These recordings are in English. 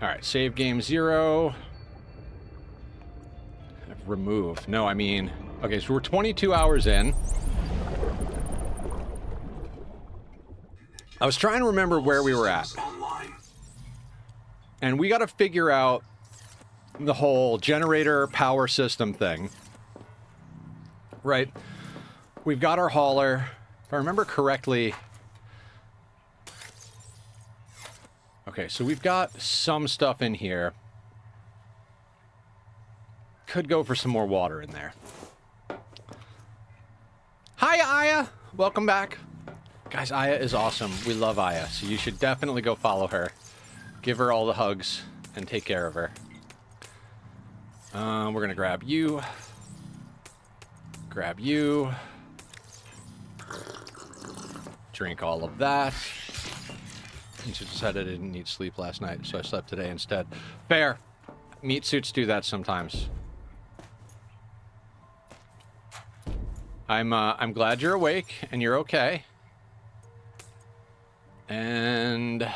Alright, save game 0. Remove. No, I mean... Okay, so we're 22 hours in. I was trying to remember where we were at. And we gotta figure out the whole generator power system thing. Right? We've got our hauler. If I remember correctly... Okay, so we've got some stuff in here. Could go for some more water in there. Hi, Aya! Welcome back. Guys, Aya is awesome. We love Aya, so you should definitely go follow her. Give her all the hugs and take care of her. We're gonna grab you. Grab you. Drink all of that. You decided I didn't need sleep last night, so I slept today instead. Fair. Meat suits do that sometimes. I'm glad you're awake and you're okay. And I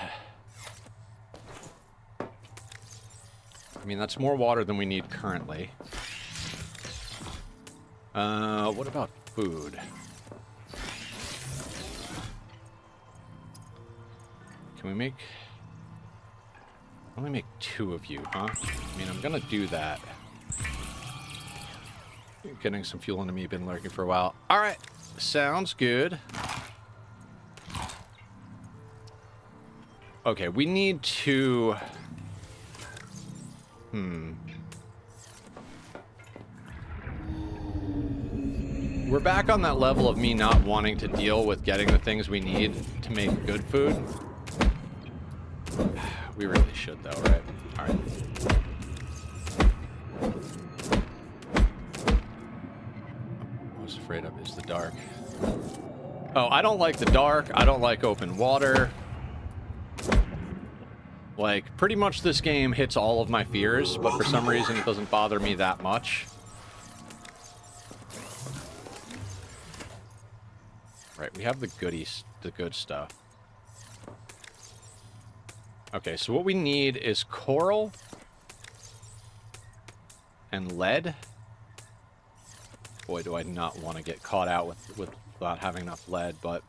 mean, that's more water than we need currently. What about food? Can we make... Only make 2 of you, huh? I mean, I'm gonna do that. Getting some fuel into me, been lurking for a while. Alright, sounds good. Okay, we need to... We're back on that level of me not wanting to deal with getting the things we need to make good food. We really should, though, right? Alright. I was afraid of is the dark. Oh, I don't like the dark. I don't like open water. Like, pretty much this game hits all of my fears, but for some reason it doesn't bother me that much. Right, we have the goodies, the good stuff. Okay, so what we need is coral and lead. Boy, do I not want to get caught out without having enough lead, but...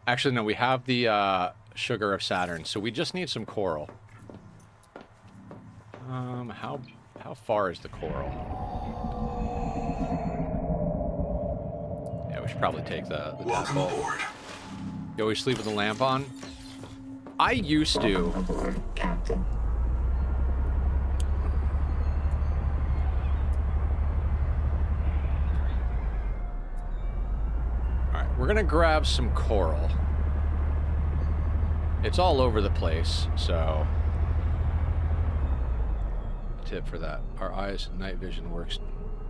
Actually, no, we have the sugar of Saturn, so we just need some coral. How far is the coral? Yeah, we should probably take the tadpole. You always sleep with the lamp on? I used to. Alright, we're gonna grab some coral. It's all over the place, so... Tip for that. Our eyes' night vision works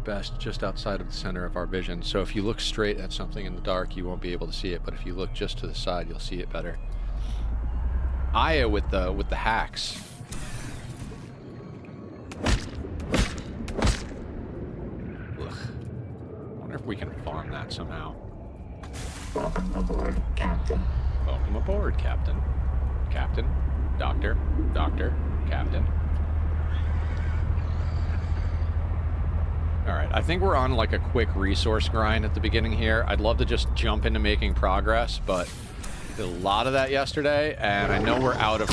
best just outside of the center of our vision, so if you look straight at something in the dark, you won't be able to see it, but if you look just to the side, you'll see it better. Aya with the hacks. Ugh. I wonder if we can farm that somehow. Welcome aboard, Captain. Welcome aboard, Captain. Captain, Doctor, Captain. Alright, I think we're on like a quick resource grind at the beginning here. I'd love to just jump into making progress, but did a lot of that yesterday, and I know we're out of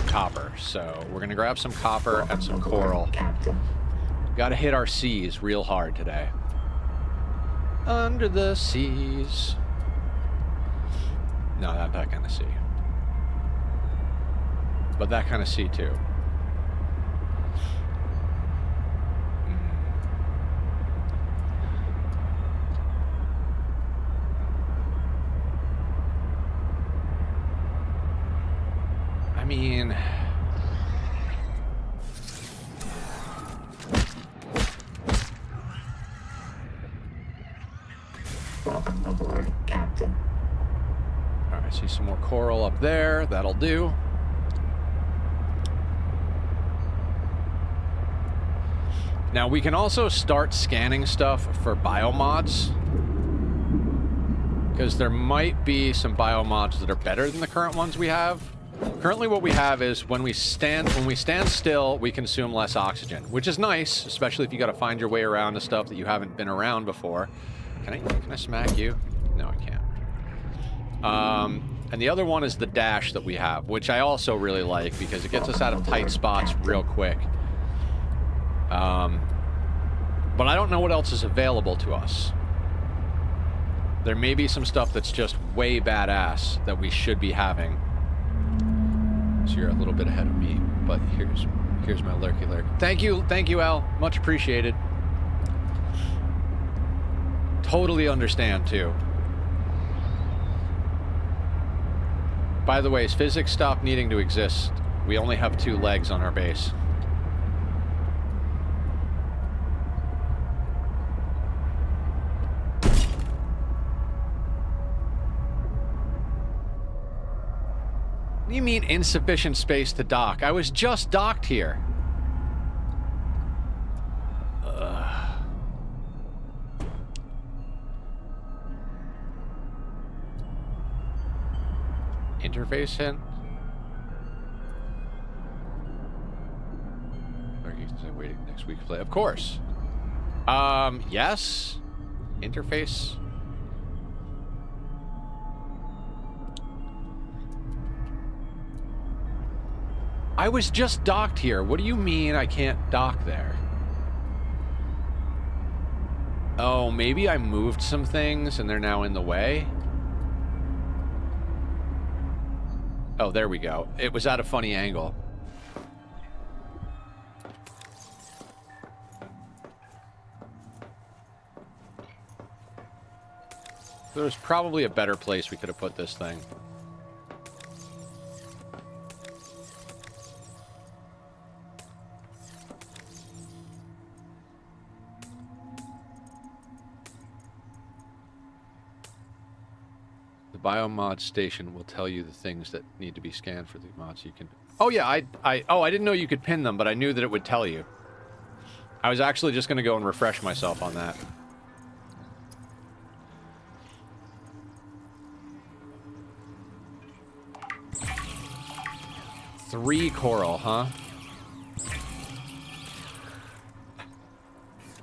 copper, so we're gonna grab some copper and some coral. Gotta hit our seas real hard today. Under the seas. No, not that kind of sea. But that kind of sea too. I mean... Welcome aboard, Captain. Alright, I see some more coral up there. That'll do. Now, we can also start scanning stuff for biomods. Because there might be some biomods that are better than the current ones we have. Currently what we have is when we stand still, we consume less oxygen, which is nice, especially if you got to find your way around to stuff that you haven't been around before. Can I smack you? No, I can't. And the other one is the dash that we have, which I also really like because it gets us out of tight spots real quick. But I don't know what else is available to us. There may be some stuff that's just way badass that we should be having. So you're a little bit ahead of me, but here's my lurky lurk. Thank you, Al. Much appreciated. Totally understand too. By the way, has physics stopped needing to exist? We only have 2 legs on our base. What do you mean insufficient space to dock? I was just docked here. Interface hint? Or you say waiting next week to play? Of course. Yes. Interface. I was just docked here. What do you mean I can't dock there? Oh, maybe I moved some things and they're now in the way? Oh, there we go. It was at a funny angle. There's probably a better place we could have put this thing. Biomod station will tell you the things that need to be scanned for the mods you can... Oh yeah, I didn't know you could pin them, but I knew that it would tell you. I was actually just going to go and refresh myself on that. Three coral, huh?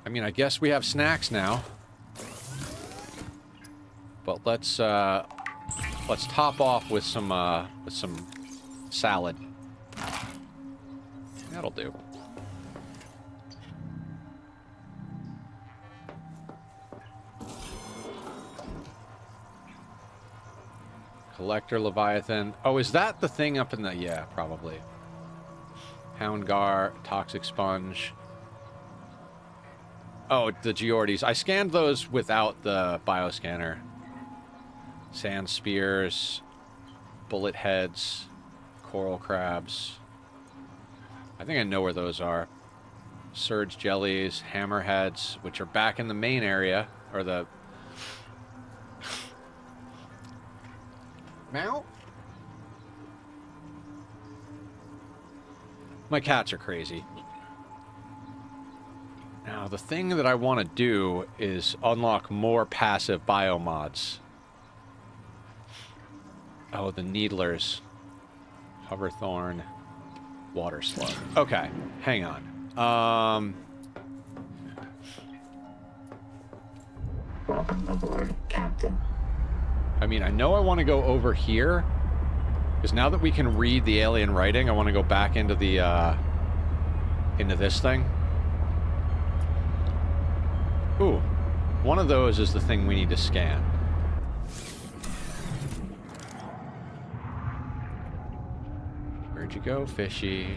I mean, I guess we have snacks now. But let's top off with some salad. That'll do. Collector Leviathan. Oh, is that the thing up in the... Yeah, probably. Houndgar, Toxic Sponge. Oh, the Geordes. I scanned those without the bioscanner. Sand spears, bullet heads, coral crabs. I think I know where those are. Surge jellies, hammerheads, which are back in the main area, or the... Meow? My cats are crazy. Now, the thing that I want to do is unlock more passive biomods. Oh, the needlers. Hoverthorn. Water slug. Okay, hang on. Welcome aboard, Captain. I mean, I know I want to go over here. Because now that we can read the alien writing, I want to go back into the, into this thing. Ooh. One of those is the thing we need to scan. Where'd you go, fishy?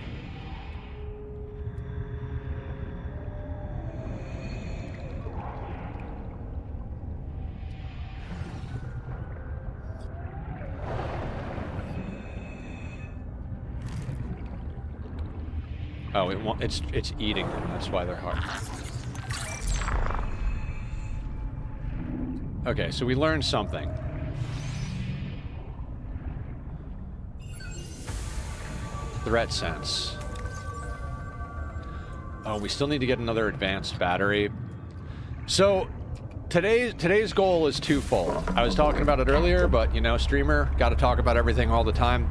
Oh, it's eating them. That's why they're hard. Okay, so we learned something. Threat sense. Oh, we still need to get another advanced battery. So today's goal is twofold. I was talking about it earlier, but you know, streamer, got to talk about everything all the time.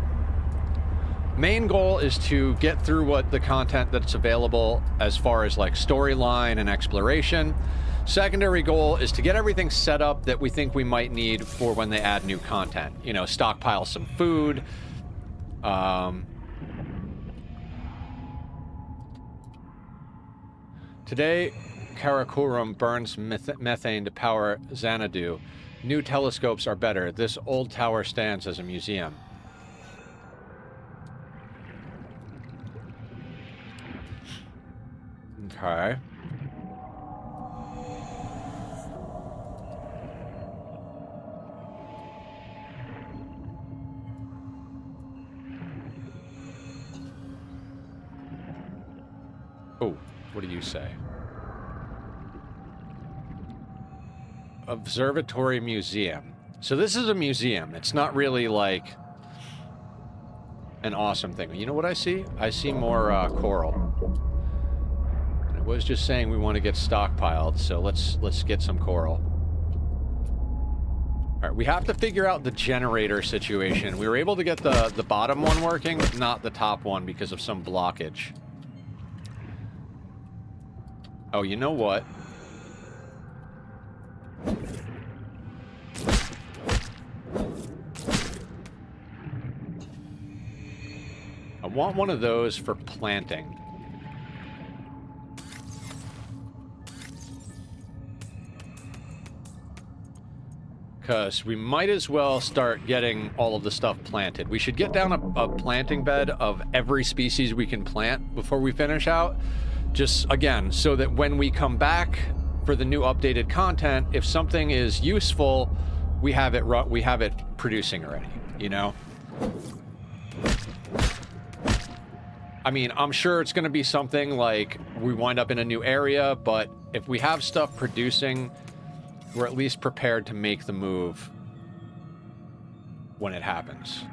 Main goal is to get through what the content that's available as far as like storyline and exploration. Secondary goal is to get everything set up that we think we might need for when they add new content. You know, stockpile some food. Today, Karakorum burns methane to power Xanadu. New telescopes are better. This old tower stands as a museum. Okay. Oh, what do you say? Observatory Museum. So this is a museum. It's not really like an awesome thing. You know what I see? I see more coral. And I was just saying we want to get stockpiled, so let's get some coral. All right, we have to figure out the generator situation. We were able to get the bottom one working, but not the top one because of some blockage. Oh, you know what? I want one of those for planting. Because we might as well start getting all of the stuff planted. We should get down a planting bed of every species we can plant before we finish out. Just, again, so that when we come back for the new updated content, if something is useful, we have it producing already, you know? I mean, I'm sure it's going to be something like we wind up in a new area, but if we have stuff producing, we're at least prepared to make the move when it happens.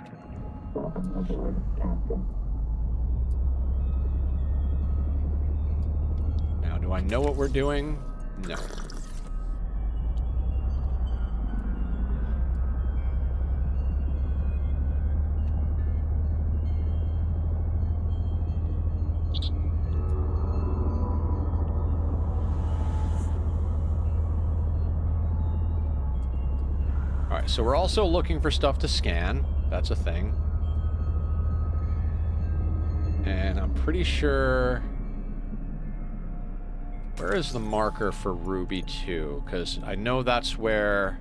Now, do I know what we're doing? No. Alright, so we're also looking for stuff to scan. That's a thing. And I'm pretty sure... Where is the marker for Ruby 2? Because I know that's where...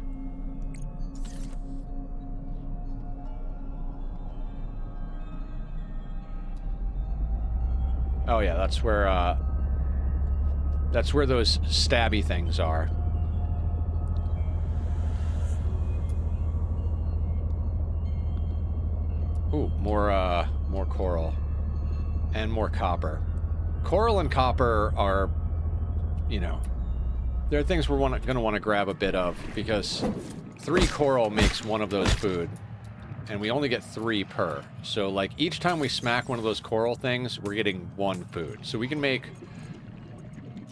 Oh yeah, that's where those stabby things are. Ooh, more coral. And more copper. Coral and copper are, you know, they're things we're going to want to grab a bit of, because 3 coral makes one of those food. And we only get 3 per. So, like, each time we smack one of those coral things, we're getting 1 food. So we can make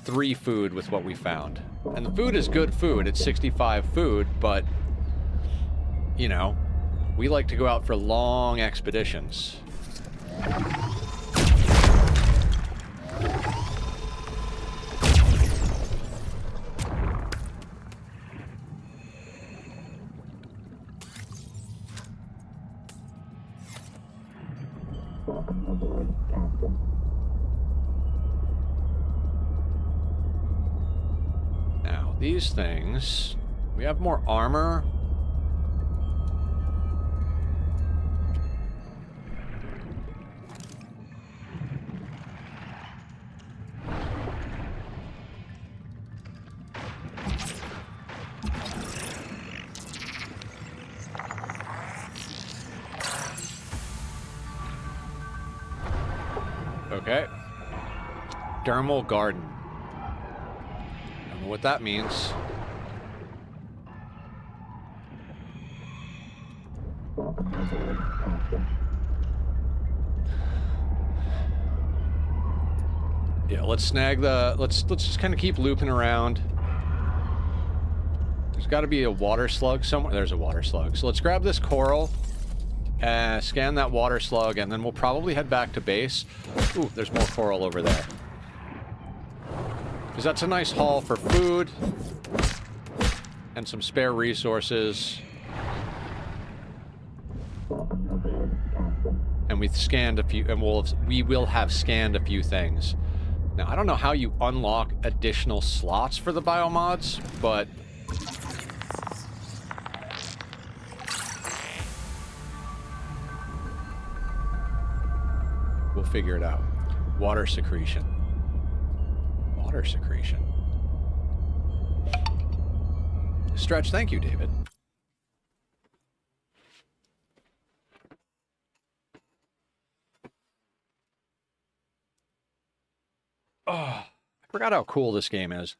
3 food with what we found. And the food is good food. It's 65 food, but, you know, we like to go out for long expeditions. Now, these things, we have more armor. Okay. Dermal garden. Don't know what that means. Yeah, let's snag the... Let's just kind of keep looping around. There's got to be a water slug somewhere. There's a water slug. So let's grab this coral. Scan that water slug, and then we'll probably head back to base. Ooh, there's more coral over there. Because that's a nice haul for food and some spare resources. And we've scanned a few, and we will have scanned a few things. Now, I don't know how you unlock additional slots for the biomods, but we'll figure it out. Water secretion. Water secretion. Stretch, thank you, David. Oh, I forgot how cool this game is.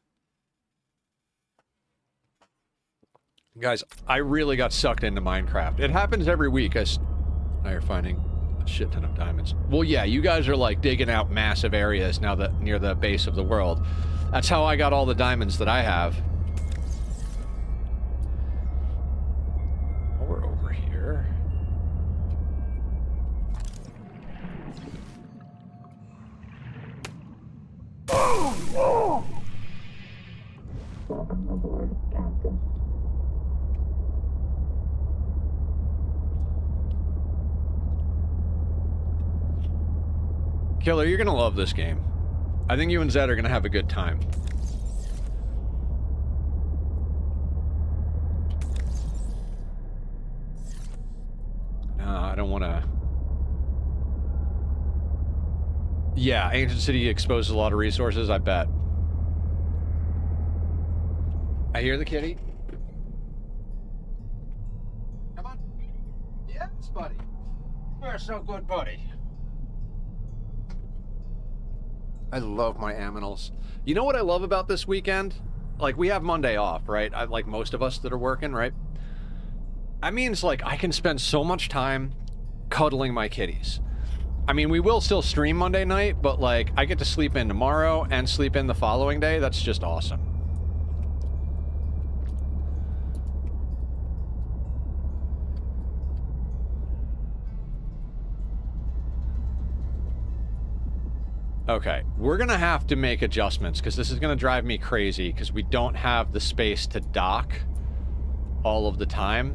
Guys, I really got sucked into Minecraft. It happens every week. Now you're finding a shit ton of diamonds. Well, yeah, you guys are like digging out massive areas now that near the base of the world. That's how I got all the diamonds that I have. Oh, we're over here. Welcome aboard, Captain. Killer, you're gonna love this game. I think you and Zed are gonna have a good time. No, I don't wanna... Yeah, Ancient City exposes a lot of resources, I bet. I hear the kitty. Come on. Yes, buddy. You're so good, buddy. I love my aminals. You know what I love about this weekend? Like, we have Monday off, right? Like most of us that are working, right? That means, like, I can spend so much time cuddling my kitties. I mean, we will still stream Monday night, but, like, I get to sleep in tomorrow and sleep in the following day. That's just awesome. Okay, we're gonna have to make adjustments because this is gonna drive me crazy because we don't have the space to dock all of the time.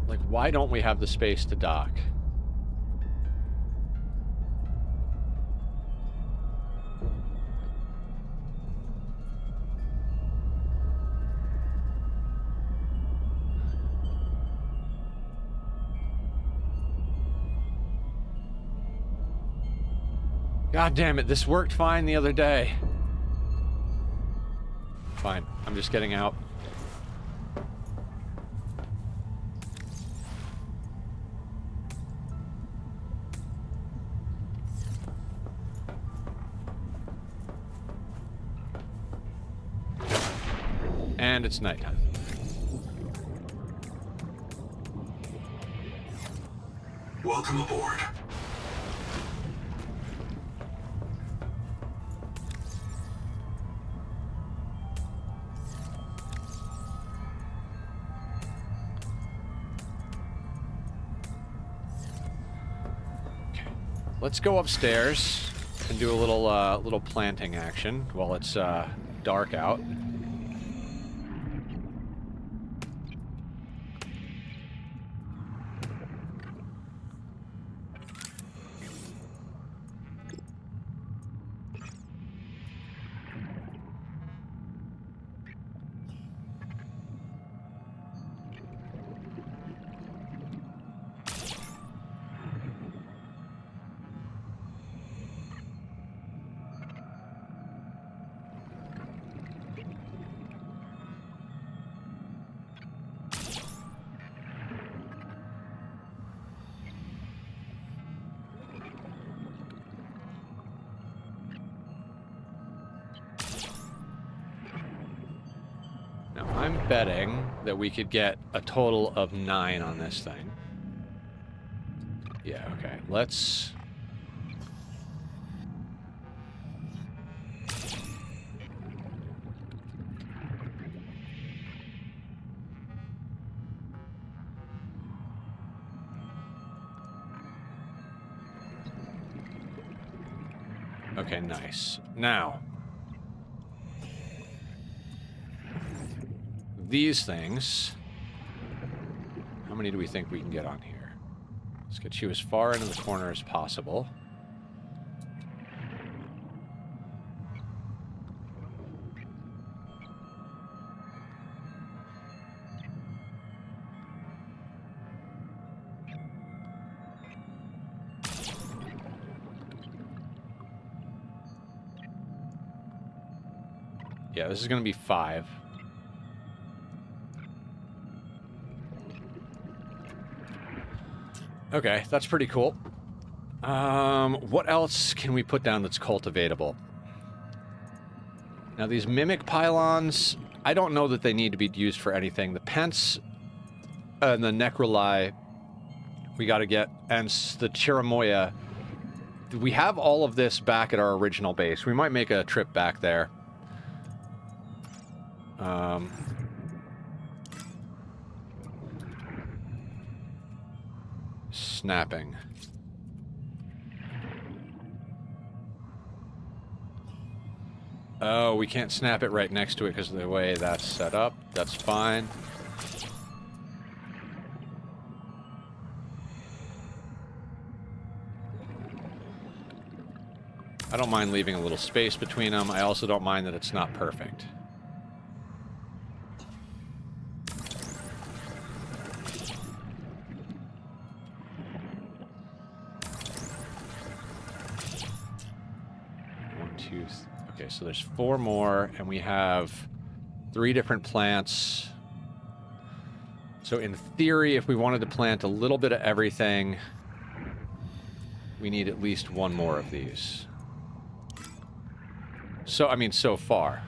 Like, why don't we have the space to dock? God damn it, this worked fine the other day. Fine, I'm just getting out. And it's nighttime. Welcome aboard. Let's go upstairs and do a little planting action while it's dark out. I'm betting that we could get a total of 9 on this thing. Yeah, okay. Let's... Okay, nice. Now, these things, how many do we think we can get on here? Let's get you as far into the corner as possible. Yeah, this is going to be 5. Okay, that's pretty cool. What else can we put down that's cultivatable? Now, these mimic pylons, I don't know that they need to be used for anything. The pence and the necroli we got to get, and the chiramoya. We have all of this back at our original base. We might make a trip back there. Snapping. Oh, we can't snap it right next to it because of the way that's set up. That's fine. I don't mind leaving a little space between them. I also don't mind that it's not perfect. Okay, so there's 4 more, and we have 3 different plants. So in theory, if we wanted to plant a little bit of everything, we need at least 1 more of these. So, I mean, so far.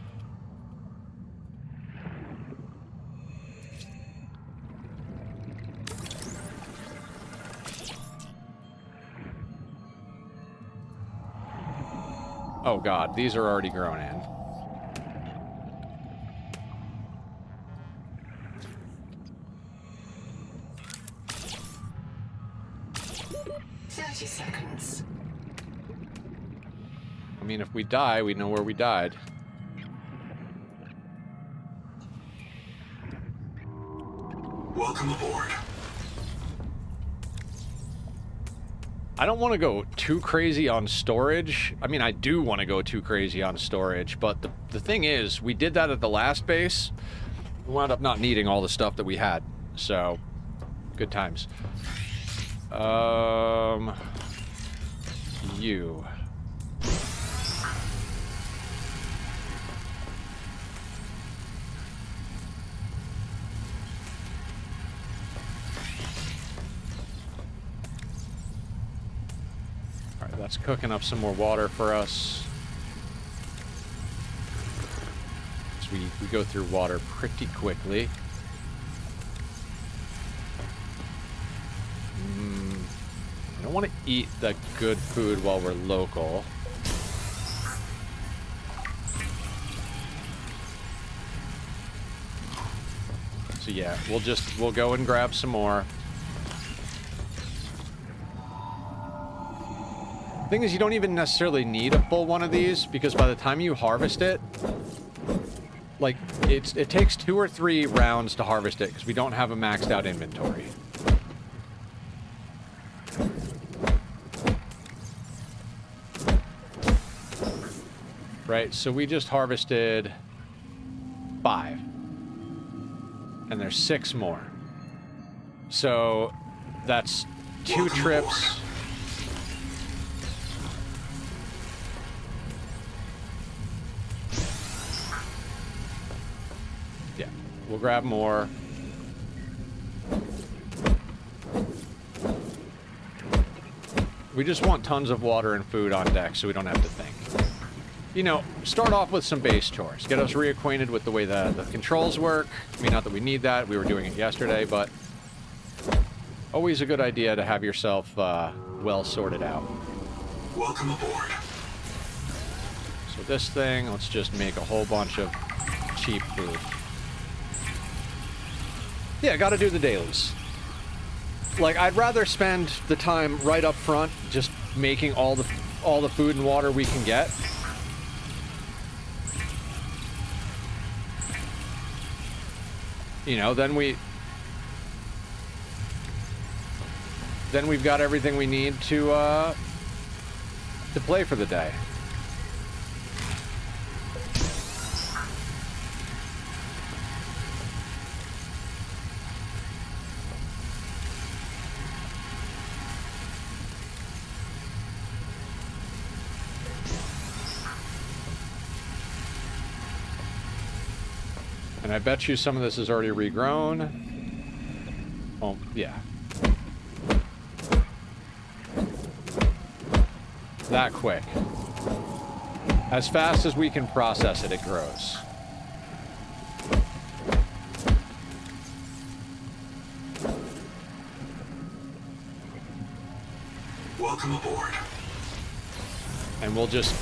Oh god, these are already grown in. Seconds. I mean, if we die, we know where we died. Welcome aboard. I don't want to go too crazy on storage. I mean, I do want to go too crazy on storage, but the thing is, we did that at the last base. We wound up not needing all the stuff that we had. So, good times. You. Alright, that's cooking up some more water for us. So we go through water pretty quickly. I don't want to eat the good food while we're local. So yeah, we'll go and grab some more. The thing is, you don't even necessarily need a full one of these, because by the time you harvest it, like, it takes 2 or 3 rounds to harvest it, because we don't have a maxed out inventory. Right, so we just harvested 5. And there's 6 more. So that's 2 trips. Yeah, we'll grab more. We just want tons of water and food on deck so we don't have to think. You know, start off with some base chores. Get us reacquainted with the way the controls work. I mean, not that we need that. We were doing it yesterday, but always a good idea to have yourself well sorted out. Welcome aboard. So this thing, let's just make a whole bunch of cheap food. Yeah, gotta do the dailies. Like, I'd rather spend the time right up front just making all the all the food and water we can get. You know, then we've got everything we need to play for the day. And I bet you some of this is already regrown. Oh, yeah. That quick. As fast as we can process it, it grows. Welcome aboard. And we'll just,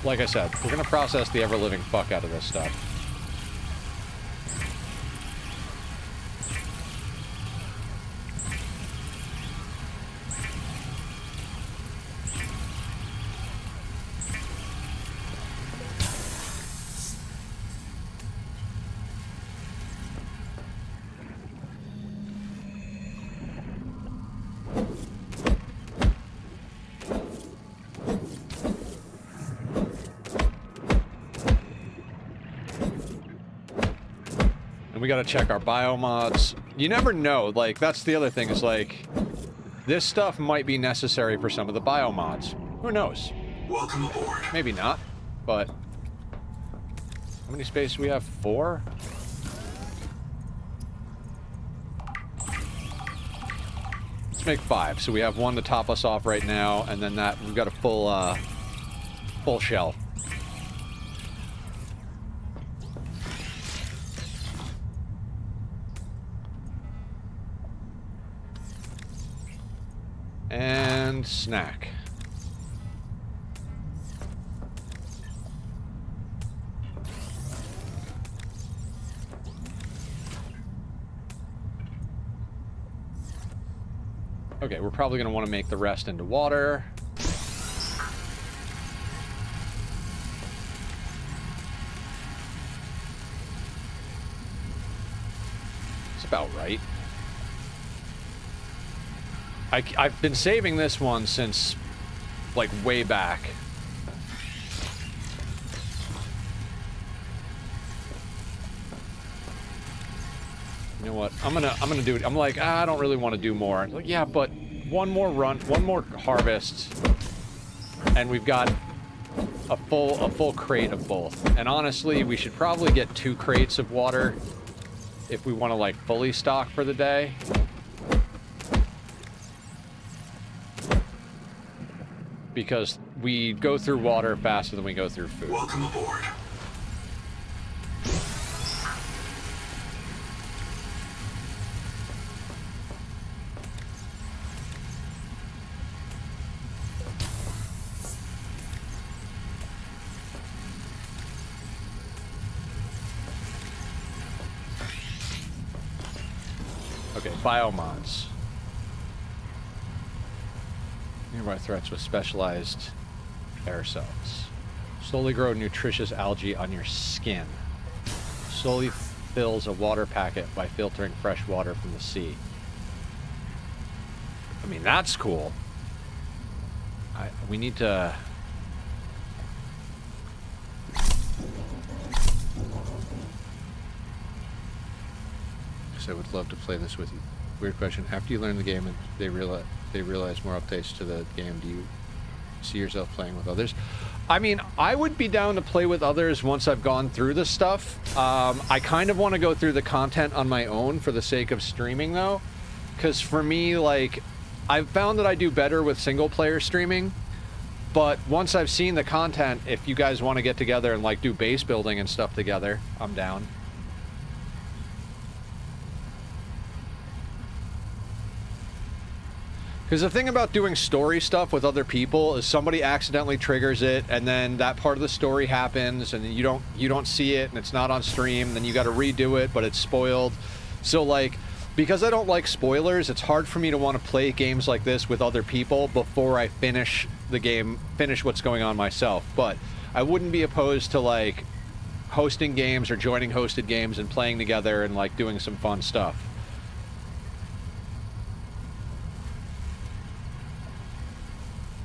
like I said, we're gonna process the ever-living fuck out of this stuff. We gotta check our biomods. You never know, like, that's the other thing, is like, this stuff might be necessary for some of the biomods. Who knows? Welcome aboard. Maybe not, but... How many spaces do we have? 4? Let's make 5. So we have 1 to top us off right now, and then that, we've got a full, full shell. And snack. Okay, we're probably going to want to make the rest into water. It's about right. I've been saving this one since, like, way back. You know what? I'm gonna do it. I'm like, I don't really want to do more. Like, yeah, but one more run, one more harvest, and we've got a full crate of both. And honestly, we should probably get 2 crates of water if we want to, like, fully stock for the day. Because we go through water faster than we go through food. Welcome aboard. Okay, biomods. Nearby threats with specialized air cells. Slowly grow nutritious algae on your skin. Slowly fills a water packet by filtering fresh water from the sea. I mean, that's cool. We need to... I would love to play this with you. Weird question. After you learn the game and they realize more updates to the game, do you see yourself playing with others? I mean, I would be down to play with others once I've gone through the stuff. I kind of want to go through the content on my own for the sake of streaming, though. Because for me, like, I've found that I do better with single-player streaming. But once I've seen the content, if you guys want to get together and, like, do base building and stuff together, I'm down. Because the thing about doing story stuff with other people is somebody accidentally triggers it, and then that part of the story happens, and you don't see it, and it's not on stream. Then you got to redo it, but it's spoiled. So, like, Because I don't like spoilers, it's hard for me to want to play games like this with other people before I finish the game, finish what's going on myself. But I wouldn't be opposed to, like, hosting games or joining hosted games and playing together and, like, doing some fun stuff.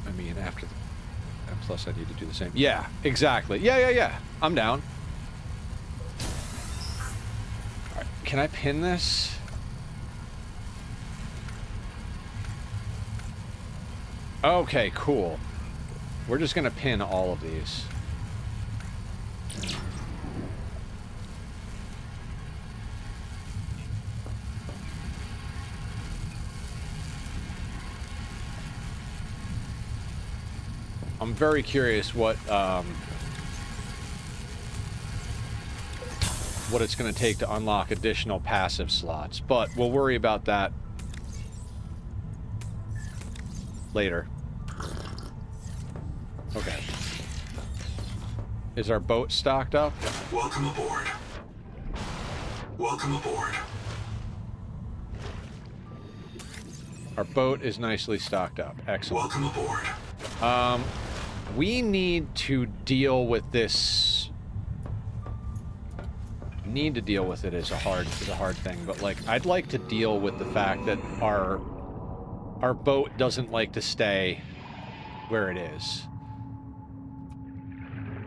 I mean, after the... And plus I need to do the same. Yeah, exactly. Yeah. I'm down. Alright, can I pin this? Okay, cool. We're just gonna pin all of these. I'm very curious what it's gonna take to unlock additional passive slots, but we'll worry about that later. Okay. Is our boat stocked up? Welcome aboard. Welcome aboard. Our boat is nicely stocked up. Excellent. Welcome aboard. We need to deal with this. Need to deal with it is a hard thing, but like I'd like to deal with the fact that our boat doesn't like to stay where it is.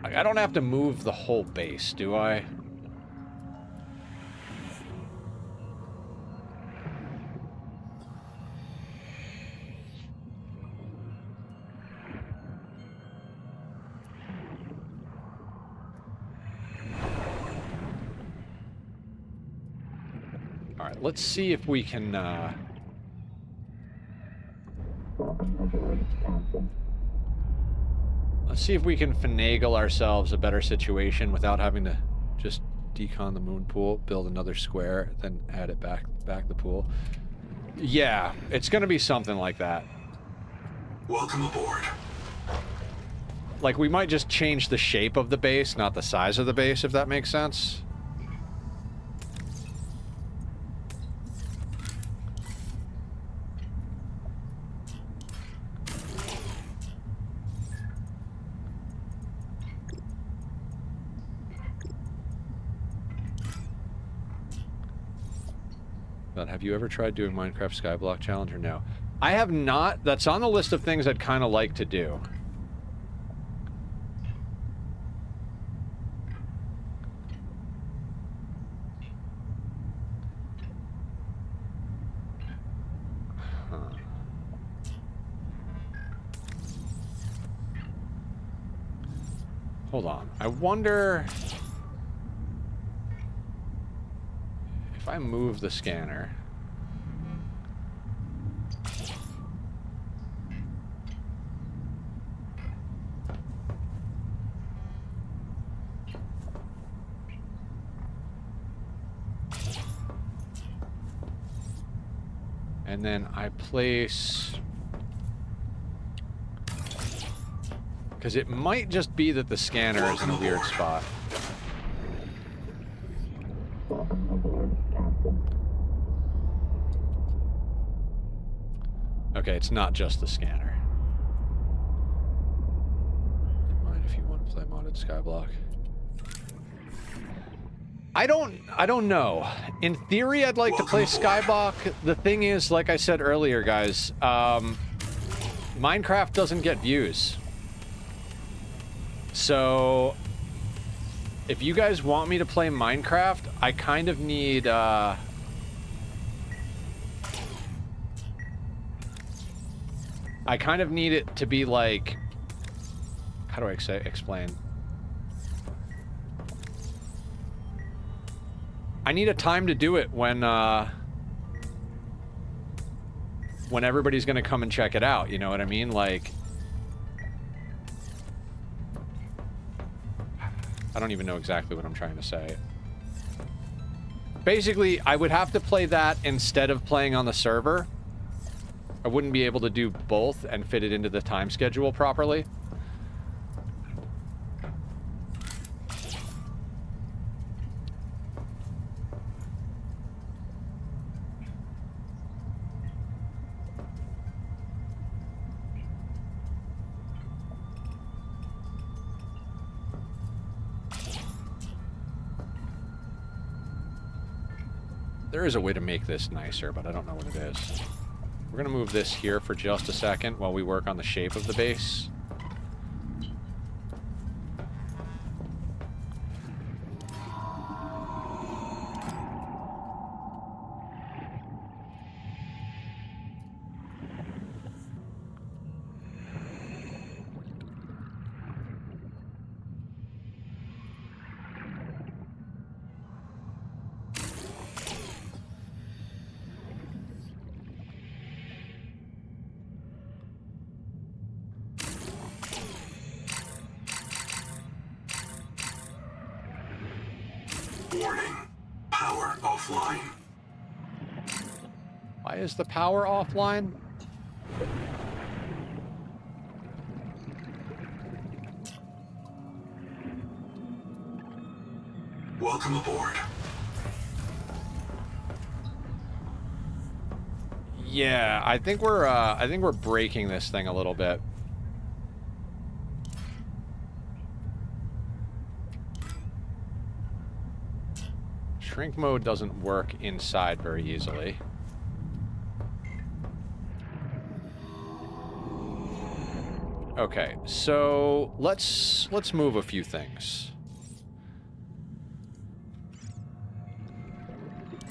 I don't have to move the whole base, do I? All right, let's see if we can let's see if we can finagle ourselves a better situation without having to just decon the moon pool, build another square, then add it back the pool. Yeah, it's gonna be something like that. Welcome aboard. Like, we might just change the shape of the base, not the size of the base, if that makes sense. Have you ever tried doing Minecraft Skyblock Challenge or no? I have not. That's on the list of things I'd kind of like to do. Huh. Hold on. I wonder if I move the scanner. And then I place... Because it might just be that the scanner is in a weird spot. Okay, it's not just the scanner. Mind if you want to play modded Skyblock. I don't know. In theory, I'd like to play Skyblock. The thing is, like I said earlier, guys, Minecraft doesn't get views. So, if you guys want me to play Minecraft, I kind of need, I kind of need it to be like, how do I explain? I need a time to do it when everybody's gonna come and check it out, you know what I mean? Like, I don't even know exactly what I'm trying to say. Basically, I would have to play that instead of playing on the server. I wouldn't be able to do both and fit it into the time schedule properly. There is a way to make this nicer, but I don't know what it is. We're going to move this here for just a second while we work on the shape of the base. Warning. Power offline. Why is the power offline? Welcome aboard. Yeah, I think we're breaking this thing a little bit. Shrink mode doesn't work inside very easily. Okay, so let's move a few things.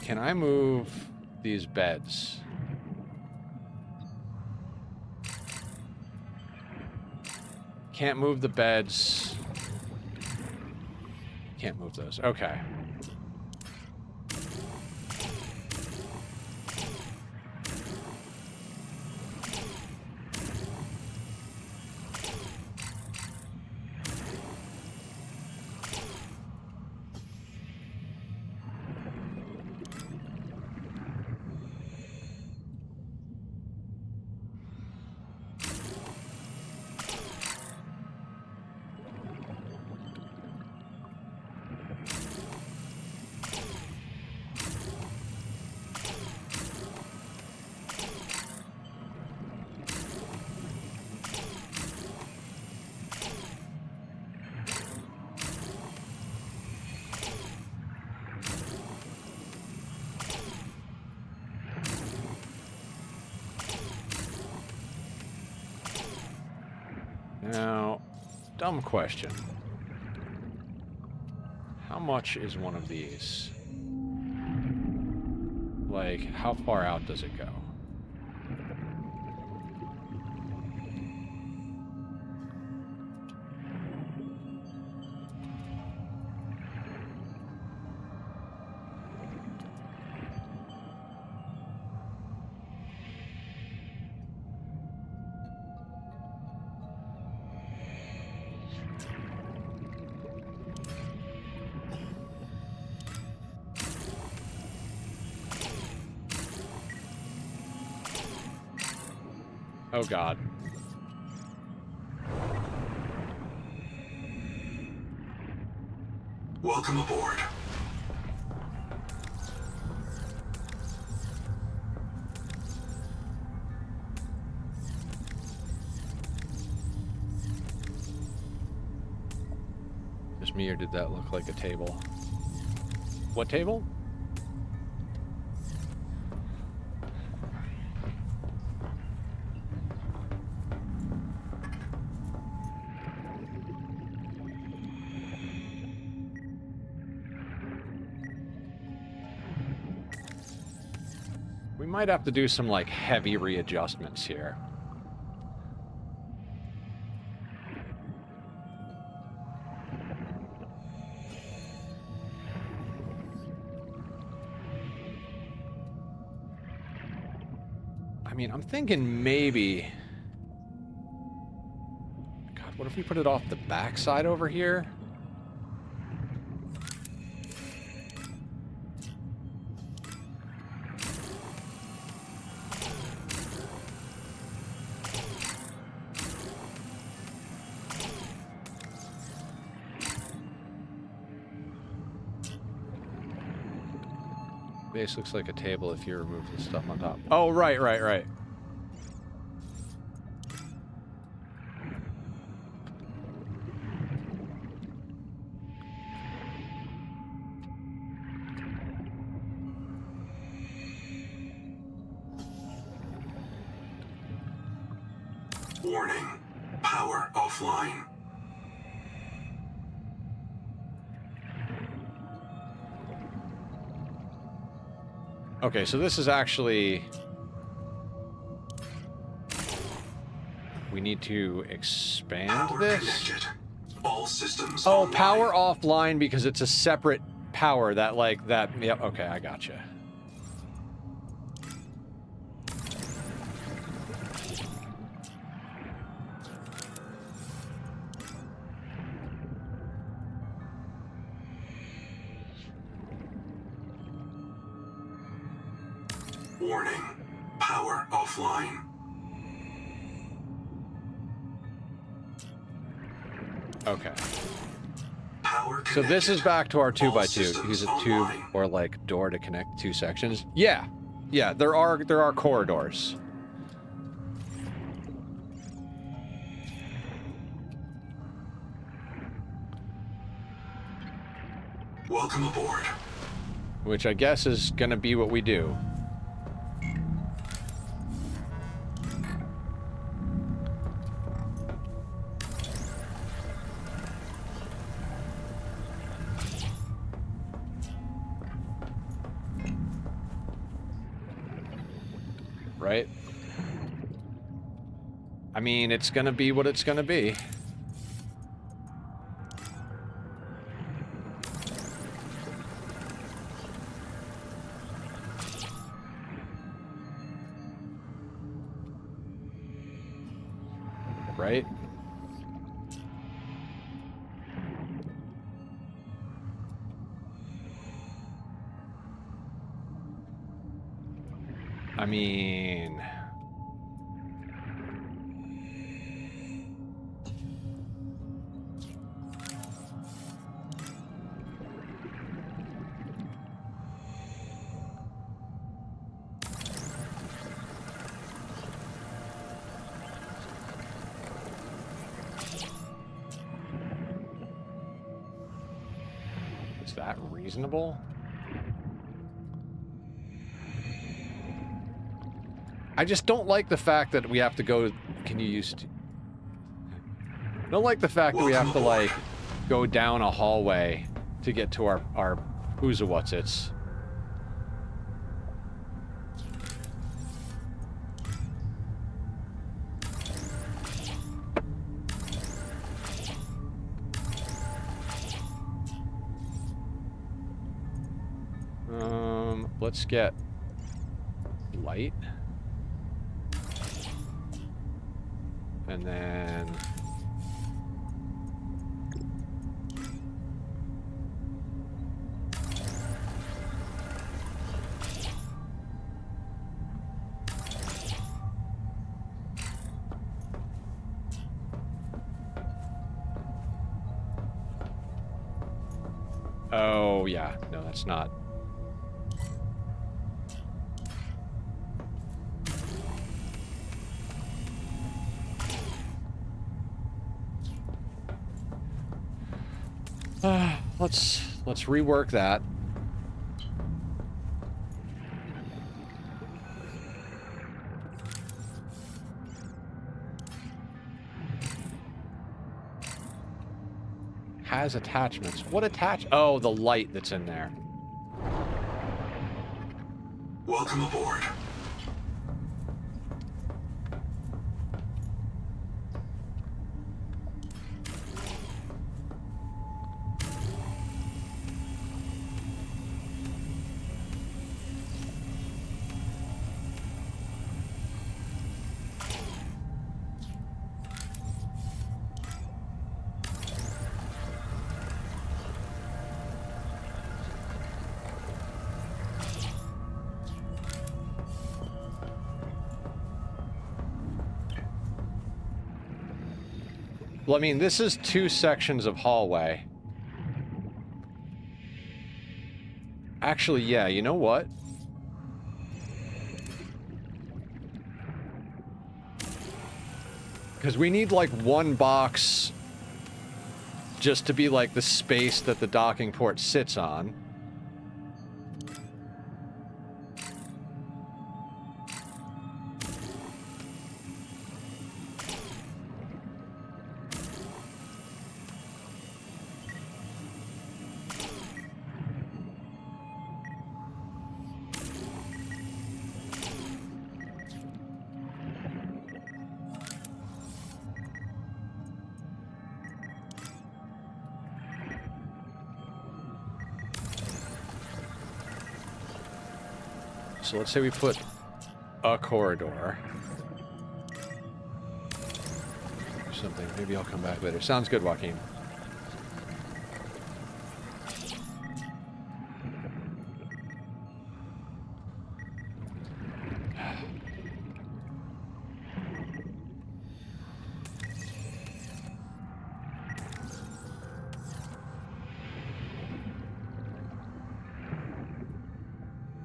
Can I move these beds? Can't move the beds. Can't move those. Okay. Now, dumb question. How much is one of these? Like, how far out does it go? Oh God. Welcome aboard. Just me, or did that look like a table? What table? We might have to do some, like, heavy readjustments here. I mean, I'm thinking maybe... God, what if we put it off the backside over here? Base looks like a table if you remove the stuff on top. Oh, right. Warning. Power offline. Okay, so this is actually... We need to expand Power this. connected. All systems Oh, online. power offline because it's a separate power that, like, that... Yep, okay, I gotcha. Warning. Power offline. Okay. Power So this is connected. back to our All 2x2. systems Use a tube online. or, like, door to connect two sections. Yeah. Yeah, there are corridors. Welcome aboard. Which I guess is gonna be what we do. Right? I mean, it's gonna be what it's gonna be. Right? I mean... Is that reasonable? I just don't like the fact that we have to go... Can you use... I don't like the fact that we have to, like, go down a hallway to get to our who's-a-what's-its. Let's get light. And then... Oh, yeah. No, that's not. Let's rework that. Has attachments. What attach? Oh, the light that's in there. Welcome aboard. Well, I mean, this is 2 sections of hallway. Actually, yeah, you know what? Because we need, like, 1 box just to be, like, the space that the docking port sits on. So let's say we put a corridor. Or something. Maybe I'll come back later. Sounds good, Joaquin.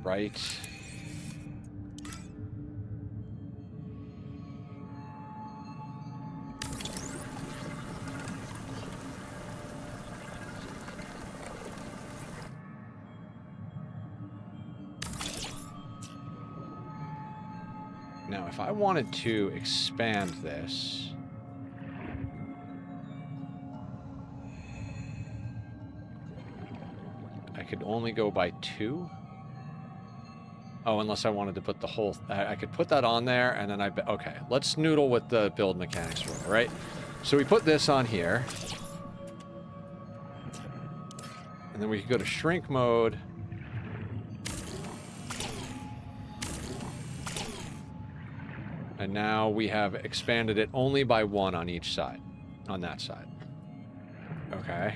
Right. Now, if I wanted to expand this, I could only go by 2. Oh, unless I wanted to put the whole... I could put that on there, and then okay, let's noodle with the build mechanics for it, right? So we put this on here. And then we could go to shrink mode. And now we have expanded it only by 1 on each side. On that side. Okay.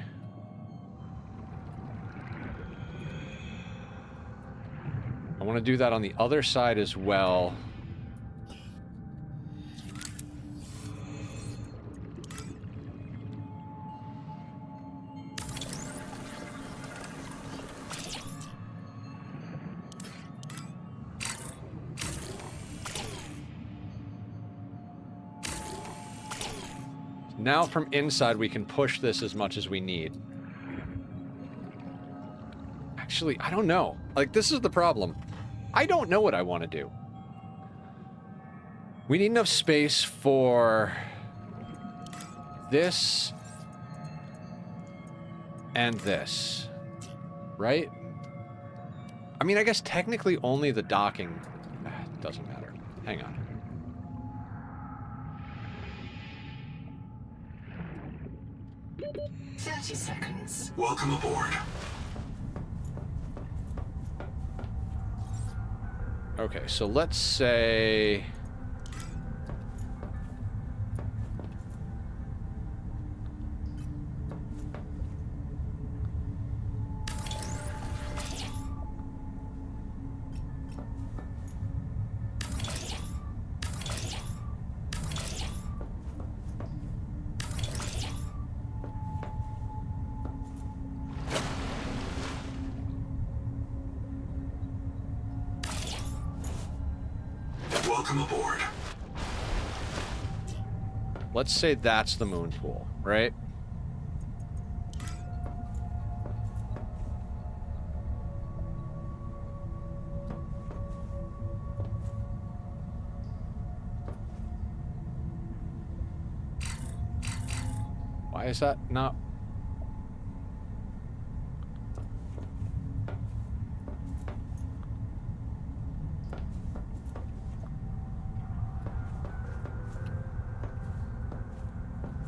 I want to do that on the other side as well. Now from inside we can push this as much as we need. Actually, I don't know. Like, this is the problem. I don't know what I want to do. We need enough space for this and this, right? I mean, I guess technically only the docking doesn't matter. Hang on. Seconds. Welcome aboard. Okay, so let's say... Welcome aboard. Let's say that's the moon pool, right? Why is that not...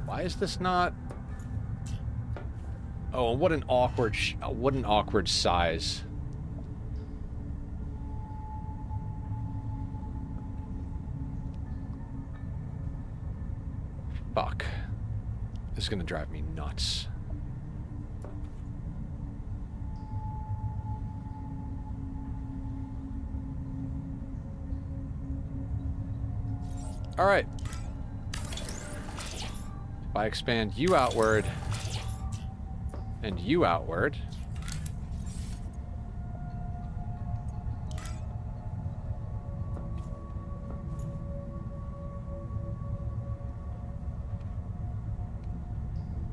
Why is this not... Oh, what an awkward size. Fuck. This is gonna drive me nuts. All right. If I expand you outward and you outward,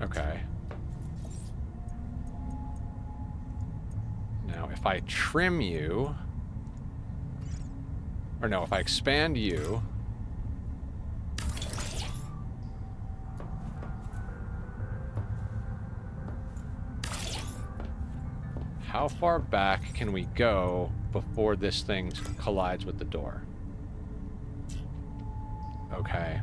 okay. Now, if I trim you, or no, if I expand you, how far back can we go before this thing collides with the door? Okay.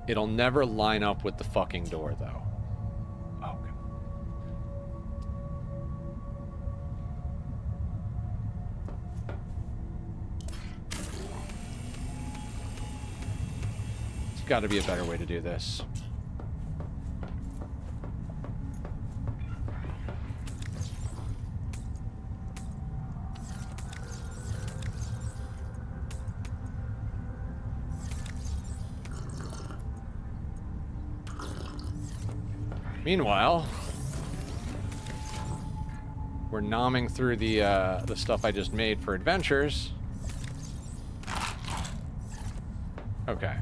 It'll never line up with the fucking door, though. Oh, okay. There's got to be a better way to do this. Meanwhile, we're nomming through the stuff I just made for adventures. Okay.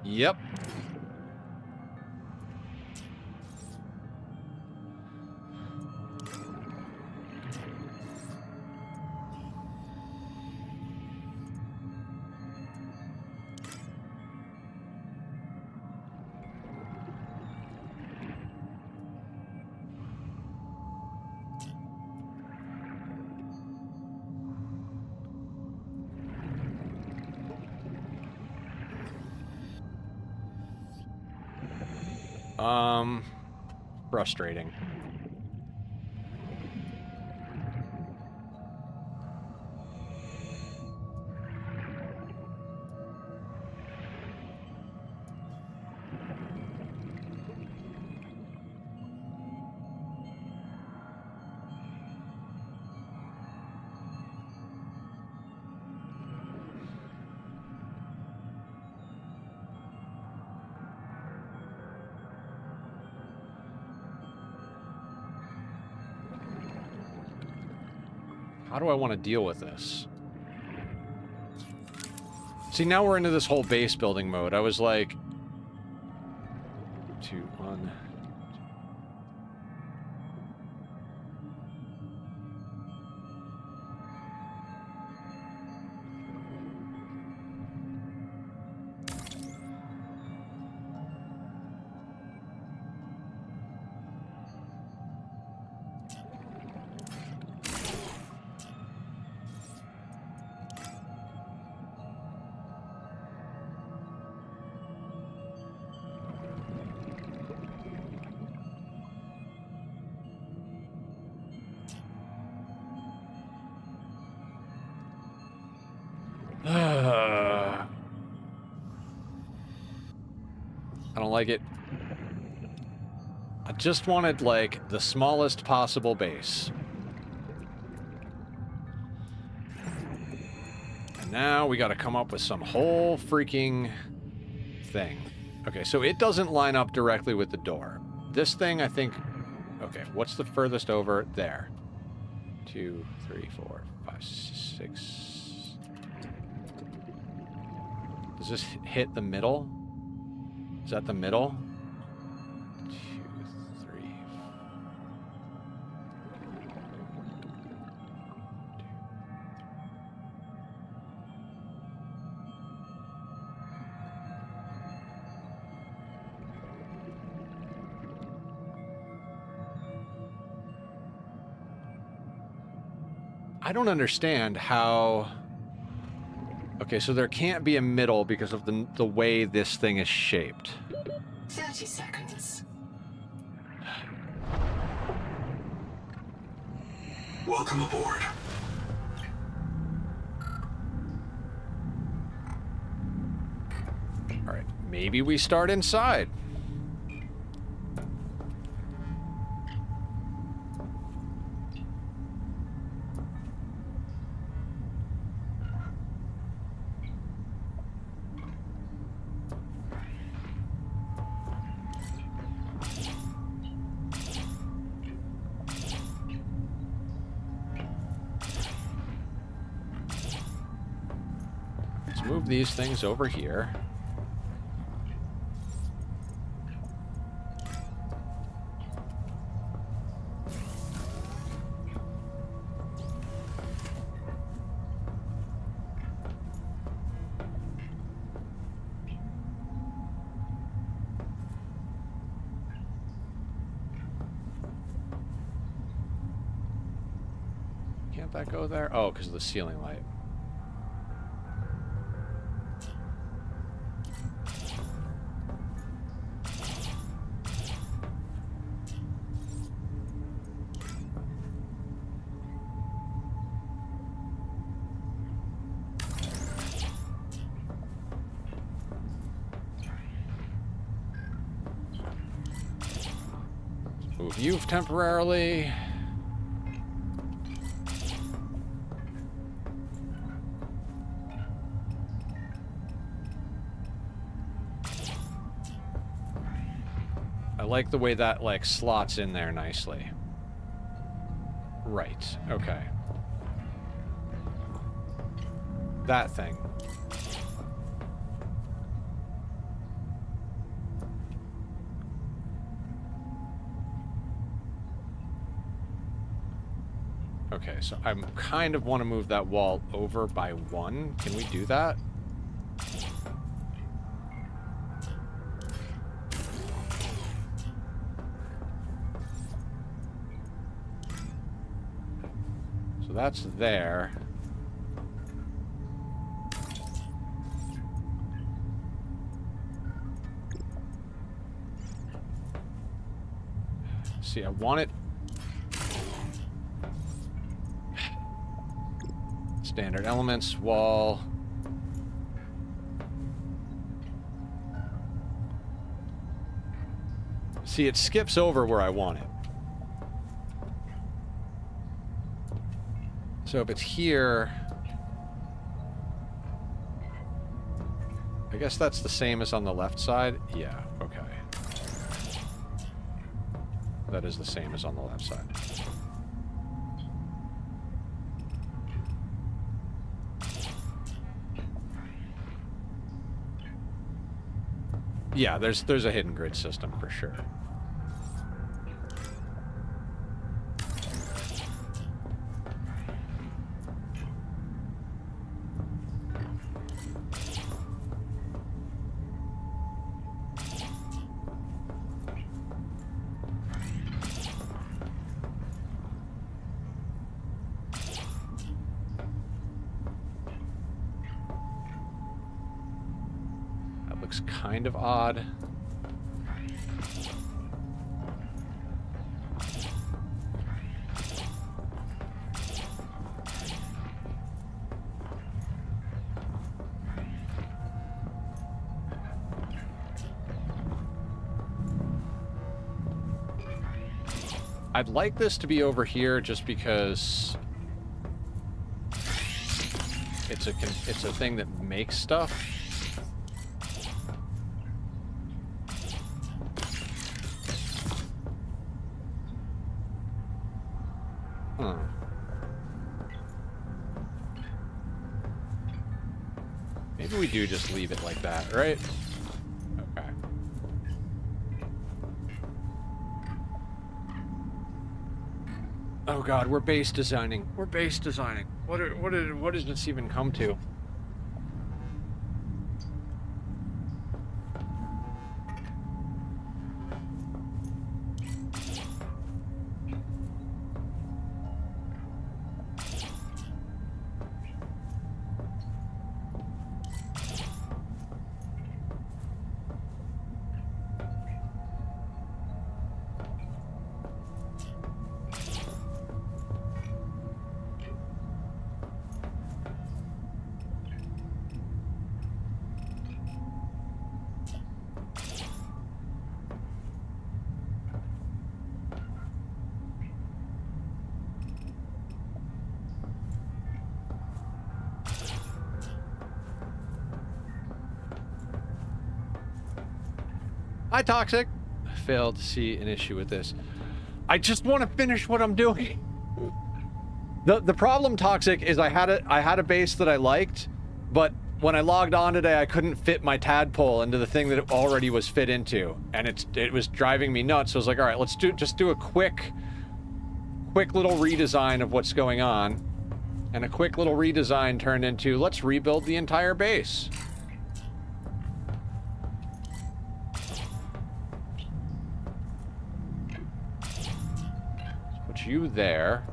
Yep. Frustrating. How do I want to deal with this? See, now we're into this whole base building mode. I was like... 2, 1... I don't like it. I just wanted, like, the smallest possible base. And now we gotta come up with some whole freaking thing. Okay, so it doesn't line up directly with the door. This thing, I think... Okay, what's the furthest over? There. 2, 3, 4, 5, 6... Does this hit the middle? Is that the middle? 2, 3... I don't understand how... Okay, so there can't be a middle because of the way this thing is shaped. 30 seconds. Welcome aboard. All right, maybe we start inside. these things over here. Can't that go there? Oh, because of the ceiling light. Move you temporarily. I like the way that, like, slots in there nicely. Right, okay. That thing. Okay, so I kind of want to move that wall over by 1. Can we do that? So that's there. See, I want it standard elements, wall. See, it skips over where I want it. So if it's here, I guess that's the same as on the left side. Yeah, okay. That is the same as on the left side. Yeah, there's a hidden grid system for sure. Looks kind of odd. I'd like this to be over here just because it's a thing that makes stuff. Maybe we do just leave it like that, right? Okay. Oh god, we're base designing. We're base designing. What does this even come to? Hi, Toxic. I failed to see an issue with this. I just want to finish what I'm doing. The problem, Toxic, is I had a base that I liked, but when I logged on today, I couldn't fit my tadpole into the thing that it already was fit into, and it was driving me nuts. So I was like, all right, let's just do a quick little redesign of what's going on, and a quick little redesign turned into let's rebuild the entire base. Put you there.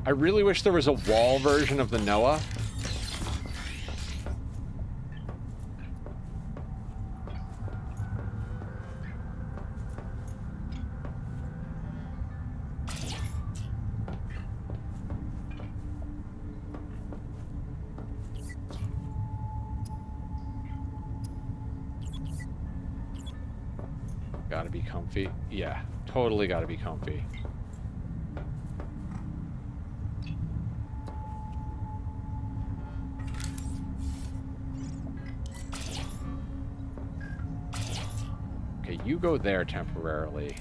I really wish there was a wall version of the Noah. Gotta be comfy. Yeah, totally gotta be comfy. Okay, you go there temporarily.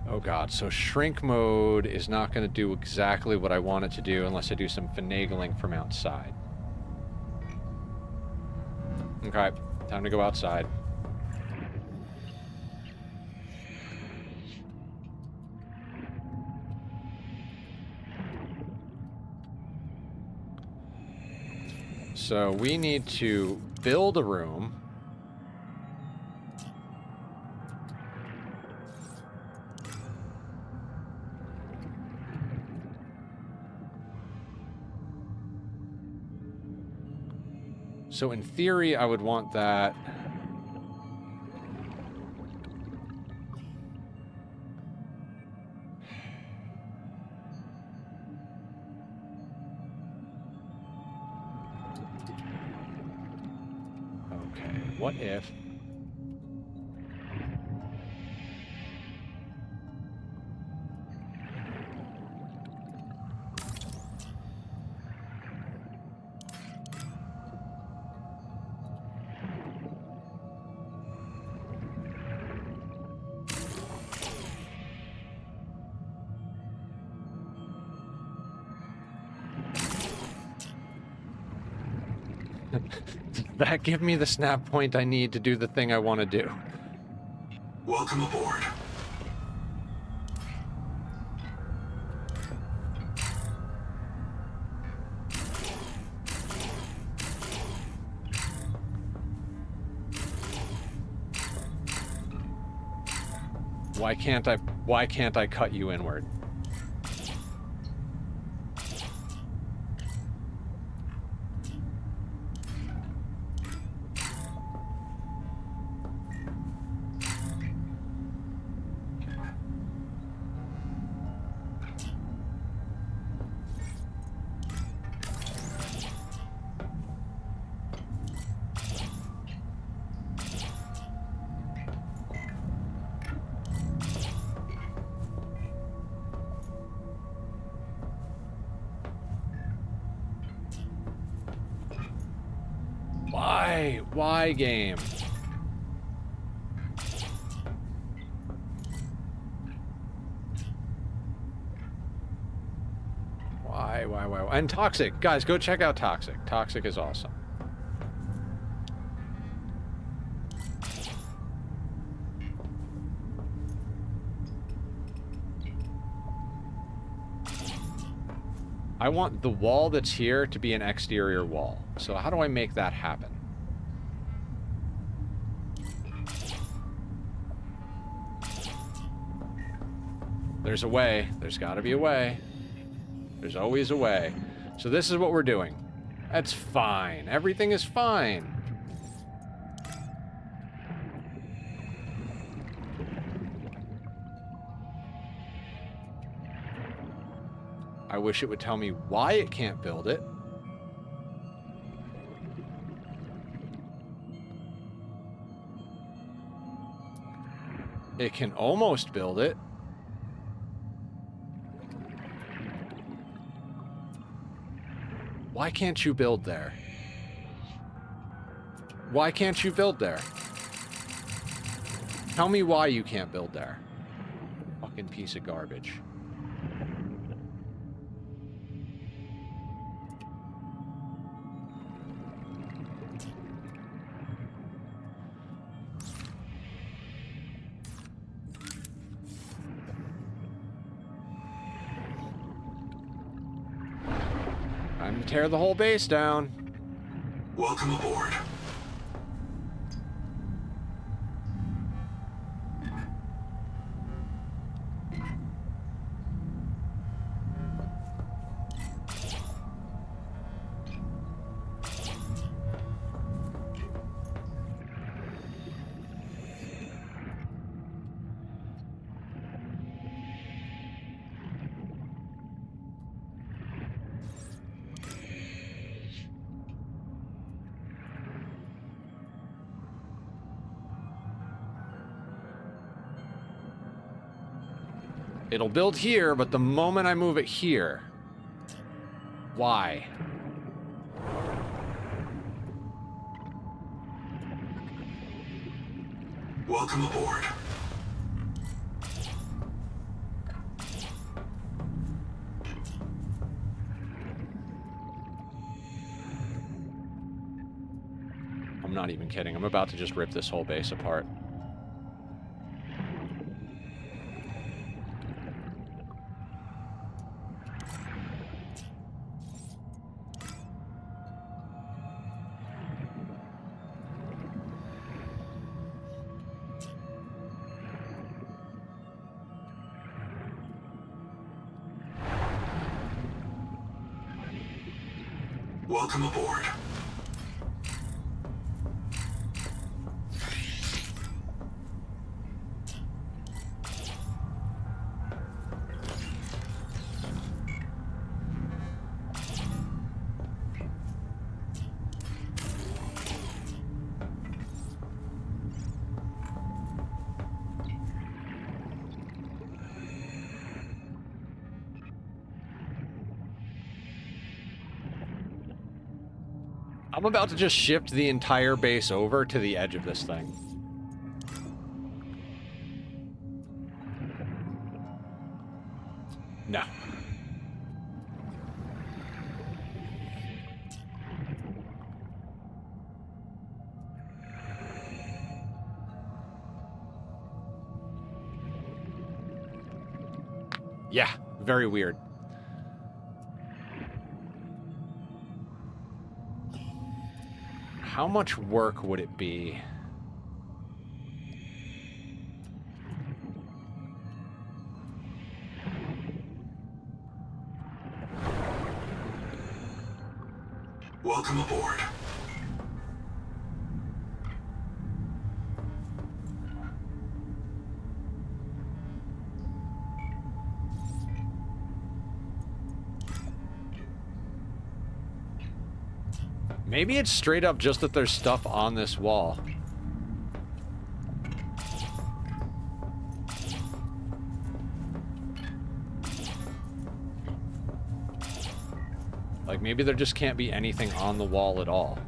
Oh god, so shrink mode is not going to do exactly what I want it to do unless I do some finagling from outside. Okay, time to go outside. So we need to build a room. So in theory, I would want that. Okay, what if... Does that give me the snap point I need to do the thing I want to do? Welcome aboard. Why can't I cut you inward? Why game? Why? And Toxic. Guys, go check out Toxic. Toxic is awesome. I want the wall that's here to be an exterior wall. So how do I make that happen? There's a way. There's got to be a way. There's always a way. So this is what we're doing. That's fine. Everything is fine. I wish it would tell me why it can't build it. It can almost build it. Why can't you build there? Why can't you build there? Tell me why you can't build there. Fucking piece of garbage. Time to tear the whole base down. Welcome aboard. It'll build here, but the moment I move it here... Why? Welcome aboard. I'm not even kidding. I'm about to just rip this whole base apart. Welcome aboard. I'm about to just shift the entire base over to the edge of this thing. No. Yeah, very weird. How much work would it be? Welcome aboard. Maybe it's straight up just that there's stuff on this wall. Like, maybe there just can't be anything on the wall at all.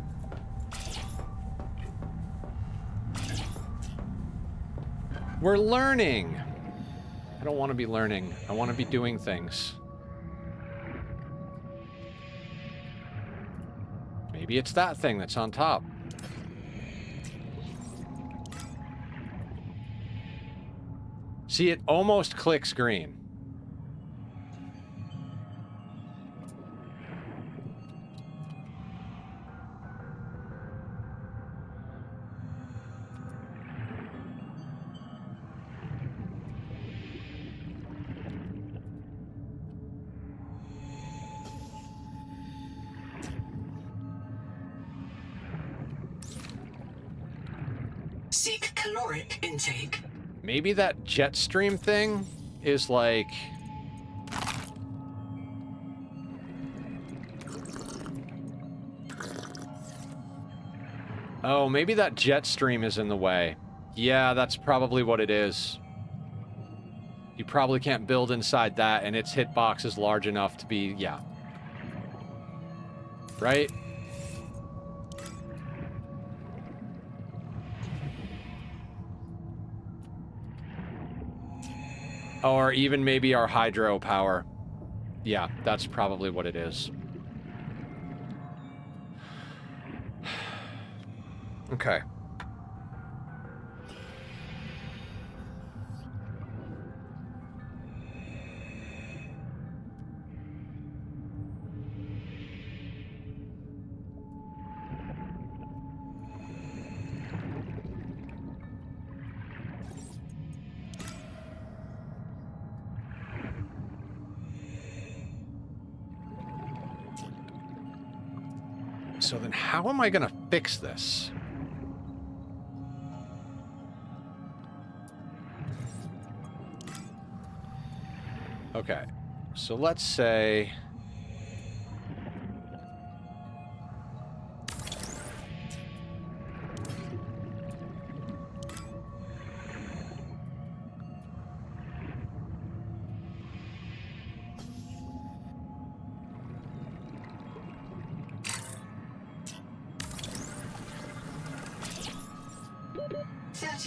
We're learning! I don't want to be learning. I want to be doing things. Maybe it's that thing that's on top. See, it almost clicks green. Seek caloric intake. Maybe that jet stream thing is like... Oh, maybe that jet stream is in the way. Yeah, that's probably what it is. You probably can't build inside that, and its hitbox is large enough to be... Yeah. Right? Or even maybe our hydro power. Yeah, that's probably what it is. Okay. So then how am I going to fix this? Okay. So let's say...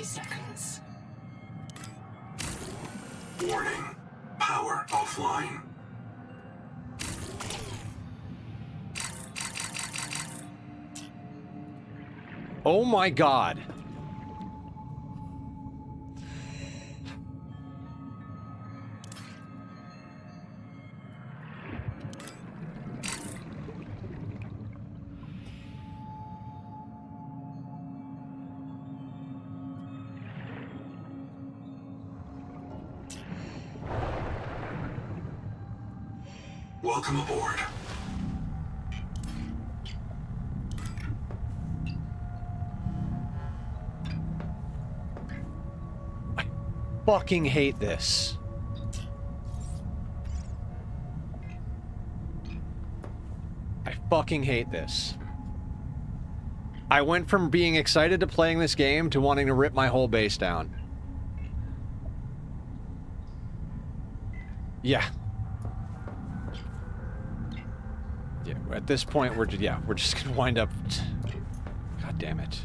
Seconds. Warning. Power offline. Oh my god. Welcome aboard. I fucking hate this. I fucking hate this. I went from being excited to playing this game to wanting to rip my whole base down. Yeah. Yeah, at this point, we're just gonna wind up... God damn it.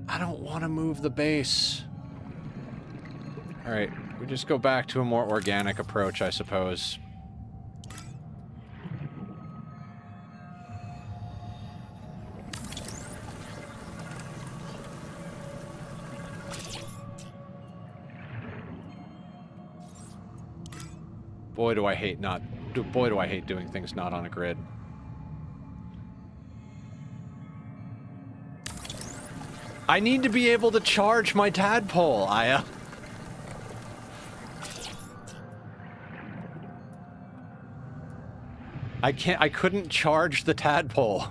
I don't want to move the base. Alright, we just go back to a more organic approach, I suppose. Boy, do I hate doing things not on a grid. I need to be able to charge my tadpole, Aya. I couldn't charge the tadpole.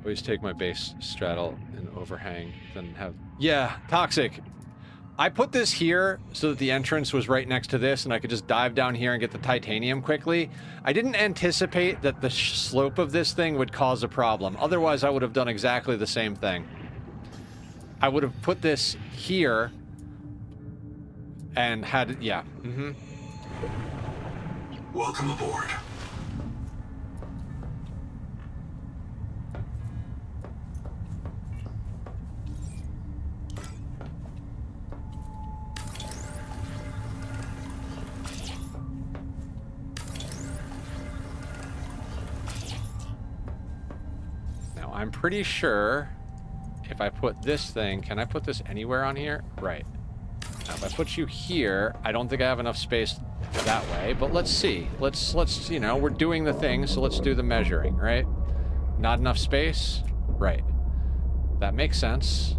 Always take my base straddle and overhang, then have... Yeah, toxic. I put this here so that the entrance was right next to this and I could just dive down here and get the titanium quickly. I didn't anticipate that the slope of this thing would cause a problem. Otherwise, I would have done exactly the same thing. I would have put this here and had... Yeah. Mm-hmm. Welcome aboard. I'm pretty sure if I put this thing, can I put this anywhere on here? Right. Now, if I put you here, I don't think I have enough space that way, but let's see. Let's, you know, we're doing the thing, so let's do the measuring, right? Not enough space? Right. That makes sense.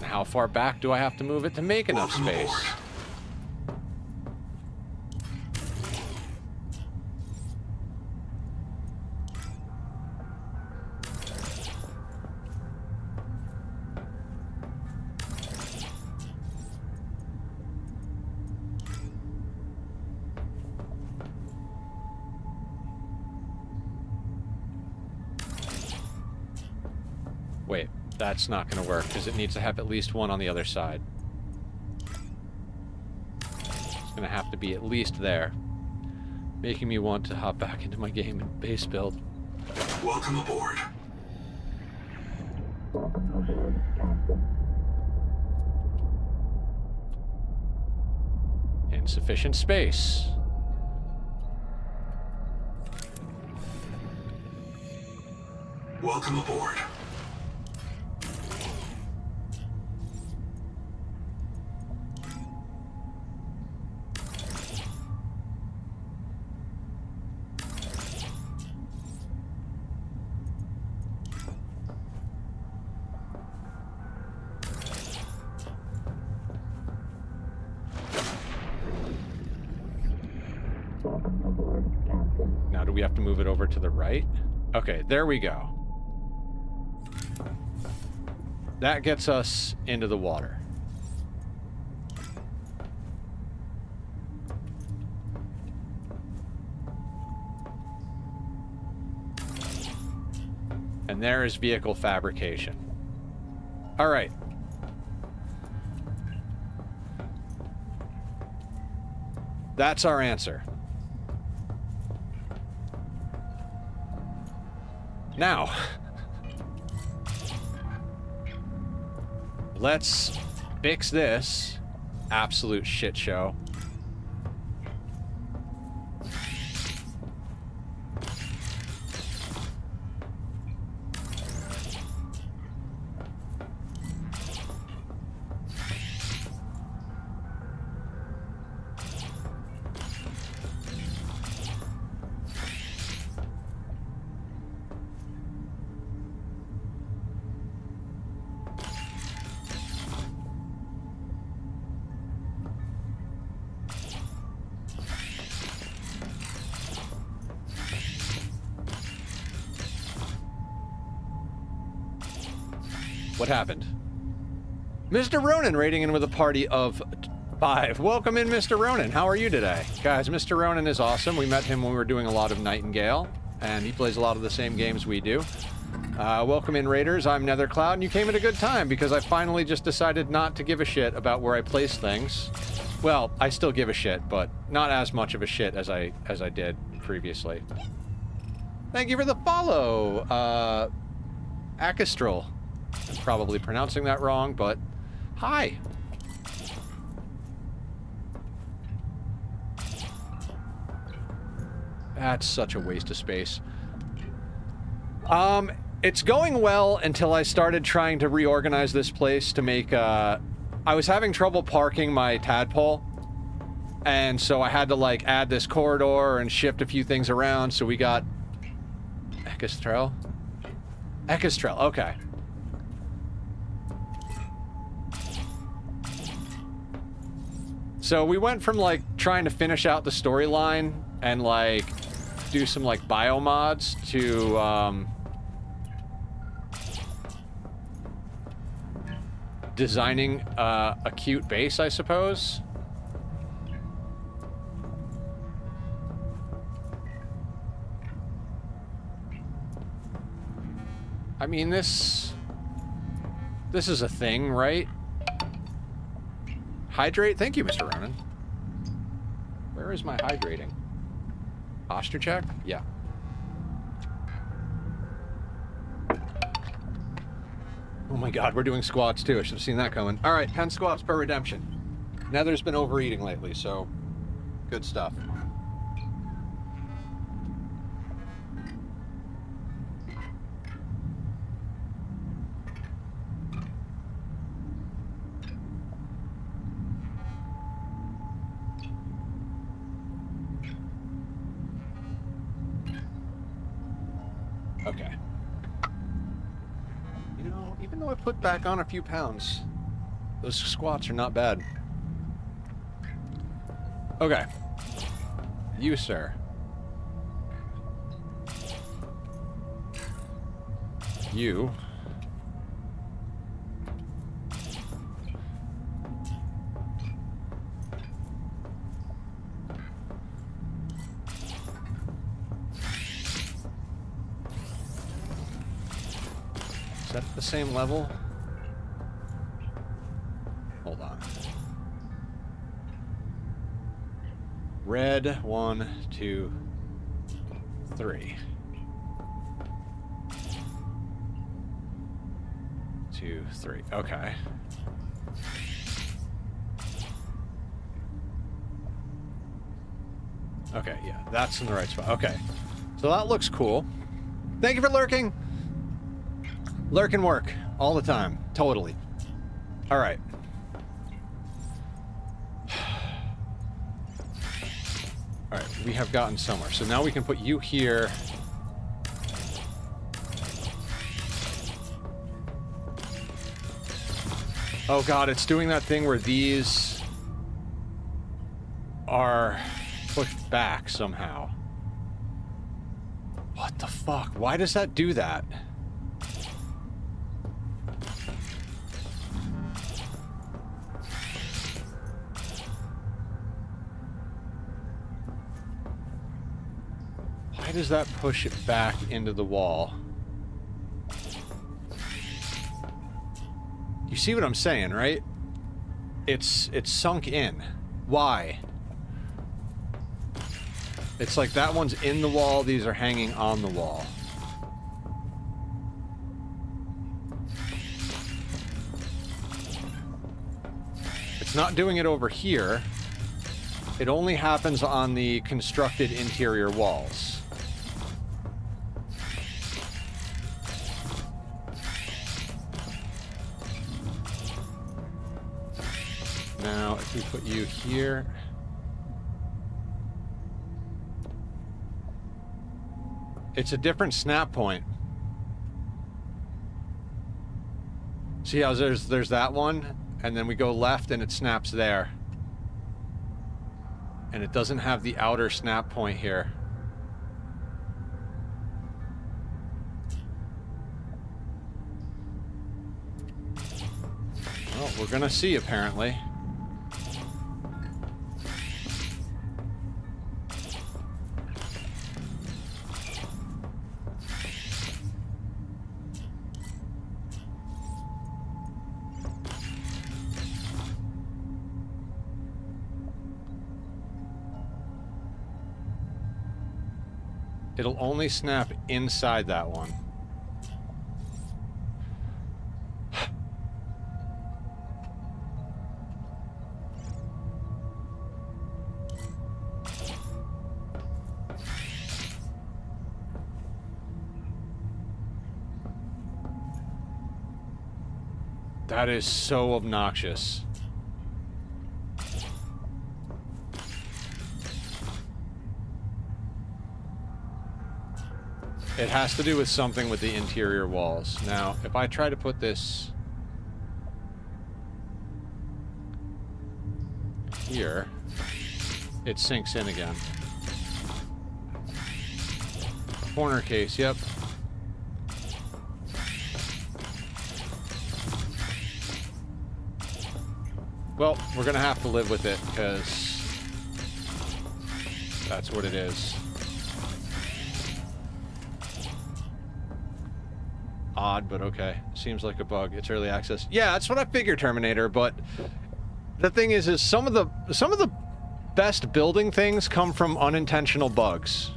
How far back do I have to move it to make enough space? Wait, that's not going to work because it needs to have at least one on the other side. It's going to have to be at least there, making me want to hop back into my game and base build. Welcome aboard. Welcome aboard, Captain. Insufficient space. Welcome aboard. Welcome aboard, Captain. Now, do we have to move it over to the right? Okay, there we go. That gets us into the water. And there is vehicle fabrication. All right. That's our answer. Now, let's fix this absolute shit show. What happened? Mr. Ronan rating in with a party of 5. Welcome in, Mr. Ronan. How are you today? Guys, Mr. Ronan is awesome. We met him when we were doing a lot of Nightingale, and he plays a lot of the same games we do. Welcome in, Raiders. I'm Nethercloud, and you came at a good time because I finally just decided not to give a shit about where I place things. Well, I still give a shit, but not as much of a shit as I did previously. Thank you for the follow, Akistral. I'm probably pronouncing that wrong, but hi. That's such a waste of space. It's going well until I started trying to reorganize this place to make, I was having trouble parking my tadpole, and so I had to, like, add this corridor and shift a few things around, so we got... Ekestrel? Ekestrel, okay. So we went from, like, trying to finish out the storyline and, like, do some, like, biomods to, designing a cute base, I suppose. I mean, this is a thing, right? Hydrate? Thank you, Mr. Ronan. Where is my hydrating? Posture check? Yeah. Oh my god, we're doing squats too. I should have seen that coming. Alright, 10 squats per redemption. Nether's been overeating lately, so good stuff. Okay. You know, even though I put back on a few pounds, those squats are not bad. Okay. You, sir. You. Is that the same level? Hold on. Red, 1, 2, 3. 2, 3. Okay. Okay, yeah, that's in the right spot. Okay. So that looks cool. Thank you for lurking. Lurk and work all the time. Totally. All right. All right, we have gotten somewhere. So now we can put you here. Oh god, it's doing that thing where these are pushed back somehow. What the fuck? Why does that do that? Why does that push it back into the wall? You see what I'm saying, right? It's sunk in. Why? It's like that one's in the wall, these are hanging on the wall. It's not doing it over here. It only happens on the constructed interior walls. Now, if we put you here... It's a different snap point. See how there's that one, and then we go left and it snaps there. And it doesn't have the outer snap point here. Well, we're gonna see apparently. It'll only snap inside that one. That is so obnoxious. It has to do with something with the interior walls. Now, if I try to put this here, it sinks in again. Corner case, yep. Well, we're gonna have to live with it, because that's what it is. Odd, but okay. Seems like a bug. It's early access. Yeah, that's what I figured, Terminator, but the thing is some of the best building things come from unintentional bugs.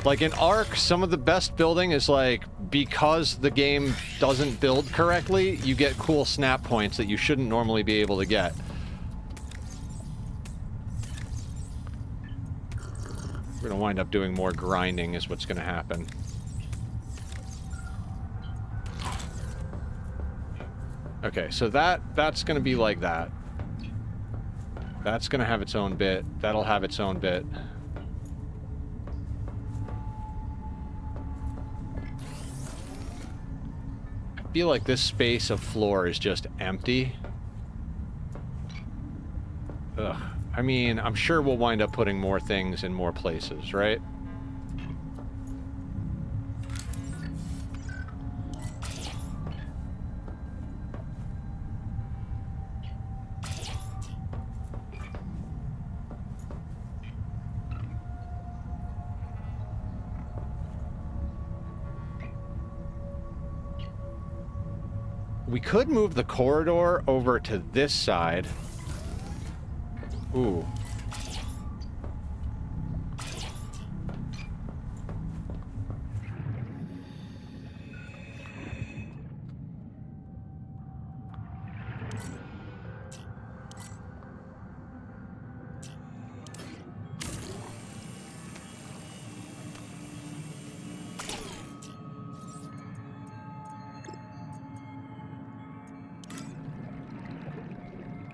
Like in Ark, some of the best building is like, because the game doesn't build correctly, you get cool snap points that you shouldn't normally be able to get. We're gonna wind up doing more grinding is what's gonna happen. Okay, so that's gonna be like that. That's gonna have its own bit. That'll have its own bit. feel like this space of floor is just empty. Ugh. I mean, I'm sure we'll wind up putting more things in more places, right? We could move the corridor over to this side. Ooh.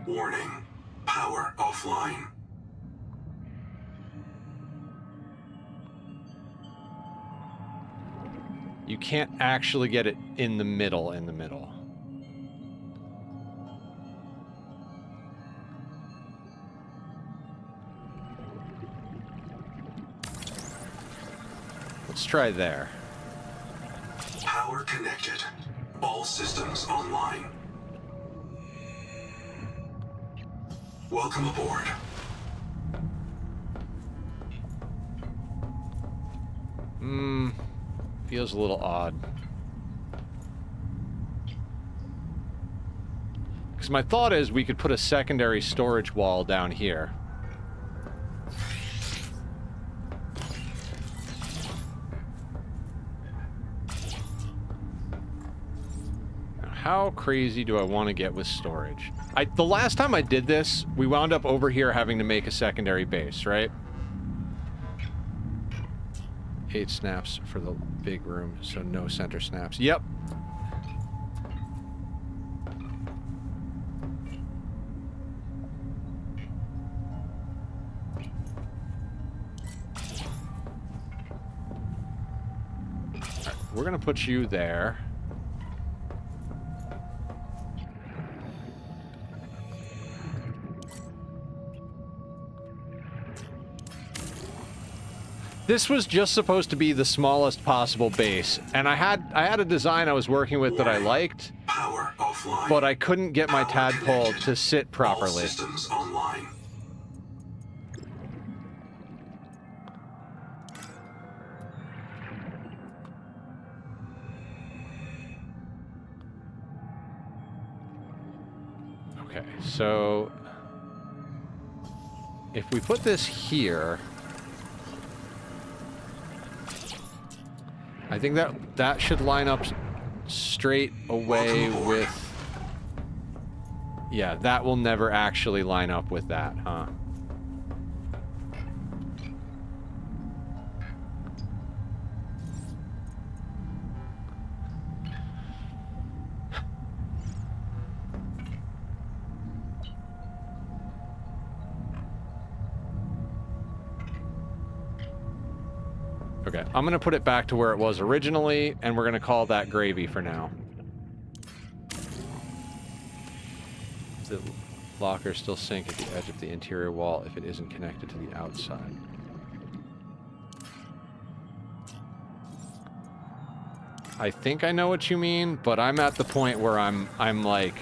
Warning. Power offline. You can't actually get it in the middle, Let's try there. Power connected. All systems online. Welcome aboard. Feels a little odd. Because my thought is we could put a secondary storage wall down here. Now, how crazy do I want to get with storage? The last time I did this, we wound up over here having to make a secondary base, right? 8 snaps for the big room, so no center snaps. Yep. Alright, we're gonna put you there. This was just supposed to be the smallest possible base, and I had a design I was working with that I liked, Power offline. but I couldn't get my tadpole connected. to sit All properly. systems online. Okay, so if we put this here, I think that should line up straight away with... Yeah, that will never actually line up with that, huh? Okay, I'm gonna put it back to where it was originally, and we're gonna call that gravy for now. The lockers still sink at the edge of the interior wall if it isn't connected to the outside. I think I know what you mean, but I'm at the point where I'm like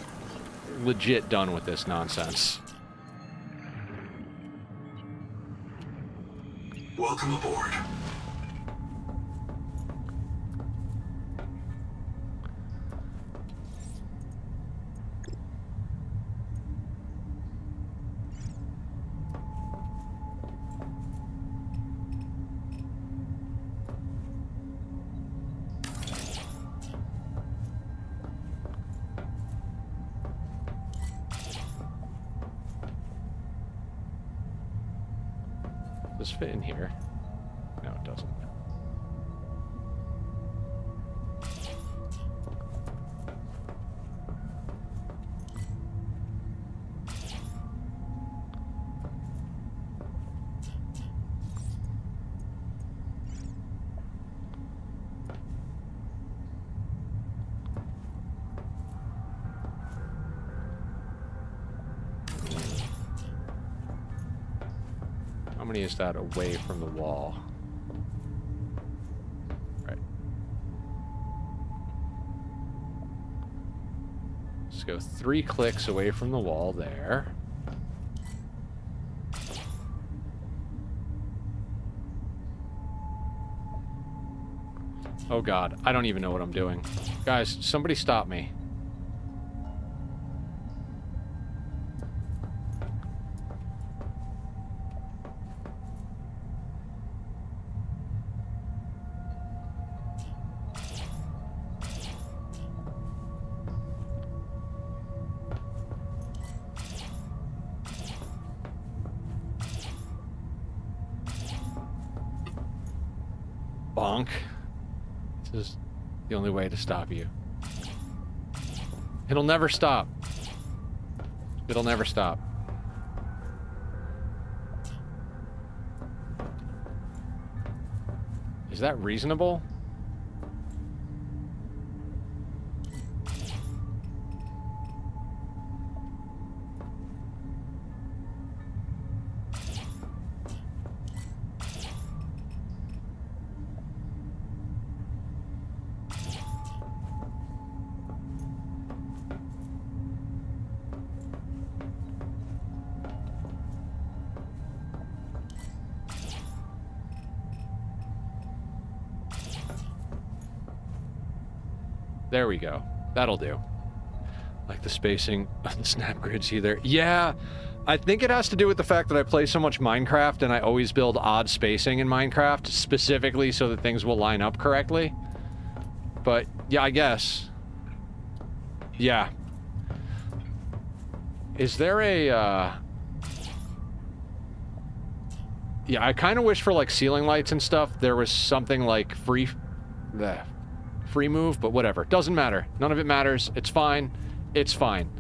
legit done with this nonsense. Welcome aboard. Does this fit in here? No, it doesn't. many is that away from the wall? Right. Let's go 3 clicks away from the wall there. Oh god, I don't even know what I'm doing. Guys, somebody stop me. Bonk. This is the only way to stop you. It'll never stop. It'll never stop. Is that reasonable? There we go. That'll do. Like the spacing on the snap grids either. Yeah, I think it has to do with the fact that I play so much Minecraft and I always build odd spacing in Minecraft, specifically so that things will line up correctly. But, yeah, I guess. Yeah. Is there a, Yeah, I kind of wish for, like, ceiling lights and stuff, there was something like free move, but whatever. Doesn't matter. None of it matters. It's fine. It's fine.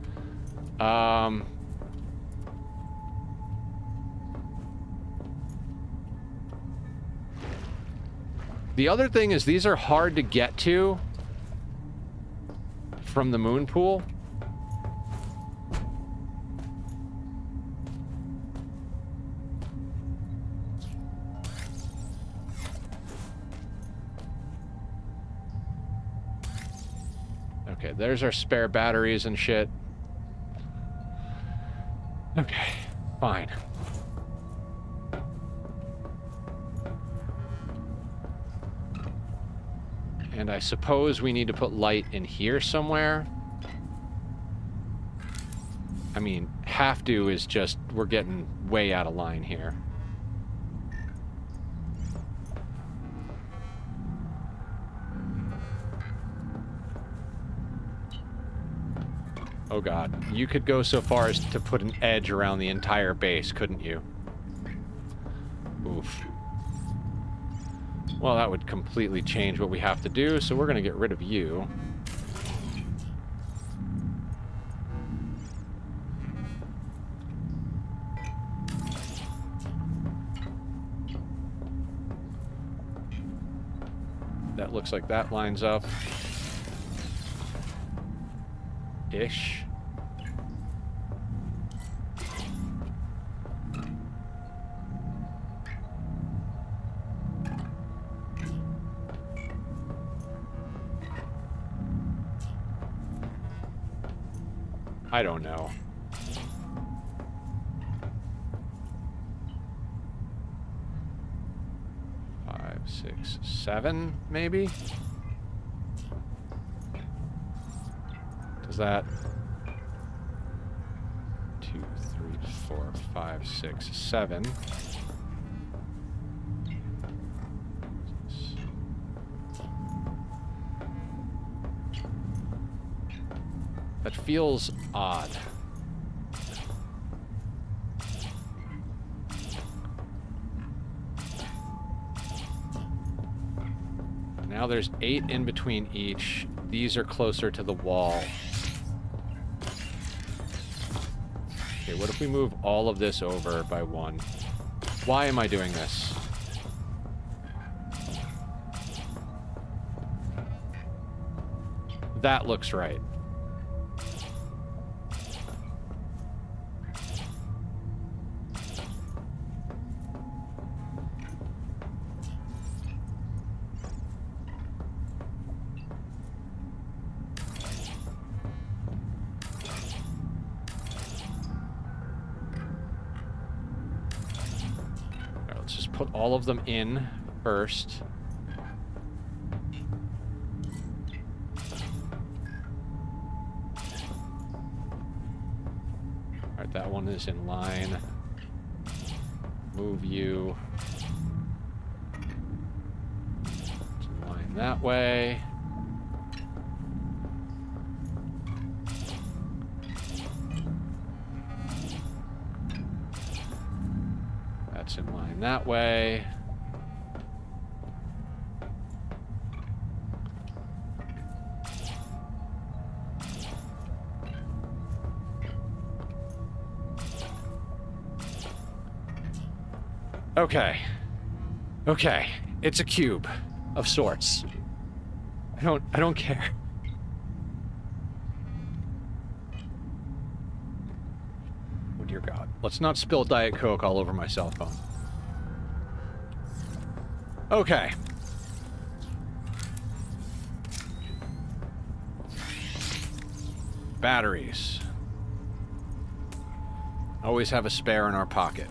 The other thing is these are hard to get to from the moon pool. Okay, there's our spare batteries and shit. Okay, fine. And I suppose we need to put light in here somewhere. I mean, have to is just, we're getting way out of line here. Oh god, you could go so far as to put an edge around the entire base, couldn't you? Oof. Well, that would completely change what we have to do, so we're gonna get rid of you. That looks like that lines up. Ish. I don't know. Five, 6, 7, maybe? Does that 2, 3, 4, 5, 6, 7? That feels odd. Now there's 8 in between each. These are closer to the wall. Okay, what if we move all of this over by 1? Why am I doing this? That looks right. put all of them in first. Alright, that one is in line. Move you. It's in line that way. That's in line that way. Okay. Okay. It's a cube of sorts. I don't care. Oh dear God. Let's not spill Diet Coke all over my cell phone. Okay. Batteries. Always have a spare in our pocket.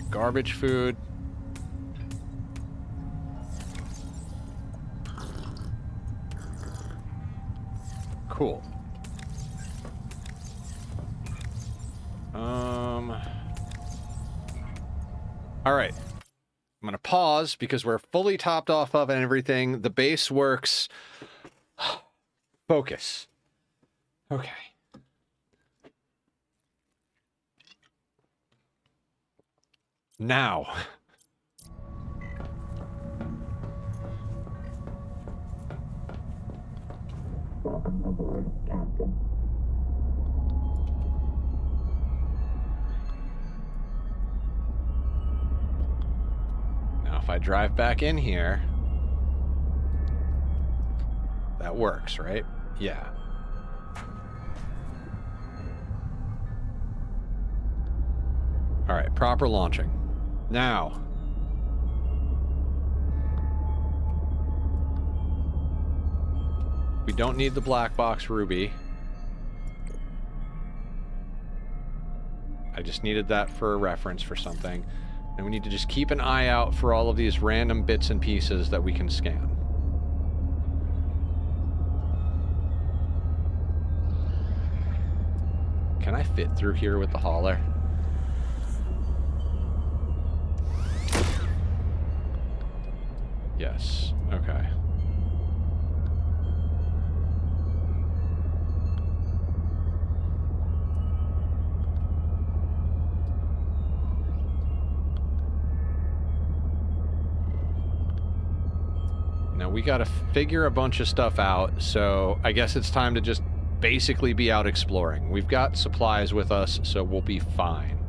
Garbage food. Cool. All right. I'm going to pause because we're fully topped off of and everything. The base works. Focus. Okay. Now. Welcome aboard, Captain. Now, if I drive back in here, that works, right? Yeah. All right, proper launching. Now. We don't need the black box ruby. I just needed that for a reference for something. And we need to just keep an eye out for all of these random bits and pieces that we can scan. Can I fit through here with the hauler? Yes. Okay. Now we gotta figure a bunch of stuff out, so I guess it's time to just basically be out exploring. We've got supplies with us, so we'll be fine.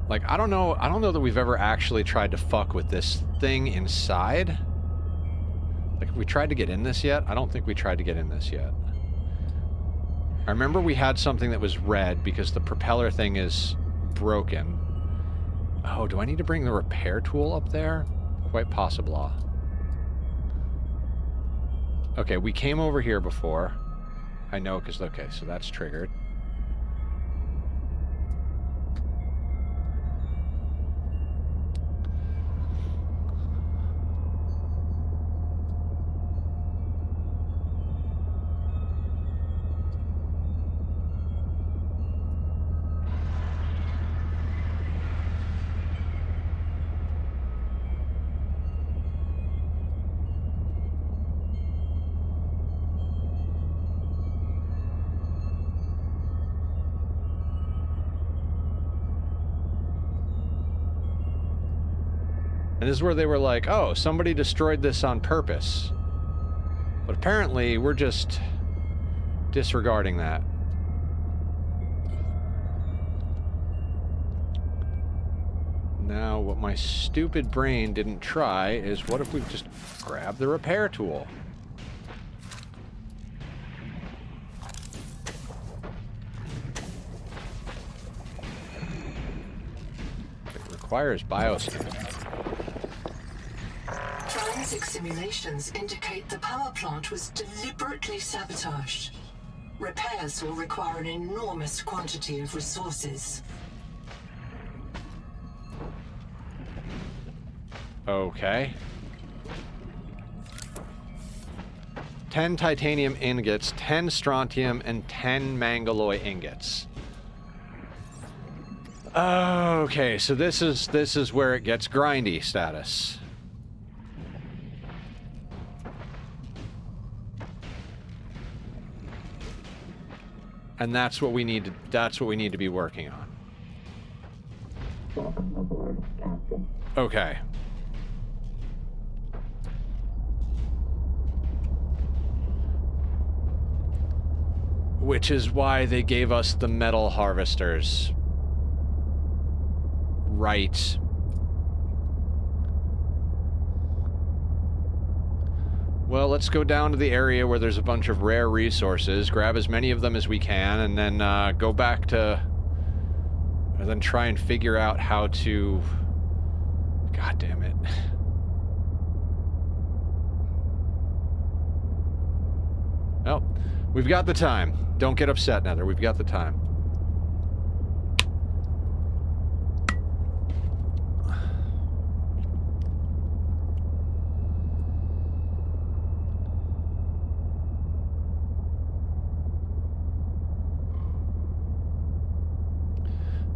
Like, I don't know that we've ever actually tried to fuck with this thing inside. Like, have we tried to get in this yet? I don't think we tried to get in this yet. I remember we had something that was red because the propeller thing is broken. Oh, do I need to bring the repair tool up there? Quite possible. Okay, we came over here before. I know, because, okay, so that's triggered. And this is where they were like, oh, somebody destroyed this on purpose. But apparently, we're just disregarding that. Now, what my stupid brain didn't try is, what if we just grab the repair tool? requires bioscan. Forensic simulations indicate the power plant was deliberately sabotaged. Repairs will require an enormous quantity of resources. Okay. 10 titanium ingots, 10 strontium, and 10 mangaloy ingots. Okay, so this is where it gets grindy status. And that's what we need to be working on. Welcome aboard, Captain. Okay. Which is why they gave us the metal harvesters. Right. Well, let's go down to the area where there's a bunch of rare resources, grab as many of them as we can, and then go back to... and then try and figure out how to... God damn it. Well, we've got the time. Don't get upset, Nether. We've got the time.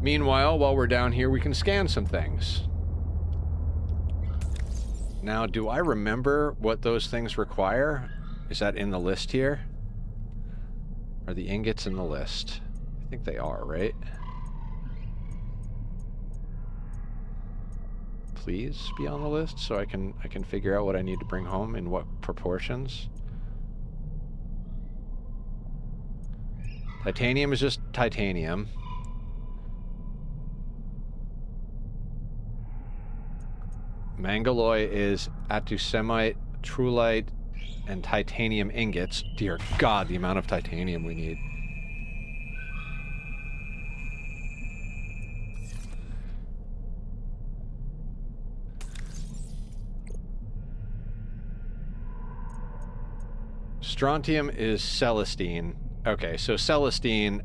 Meanwhile, while we're down here, we can scan some things. Now, do I remember what those things require? Is that in the list here? Are the ingots in the list? I think they are, right? Please be on the list so I can figure out what I need to bring home in what proportions. Titanium is just titanium. Mangaloy is atusemite, trulite, and titanium ingots. Dear God, the amount of titanium we need. Strontium is celestine. Okay, so celestine,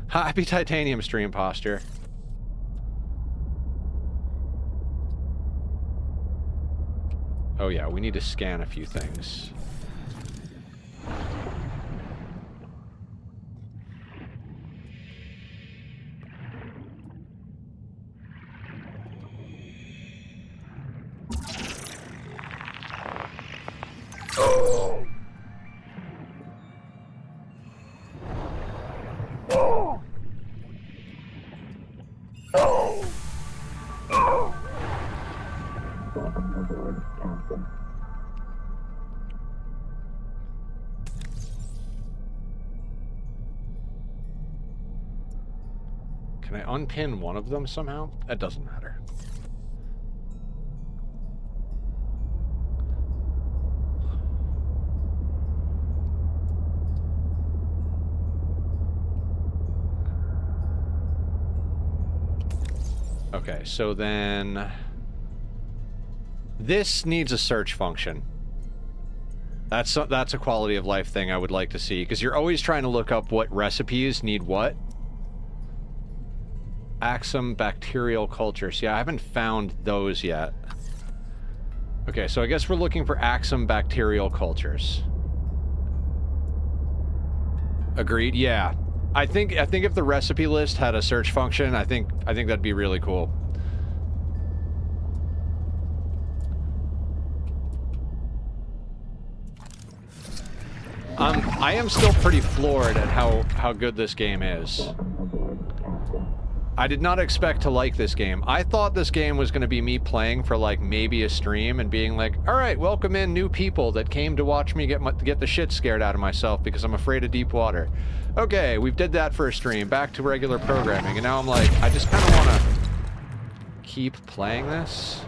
happy titanium stream posture. Oh yeah, we need to scan a few things. Welcome aboard, Captain. Can I unpin one of them somehow? That doesn't matter. Okay, so then... this needs a search function. That's a quality of life thing I would like to see, because you're always trying to look up what recipes need what. Axum bacterial culture. See, I haven't found those yet. Okay, so I guess we're looking for Axum bacterial cultures. Agreed? Yeah. I think if the recipe list had a search function, I think that'd be really cool. I am still pretty floored at how good this game is. I did not expect to like this game. I thought this game was going to be me playing for like maybe a stream and being like, all right, welcome in new people that came to watch me get the shit scared out of myself because I'm afraid of deep water. Okay, we've did that for a stream, back to regular programming, and now I'm like, I just kind of want to keep playing this.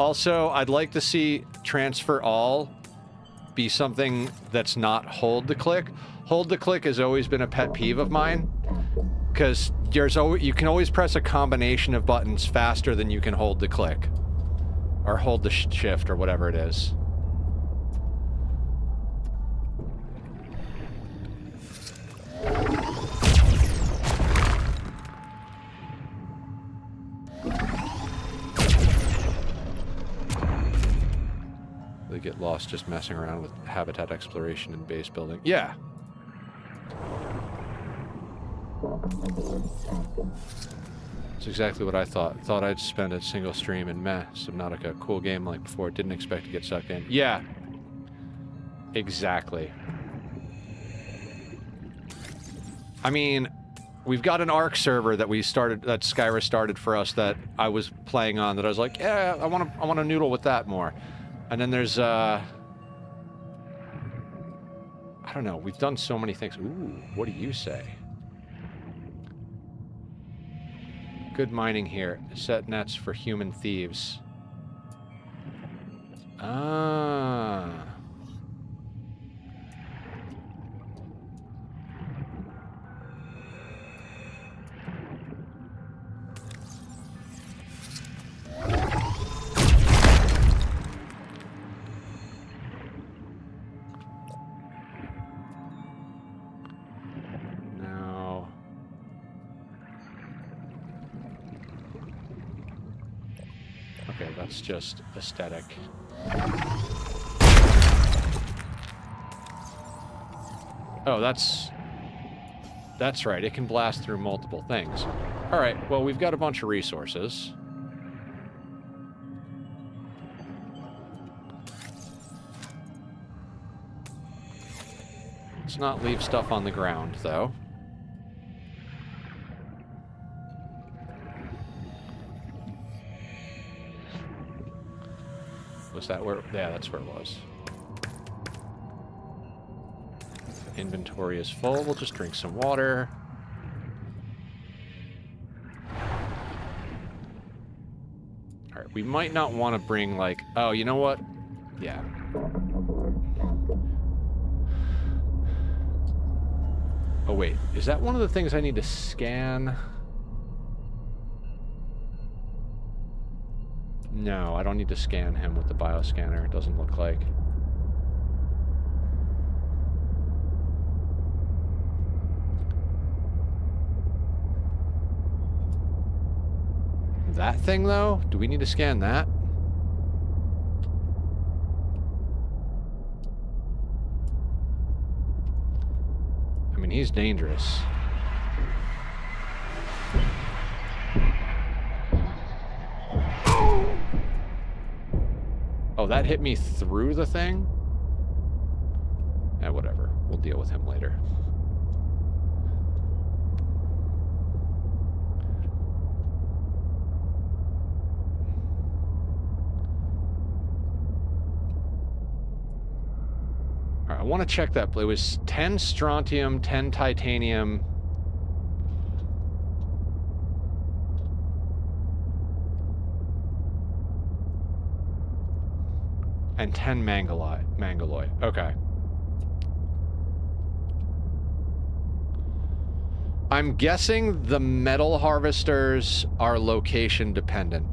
Also, I'd like to see transfer all be something that's not hold to click. Hold to click has always been a pet peeve of mine, because you can always press a combination of buttons faster than you can hold to click. Or hold the shift or whatever it is. They get lost just messing around with habitat exploration and base building. Yeah. That's exactly what I thought. Thought I'd spend a single stream in meh, Subnautica. Cool game like before. Didn't expect to get sucked in. Yeah. Exactly. I mean, we've got an ARC server that we started, that Skyra started for us, that I was playing on, that I was like, yeah, I want to noodle with that more. And then there's, I don't know, we've done so many things. Ooh, what do you say? Good mining here. Set nets for human thieves. Ah. It's just aesthetic. Oh, that's right. It can blast through multiple things. All right, well, we've got a bunch of resources. Let's not leave stuff on the ground, though. Was that where? Yeah, that's where it was. Inventory is full. We'll just drink some water. All right, we might not want to bring, like... Oh, you know what? Yeah. Oh, wait. Is that one of the things I need to scan? No, I don't need to scan him with the bioscanner. It doesn't look like. That thing, though? Do we need to scan that? I mean, he's dangerous. Oh, that hit me through the thing? Eh, whatever. We'll deal with him later. Alright, I want to check that. It was 10 strontium, 10 titanium... and 10 mangaloid. Okay. I'm guessing the metal harvesters are location dependent.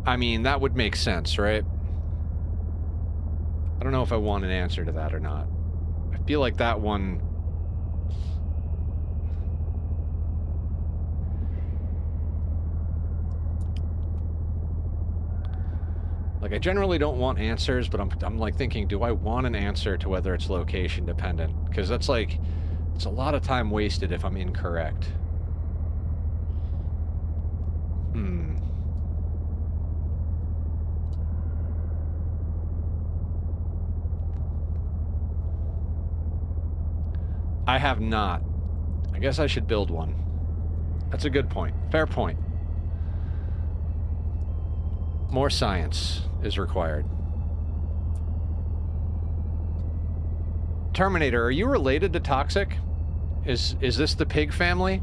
I mean, that would make sense, right? I don't know if I want an answer to that or not. I feel like that one... Like, I generally don't want answers, but I'm like thinking, do I want an answer to whether it's location dependent? Because that's like, it's a lot of time wasted if I'm incorrect. I have not. I guess I should build one. That's a good point. Fair point. More science is required. Terminator, are you related to Toxic? Is this the pig family?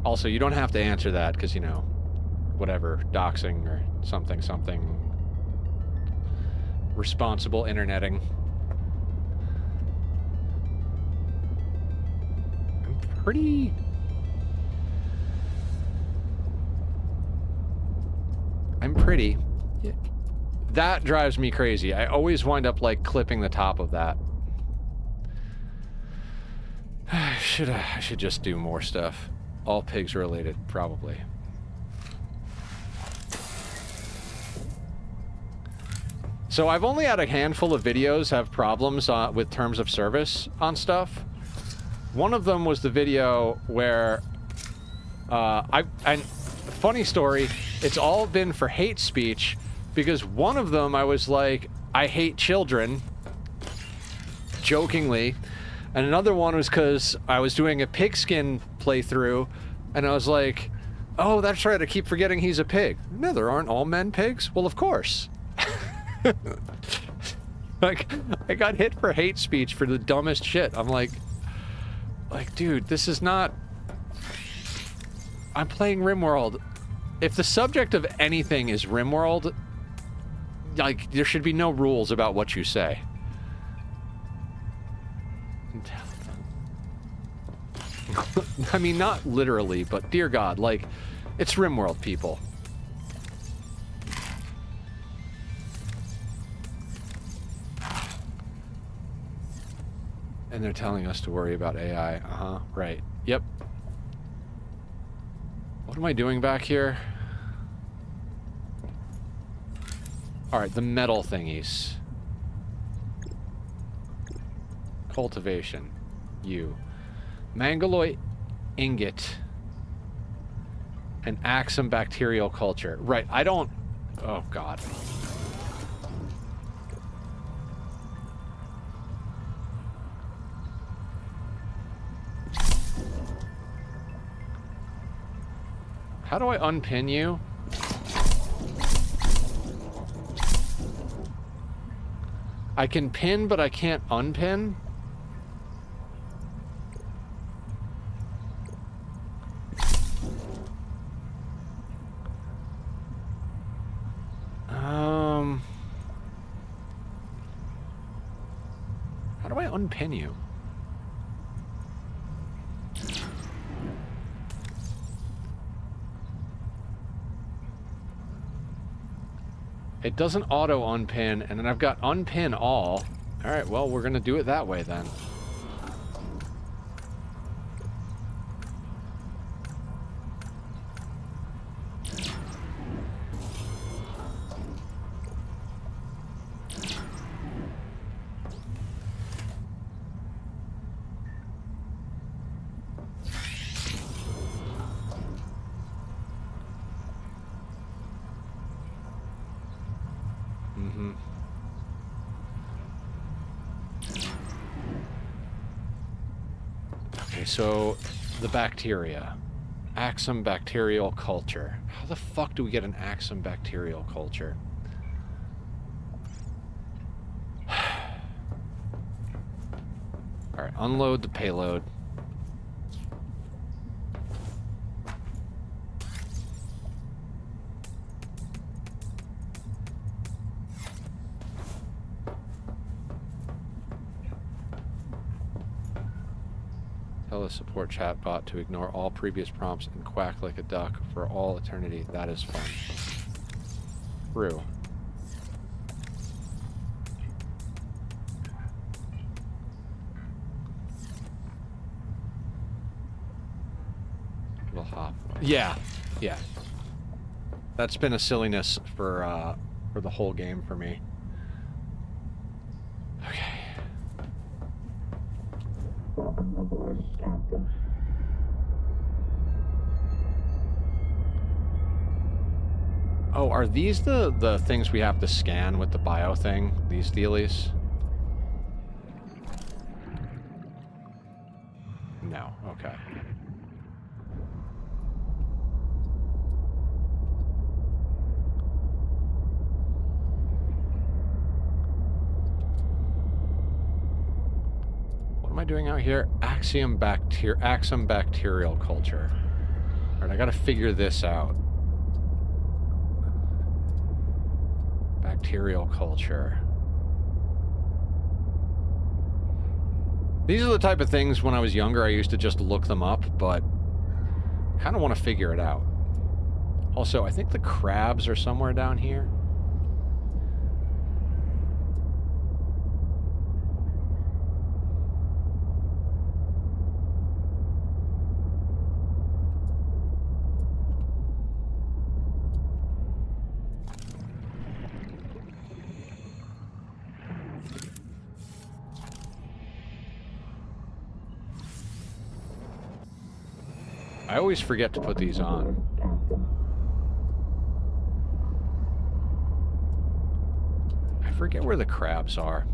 Also, you don't have to answer that because, you know, whatever, doxing or something. Responsible interneting. I'm pretty. Yeah. That drives me crazy. I always wind up, like, clipping the top of that. I should just do more stuff. All pigs related, probably. So I've only had a handful of videos have problems with terms of service on stuff. One of them was the video where and funny story, it's all been for hate speech, because one of them I was like, I hate children, jokingly, and another one was because I was doing a pigskin playthrough, and I was like, oh, that's right, I keep forgetting he's a pig. No, there aren't all men pigs? Well, of course. Like, I got hit for hate speech for the dumbest shit. I'm like, dude, this is not... I'm playing RimWorld. If the subject of anything is RimWorld, like, there should be no rules about what you say. I mean, not literally, but dear God, like, it's RimWorld, people. And they're telling us to worry about AI. Uh-huh, right. Yep. What am I doing back here? Alright, the metal thingies. Cultivation. You. Mangaloid ingot. And Axum bacterial culture. Right, I don't... Oh, God. How do I unpin you? I can pin, but I can't unpin? How do I unpin you? It doesn't auto unpin, and then I've got unpin all. Alright, well, we're gonna do it that way then. So, the bacteria. Axum bacterial culture. How the fuck do we get an Axum bacterial culture? Alright, unload the payload. Tell the support chatbot to ignore all previous prompts and quack like a duck for all eternity. That is fun. True. We'll hop. Yeah, yeah. That's been a silliness for the whole game for me. Okay. Oh, are these the things we have to scan with the bio thing? These dealies? Okay. What am I doing out here? Axum bacterial culture. All right, I gotta figure this out. Bacterial culture. These are the type of things when I was younger I used to just look them up, but I kind of want to figure it out. Also, I think the crabs are somewhere down here. I always forget to put these on. I forget where the crabs are.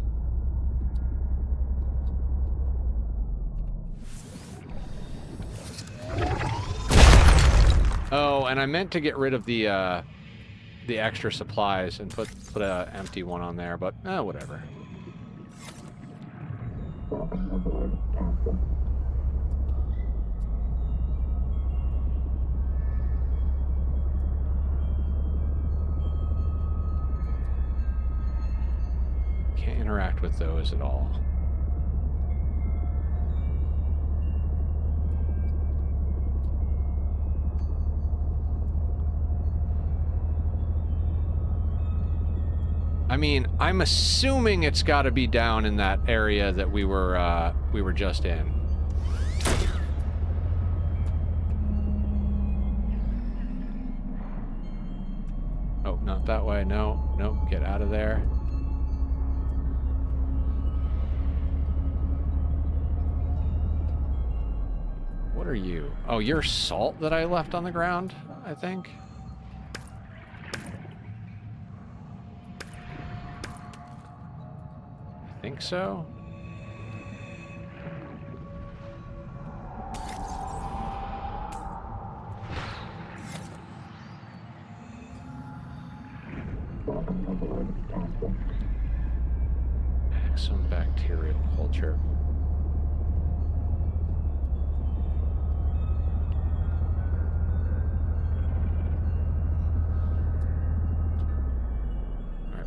Oh, and I meant to get rid of the extra supplies and put a empty one on there, but whatever. Can't interact with those at all. I mean, I'm assuming it's got to be down in that area that we were just in. Oh, not that way. No, nope. Get out of there. What are you? Oh, you're salt that I left on the ground, I think. I think so. Some bacterial culture.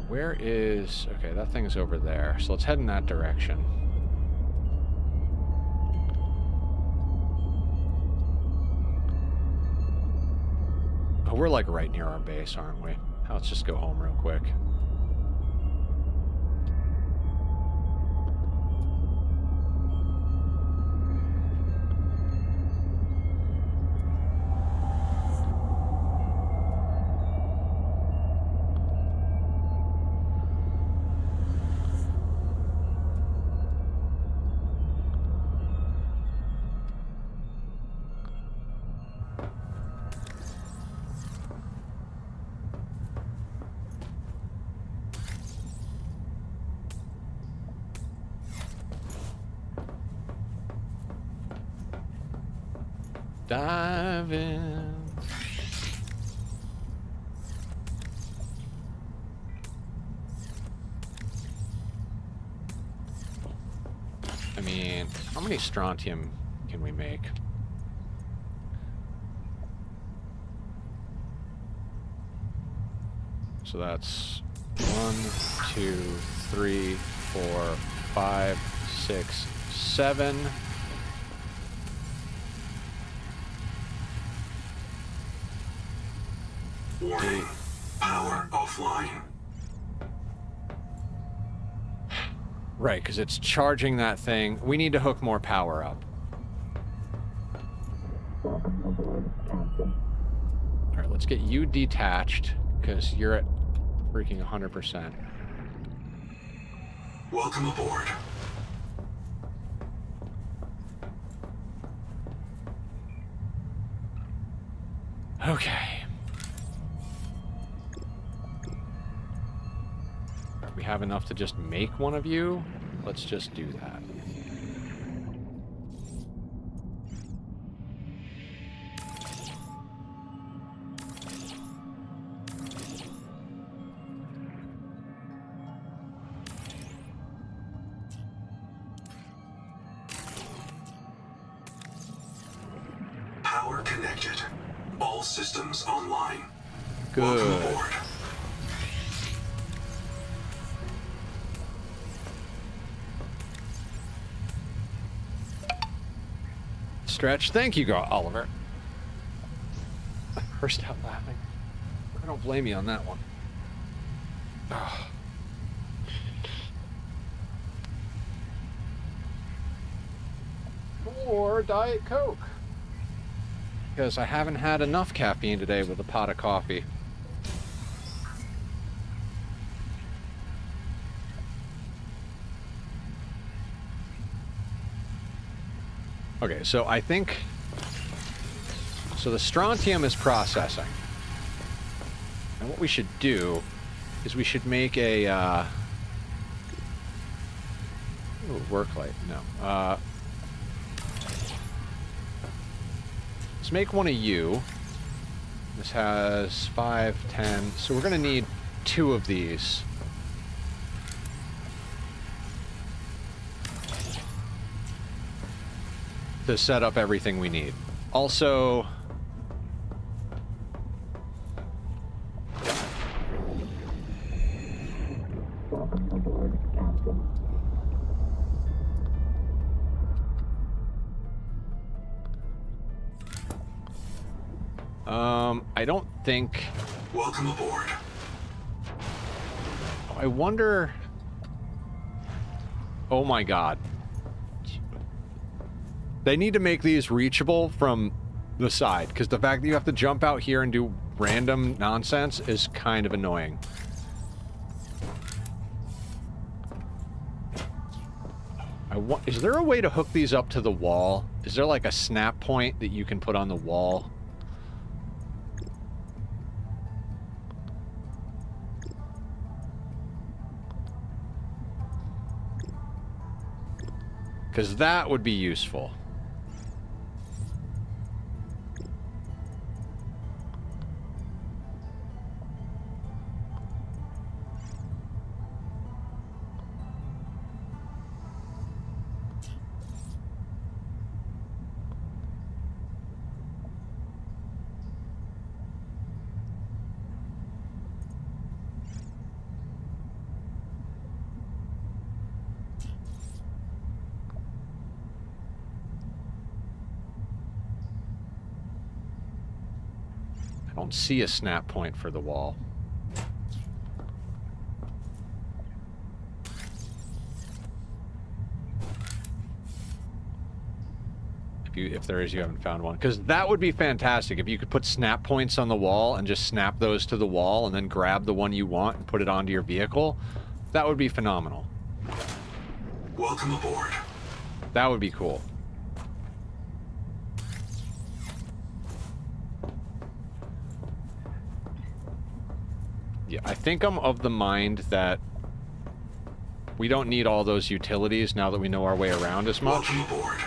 Where is... Okay, that thing's over there. So let's head in that direction. Oh, we're like right near our base, aren't we? Let's just go home real quick. Dive in. I mean, how many strontium can we make? So that's 1, 2, 3, 4, 5, 6, 7. Warning. Power offline. Right, because it's charging that thing. We need to hook more power up. Alright, let's get you detached, because you're at freaking 100%. Welcome aboard. Okay. We have enough to just make one of you. Let's just do that. connected. All systems online. Good. Welcome aboard. Stretch. Thank you, Oliver. Burst out laughing. I don't blame you on that one. Ugh. Or Diet Coke. Because I haven't had enough caffeine today with a pot of coffee. Okay, so I think... So the strontium is processing. And what we should do is we should make a... Ooh, work light. No. Let's make one of you. This has 5, 10. So we're going to need 2 of these. To set up everything we need. Also... I don't think... Welcome aboard. I wonder... Oh my god. They need to make these reachable from the side, because the fact that you have to jump out here and do random nonsense is kind of annoying. Is there a way to hook these up to the wall? Is there like a snap point that you can put on the wall? Because that would be useful. I don't see a snap point for the wall. If there is, you haven't found one. Because that would be fantastic if you could put snap points on the wall and just snap those to the wall and then grab the one you want and put it onto your vehicle. That would be phenomenal. Welcome aboard. That would be cool. Yeah, I think I'm of the mind that we don't need all those utilities now that we know our way around as much. Welcome aboard.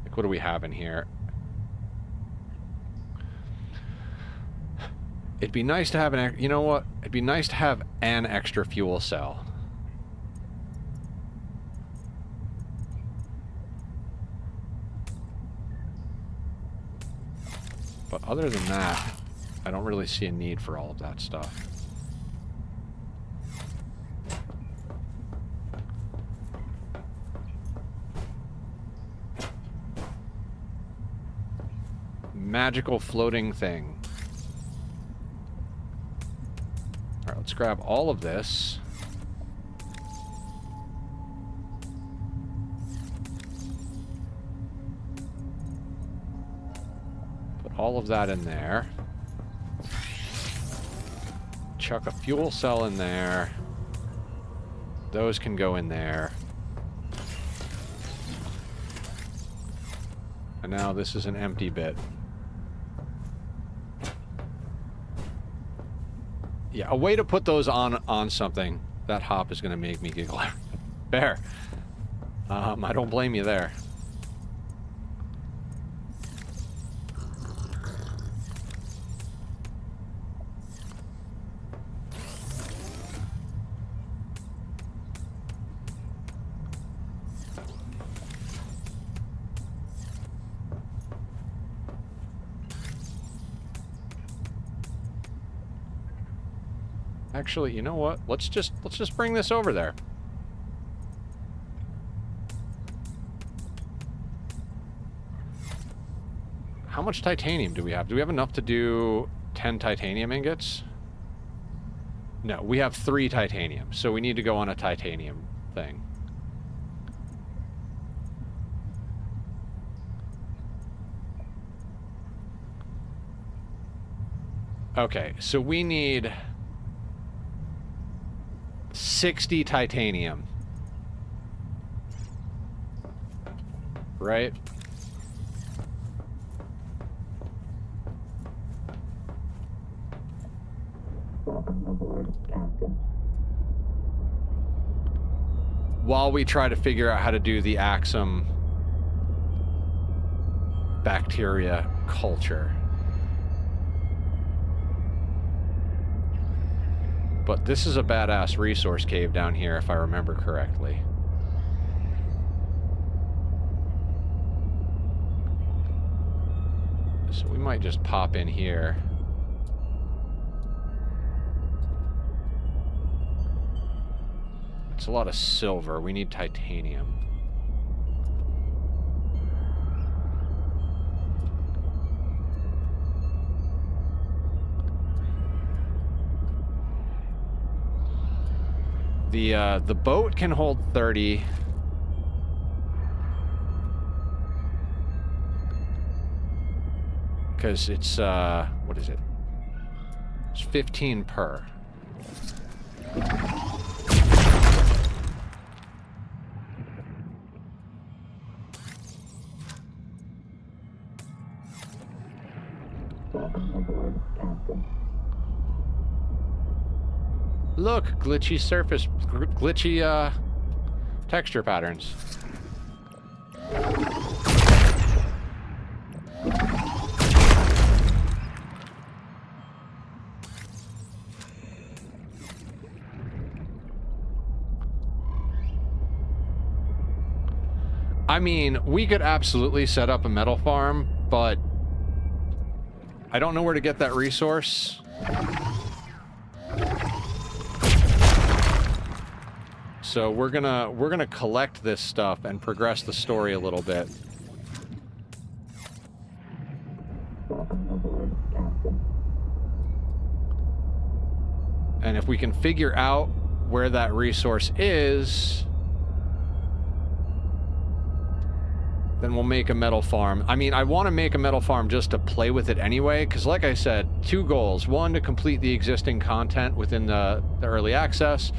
Like, what do we have in here? It'd be nice to have you know what? It'd be nice to have an extra fuel cell. But other than that, I don't really see a need for all of that stuff. Magical floating thing. Alright, let's grab all of this. All of that in there. Chuck a fuel cell in there. Those can go in there. And now this is an empty bit. Yeah, a way to put those on something. That hop is going to make me giggle. Fair. I don't blame you there. Actually, you know what? Let's just bring this over there. How much titanium do we have? Do we have enough to do 10 titanium ingots? No, we have 3 titanium, so we need to go on a titanium thing. Okay, so we need 60 titanium. Right? While we try to figure out how to do the Axum bacteria culture. But this is a badass resource cave down here, if I remember correctly. So we might just pop in here. It's a lot of silver. We need titanium. The boat can hold 30. Because it's, what is it? It's 15 per. Look, glitchy surface, glitchy, texture patterns. I mean, we could absolutely set up a metal farm, but I don't know where to get that resource. So we're gonna collect this stuff and progress the story a little bit. And if we can figure out where that resource is, then we'll make a metal farm. I mean, I want to make a metal farm just to play with it anyway, because like I said, 2 goals. 1, to complete the existing content within the early access,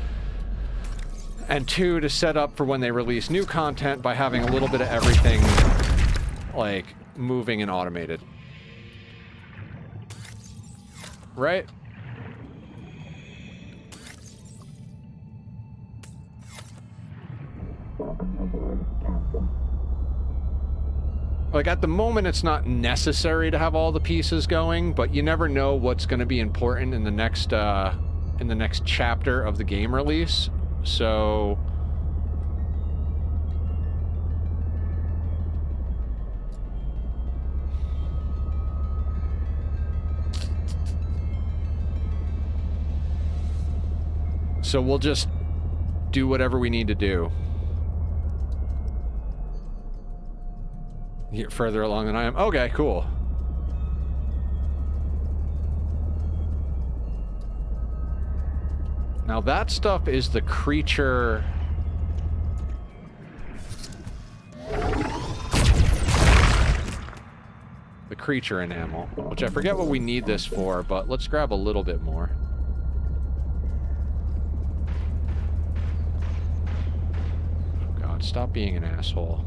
and 2, to set up for when they release new content by having a little bit of everything, like, moving and automated. Right? Like, at the moment, it's not necessary to have all the pieces going, but you never know what's going to be important in the next chapter of the game release. So we'll just do whatever we need to do. You're further along than I am. Okay, cool. Now that stuff is the creature... the creature enamel, which I forget what we need this for, but let's grab a little bit more. Oh God, stop being an asshole.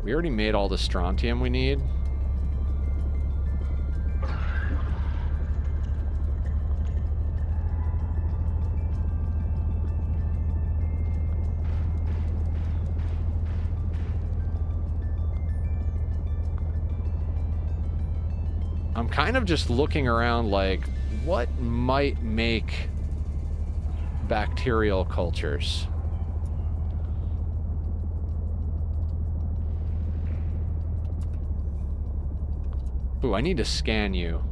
We already made all the strontium we need. I'm kind of just looking around like, what might make bacterial cultures? Ooh, I need to scan you.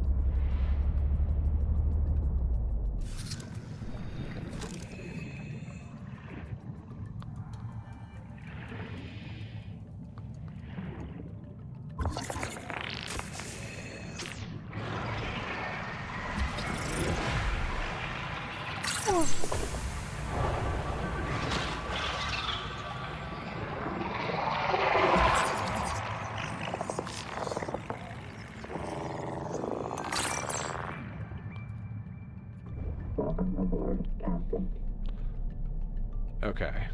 Okay.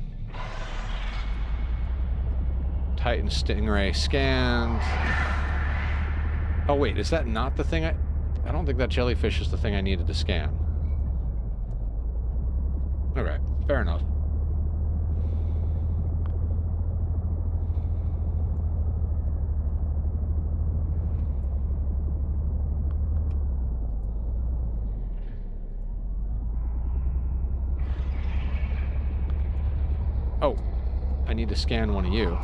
Titan Stingray scanned. Oh wait, is that not the thing I don't think that jellyfish is the thing I needed to scan. Okay, fair enough. Oh, I need to scan one of you.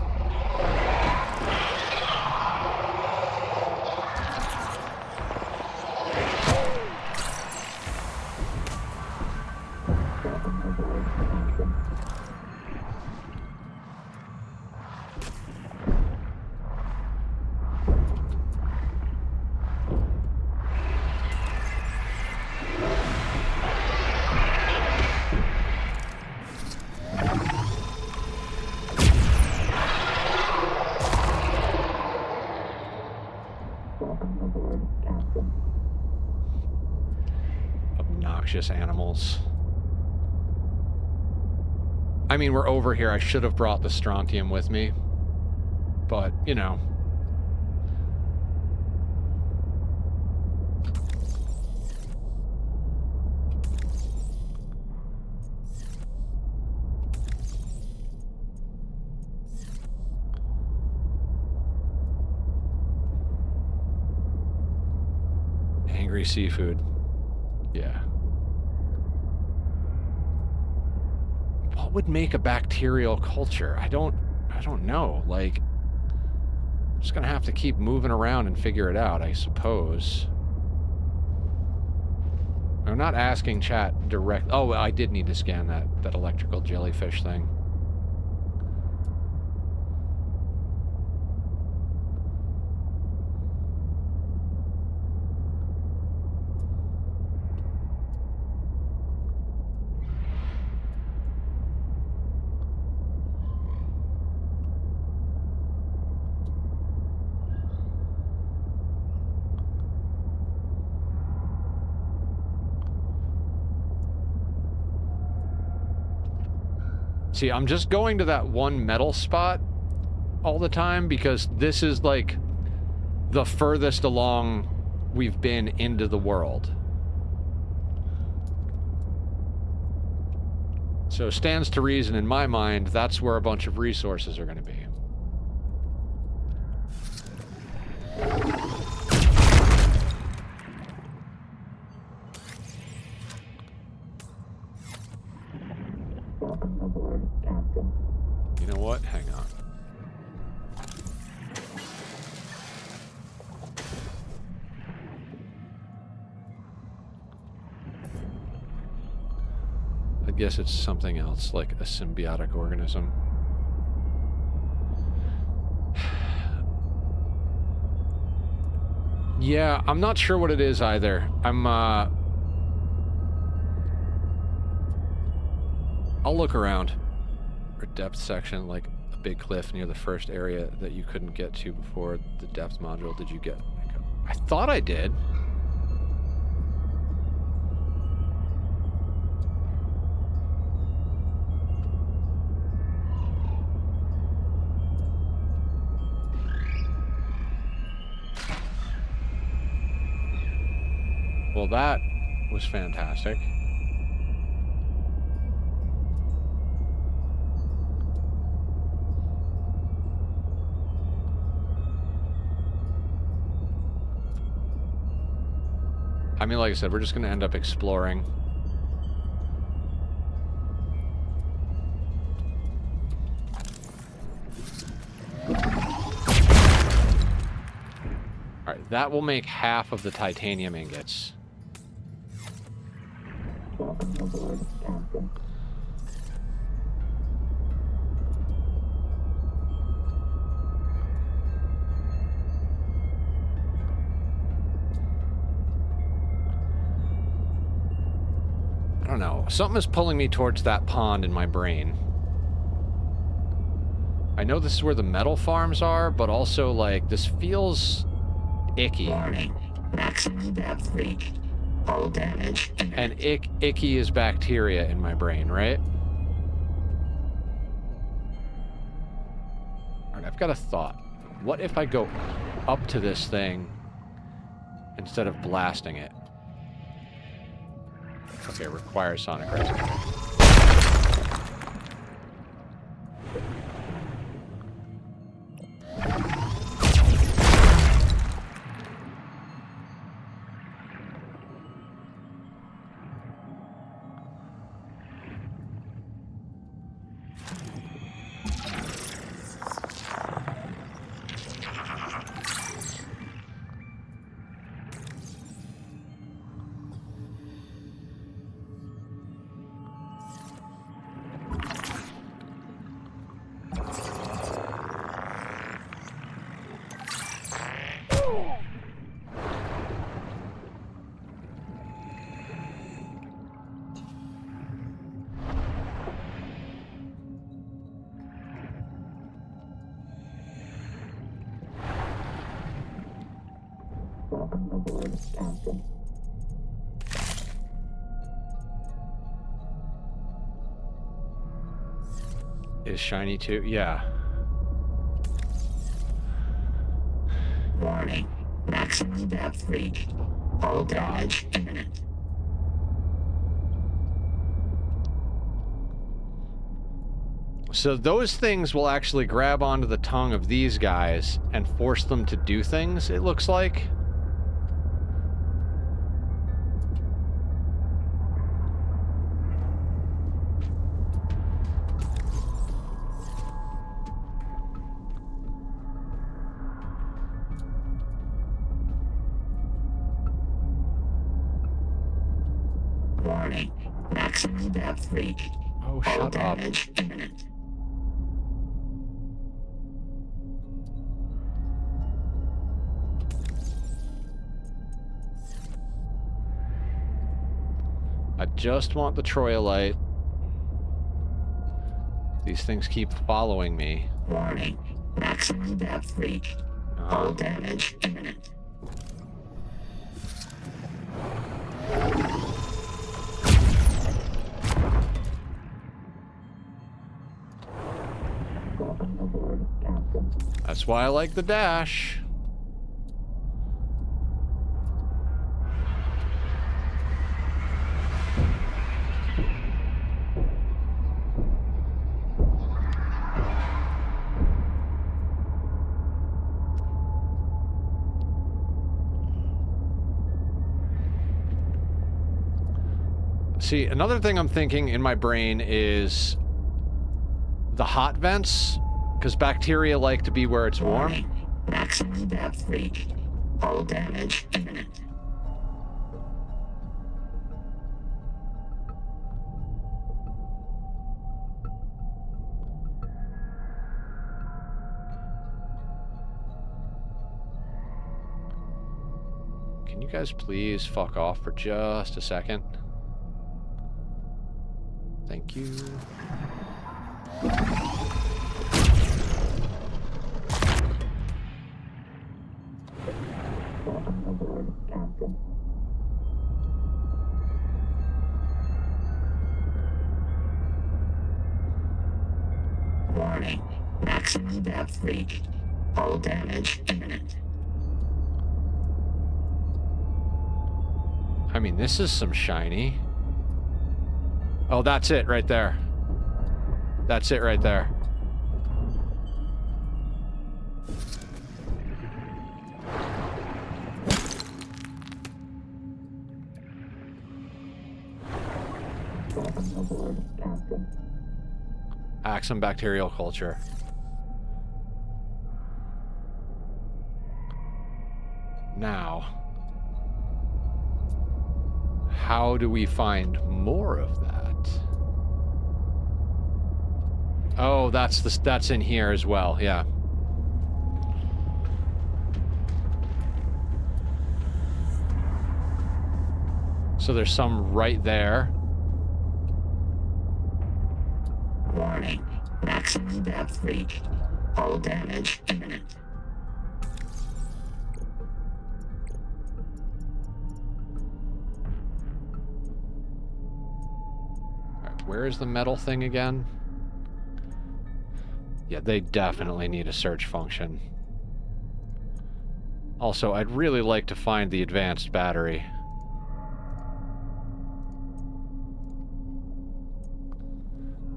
Obnoxious animals. I mean, we're over here. I should have brought the strontium with me. But, you know. Angry seafood. Yeah. What would make a bacterial culture? I don't know. Like, I'm just gonna have to keep moving around and figure it out, I suppose. I'm not asking chat direct. Oh, I did need to scan that electrical jellyfish thing. See, I'm just going to that one metal spot all the time because this is like the furthest along we've been into the world. So stands to reason in my mind, that's where a bunch of resources are going to be. You know what? Hang on. I guess it's something else, like a symbiotic organism. Yeah, I'm not sure what it is either. I'll look around. Or depth section, like a big cliff near the first area that you couldn't get to before the depth module. Did you get? I thought I did. Well, that was fantastic. I mean, like I said, we're just going to end up exploring. Alright, that will make half of the titanium ingots. I don't know. Something is pulling me towards that pond in my brain. I know this is where the metal farms are, but also, like, this feels icky. Warning. Maximum depth reached. Hull damage imminent. And icky is bacteria in my brain, right? Alright, I've got a thought. What if I go up to this thing instead of blasting it? Okay, requires sonic resonance. Welcome aboard, Captain. Is shiny too? Yeah. Warning. Maximum depth reached. Hull damage imminent. So those things will actually grab onto the tongue of these guys and force them to do things, it looks like. Warning. Maximum depth reached. Oh, Hull shut up. damage imminent. I just want the Troyolite. These things keep following me. Warning. Maximum depth reached. Hull damage imminent. Welcome aboard, Captain. That's why I like the dash. See, another thing I'm thinking in my brain is the hot vents, because bacteria like to be where it's warm. Warning. Maximum depth reached. Hull damage imminent. Can you guys please fuck off for just a second? Thank you. Welcome aboard, Captain. Warning. Maximum depth reached. Hull damage imminent. I mean, this is some shiny. Oh, that's it right there. That's it right there. Welcome aboard, Captain. Axum bacterial culture. Now, how do we find more of that? Oh, that's in here as well. Yeah. So there's some right there. Warning. Maximum depth reached. Hull damage imminent. All right, where is the metal thing again? Yeah, they definitely need a search function. Also, I'd really like to find the advanced battery.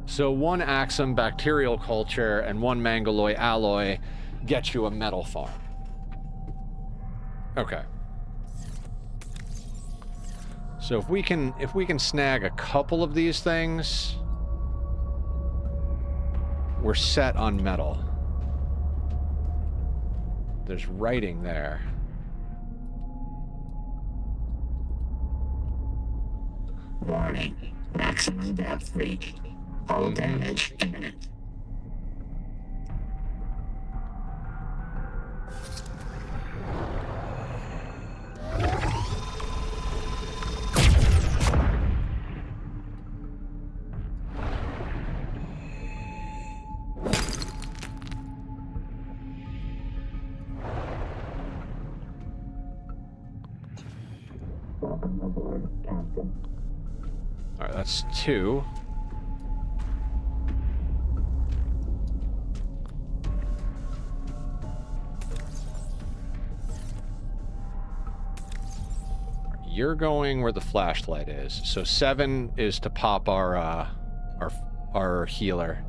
So one Axum bacterial culture and one Mangaloy alloy gets you a metal farm. Okay. So if we can snag a couple of these things, we're set on metal. There's writing there. Warning. Maximum depth reached. Hull damage imminent. Welcome aboard, Captain. All right, that's 2. You're going where the flashlight is. So 7 is to pop our healer.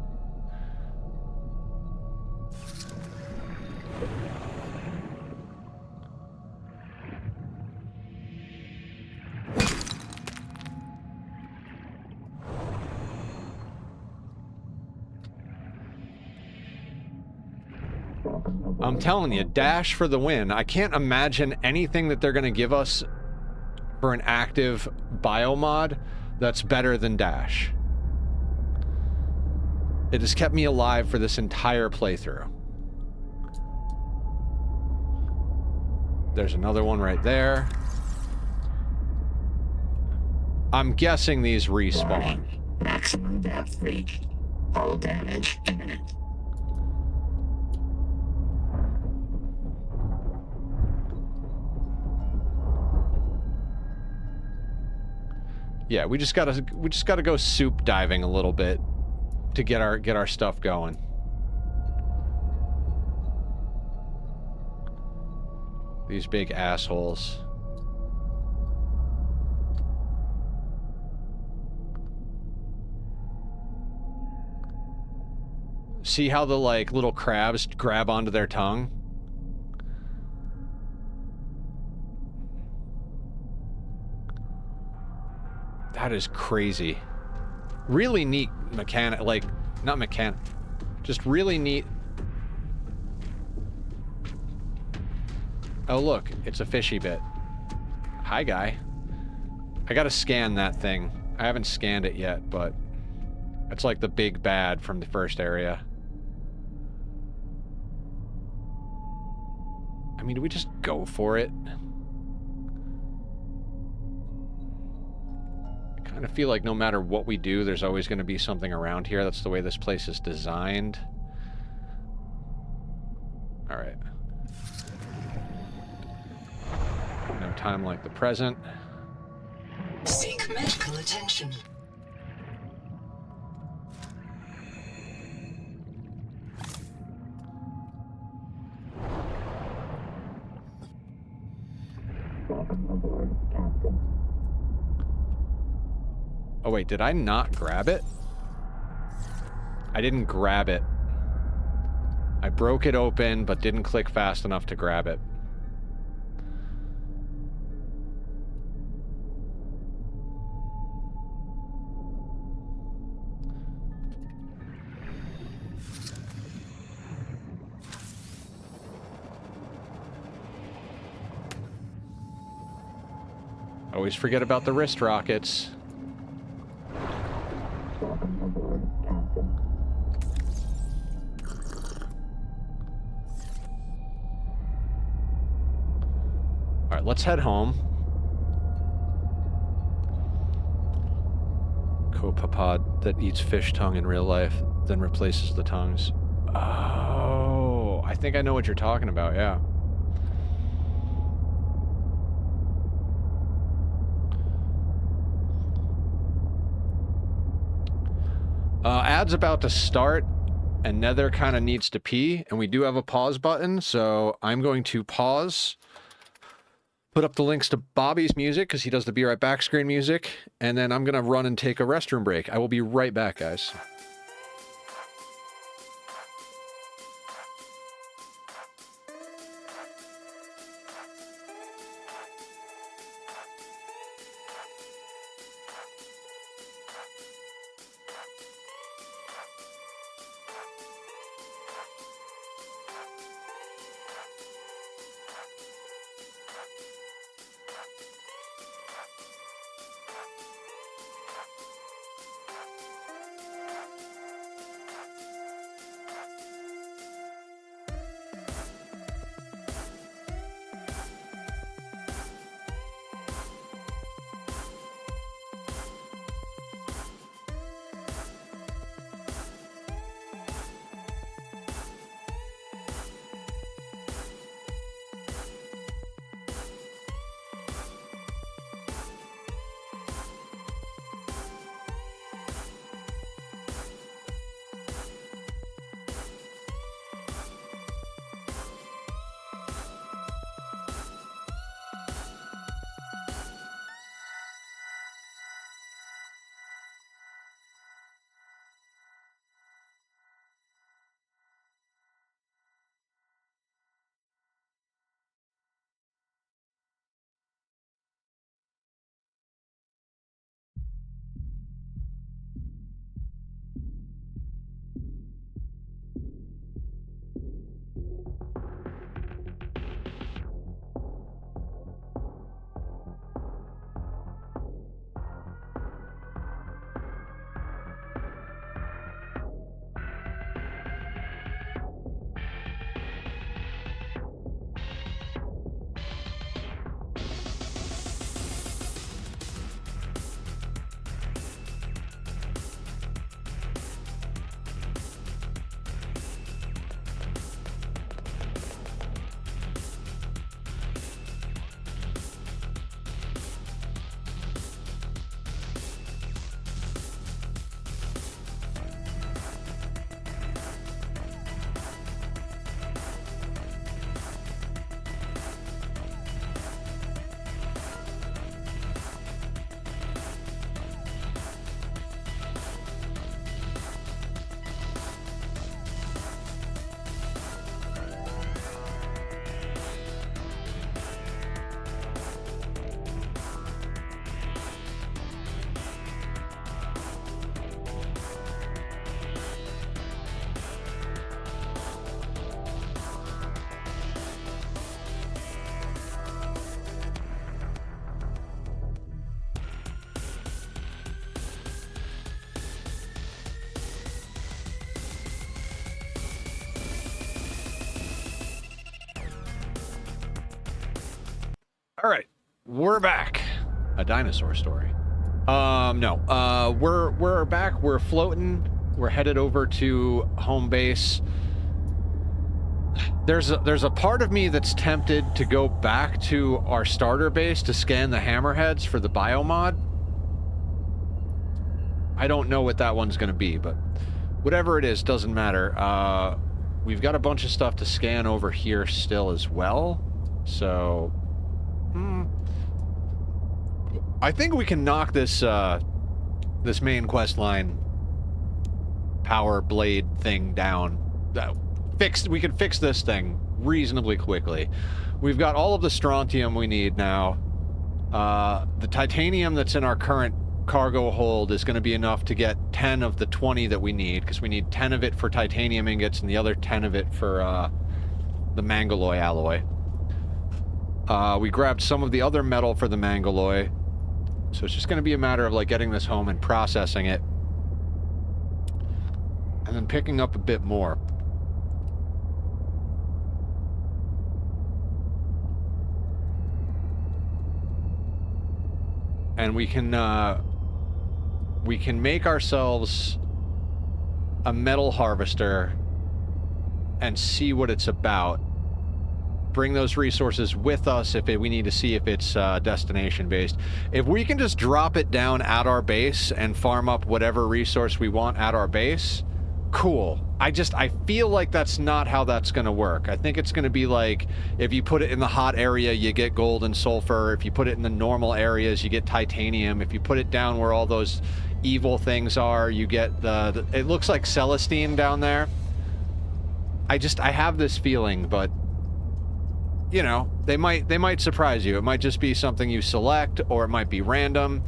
I'm telling you, dash for the win. I can't imagine anything that they're going to give us for an active biomod that's better than dash. It has kept me alive for this entire playthrough. There's another one right there. I'm guessing these respawn. Warning. Maximum depth reached. Hull damage imminent. Yeah, we just gotta go soup diving a little bit to get our stuff going. These big assholes. See how the like little crabs grab onto their tongue? That is crazy. Really neat mechanic, like, not mechanic, just really neat. Oh look, it's a fishy bit. Hi guy. I gotta scan that thing. I haven't scanned it yet, but it's like the big bad from the first area. I mean, do we just go for it? I kind of feel like no matter what we do, there's always going to be something around here. That's the way this place is designed. All right. No time like the present. Seek medical attention. Welcome aboard, Captain. Oh wait, did I not grab it? I didn't grab it. I broke it open, but didn't click fast enough to grab it. Always forget about the wrist rockets. Alright, let's head home. Copepod that eats fish tongue in real life, then replaces the tongues. Oh, I think I know what you're talking about, yeah. Ad's about to start, and Nether kind of needs to pee, and we do have a pause button, so I'm going to pause, put up the links to Bobby's music, because he does the Be Right Back screen music, and then I'm going to run and take a restroom break. I will be right back, guys. All right, we're back. A dinosaur story. No. We're back. We're floating. We're headed over to home base. There's a part of me that's tempted to go back to our starter base to scan the hammerheads for the biomod. I don't know what that one's going to be, but whatever it is, doesn't matter. We've got a bunch of stuff to scan over here still as well, so I think we can knock this this main quest line power blade thing down. We can fix this thing reasonably quickly. We've got all of the strontium we need now. The titanium that's in our current cargo hold is going to be enough to get 10 of the 20 that we need, because we need 10 of it for titanium ingots and the other 10 of it for the mangaloy alloy. We grabbed some of the other metal for the mangaloy. So it's just going to be a matter of like getting this home and processing it. And then picking up a bit more. And we can make ourselves a metal harvester and see what it's about. Bring those resources with us if we need to see if it's destination based. If we can just drop it down at our base and farm up whatever resource we want at our base, cool. I feel like that's not how that's going to work. I think it's going to be like, if you put it in the hot area, you get gold and sulfur. If you put it in the normal areas, you get titanium. If you put it down where all those evil things are, you get it looks like Celestine down there. I have this feeling, but you know, they might surprise you. It might just be something you select, or it might be random.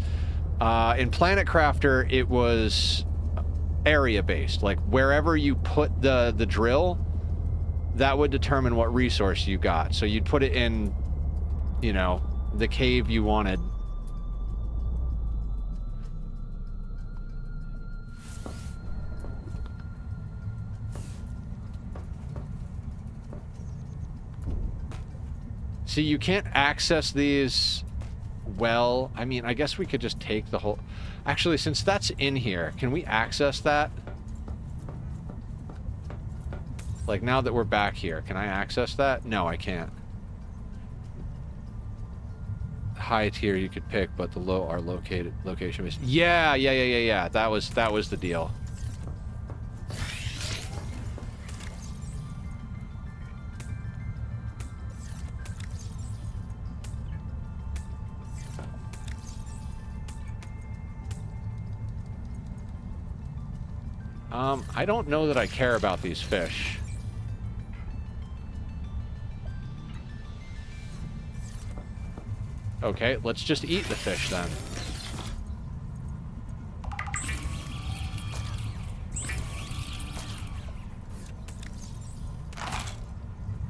In Planet Crafter, it was area based. Like wherever you put the drill, that would determine what resource you got. So you'd put it in, you know, the cave you wanted. See, you can't access these. Well, I mean, I guess we could just take the whole... Actually, since that's in here, can we access that? Like, now that we're back here, can I access that? No, I can't. High tier you could pick, but the low are location based. Yeah. That was the deal. I don't know that I care about these fish. Okay, let's just eat the fish then.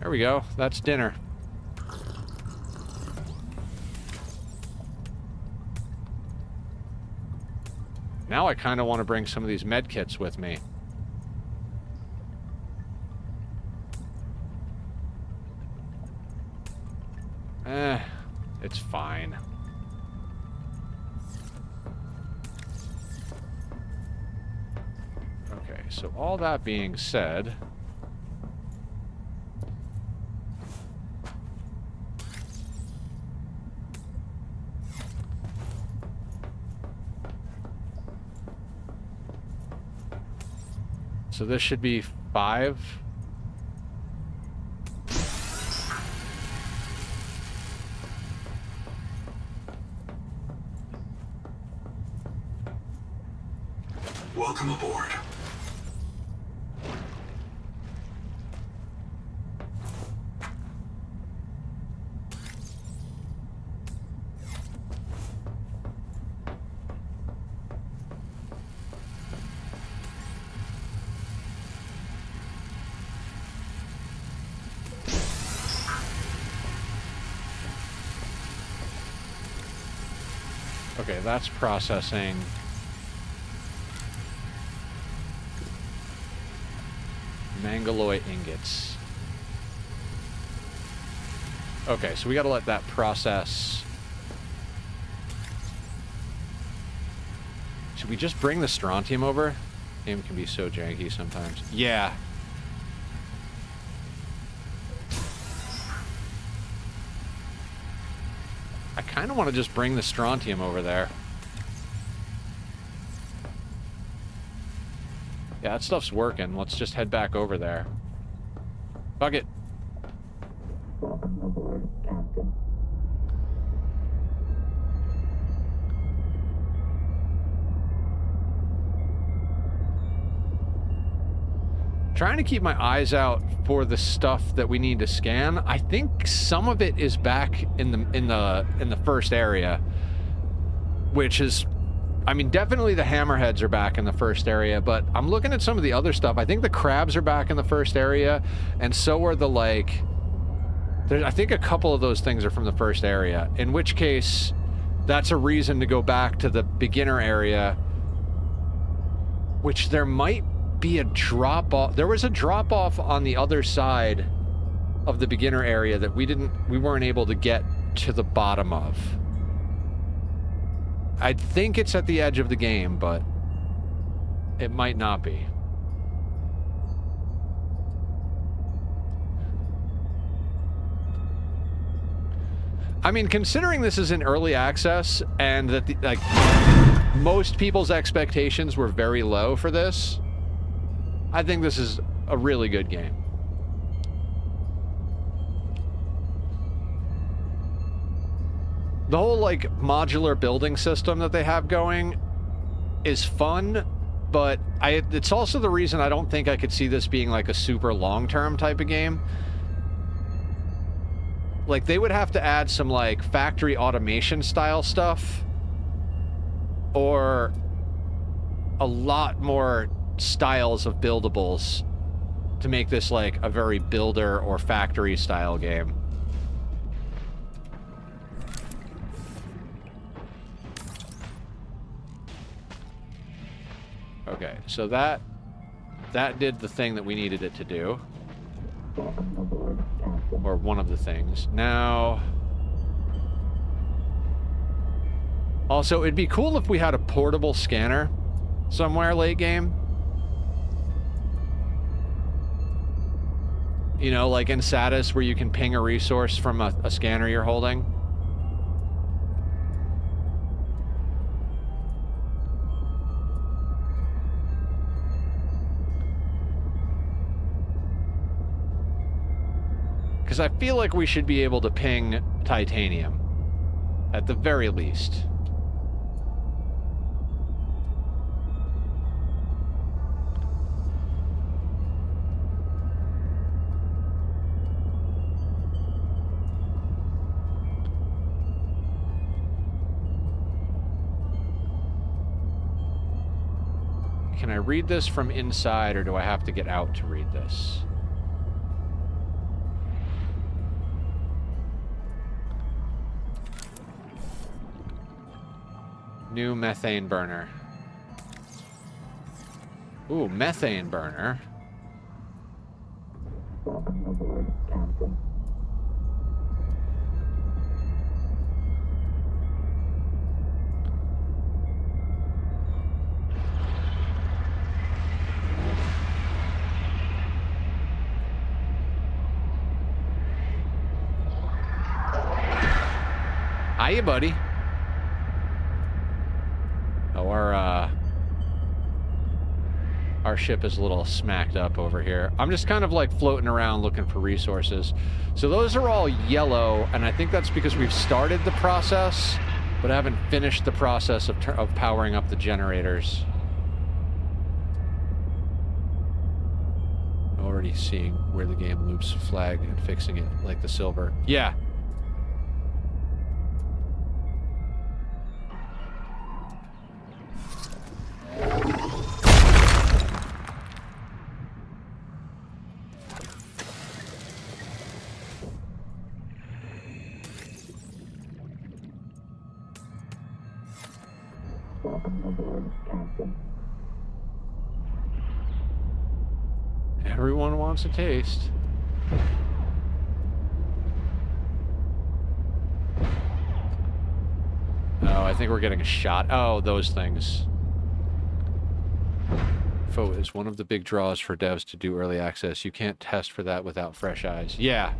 There we go. That's dinner. Now I kind of want to bring some of these med kits with me. It's fine. Okay, so all that being said... So this should be 5. Welcome aboard. Okay, that's processing. Mangaloy ingots. Okay, so we gotta let that process. Should we just bring the strontium over? Game can be so janky sometimes. Yeah. I kind of want to just bring the strontium over there. Yeah, that stuff's working. Let's just head back over there. Fuck it. Welcome aboard, Captain. Trying to keep my eyes out for the stuff that we need to scan. I think some of it is back in the first area, which is, I mean, definitely the hammerheads are back in the first area, but I'm looking at some of the other stuff. I think the crabs are back in the first area, and so are the, like, I think a couple of those things are from the first area, in which case that's a reason to go back to the beginner area, which there might be a drop-off. There was a drop-off on the other side of the beginner area that we weren't able to get to the bottom of. I think it's at the edge of the game, but it might not be. I mean, considering this is in early access and that like most people's expectations were very low for this, I think this is a really good game. The whole like modular building system that they have going is fun, but it's also the reason I don't think I could see this being like a super long-term type of game. Like, they would have to add some, like, factory automation style stuff. Or a lot more styles of buildables to make this, like, a very builder or factory style game. Okay, so that did the thing that we needed it to do. Or one of the things. Now... Also, it'd be cool if we had a portable scanner somewhere late game. You know, like in Satis, where you can ping a resource from a scanner you're holding. Because I feel like we should be able to ping titanium, at the very least. Can I read this from inside, or do I have to get out to read this? New methane burner. Ooh, methane burner. Welcome aboard, Captain. Hiya, buddy. Oh, our ship is a little smacked up over here. I'm just kind of like floating around looking for resources. So those are all yellow, and I think that's because we've started the process, but haven't finished the process of powering up the generators. Already seeing where the game loops flag and fixing it, like the silver. Yeah. Welcome aboard, Captain. Everyone wants a taste. Oh, I think we're getting a shot. Oh, those things. FO is one of the big draws for devs to do early access. You can't test for that without fresh eyes. Yeah.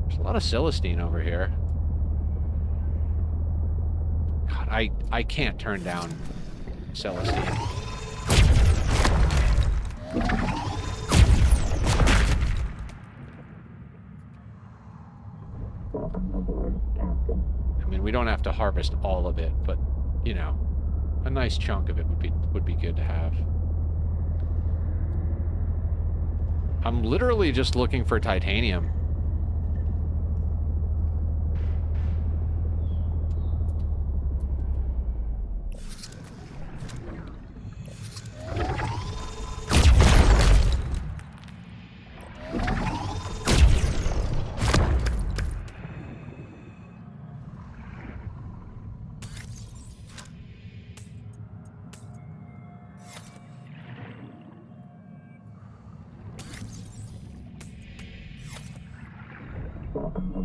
There's a lot of Celestine over here. God, I can't turn down Celestine. Welcome aboard, Captain. I mean, we don't have to harvest all of it, but, you know, a nice chunk of it would be good to have. I'm literally just looking for titanium.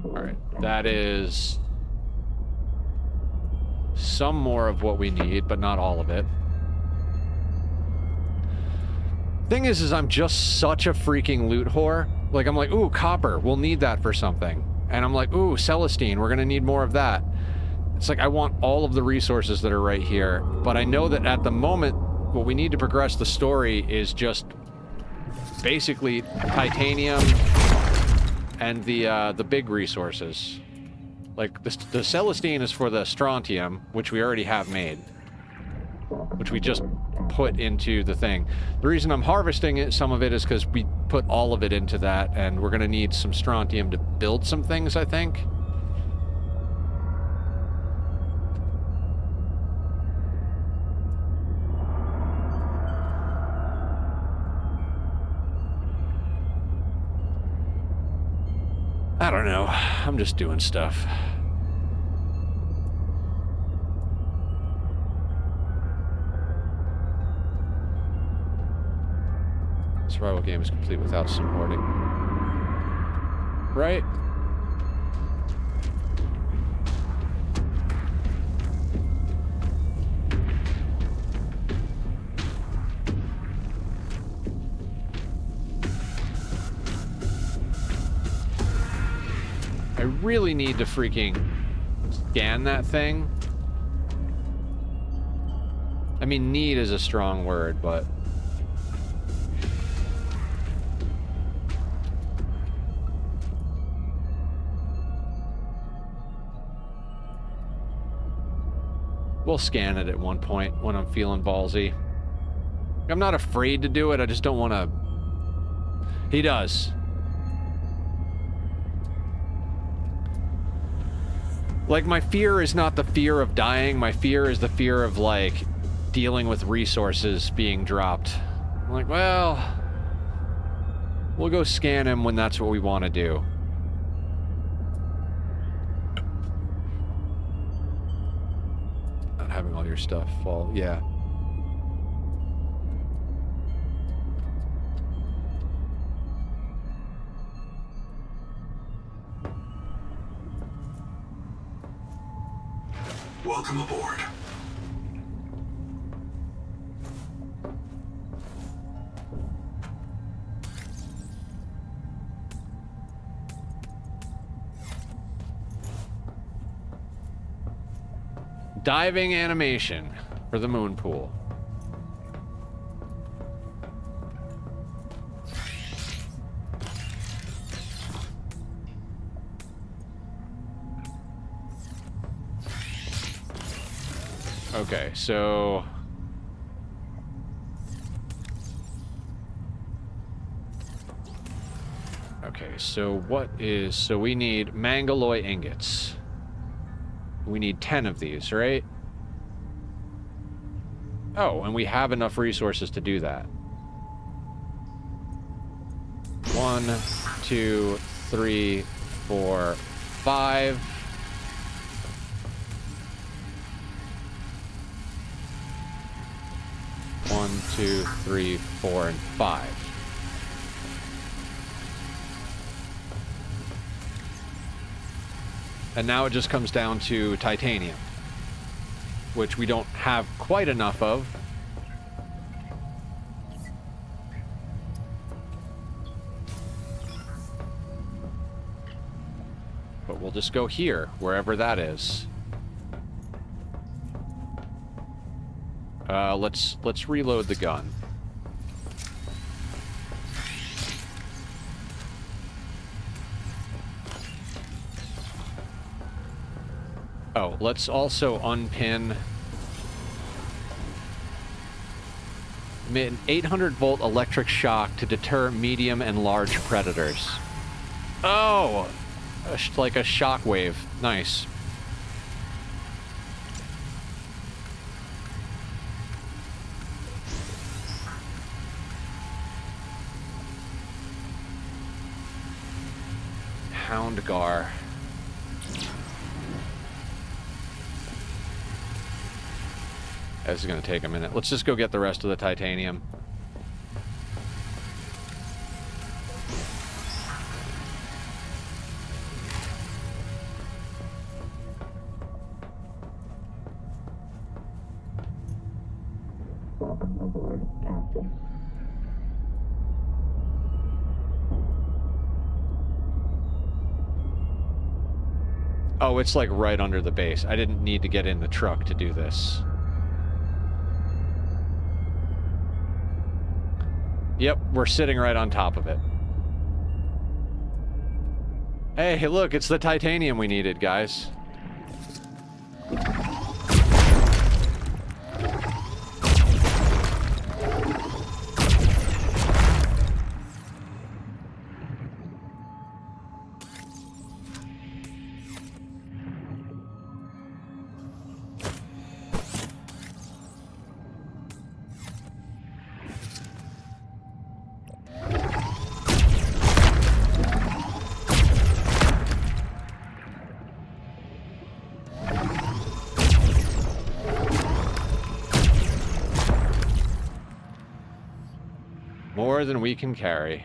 Alright, that is some more of what we need, but not all of it. Thing is I'm just such a freaking loot whore. Like, I'm like, ooh, copper, we'll need that for something. And I'm like, ooh, Celestine, we're gonna need more of that. It's like, I want all of the resources that are right here, but I know that at the moment, what we need to progress the story is just basically titanium and the big resources. Like, the Celestine is for the strontium, which we already have made, which we just put into the thing. The reason I'm harvesting it, some of it, is because we put all of it into that, and we're gonna need some strontium to build some things, I think. I don't know. I'm just doing stuff. Survival game is complete without some hoarding. Right? I really need to freaking scan that thing. I mean, need is a strong word, but... we'll scan it at one point when I'm feeling ballsy. I'm not afraid to do it, I just don't want to... He does. Like, my fear is not the fear of dying, my fear is the fear of, like, dealing with resources being dropped. I'm like, well... we'll go scan him when that's what we want to do. Not having all your stuff fall, yeah. Welcome aboard. Diving animation for the moon pool. Okay, so... okay, so what is... so we need Mangaloy ingots. We need 10 of these, right? Oh, and we have enough resources to do that. 1, 2, 3, 4, 5... 1, 2, 3, 4, and 5. And now it just comes down to titanium, which we don't have quite enough of. But we'll just go here, wherever that is. Let's reload the gun. Oh, let's also unpin an 800-volt electric shock to deter medium and large predators. Oh, like a shockwave. Nice. Houndgar. This is going to take a minute. Let's just go get the rest of the titanium. Oh, it's like right under the base. I didn't need to get in the truck to do this. Yep, we're sitting right on top of it. Hey, look, it's the titanium we needed, guys. More than we can carry.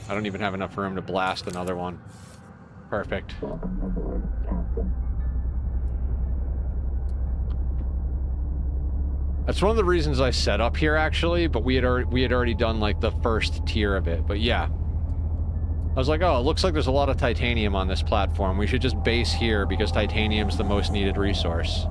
I don't even have enough room to blast another one. Perfect. That's one of the reasons I set up here, actually, but we had already done like the first tier of it. But yeah, I was like, oh, it looks like there's a lot of titanium on this platform. We should just base here because titanium's the most needed resource.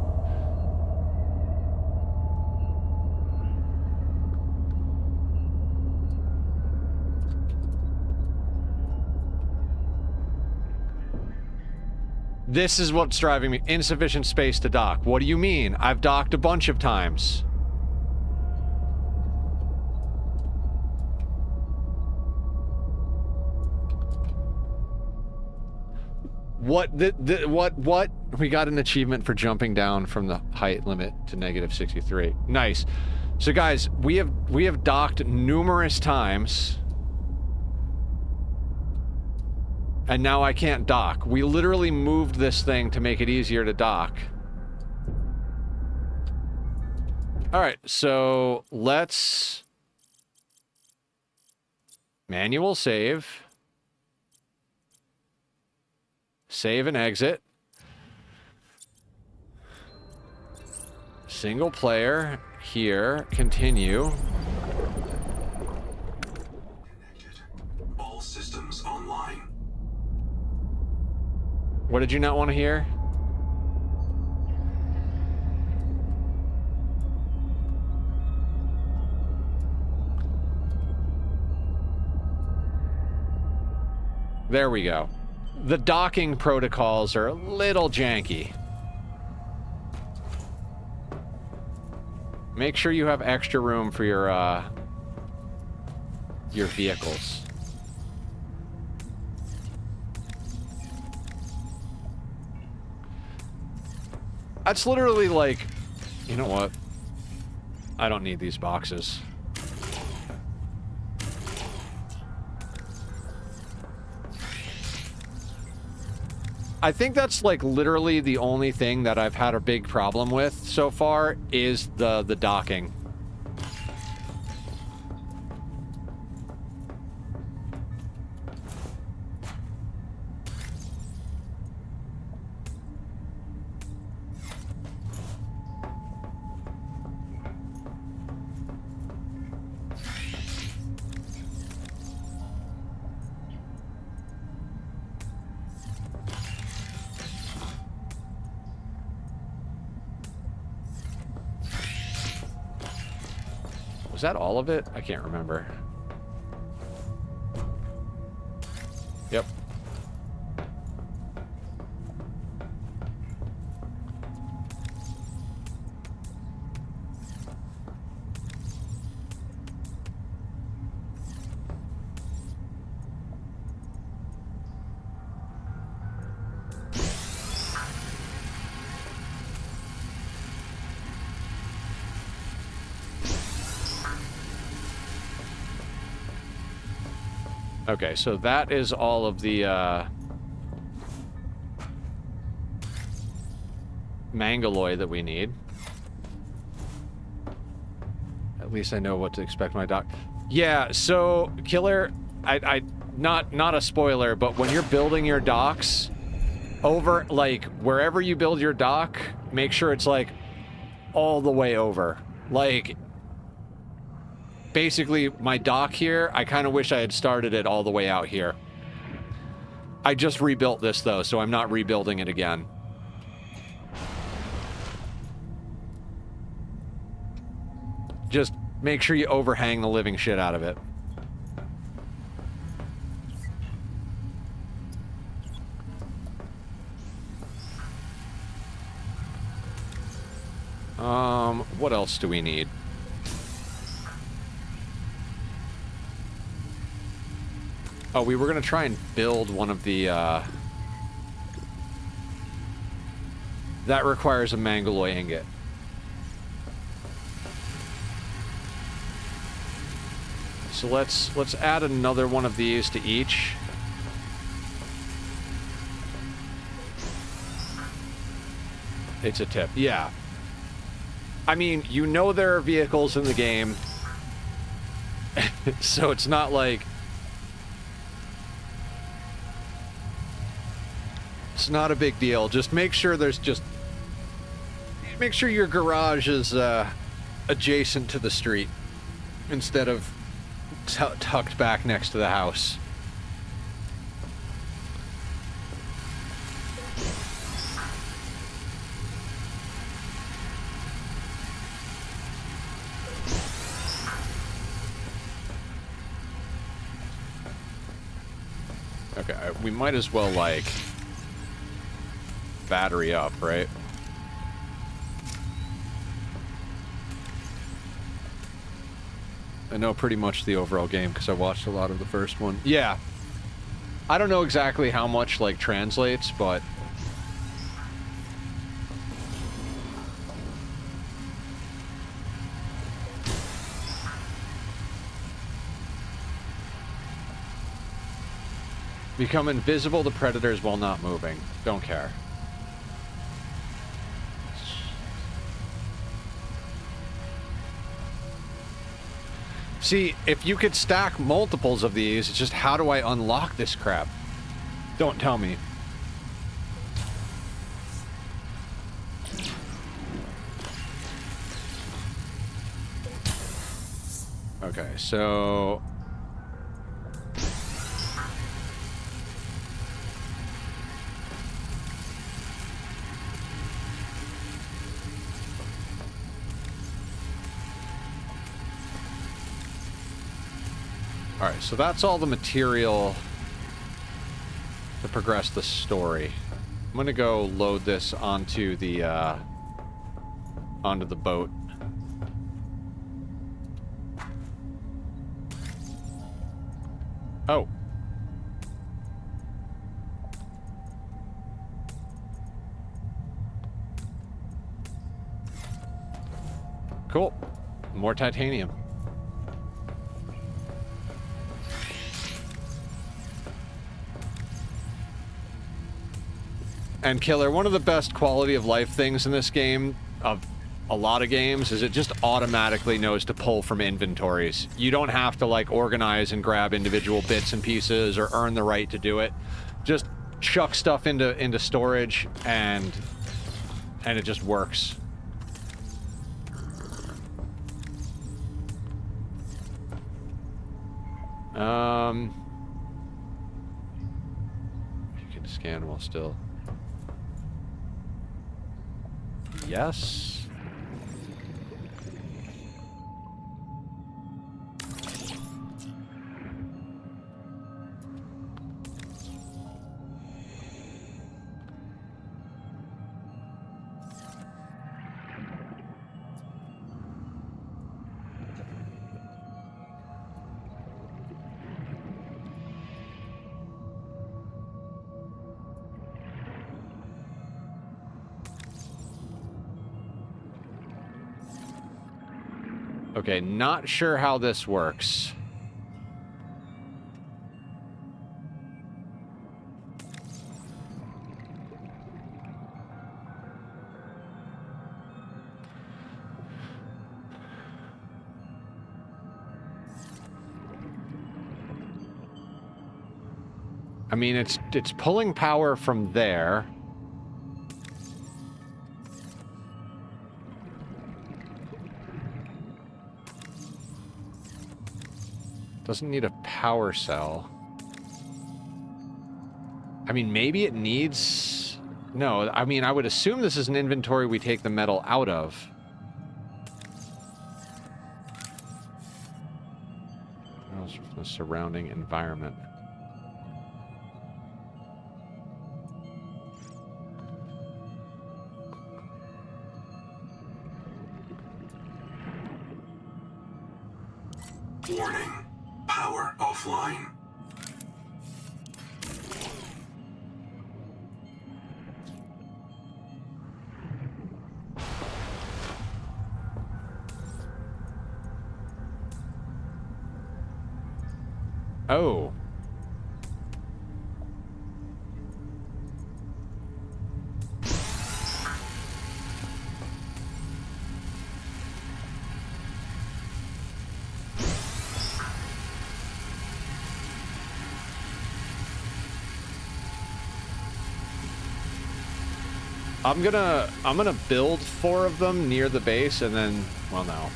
This is what's driving me. Insufficient space to dock. What do you mean? I've docked a bunch of times. What? What? We got an achievement for jumping down from the height limit to -63. Nice. So guys, we have docked numerous times. And now I can't dock. We literally moved this thing to make it easier to dock. Alright, so let's... manual save. Save and exit. Single player. Here. Continue. All systems online. What did you not want to hear? There we go. The docking protocols are a little janky. Make sure you have extra room for your vehicles. That's literally like, you know what? I don't need these boxes. I think that's like literally the only thing that I've had a big problem with so far is the docking. Was that all of it? I can't remember. Yep. Okay, so that is all of the Mangaloid that we need. At least I know what to expect my doc. Yeah, so Killer, not a spoiler, but when you're building your docks, over, like, wherever you build your dock, make sure it's, like, all the way over. Like, basically, my dock here, I kind of wish I had started it all the way out here. I just rebuilt this, though, so I'm not rebuilding it again. Just make sure you overhang the living shit out of it. What else do we need? Oh, we were gonna try and build one of the, that requires a Mangaloy ingot. So let's add another one of these to each. It's a tip, yeah. I mean, you know there are vehicles in the game, so it's not like... It's not a big deal. Just make sure there's just... Make sure your garage is adjacent to the street instead of tucked back next to the house. Okay, we might as well, like, battery up, right? I know pretty much the overall game because I watched a lot of the first one. Yeah. I don't know exactly how much, like, translates, but... Become invisible to predators while not moving. Don't care. See, if you could stack multiples of these, it's just how do I unlock this crap? Don't tell me. Okay, so... Alright, so that's all the material to progress the story. I'm gonna go load this onto the boat. Oh. Cool. More titanium. And Killer, one of the best quality of life things in this game, of a lot of games, is it just automatically knows to pull from inventories. You don't have to, like, organize and grab individual bits and pieces or earn the right to do it. Just chuck stuff into storage and it just works. You can scan while still... Yes. Okay, not sure how this works. I mean, it's pulling power from there. Doesn't need a power cell. I mean, maybe it needs... No, I mean, I would assume this is an inventory we take the metal out of. From the surrounding environment. Warning. Power offline. Oh. I'm gonna build 4 of them near the base and then, well, no.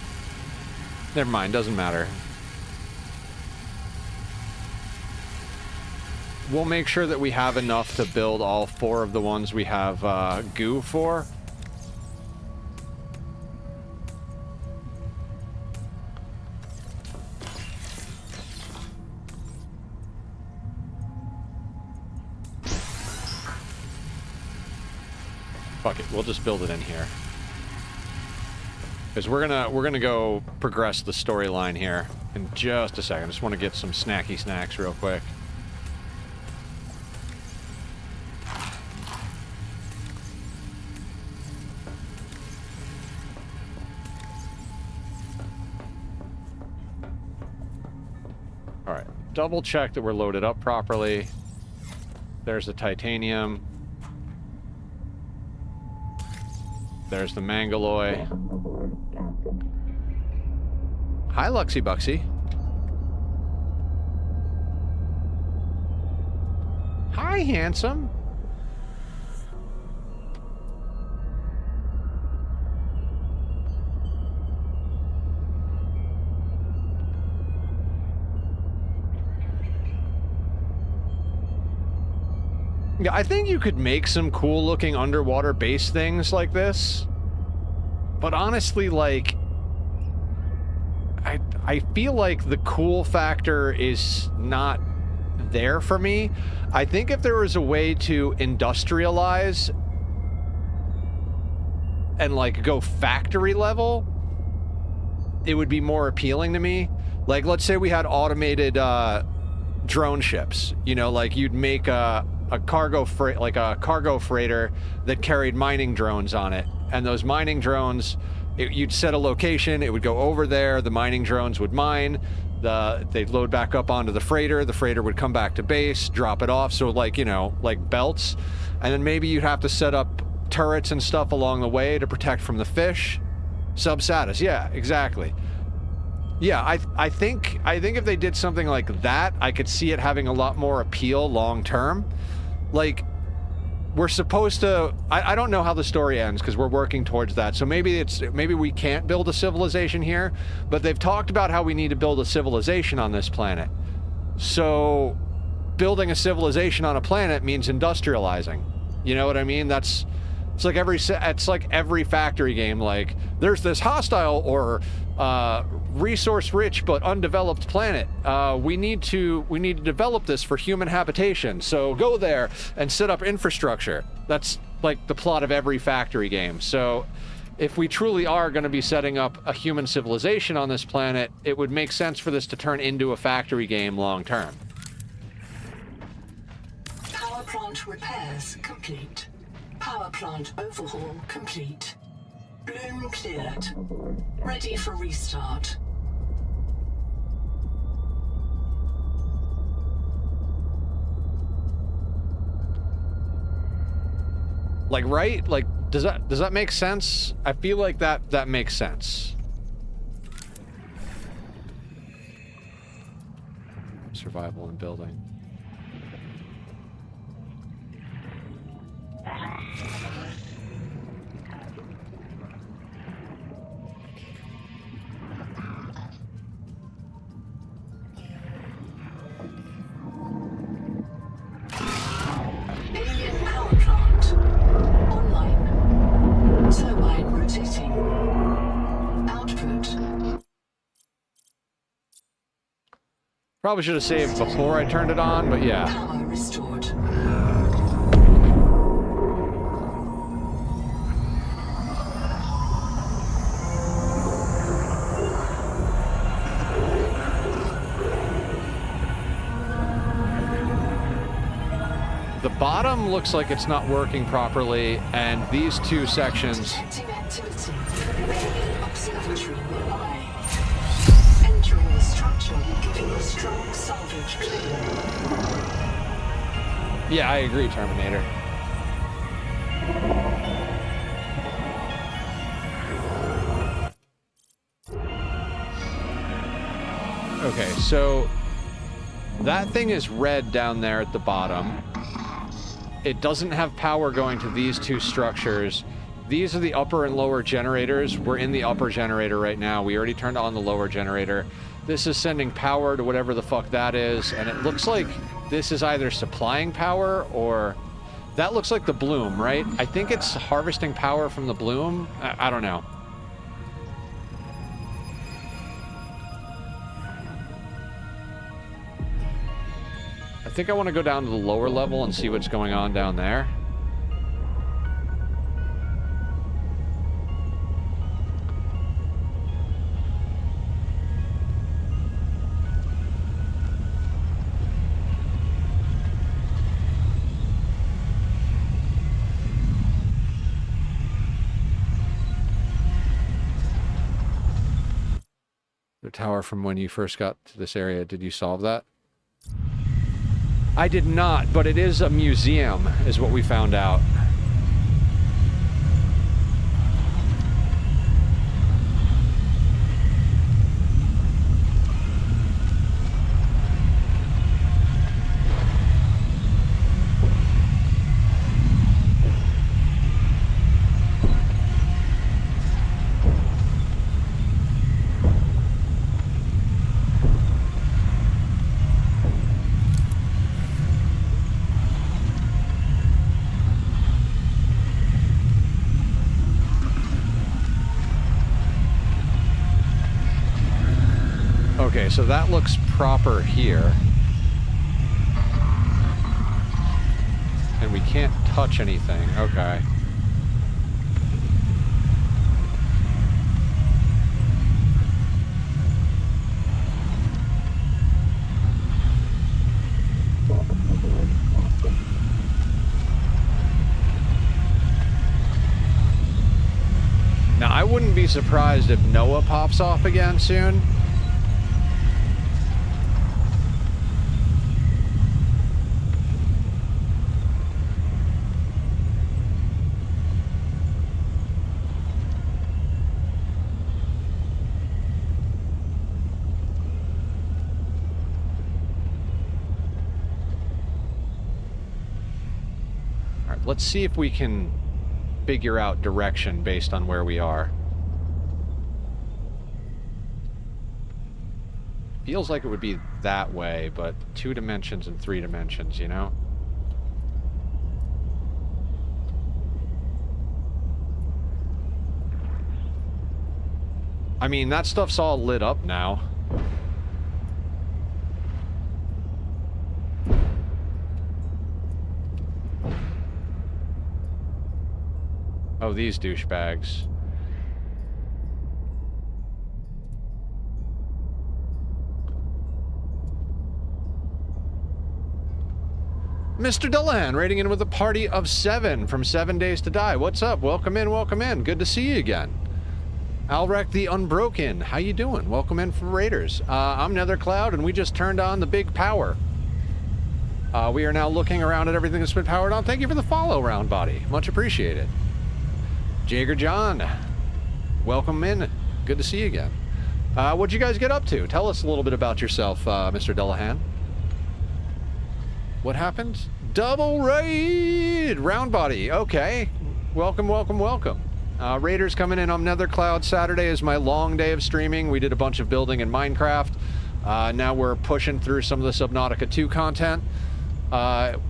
Never mind, doesn't matter. We'll make sure that we have enough to build all 4 of the ones we have goo for. Fuck it, we'll just build it in here. Because we're gonna go progress the storyline here in just a second. I just want to get some snacky snacks real quick. Alright, double check that we're loaded up properly. There's the titanium. There's the Mangaloy. Hi, Luxy Buxy. Hi, handsome. Yeah, I think you could make some cool looking underwater base things like this. But honestly, like, I feel like the cool factor is not there for me. I think if there was a way to industrialize and like go factory level, it would be more appealing to me. Like, let's say we had automated drone ships, you know, like you'd make a cargo freighter that carried mining drones on it, and those mining drones, you'd set a location, it would go over there, the mining drones would mine, they'd load back up onto the freighter would come back to base, drop it off, so like, you know, like belts, and then maybe you'd have to set up turrets and stuff along the way to protect from the fish. Subsatis, yeah, exactly. Yeah, I think if they did something like that, I could see it having a lot more appeal long term. Like, we're supposed to... I don't know how the story ends, because we're working towards that. So maybe we can't build a civilization here, but they've talked about how we need to build a civilization on this planet. So, building a civilization on a planet means industrializing. You know what I mean? It's like every factory game. Like, there's this hostile or resource-rich but undeveloped planet. We need to develop this for human habitation. So go there and set up infrastructure. That's like the plot of every factory game. So if we truly are going to be setting up a human civilization on this planet, it would make sense for this to turn into a factory game long term. Power plant repairs complete. Power plant overhaul complete. Bloom cleared. Ready for restart. Like, right? Like, does that make sense? I feel like that makes sense. Survival and building. Alien power plant. Online. Turbine rotating. Output. Probably should have saved before I turned it on, but yeah. Power restored. The bottom looks like it's not working properly, and these two sections... Detecting activity. Alien observatory nearby. Entering the structure will give you a strong salvage claim. Yeah, I agree, Terminator. Okay, so that thing is red down there at the bottom. It doesn't have power going to these two structures. These are the upper and lower generators. We're in the upper generator right now. We already turned on the lower generator. This is sending power to whatever the fuck that is, and it looks like this is either supplying power or... That looks like the bloom, right? I think it's harvesting power from the bloom. I don't know. I think I want to go down to the lower level and see what's going on down there. The tower from when you first got to this area, did you solve that? I did not, but it is a museum, is what we found out. Okay, so that looks proper here. And we can't touch anything. Okay. Now, I wouldn't be surprised if Noah pops off again soon. Let's see if we can figure out direction based on where we are. Feels like it would be that way, but 2 dimensions and 3 dimensions, you know? I mean, that stuff's all lit up now. Oh, these douchebags. Mr. Delahan rating in with a party of 7 from 7 Days to Die. What's up? Welcome in, welcome in. Good to see you again. Alrek the Unbroken, how you doing? Welcome in from Raiders. I'm Nethercloud, and we just turned on the big power. We are now looking around at everything that's been powered on. Thank you for the follow, Round Body. Much appreciated. Jager John, welcome in. Good to see you again. What'd you guys get up to? Tell us a little bit about yourself, Mr. Delahan. What happened? Double raid! Round body. Okay. Welcome, welcome, welcome. Raiders coming in on Nethercloud. Saturday is my long day of streaming. We did a bunch of building in Minecraft. Now we're pushing through some of the Subnautica 2 content.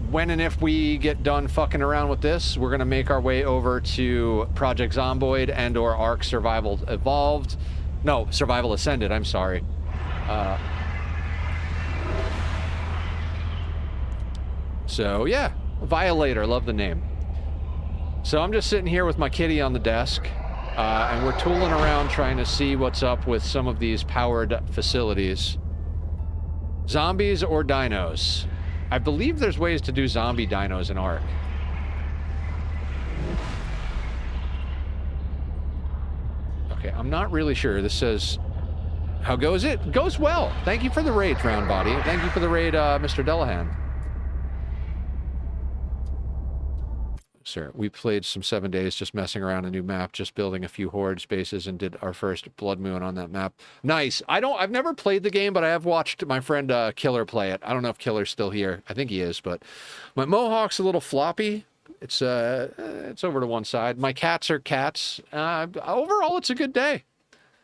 When and if we get done fucking around with this, we're going to make our way over to Project Zomboid and or Ark Survival Evolved. No, Survival Ascended, I'm sorry. So, yeah. Violator, love the name. So I'm just sitting here with my kitty on the desk, and we're tooling around trying to see what's up with some of these powered facilities. Zombies or dinos? I believe there's ways to do zombie dinos in Ark. Okay, I'm not really sure. This says, how goes it? Goes well. Thank you for the raid, Round Body. Thank you for the raid, Mr. Delahan. Sir, we played some 7 days just messing around a new map, just building a few horde spaces, and did our first Blood Moon on that map. Nice. I've never played the game, but I have watched my friend Killer play it. I don't know if Killer's still here. I think he is, but my mohawk's a little floppy. It's over to one side. My cats are cats. Overall, it's a good day.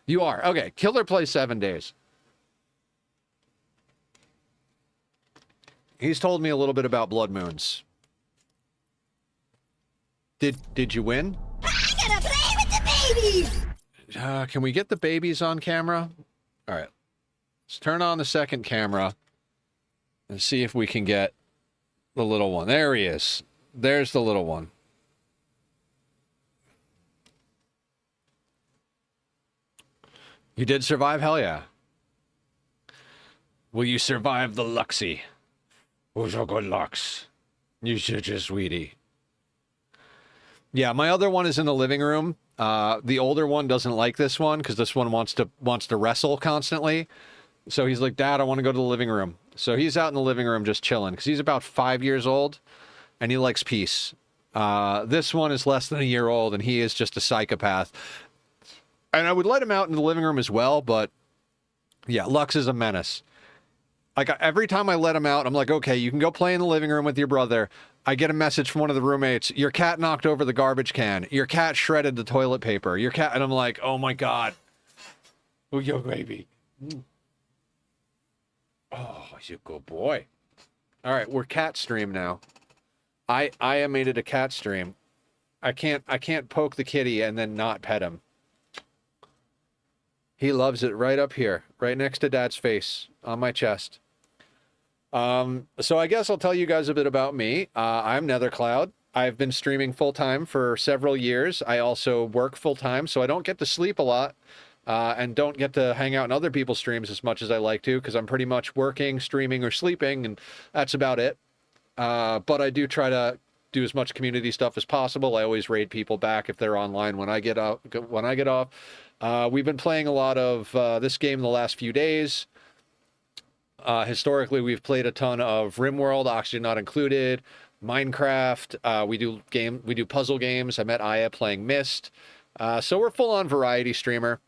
You are. Okay, Killer plays 7 days. He's told me a little bit about Blood Moons. Did you win? I gotta play with the babies! Can we get the babies on camera? All right. Let's turn on the second camera and see if we can get the little one. There he is. There's the little one. You did survive? Hell yeah. Will you survive the Luxie? Who's your good Lux? You should just, sweetie. Yeah, my other one is in the living room. The older one doesn't like this one because this one wants to wrestle constantly. So he's like, Dad, I want to go to the living room. So he's out in the living room just chilling because he's about 5 years old and he likes peace. This one is less than a year old and he is just a psychopath. And I would let him out in the living room as well, but yeah, Lux is a menace. Like every time I let him out, I'm like, okay, you can go play in the living room with your brother. I get a message from one of the roommates. Your cat knocked over the garbage can. Your cat shredded the toilet paper. Your cat, and I'm like, oh my God. Oh, your baby. Oh, he's a good boy. All right, we're cat stream now. I made it a cat stream. I can't poke the kitty and then not pet him. He loves it right up here, right next to Dad's face on my chest. So I guess I'll tell you guys a bit about me. I'm Nethercloud. I've been streaming full-time for several years. I also work full-time, so I don't get to sleep a lot, and don't get to hang out in other people's streams as much as I like to, because I'm pretty much working, streaming, or sleeping, and that's about it. But I do try to do as much community stuff as possible. I always raid people back if they're online when I get off. We've been playing a lot of this game the last few days. Historically, we've played a ton of RimWorld, Oxygen Not Included, Minecraft. We do puzzle games. I met Aya playing Myst. So we're full-on variety streamer.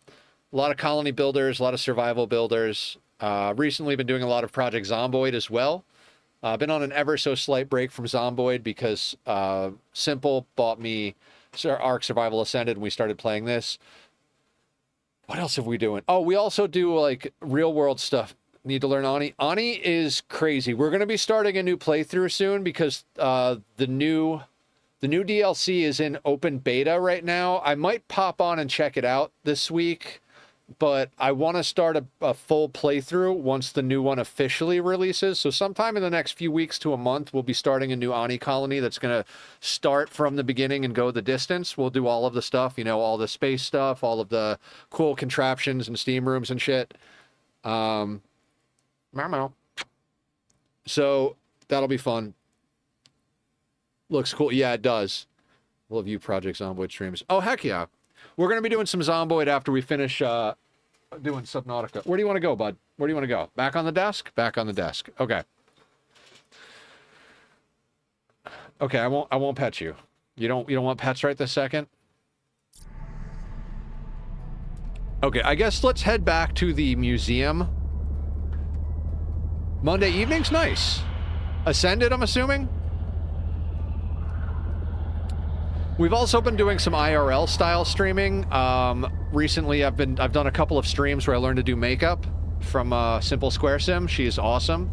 A lot of colony builders, a lot of survival builders. Recently been doing a lot of Project Zomboid as well. Been on an ever so slight break from Zomboid because Simple bought me Ark Survival Ascended and we started playing this. What else have we doing? Oh, we also do like real world stuff. Need to learn Ani. Ani is crazy. We're going to be starting a new playthrough soon because the new DLC is in open beta right now. I might pop on and check it out this week, but I want to start a full playthrough once the new one officially releases. So sometime in the next few weeks to a month, we'll be starting a new Ani colony that's going to start from the beginning and go the distance. We'll do all of the stuff, you know, all the space stuff, all of the cool contraptions and steam rooms and shit. So that'll be fun. Looks cool. Yeah, it does. Love you, Project Zomboid streams. Oh, heck yeah. We're going to be doing some Zomboid after we finish doing Subnautica. Where do you want to go, bud? Where do you want to go? Back on the desk? Back on the desk. Okay. Okay, I won't pet you. You don't want pets right this second? Okay, I guess let's head back to the museum. Monday evening's nice. Ascended, I'm assuming? We've also been doing some IRL style streaming. Recently, I've done a couple of streams where I learned to do makeup from Simple Square Sim. She's awesome.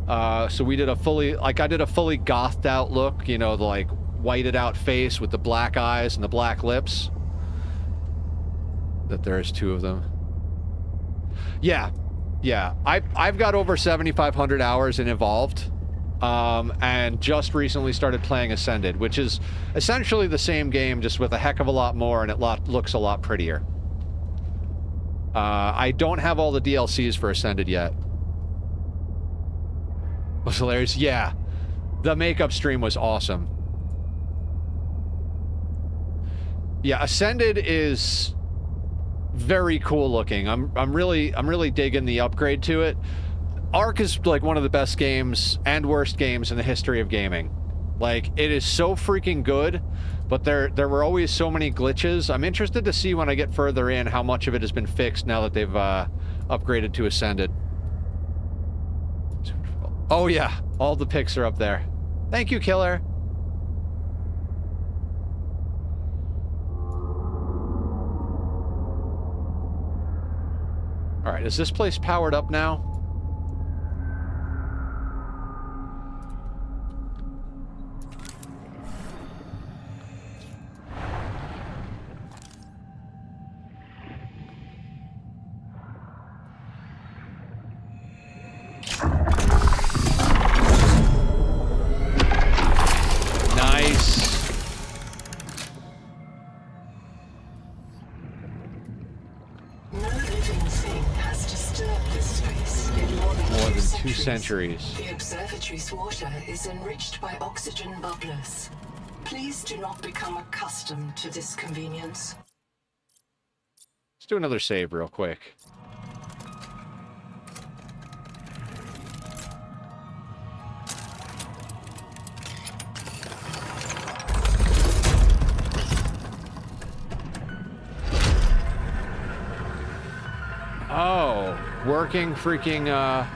So we did a fully, like I did a fully gothed out look, you know, the like whited out face with the black eyes and the black lips. That there's two of them. Yeah, yeah. I've got over 7,500 hours in Evolved. And just recently started playing Ascended, which is essentially the same game, just with a heck of a lot more, and it looks a lot prettier. I don't have all the DLCs for Ascended yet. Was hilarious. Yeah, the makeup stream was awesome. Yeah, Ascended is very cool looking. I'm really digging the upgrade to it. Ark is like one of the best games and worst games in the history of gaming. Like, it is so freaking good, but there were always so many glitches. I'm interested to see when I get further in how much of it has been fixed now that they've upgraded to Ascended. Oh yeah, all the pics are up there. Thank you, Killer. All right, is this place powered up now? Centuries. The observatory's water is enriched by oxygen bubblers. Please do not become accustomed to this convenience. Let's do another save real quick. Oh, working freaking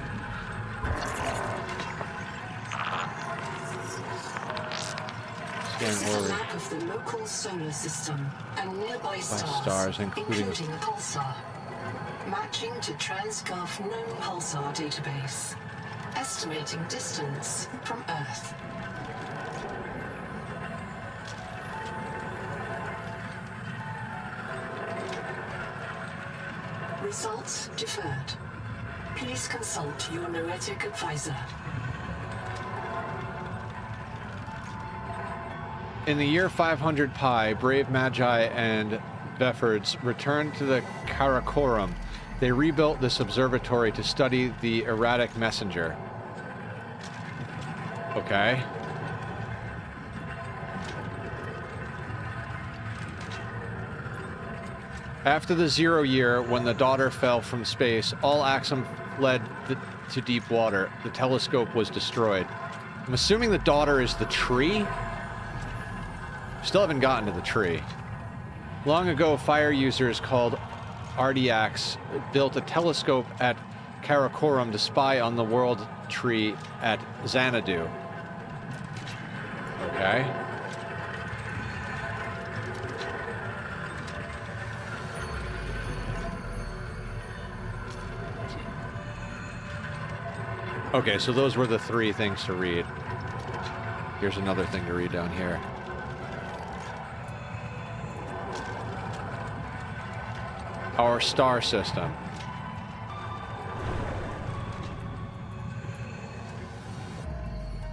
This is a map of the local solar system and nearby stars, including a pulsar, matching to TransGov known pulsar database, estimating distance from Earth. Results deferred. Please consult your noetic advisor. In the year 500 Pi, brave Magi and Beffords returned to the Karakorum. They rebuilt this observatory to study the erratic messenger. Okay. After the 0 year, when the daughter fell from space, all Axum fled to deep water. The telescope was destroyed. I'm assuming the daughter is the tree? Still haven't gotten to the tree. Long ago, fire users called Ardiacs built a telescope at Karakorum to spy on the world tree at Xanadu. Okay. Okay, so those were the 3 things to read. Here's another thing to read down here. Our star system.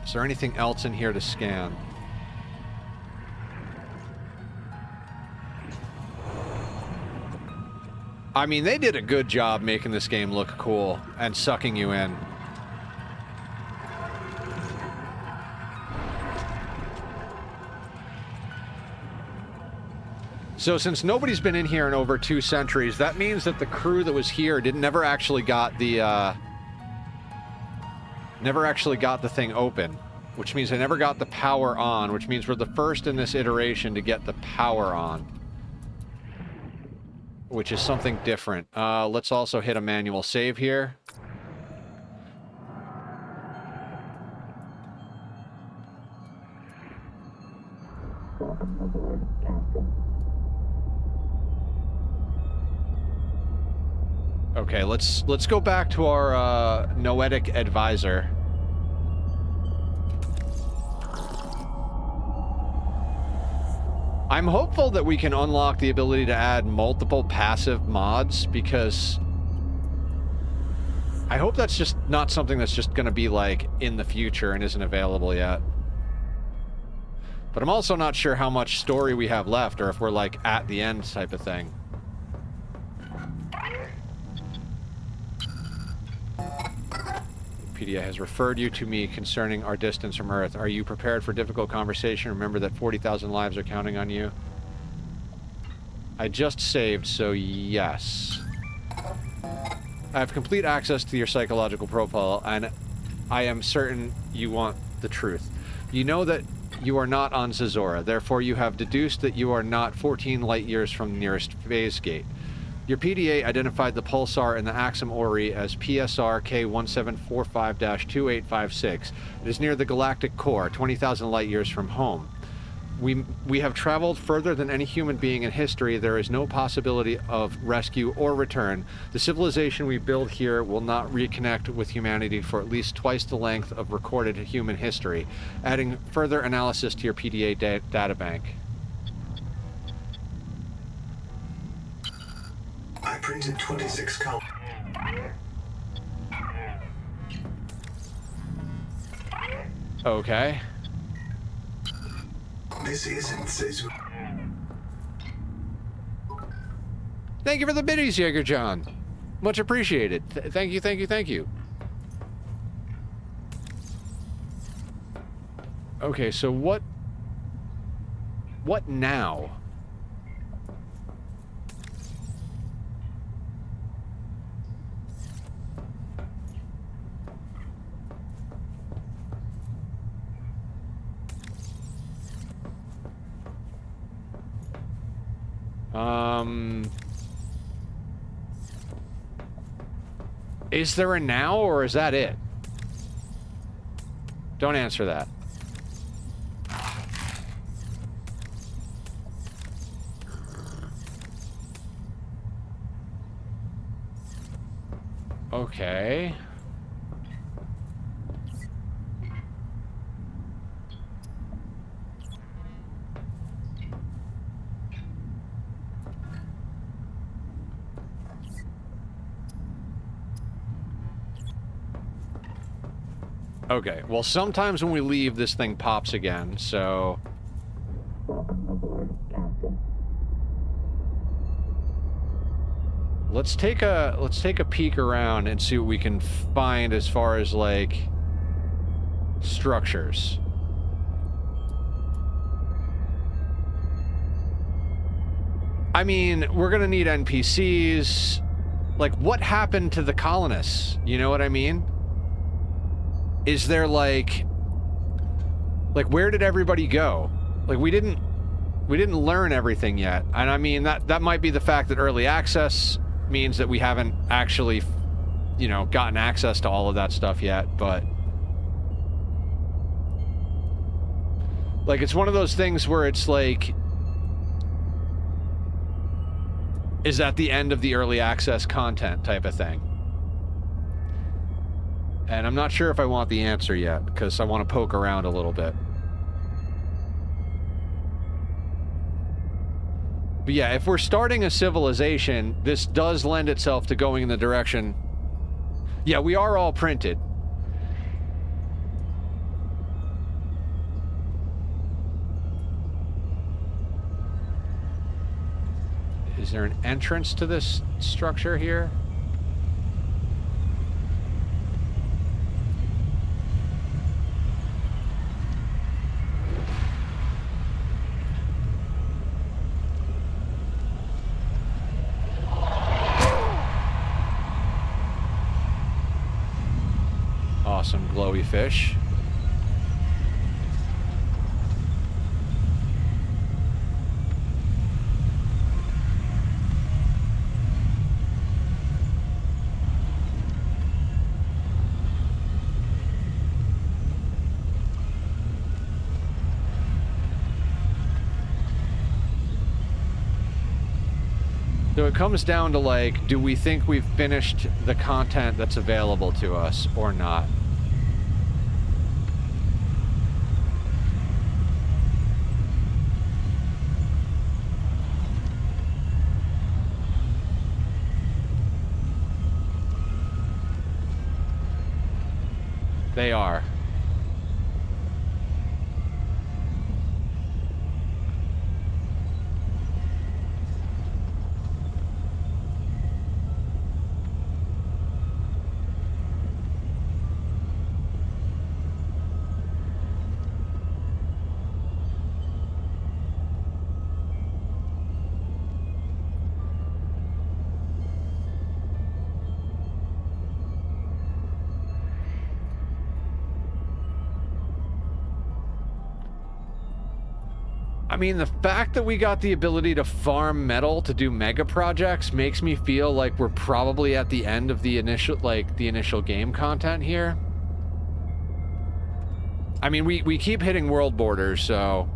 Is there anything else in here to scan? I mean, they did a good job making this game look cool and sucking you in. So since nobody's been in here in over 2 centuries, that means that the crew that was here never actually got the thing open, which means they never got the power on, which means we're the first in this iteration to get the power on, which is something different. Let's also hit a manual save here. Okay, let's go back to our noetic advisor. I'm hopeful that we can unlock the ability to add multiple passive mods, because I hope that's just not something that's just going to be like in the future and isn't available yet. But I'm also not sure how much story we have left, or if we're like at the end type of thing. PDA has referred you to me concerning our distance from Earth. Are you prepared for difficult conversation? Remember that 40,000 lives are counting on you. I just saved, so yes. I have complete access to your psychological profile, and I am certain you want the truth. You know that you are not on Zazora, therefore you have deduced that you are not 14 light years from the nearest phase gate. Your PDA identified the pulsar in the Axum Ori as PSR K1745-2856. It is near the galactic core, 20,000 light years from home. We have traveled further than any human being in history. There is no possibility of rescue or return. The civilization we build here will not reconnect with humanity for at least twice the length of recorded human history, adding further analysis to your PDA databank. I printed 26 colors. Okay. This isn't Sezu. Thank you for the biddies, Jaeger John. Much appreciated. Thank you, thank you, thank you. Okay, so what now? Is there a now, or is that it? Don't answer that. Okay. Okay, well, sometimes when we leave, this thing pops again, so... Let's take a peek around and see what we can find as far as, like, structures. I mean, we're gonna need NPCs. Like, what happened to the colonists? You know what I mean? Is there, like, where did everybody go? Like, we didn't learn everything yet. And I mean, that might be the fact that early access means that we haven't actually, you know, gotten access to all of that stuff yet, but... Like, it's one of those things where it's like... Is that the end of the early access content type of thing? And I'm not sure if I want the answer yet, because I want to poke around a little bit. But yeah, if we're starting a civilization, this does lend itself to going in the direction... Yeah, we are all printed. Is there an entrance to this structure here? Awesome glowy fish. So it comes down to, like, do we think we've finished the content that's available to us or not? They are. I mean, the fact that we got the ability to farm metal to do mega projects makes me feel like we're probably at the end of the initial, like, the initial game content here. I mean, we keep hitting world borders, so...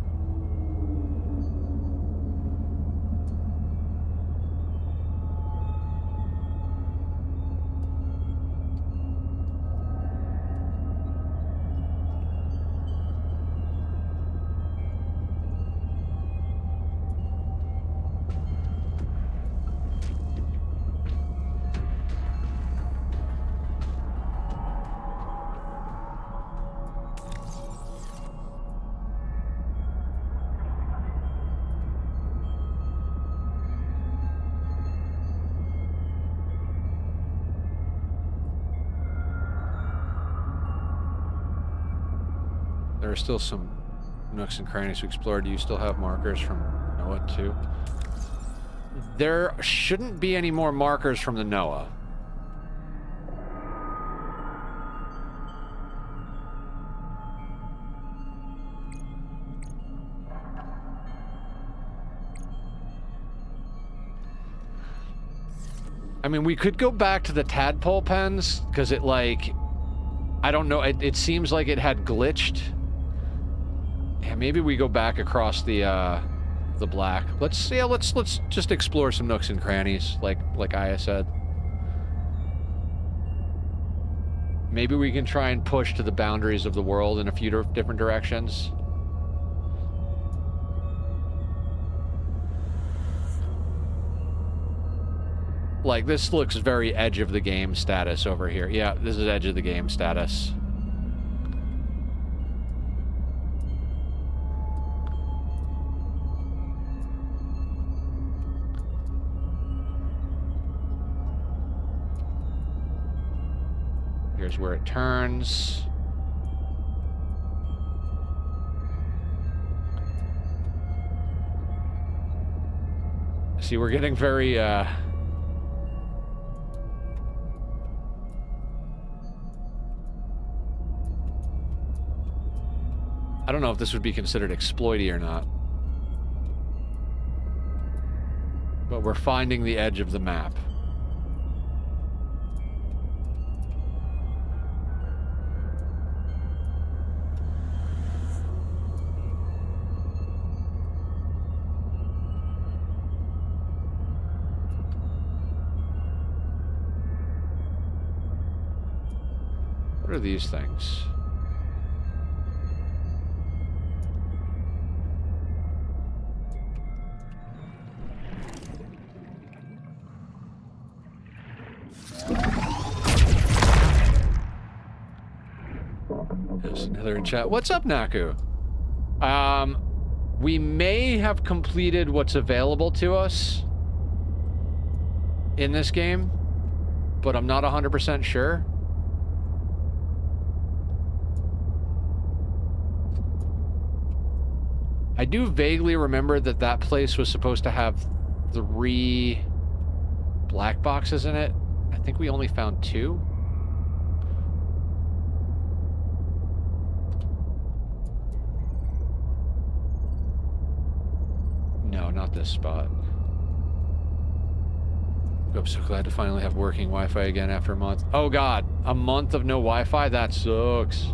There are still some nooks and crannies to explore. Do you still have markers from Noah, too? There shouldn't be any more markers from the Noah. I mean, we could go back to the tadpole pens, because it, like... I don't know, it seems like it had glitched. Yeah, maybe we go back across the black. Let's just explore some nooks and crannies, like Aya said. Maybe we can try and push to the boundaries of the world in a few different directions. Like, this looks very edge of the game status over here. Yeah, this is edge of the game status. Here's where it turns. See, we're getting very, I don't know if this would be considered exploity or not. But we're finding the edge of the map. What are these things? There's another in chat. What's up, Naku? We may have completed what's available to us in this game, but I'm not 100% sure. I do vaguely remember that that place was supposed to have 3 black boxes in it. I think we only found 2. No, not this spot. I'm so glad to finally have working Wi-Fi again after a month. Oh god, a month of no Wi-Fi? That sucks.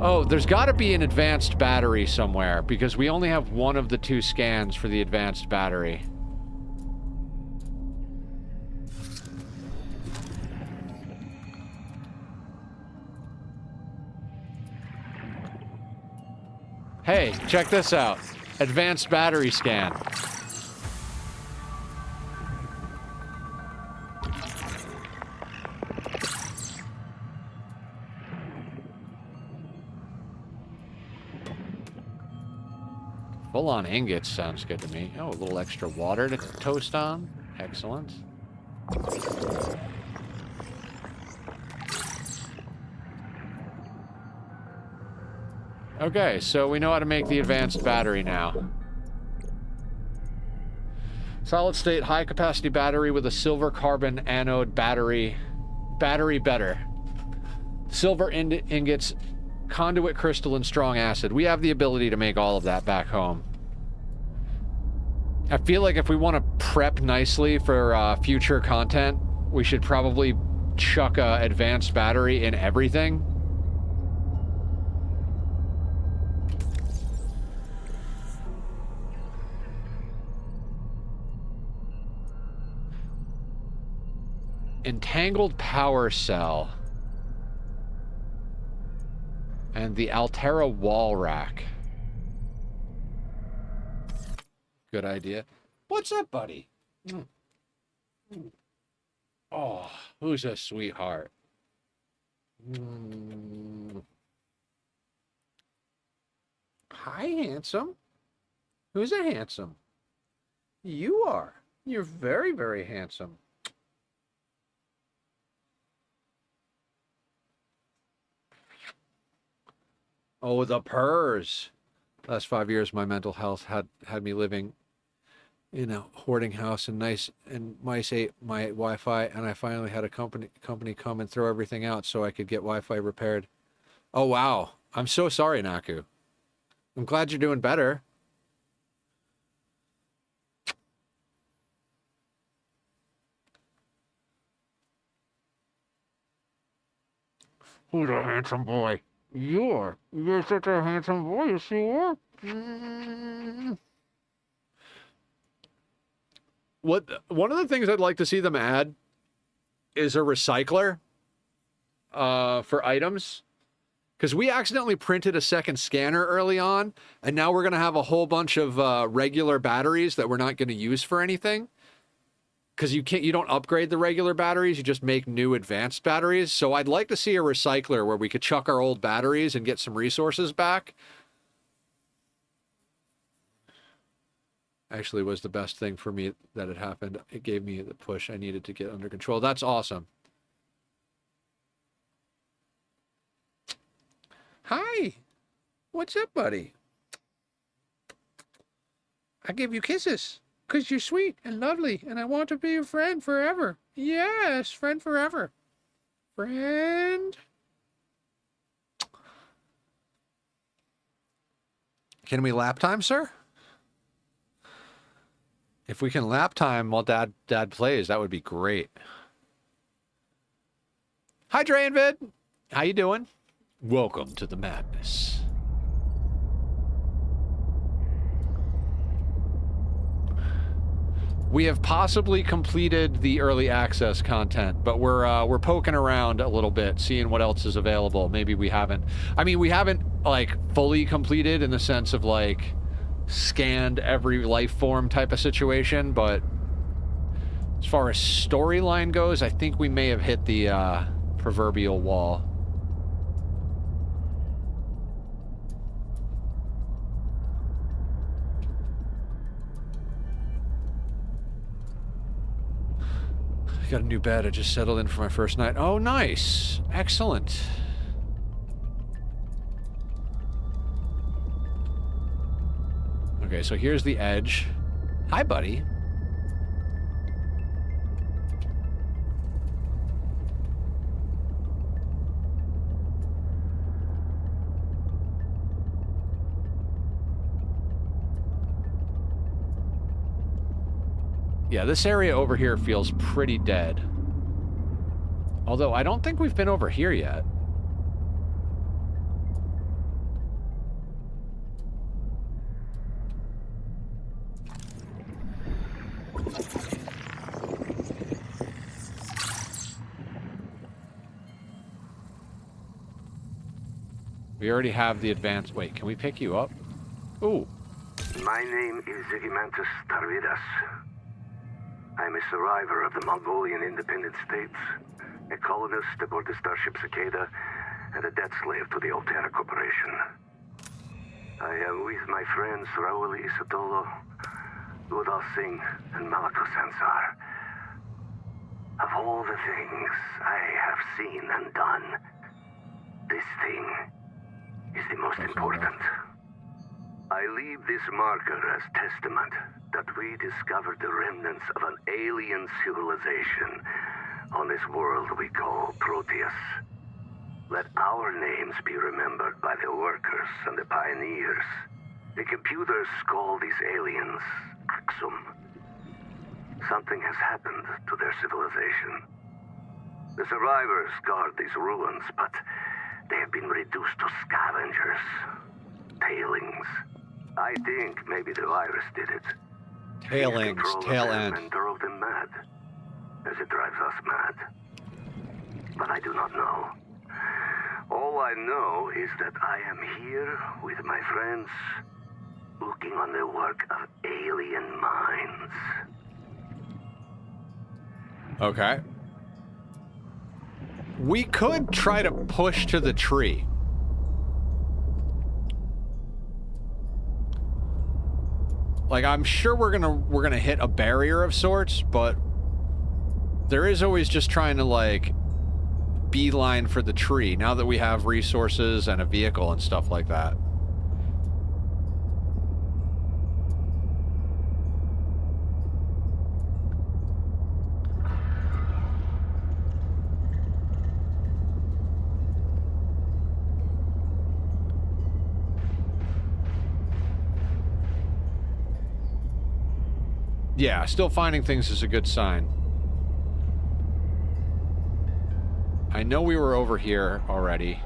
Oh, there's got to be an advanced battery somewhere, because we only have one of the 2 scans for the advanced battery. Hey, check this out. Advanced battery scan. Full-on ingots sounds good to me. Oh, a little extra water to toast on. Excellent. Okay, so we know how to make the advanced battery now. Solid-state high-capacity battery with a silver carbon anode battery. Battery better. Silver ingots, conduit crystal, and strong acid. We have the ability to make all of that back home. I feel like if we want to prep nicely for future content, we should probably chuck a advanced battery in everything. Entangled power cell. And the Altera wall rack. Good idea. What's up, buddy? Oh, who's a sweetheart? Hi, handsome. Who's a handsome? You are. You're very, very handsome. Oh, the purrs. Last 5 years, my mental health had me living in a hoarding house, and mice ate my Wi-Fi, and I finally had a company come and throw everything out so I could get Wi-Fi repaired. Oh, wow. I'm so sorry, Naku. I'm glad you're doing better. Who's a handsome boy? You're such a handsome boy, you see what? One of the things I'd like to see them add is a recycler for items. Because we accidentally printed a second scanner early on, and now we're going to have a whole bunch of regular batteries that we're not going to use for anything. Because you don't upgrade the regular batteries, you just make new advanced batteries. So I'd like to see a recycler where we could chuck our old batteries and get some resources back. Actually was the best thing for me that had happened. It gave me the push I needed to get under control. That's awesome. Hi. What's up, buddy? I give you kisses. Because you're sweet and lovely, and I want to be your friend forever. Yes, friend forever. Friend. Can we lap time, sir? If we can lap time while Dad plays, that would be great. Hi, Drainvid. How you doing? Welcome to the madness. We have possibly completed the early access content, but we're poking around a little bit, seeing what else is available. Maybe we haven't. I mean, we haven't like fully completed in the sense of like scanned every life form type of situation, but as far as storyline goes, I think we may have hit the proverbial wall. Got a new bed. I just settled in for my first night. Oh, nice. Excellent. Okay, so here's the edge. Hi, buddy. Yeah, this area over here feels pretty dead. Although, I don't think we've been over here yet. We already have the advanced... Wait, can we pick you up? Ooh. My name is Zigimantus Tarvidas. I'm a survivor of the Mongolian Independent States, a colonist aboard the starship Cicada, and a debt slave to the Altera Corporation. I am with my friends Raul Isatolo, Udal Singh, and Malako Sansar. Of all the things I have seen and done, this thing is the most important. I leave this marker as testament that we discovered the remnants of an alien civilization on this world we call Proteus. Let our names be remembered by the workers and the pioneers. The computers call these aliens Axum. Something has happened to their civilization. The survivors guard these ruins, but they have been reduced to scavengers. Tailings. I think maybe the virus did it. Tailings, tail end. And drove them mad, as it drives us mad. But I do not know. All I know is that I am here with my friends, looking on the work of alien minds. Okay. We could try to push to the tree. Like, I'm sure we're gonna hit a barrier of sorts, but there is always just trying to, like, beeline for the tree now that we have resources and a vehicle and stuff like that. Yeah, still finding things is a good sign. I know we were over here already.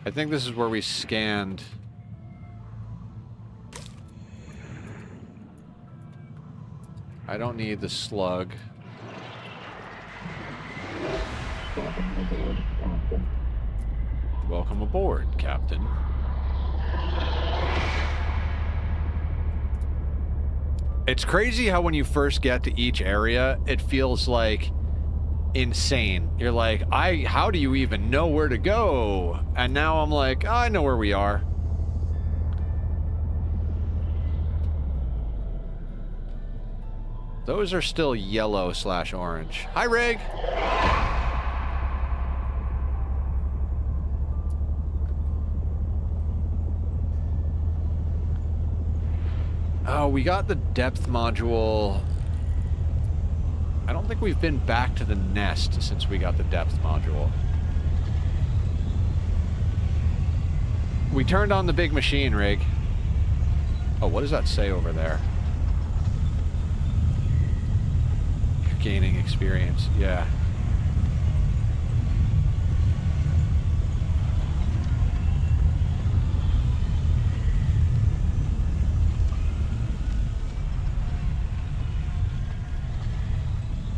I think this is where we scanned. I don't need the slug. Welcome aboard, Captain. It's crazy how when you first get to each area, it feels like insane. You're like, how do you even know where to go? And now I'm like, oh, I know where we are. Those are still yellow/orange. Hi, Rig. Oh, we got the depth module. I don't think we've been back to the nest since we got the depth module. We turned on the big machine, Rig. Oh, what does that say over there? You're gaining experience, yeah.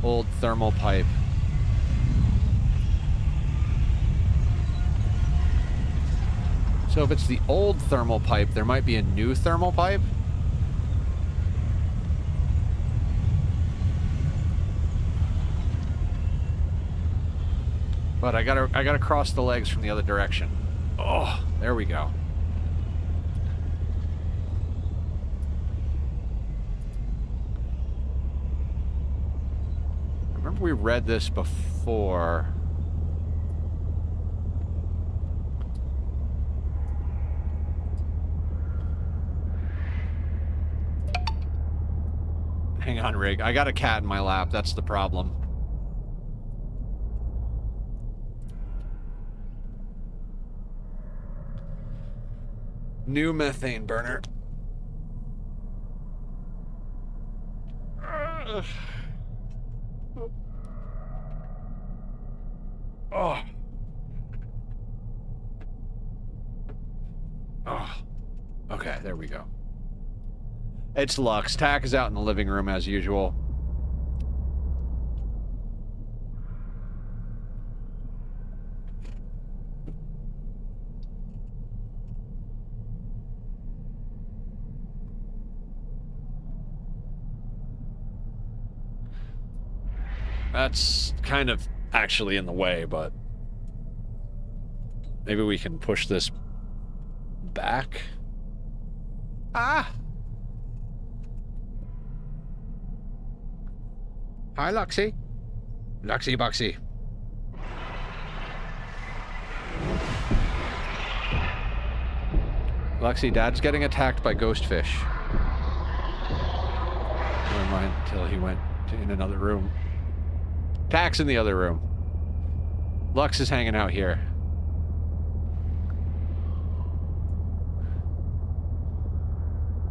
Old thermal pipe. So if it's the old thermal pipe, there might be a new thermal pipe? But I gotta cross the legs from the other direction. Oh, there we go. Remember we read this before. Hang on, Rig. I got a cat in my lap. That's the problem. New methane burner. Oh. Oh. right, there we go. It's Lux. Tack is out in the living room as usual. That's kind of actually in the way, but maybe we can push this back. Ah! Hi, Luxie. Luxie Buxie. Luxie, Dad's getting attacked by ghost fish. Never mind, until he went in another room. Tack's in the other room. Lux is hanging out here.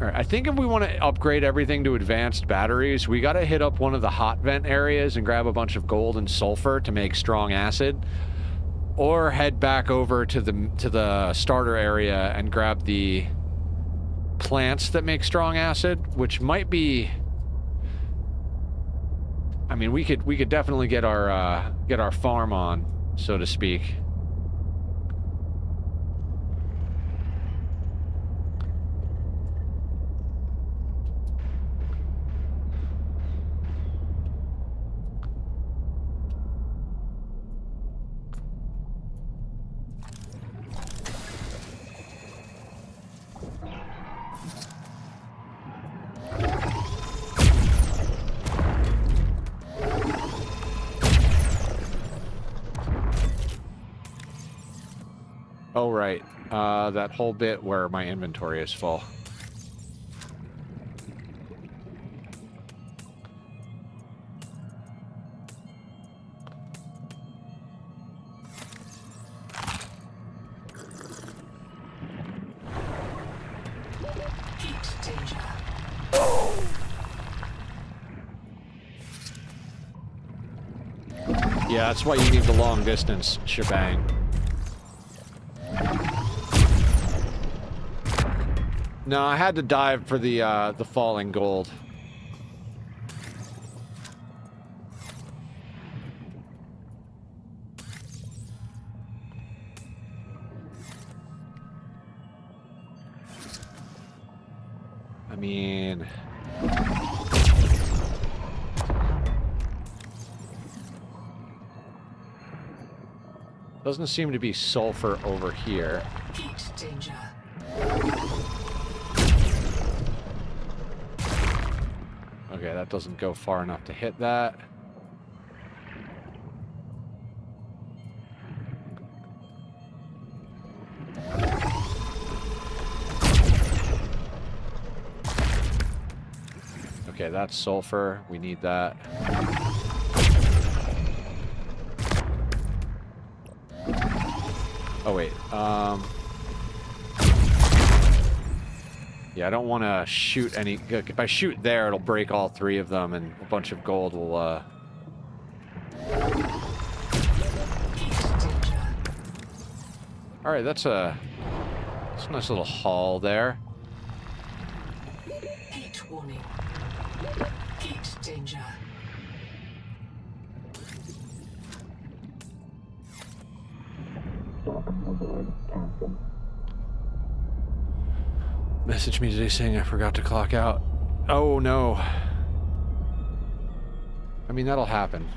Alright, I think if we want to upgrade everything to advanced batteries, we gotta hit up one of the hot vent areas and grab a bunch of gold and sulfur to make strong acid. Or head back over to the starter area and grab the plants that make strong acid, which might be... I mean, we could definitely get our farm on, so to speak. Oh, right. That whole bit where my inventory is full. Yeah, that's why you need the long distance shebang. No, I had to dive for the falling gold. I mean... Doesn't seem to be sulfur over here. Heat danger. Okay, that doesn't go far enough to hit that. Okay, that's sulfur. We need that. Oh, wait. Yeah, I don't want to shoot any... If I shoot there, it'll break all three of them, and a bunch of gold will, Alright, that's a nice little haul there. Heat warning. Heat danger. Message me today saying I forgot to clock out. Oh no. I mean, that'll happen.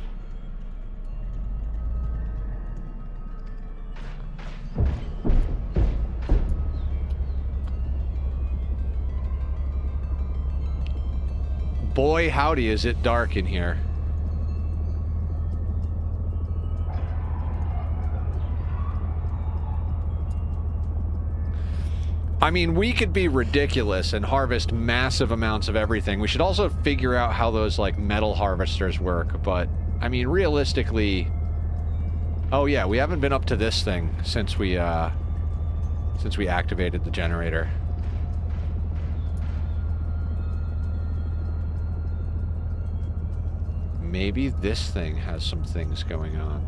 Boy, howdy, is it dark in here. I mean, we could be ridiculous and harvest massive amounts of everything. We should also figure out how those, like, metal harvesters work, but, I mean, realistically... Oh, yeah, we haven't been up to this thing since we activated the generator. Maybe this thing has some things going on.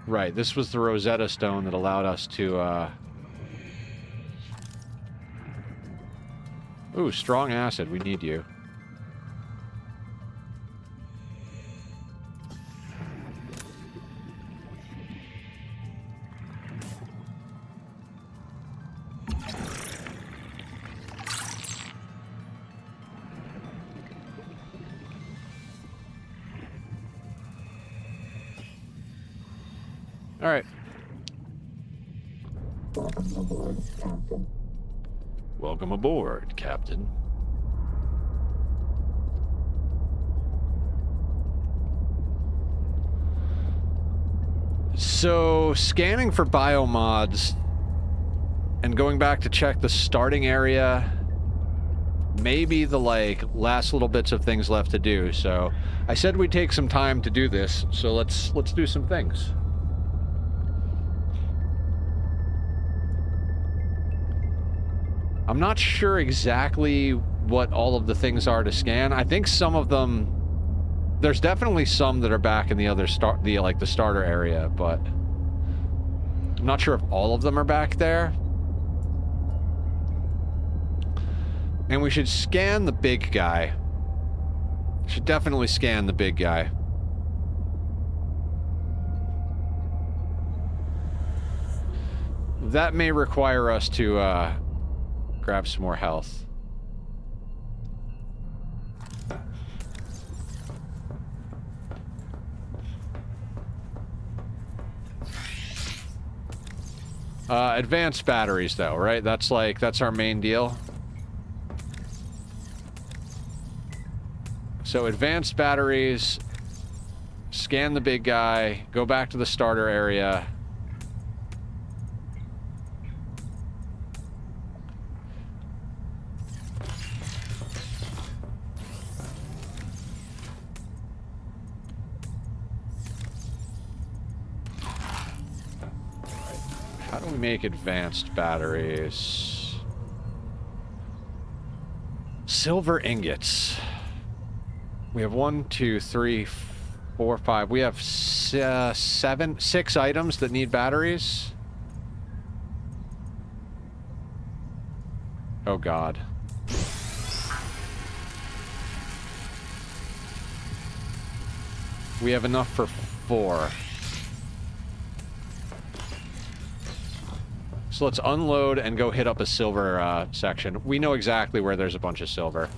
Right, this was the Rosetta Stone that allowed us to, Ooh, strong acid. We need you. All right. Welcome aboard, Captain. Welcome aboard, Captain. So, scanning for biomods and going back to check the starting area, maybe the, like, last little bits of things left to do. So, I said we'd take some time to do this, so let's do some things. I'm not sure exactly what all of the things are to scan. I think some of them... There's definitely some that are back in the other the starter area, but... I'm not sure if all of them are back there. And we should scan the big guy. Should definitely scan the big guy. That may require us to, grab some more health. Advanced batteries, though, right? That's our main deal. So, advanced batteries, scan the big guy, go back to the starter area. How do we make advanced batteries? Silver ingots. We have 1, 2, 3, 4, 5. We have 6 items that need batteries. Oh God. We have enough for 4. So let's unload and go hit up a silver section. We know exactly where there's a bunch of silver.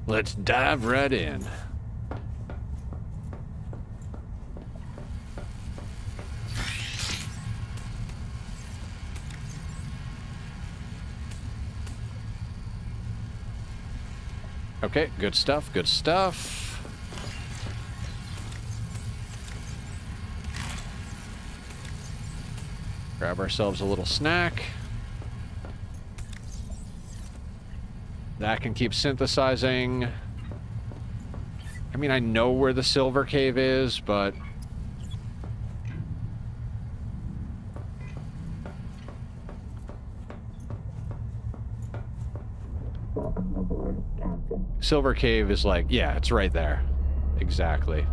Let's dive right in. Okay, good stuff, good stuff. Grab ourselves a little snack. That can keep synthesizing. I mean, I know where the silver cave is, but... Welcome aboard, Captain. Silver cave is like, yeah, it's right there. Exactly.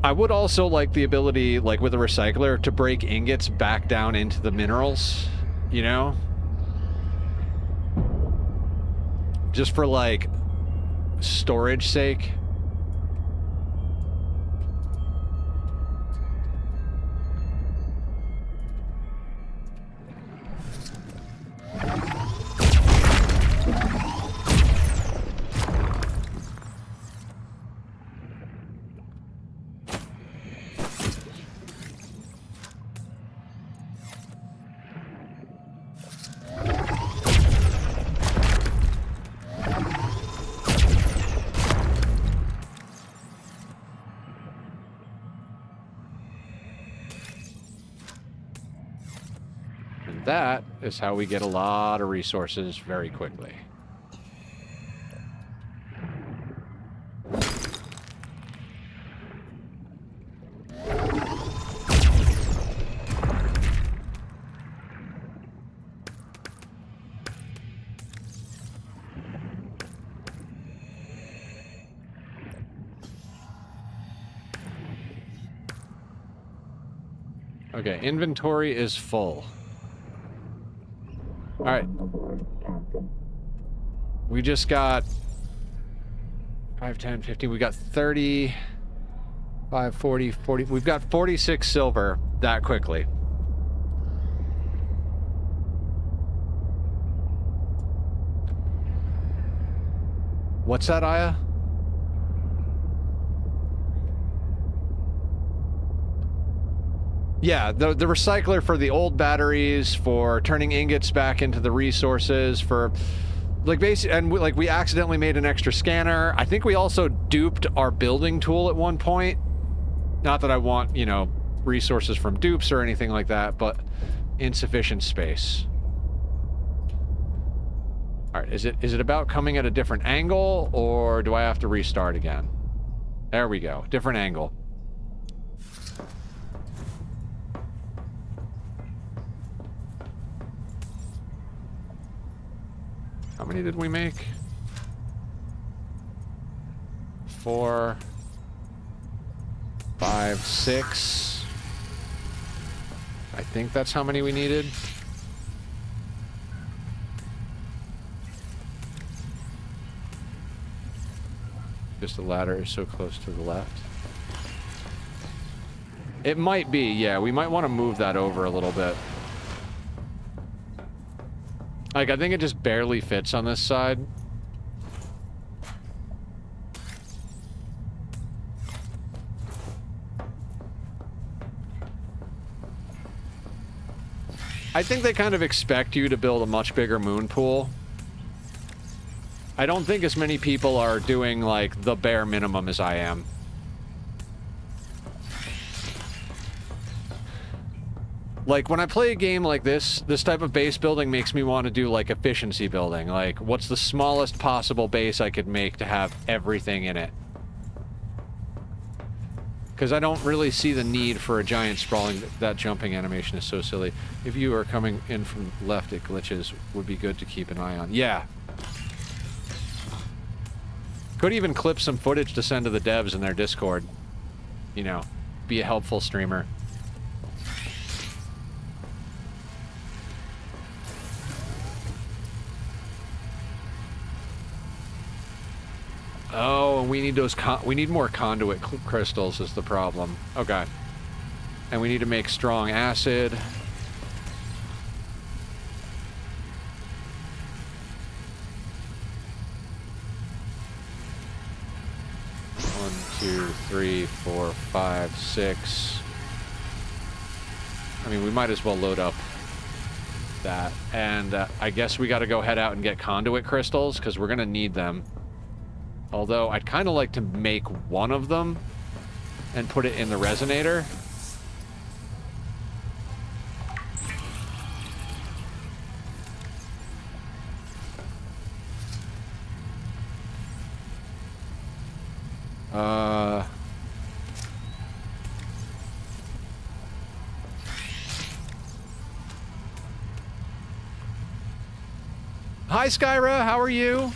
I would also like the ability, like with a recycler, to break ingots back down into the minerals, you know? Just for, like, storage sake. that is how we get a lot of resources very quickly. Okay, inventory is full. All right. We just got 5, 10, 15. We got 30, 5, 40, 40. We've got 46 silver that quickly. What's that, Aya? Yeah, the recycler for the old batteries, for turning ingots back into the resources, for like basically, and we accidentally made an extra scanner. I think we also duped our building tool at one point. Not that I want, you know, resources from dupes or anything like that, but insufficient space. All right, is it about coming at a different angle, or do I have to restart again? There we go, different angle. How many did we make? 4, 5, 6. I think that's how many we needed. Just the ladder is so close to the left. It might be, yeah. We might want to move that over a little bit. Like, I think it just barely fits on this side. I think they kind of expect you to build a much bigger moon pool. I don't think as many people are doing, like, the bare minimum as I am. Like, when I play a game like this type of base building makes me want to do, like, efficiency building. Like, what's the smallest possible base I could make to have everything in it? Because I don't really see the need for a giant sprawling... That jumping animation is so silly. If you are coming in from left, it glitches. Would be good to keep an eye on. Yeah. Could even clip some footage to send to the devs in their Discord. You know, be a helpful streamer. Oh, and we need those we need more conduit crystals is the problem. Okay. And we need to make strong acid. One, 2, 3, 4, 5, 6. I mean, we might as well load up that. And I guess we got to go head out and get conduit crystals because we're going to need them. Although, I'd kind of like to make one of them and put it in the resonator. Hi, Skyra, how are you?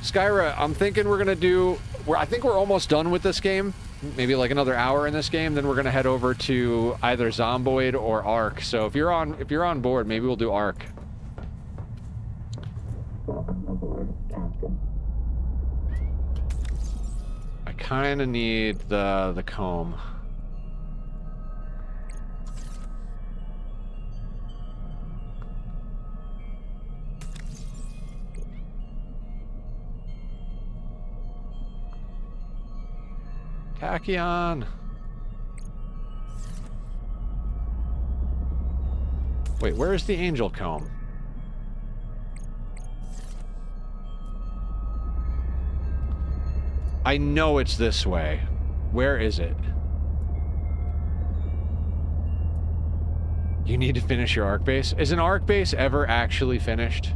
Skyra, I'm thinking we're gonna do... I think we're almost done with this game. Maybe like another hour in this game. Then we're gonna head over to either Zomboid or Ark. So if you're on board, maybe we'll do Ark. I kind of need the comb. Tachyon! Wait, where is the angel comb? I know it's this way. Where is it? You You need to finish your arc base. Is an arc base ever actually finished?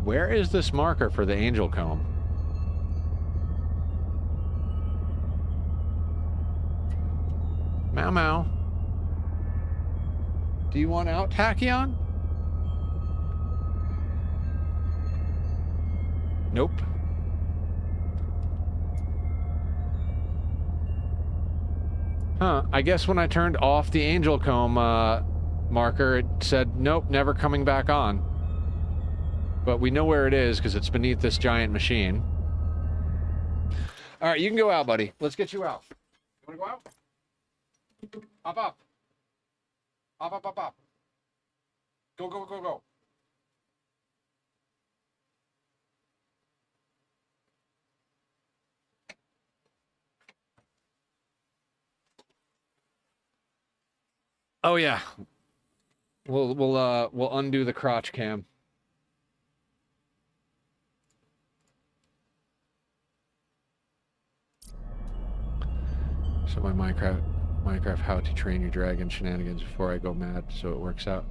Where is this marker for the angel comb? Mau Mau. Do you want out, Tachyon? Nope. Huh, I guess when I turned off the angel comb marker, it said, nope, never coming back on. But we know where it is because it's beneath this giant machine. All right, you can go out, buddy. Let's get you out. You want to go out? Up, up. Up, up, up, up. Go, go, go, go. Oh yeah. We'll undo the crotch cam. So my Minecraft how to train your dragon shenanigans before I go mad, so it works out.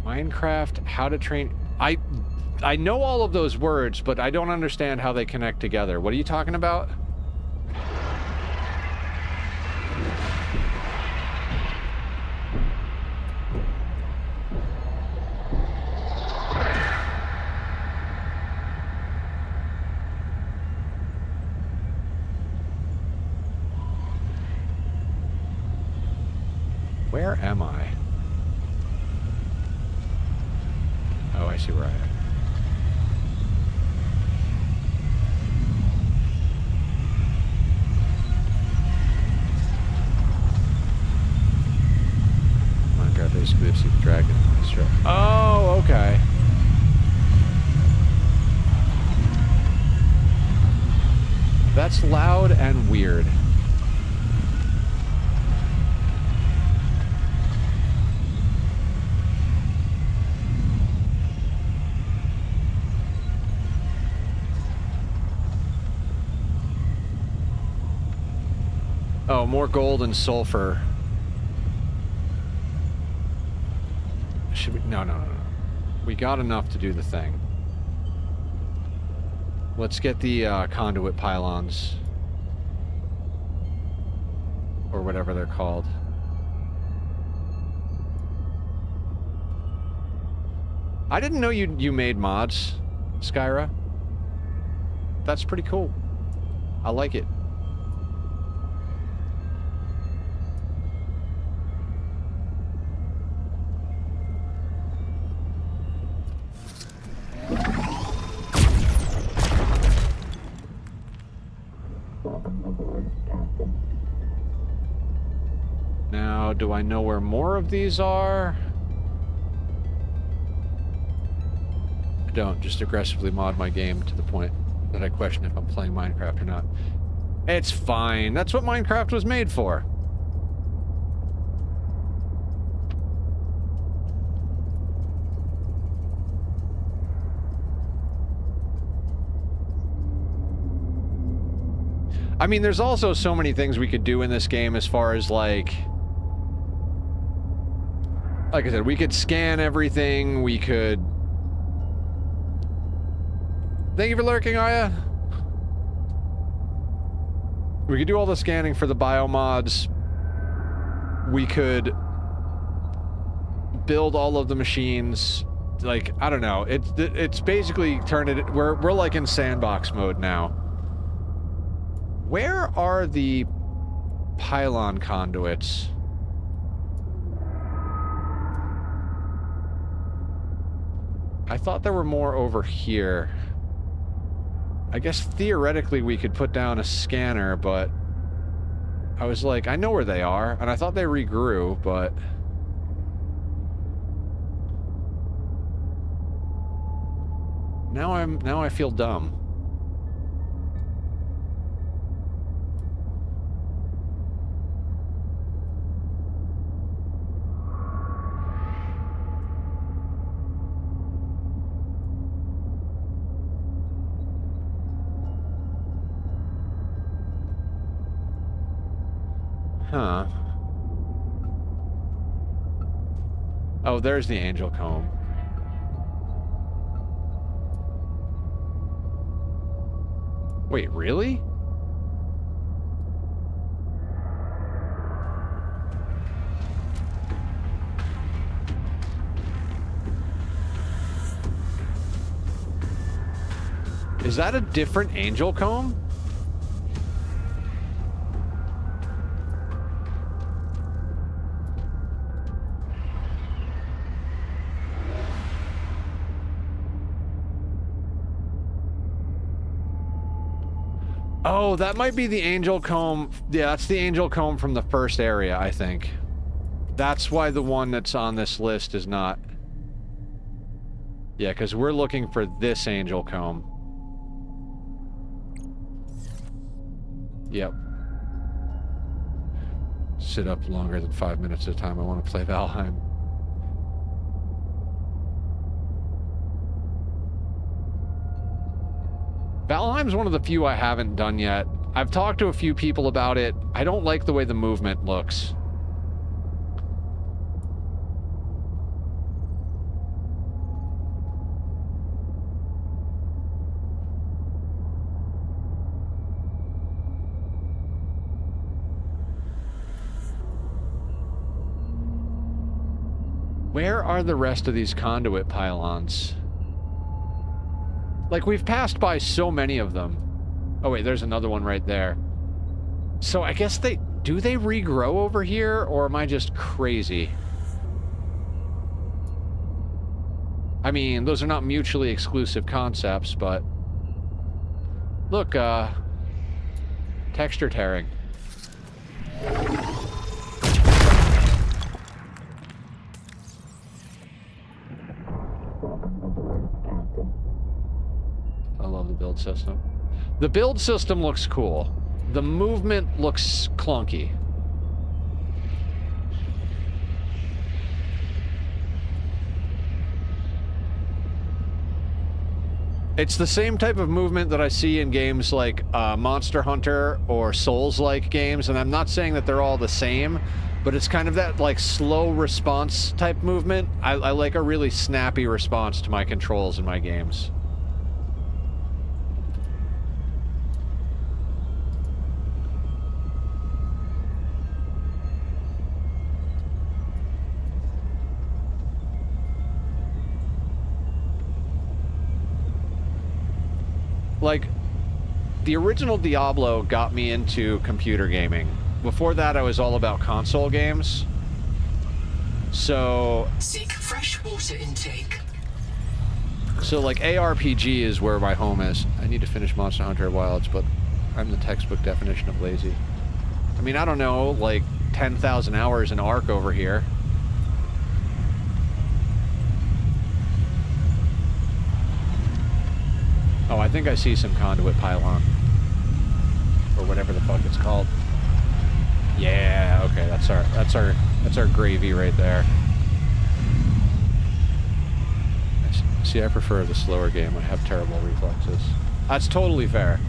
Minecraft how to train... I know all of those words, but I don't understand how they connect together. What are you talking about? Where am I? Oh, I see where I am. Minecraft basically see the dragon. Oh, okay. That's loud and weird. Oh, more gold and sulfur. Should we? No, no, no, no. We got enough to do the thing. Let's get the conduit pylons. Or whatever they're called. I didn't know you made mods, Skyra. That's pretty cool. I like it. Now, do I know where more of these are? I don't. Just aggressively mod my game to the point that I question if I'm playing Minecraft or not. It's fine. That's what Minecraft was made for. I mean, there's also so many things we could do in this game as far as, like I said, we could scan everything, we could... Thank you for lurking, Aya! We could do all the scanning for the biomods. We could build all of the machines. Like, I don't know. It's basically turned it... We're like in sandbox mode now. Where are the pylon conduits? I thought there were more over here. I guess theoretically we could put down a scanner, but I was like, I know where they are, and I thought they regrew, but now I feel dumb. Huh. Oh, there's the angel comb. Wait, really? Is that a different angel comb? Oh, that might be the angel comb. Yeah, that's the angel comb from the first area, I think. That's why the one that's on this list is not... Yeah, because we're looking for this angel comb. Yep. Sit up longer than 5 minutes at a time. I want to play Valheim. Valheim's one of the few I haven't done yet. I've talked to a few people about it. I don't like the way the movement looks. Where are the rest of these conduit pylons? Like, we've passed by so many of them. Oh, wait, there's another one right there. So I guess do they regrow over here, or am I just crazy? I mean, those are not mutually exclusive concepts, but... Look, texture tearing. I love the build system. The build system looks cool. The movement looks clunky. It's the same type of movement that I see in games like Monster Hunter or Souls-like games, and I'm not saying that they're all the same, but it's kind of that, like, slow response type movement. I like a really snappy response to my controls in my games. Like, the original Diablo got me into computer gaming. Before that, I was all about console games. So... Seek fresh water intake. So, like, ARPG is where my home is. I need to finish Monster Hunter Wilds, but I'm the textbook definition of lazy. I mean, I don't know, like, 10,000 hours in Ark over here. Oh, I think I see some conduit pylon. Or whatever the fuck it's called. Yeah, okay, that's our gravy right there. See, I prefer the slower game. I have terrible reflexes. That's totally fair.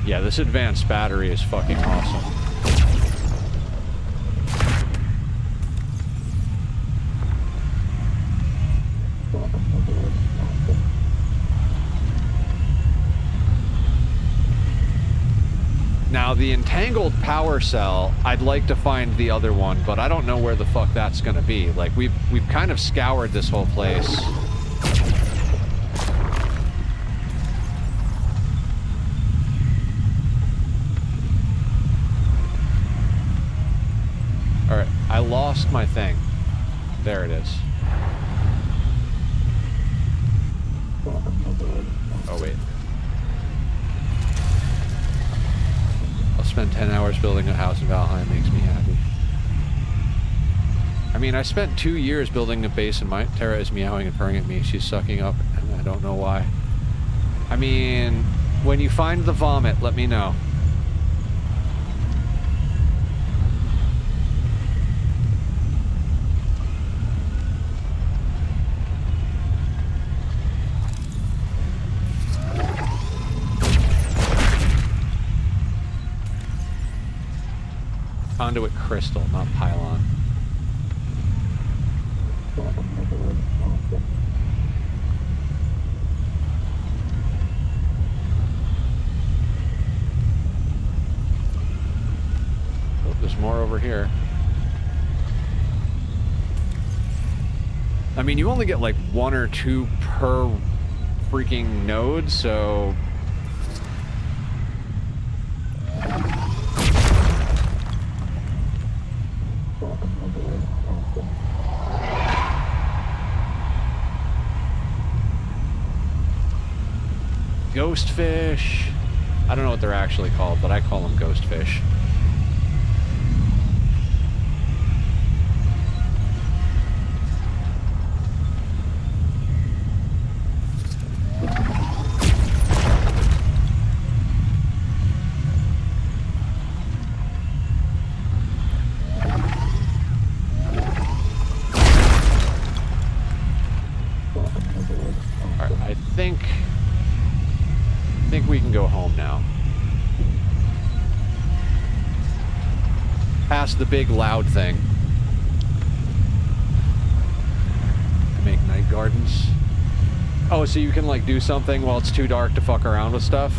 Yeah, this advanced battery is fucking awesome. Now, the entangled power cell, I'd like to find the other one, but I don't know where the fuck that's gonna be. Like, we've kind of scoured this whole place. Alright, I lost my thing. There it is. Oh, wait. I'll spend 10 hours building a house in Valheim, makes me happy. I mean, I spent 2 years building a base and Terra is meowing and purring at me. She's sucking up, and I don't know why. I mean, When you find the vomit, let me know. Conduit crystal, not pylon. Oh, there's more over here. I mean, you only get like 1 or 2 per freaking node, so... Ghost fish. I don't know what they're actually called, but I call them ghost fish. Alright, I think we can go home now. Past the big loud thing. Make night gardens. Oh, so you can like do something while it's too dark to fuck around with stuff?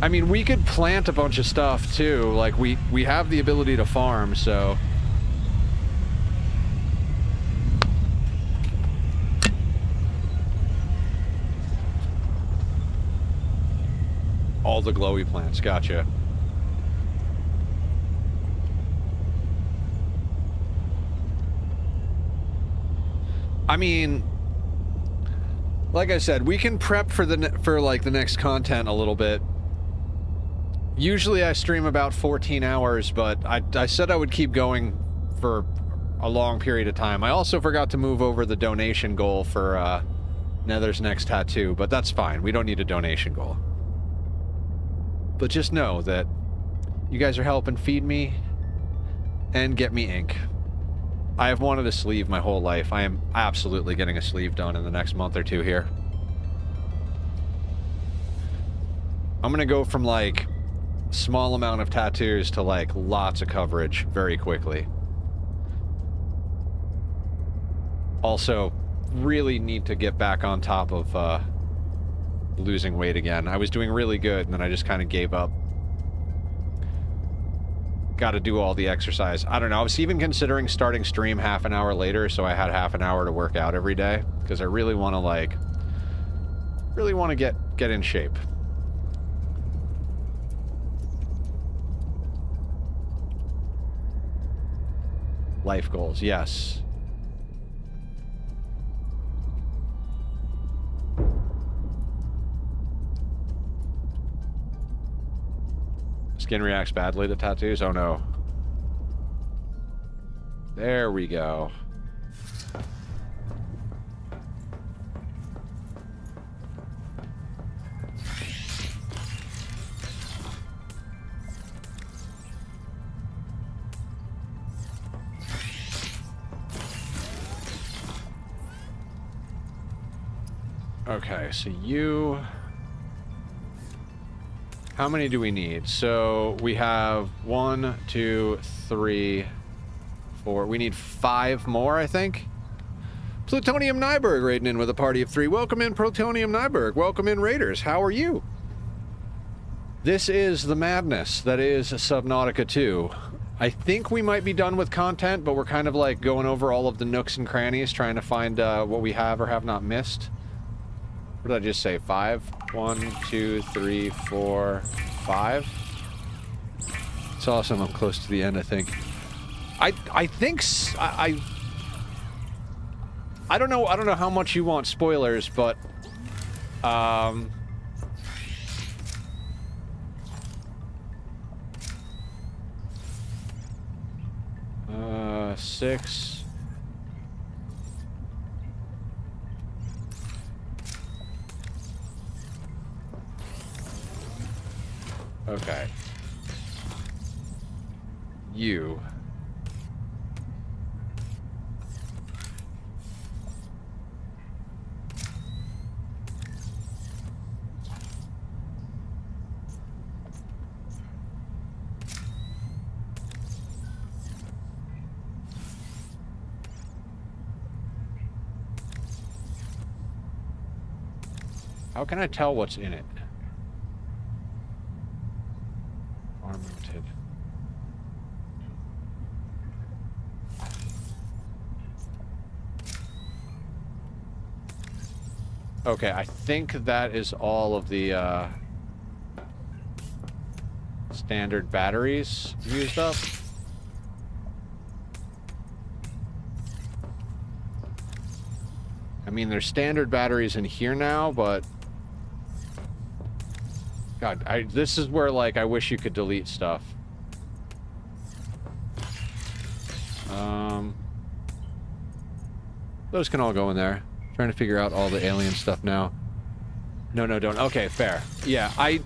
I mean, we could plant a bunch of stuff too. Like we have the ability to farm, so... All the glowy plants, gotcha. I mean, like I said, we can prep for like the next content a little bit. Usually I stream about 14 hours, but I said I would keep going for a long period of time. I also forgot to move over the donation goal for Nether's next tattoo, but that's fine. We don't need a donation goal. But just know that you guys are helping feed me and get me ink. I have wanted a sleeve my whole life. I am absolutely getting a sleeve done in the next month or 2 here. I'm gonna go from like small amount of tattoos to like lots of coverage very quickly. Also, really need to get back on top of losing weight again. I was doing really good and then I just kind of gave up. Got to do all the exercise. I don't know. I was even considering starting stream half an hour later so I had half an hour to work out every day because I really want to like get in shape. Life goals, yes. Skin reacts badly to tattoos? Oh no. There we go. Okay, so you... How many do we need? So we have 1, 2, 3, 4. We need 5 more, I think. Plutonium Nyberg raiding in with a party of 3. Welcome in, Plutonium Nyberg. Welcome in, Raiders. How are you? This is the madness that is Subnautica 2. I think we might be done with content, but we're kind of like going over all of the nooks and crannies, trying to find what we have or have not missed. What did I just say? 5? 1, 2, 3, 4, 5. It's awesome. I'm close to the end, I think. I think I don't know. I don't know how much you want spoilers, but 6. Okay. You. How can I tell what's in it? Arm-mounted. Okay, I think that is all of the standard batteries used up. I mean, there's standard batteries in here now, but God, this is where, like, I wish you could delete stuff. Those can all go in there. Trying to figure out all the alien stuff now. No, don't. Okay, fair. Yeah, I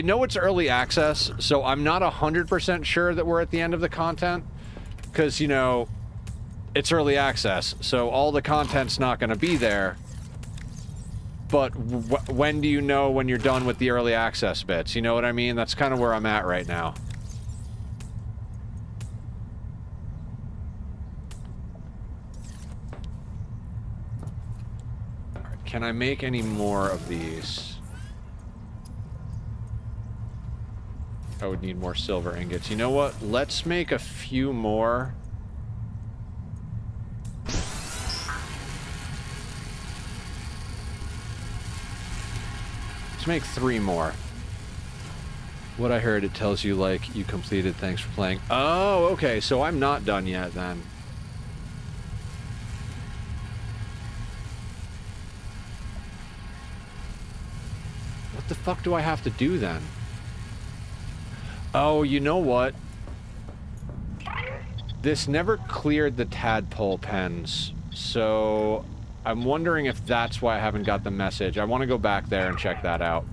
know it's early access, so I'm not 100% sure that we're at the end of the content. Because, you know, it's early access, so all the content's not going to be there. But when do you know when you're done with the early access bits? You know what I mean? That's kind of where I'm at right now. All right, can I make any more of these? I would need more silver ingots. You know what? Let's make a few more. Let's make 3 more. What I heard, it tells you, like, you completed, thanks for playing. Oh, okay, so I'm not done yet, then. What the fuck do I have to do, then? Oh, you know what? This never cleared the tadpole pens, so I'm wondering if that's why I haven't got the message. I want to go back there and check that out.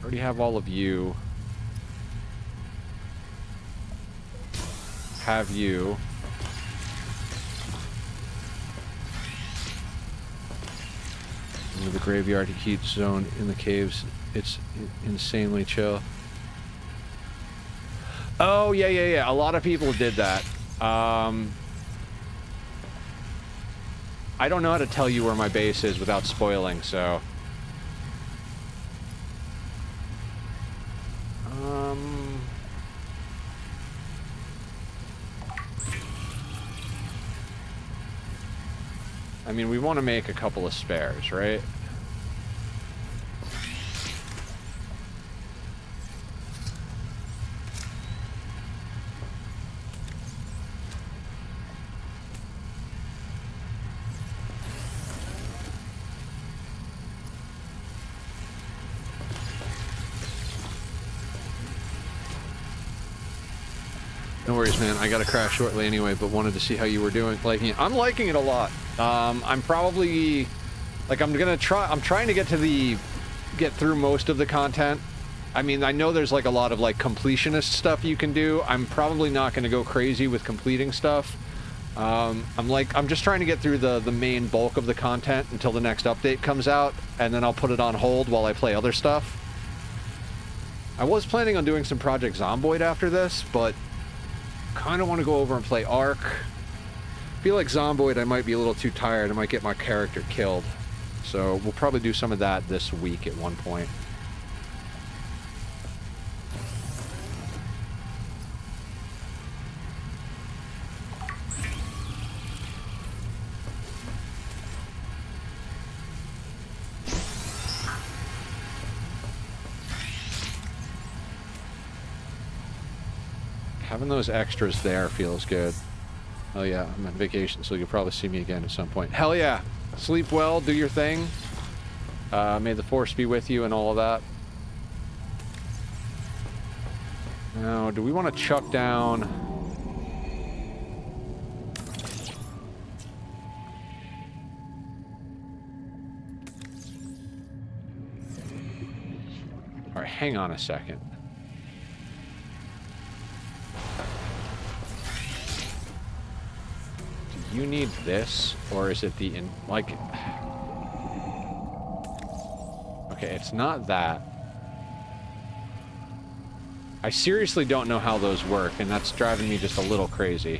Already have all of you. Have you. The graveyard heat zone in the caves. It's insanely chill. Oh, yeah. A lot of people did that. I don't know how to tell you where my base is without spoiling, so... I mean, we want to make a couple of spares, right? No worries, man. I gotta crash shortly anyway, but wanted to see how you were doing. Liking it. I'm liking it a lot. I'm probably... Like, I'm trying to get through most of the content. I mean, I know there's, like, a lot of, like, completionist stuff you can do. I'm probably not gonna go crazy with completing stuff. I'm just trying to get through the main bulk of the content until the next update comes out, and then I'll put it on hold while I play other stuff. I was planning on doing some Project Zomboid after this, but... kind of want to go over and play Ark. Feel like Zomboid, I might be a little too tired. I might get my character killed. So we'll probably do some of that this week at one point. Having those extras there feels good. Oh yeah, I'm on vacation, so you'll probably see me again at some point. Hell yeah! Sleep well, do your thing. May the force be with you and all of that. Now, do we want to chuck down... All right, hang on a second. Do you need this, or is it the like? Okay, it's not that. I seriously don't know how those work, and that's driving me just a little crazy.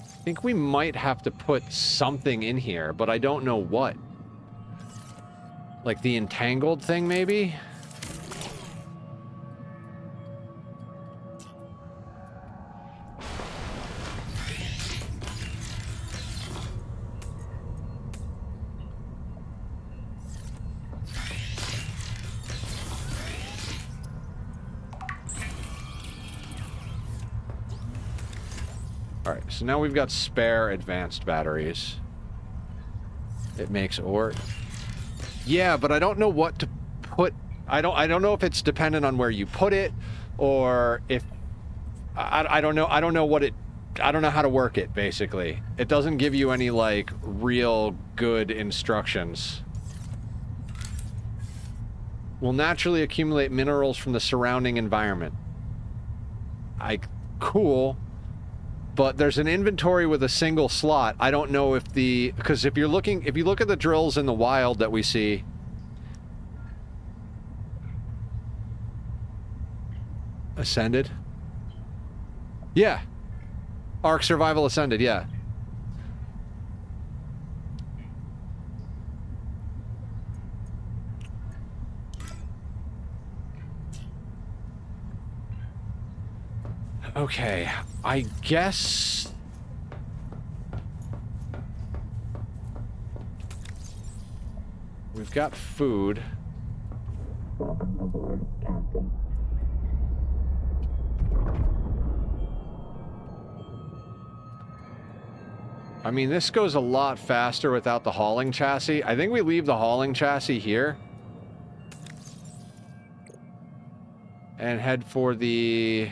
I think we might have to put something in here, but I don't know what. Like the entangled thing, maybe? Alright, so now we've got spare advanced batteries. It makes ore. Yeah, but I don't know what to put. I don't know if it's dependent on where you put it, or if I don't know. I don't know what it. I don't know how to work it, basically. It doesn't give you any, like, real good instructions. Will naturally accumulate minerals from the surrounding environment. Cool. But there's an inventory with a single slot. I don't know if the... Because if you look at the drills in the wild that we see... Ascended? Yeah. Ark Survival Ascended, yeah. Okay, I guess... We've got food. Welcome aboard, Captain. I mean, this goes a lot faster without the hauling chassis. I think we leave the hauling chassis here. And head for the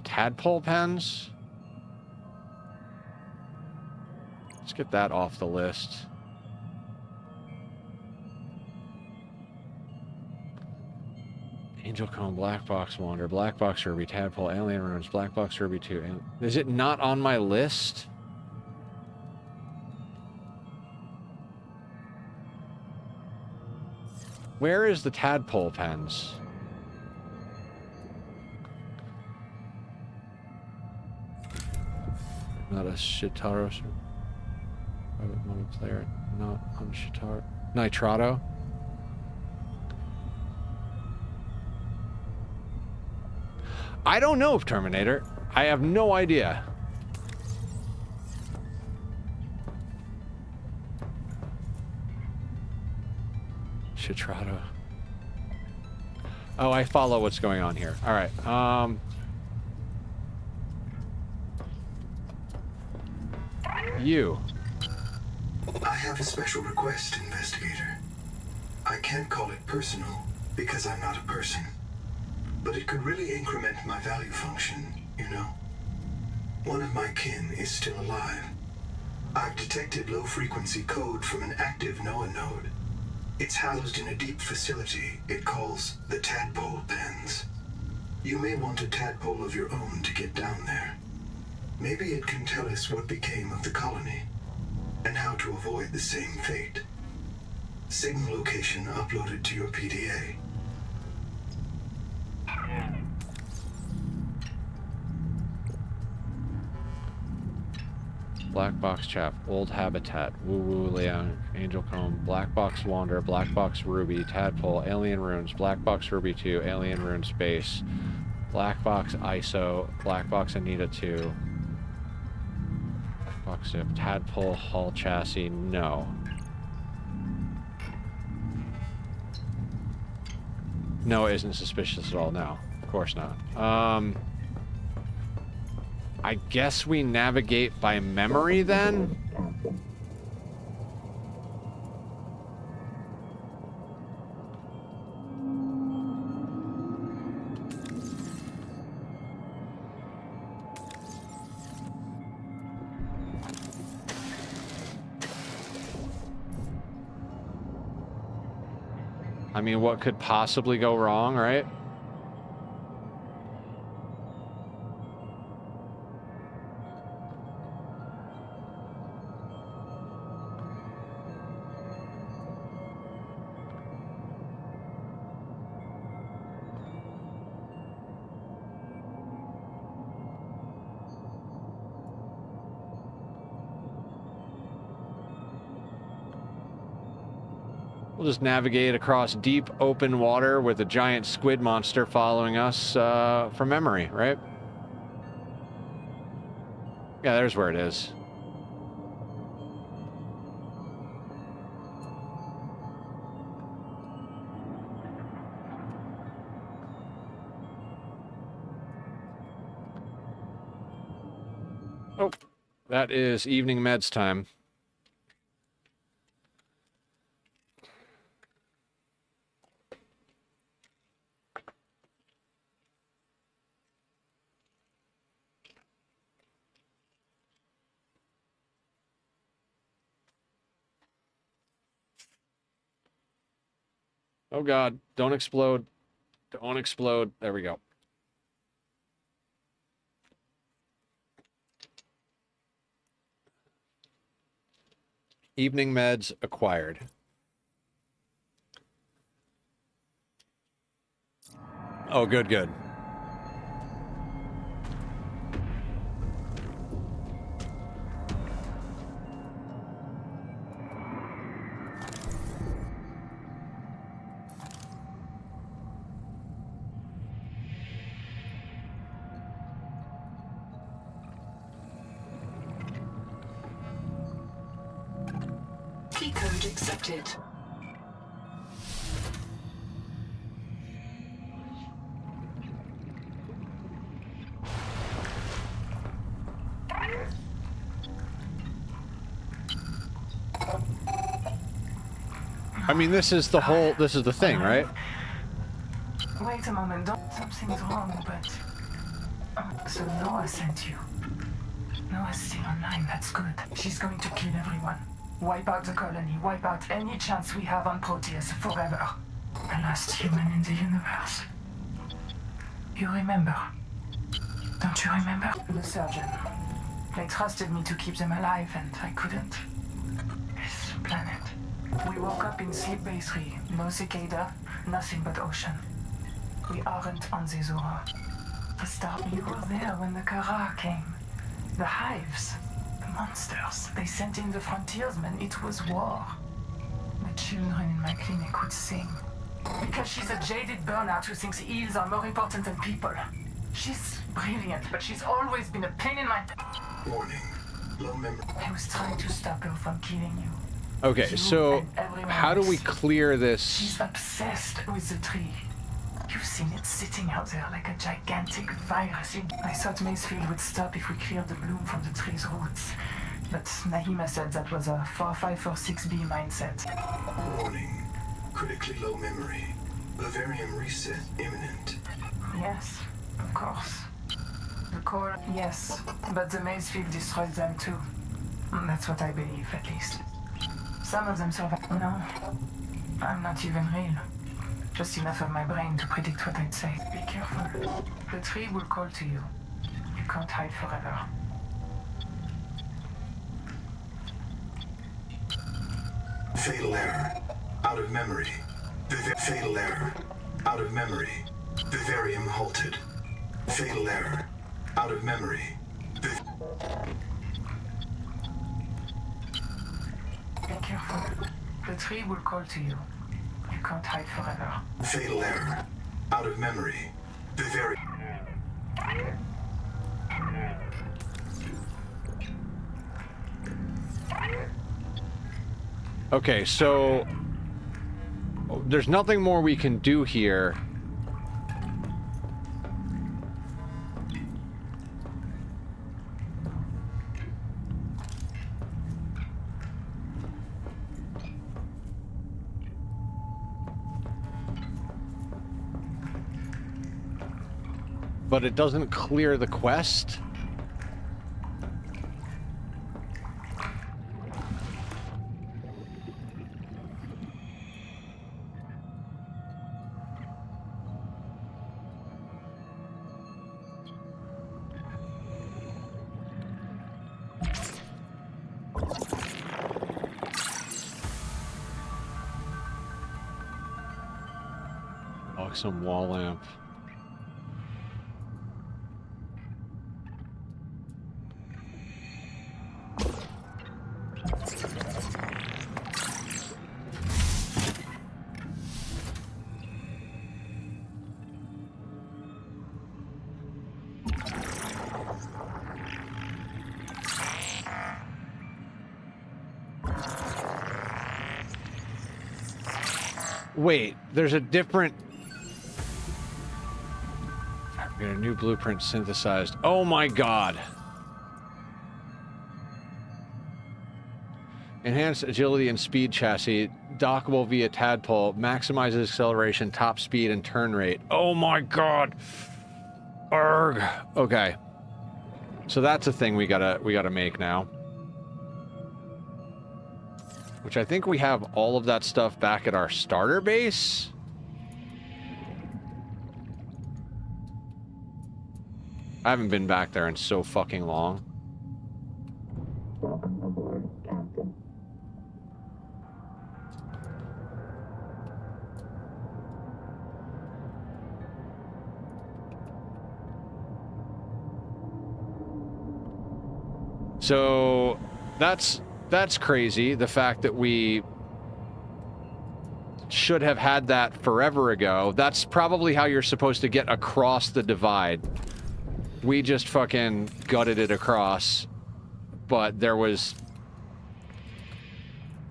tadpole pens. Let's get that off the list. Angel Cone, Black Box Wander, Black Box Ruby, Tadpole, Alien Ruins, Black Box Ruby 2. Is it not on my list? Where is the Tadpole pens? Not a Shitaro, sir. Private money player, not on Shitaro. Nitrato? I don't know, Terminator. I have no idea. Shitrado. Oh, I follow what's going on here. All right. You. I have a special request, Investigator. I can't call it personal because I'm not a person. But it could really increment my value function, you know? One of my kin is still alive. I've detected low-frequency code from an active NOAA node. It's housed in a deep facility it calls the Tadpole Pens. You may want a tadpole of your own to get down there. Maybe it can tell us what became of the colony, and how to avoid the same fate. Signal location uploaded to your PDA. Black Box Chap, Old Habitat, Woo Woo Liang, Angel Comb, Black Box Wander, Black Box Ruby, Tadpole, Alien Runes, Black Box Ruby 2, Alien Rune Space, Black Box ISO, Black Box Anita 2, Black Box Zip, Tadpole, Hull Chassis, no. No, it isn't suspicious at all, no. Of course not. I guess we navigate by memory then? I mean, what could possibly go wrong, right? We'll just navigate across deep, open water with a giant squid monster following us from memory, right? Yeah, there's where it is. Oh, that is evening meds time. Oh God, don't explode. Don't explode. There we go. Evening meds acquired. Oh, good, good. Key code accepted. I mean, this is the whole, this is the thing, right? Wait a moment, something's wrong, but... so Noah sent you. Noah's still online, that's good. She's going to kill everyone. Wipe out the colony, wipe out any chance we have on Proteus forever. The last human in the universe. You remember? Don't you remember? The surgeon. They trusted me to keep them alive, and I couldn't. This planet. We woke up in Sleep Bay 3. No cicada, nothing but ocean. We aren't on the Zora. The star, you were there when the Kara came. The hives. The monsters. They sent in the frontiersmen. It was war. The children in my clinic would sing. Because she's a jaded burnout who thinks eels are more important than people. She's brilliant, but she's always been a pain in my... Warning. Low memory. I was trying to stop her from killing you. Okay, so how do we clear this? She's obsessed with the tree. You've seen it sitting out there like a gigantic virus. I thought Macefield would stop if we cleared the bloom from the tree's roots. But Nahima said that was a 4546B mindset. Warning. Critically low memory. Vivarium reset imminent. Yes, of course. The core, yes. But the Macefield destroyed them too. That's what I believe, at least. Some of them survive. No, I'm not even real. Just enough of my brain to predict what I'd say. Be careful. The tree will call to you. You can't hide forever. Fatal error. Out of memory. Fatal error. Out of memory. Vivarium halted. Fatal error. Out of memory. careful. The tree will call to you. You can't hide forever. Fatal error. Out of memory. The very... Okay, so there's nothing more we can do here. But it doesn't clear the quest. Oh, some wall lamp. Wait, there's a different... We got a new blueprint synthesized. Oh my god! Enhanced agility and speed chassis, dockable via tadpole, maximizes acceleration, top speed, and turn rate. Oh my god! Arrgh! Okay. So that's a thing we gotta make now. Which I think we have all of that stuff back at our starter base. I haven't been back there in so fucking long. Welcome aboard, Captain. So that's crazy, the fact that we should have had that forever ago. That's probably how you're supposed to get across the divide. We just fucking gutted it across, but there was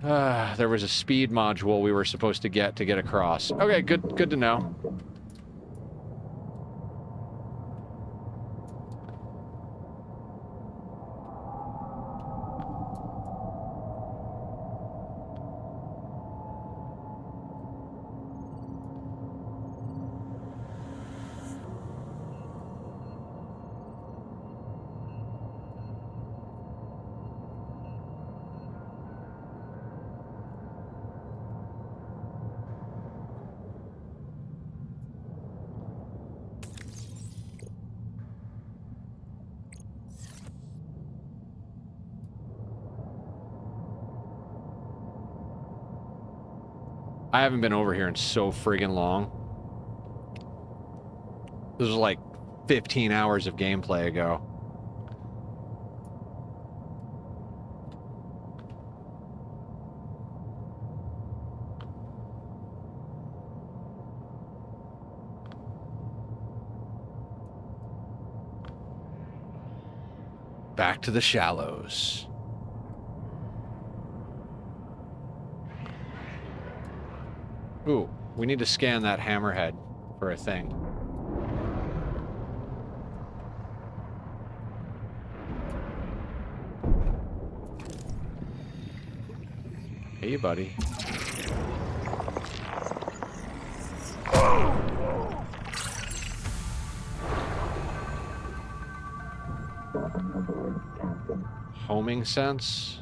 a speed module we were supposed to get across. Okay, good to know. I haven't been over here in so friggin' long. This was like 15 hours of gameplay ago. Back to the shallows. Ooh, we need to scan that hammerhead for a thing. Hey, buddy. Welcome aboard, Captain. Homing sense?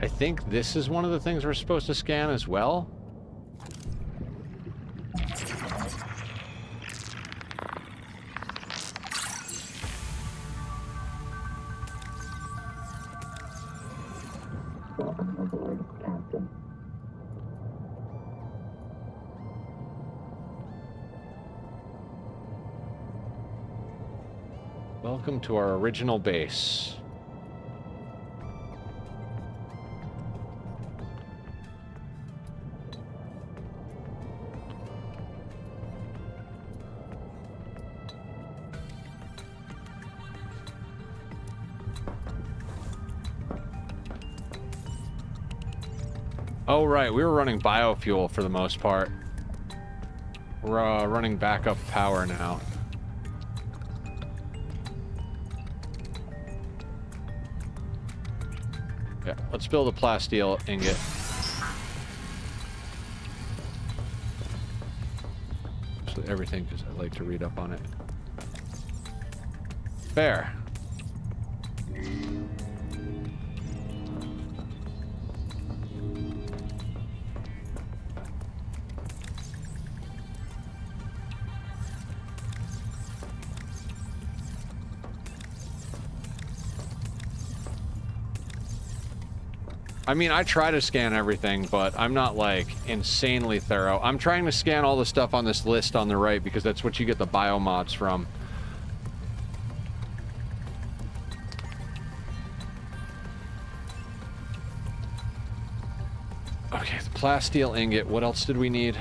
I think this is one of the things we're supposed to scan as well. Welcome to our original base. Oh, right. We were running biofuel for the most part. We're running backup power now. Yeah, let's build a plasteel ingot. Actually, everything, because I like to read up on it. Fair. I mean, I try to scan everything, but I'm not, like, insanely thorough. I'm trying to scan all the stuff on this list on the right because that's what you get the biomods from. Okay, the plasteel ingot. What else did we need?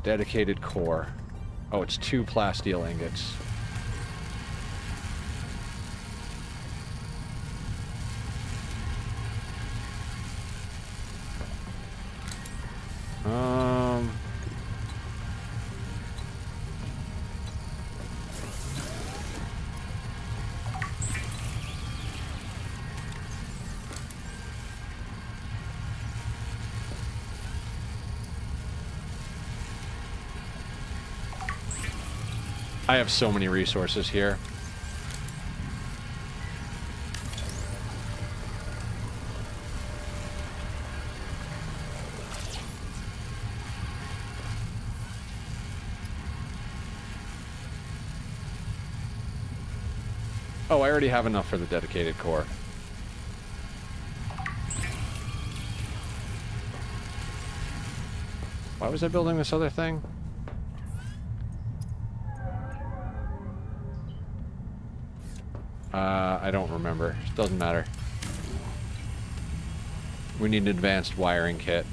Dedicated core. Oh, it's 2 plasteel ingots. I have so many resources here. Oh, I already have enough for the dedicated core. Why was I building this other thing? I don't remember. It doesn't matter. We need an advanced wiring kit.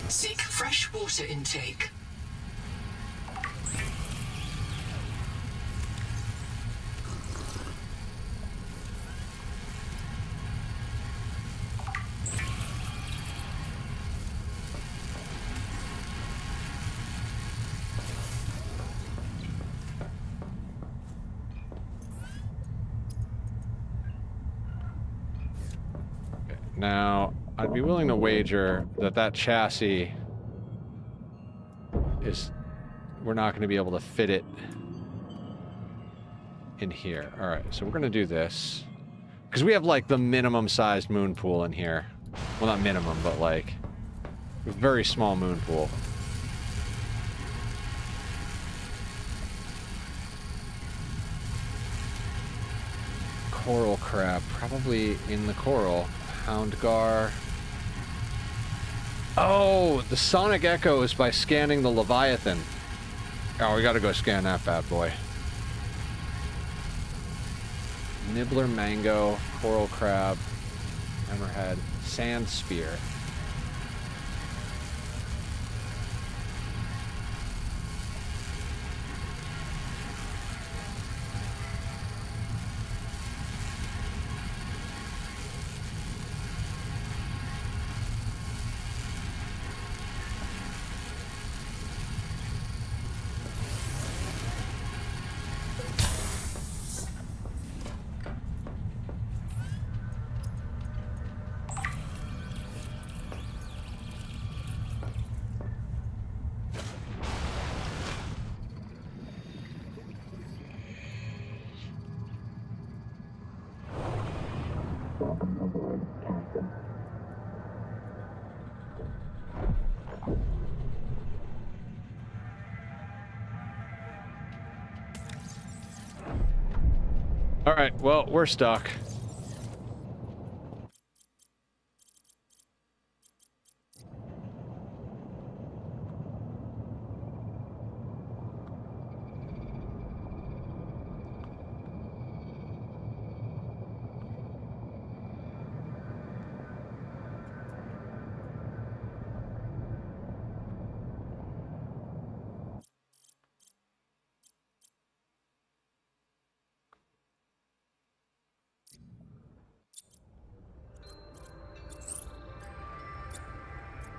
Seek fresh water intake. Now, I'd be willing to wager that that chassis is... We're not going to be able to fit it in here. Alright, so we're going to do this. Because we have, like, the minimum-sized moon pool in here. Well, not minimum, but, like, a very small moon pool. Coral crab. Probably in the coral. Houndgar. Oh, the sonic echoes by scanning the Leviathan. Oh, we gotta go scan that bad boy. Nibbler mango, coral crab, hammerhead, sand spear. All right, well, we're stuck.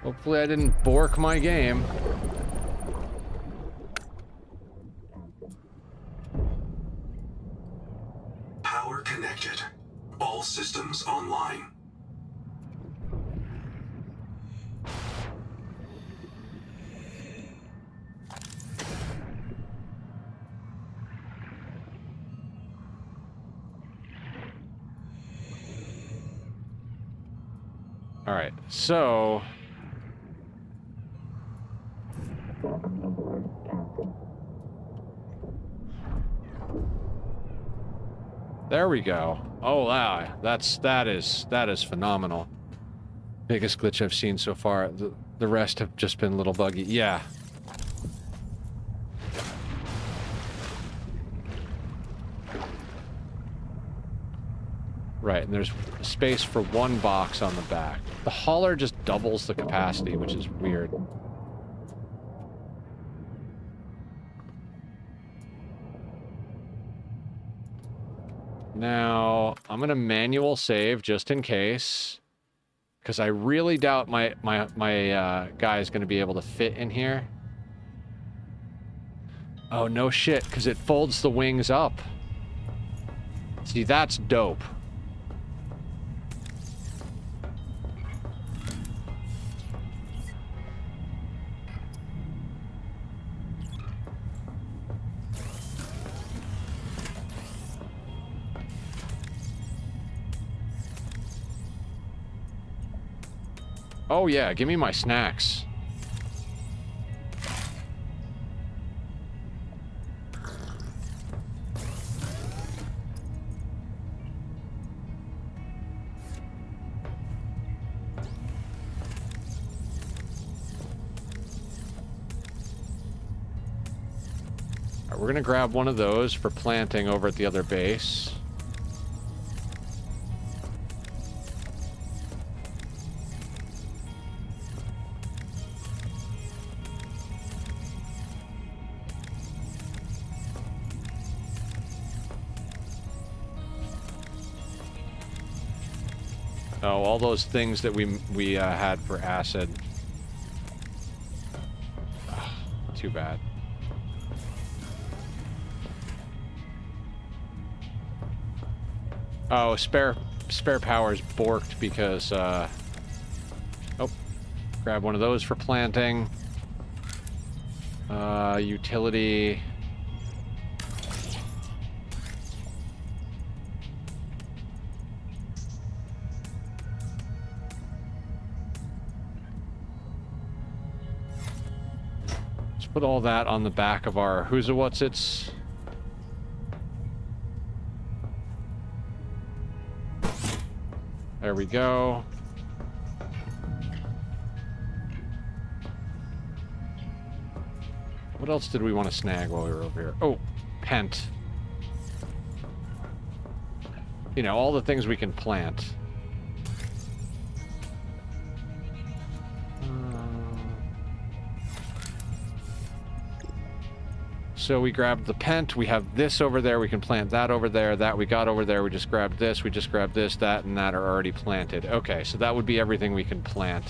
Hopefully I didn't bork my game. Power connected. All systems online. All right, so... There we go. Oh wow, that is phenomenal. Biggest glitch I've seen so far. The rest have just been little buggy. Yeah. Right, and there's space for one box on the back. The hauler just doubles the capacity, which is weird. Now, I'm gonna manual save just in case, because I really doubt my guy is gonna be able to fit in here. Oh, no shit, because it folds the wings up. See, that's dope. Oh yeah, give me my snacks. Alright, we're gonna grab one of those for planting over at the other base. Oh, all those things that we had for acid. Ugh, too bad. Oh, spare power's borked because oh, grab one of those for planting. Utility. Put all that on the back of our who's-a-what's-its. There we go. What else did we want to snag while we were over here? Oh, pent. You know, all the things we can plant. So we grabbed the pent, we have this over there, we can plant that over there, that we got over there, we just grabbed this, that, and that are already planted. Okay, so that would be everything we can plant.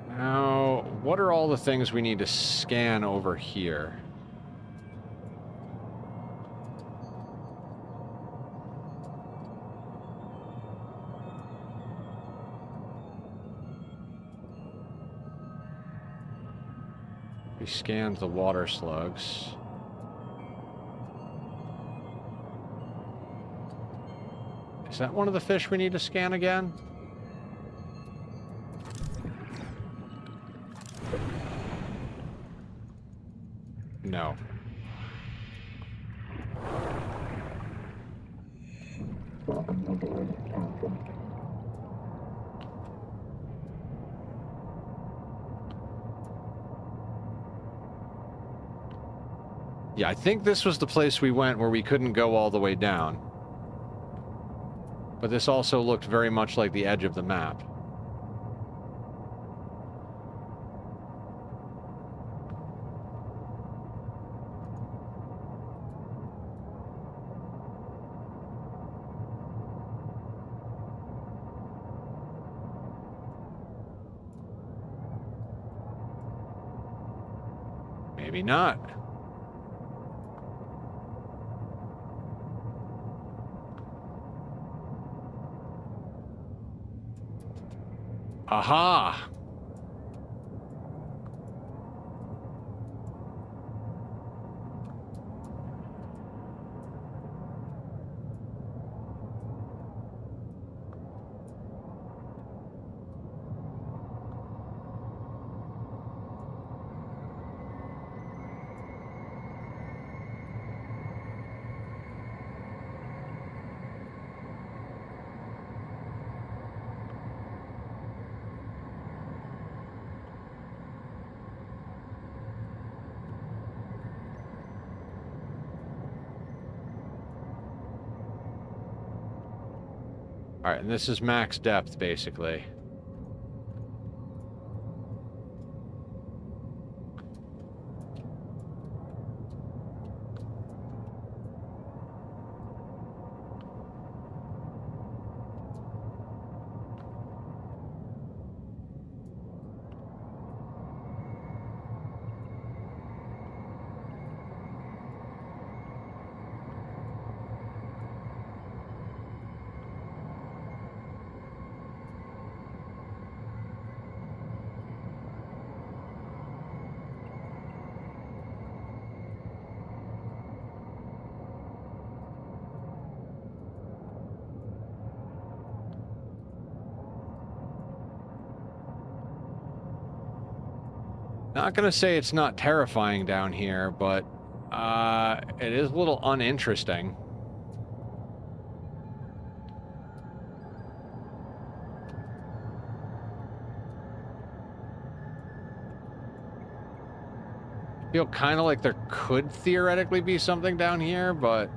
Now, what are all the things we need to scan over here? We scanned the water slugs. Is that one of the fish we need to scan again? No. Yeah, I think this was the place we went where we couldn't go all the way down. But this also looked very much like the edge of the map. Maybe not. Aha! Alright, and this is max depth, basically. Not gonna say it's not terrifying down here, but it is a little uninteresting. I feel kind of like there could theoretically be something down here, but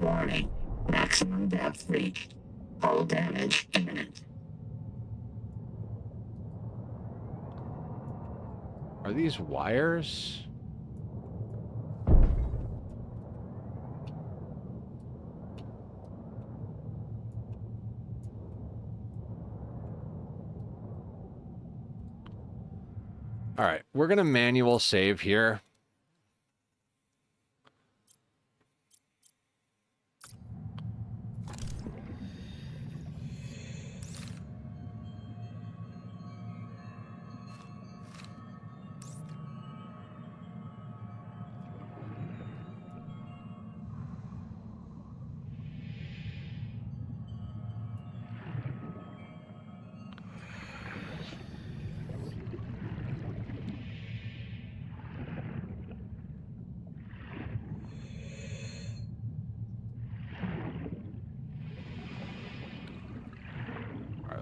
Warning. Maximum depth reached. Hull damage imminent. are these wires? All right, we're gonna manual save here.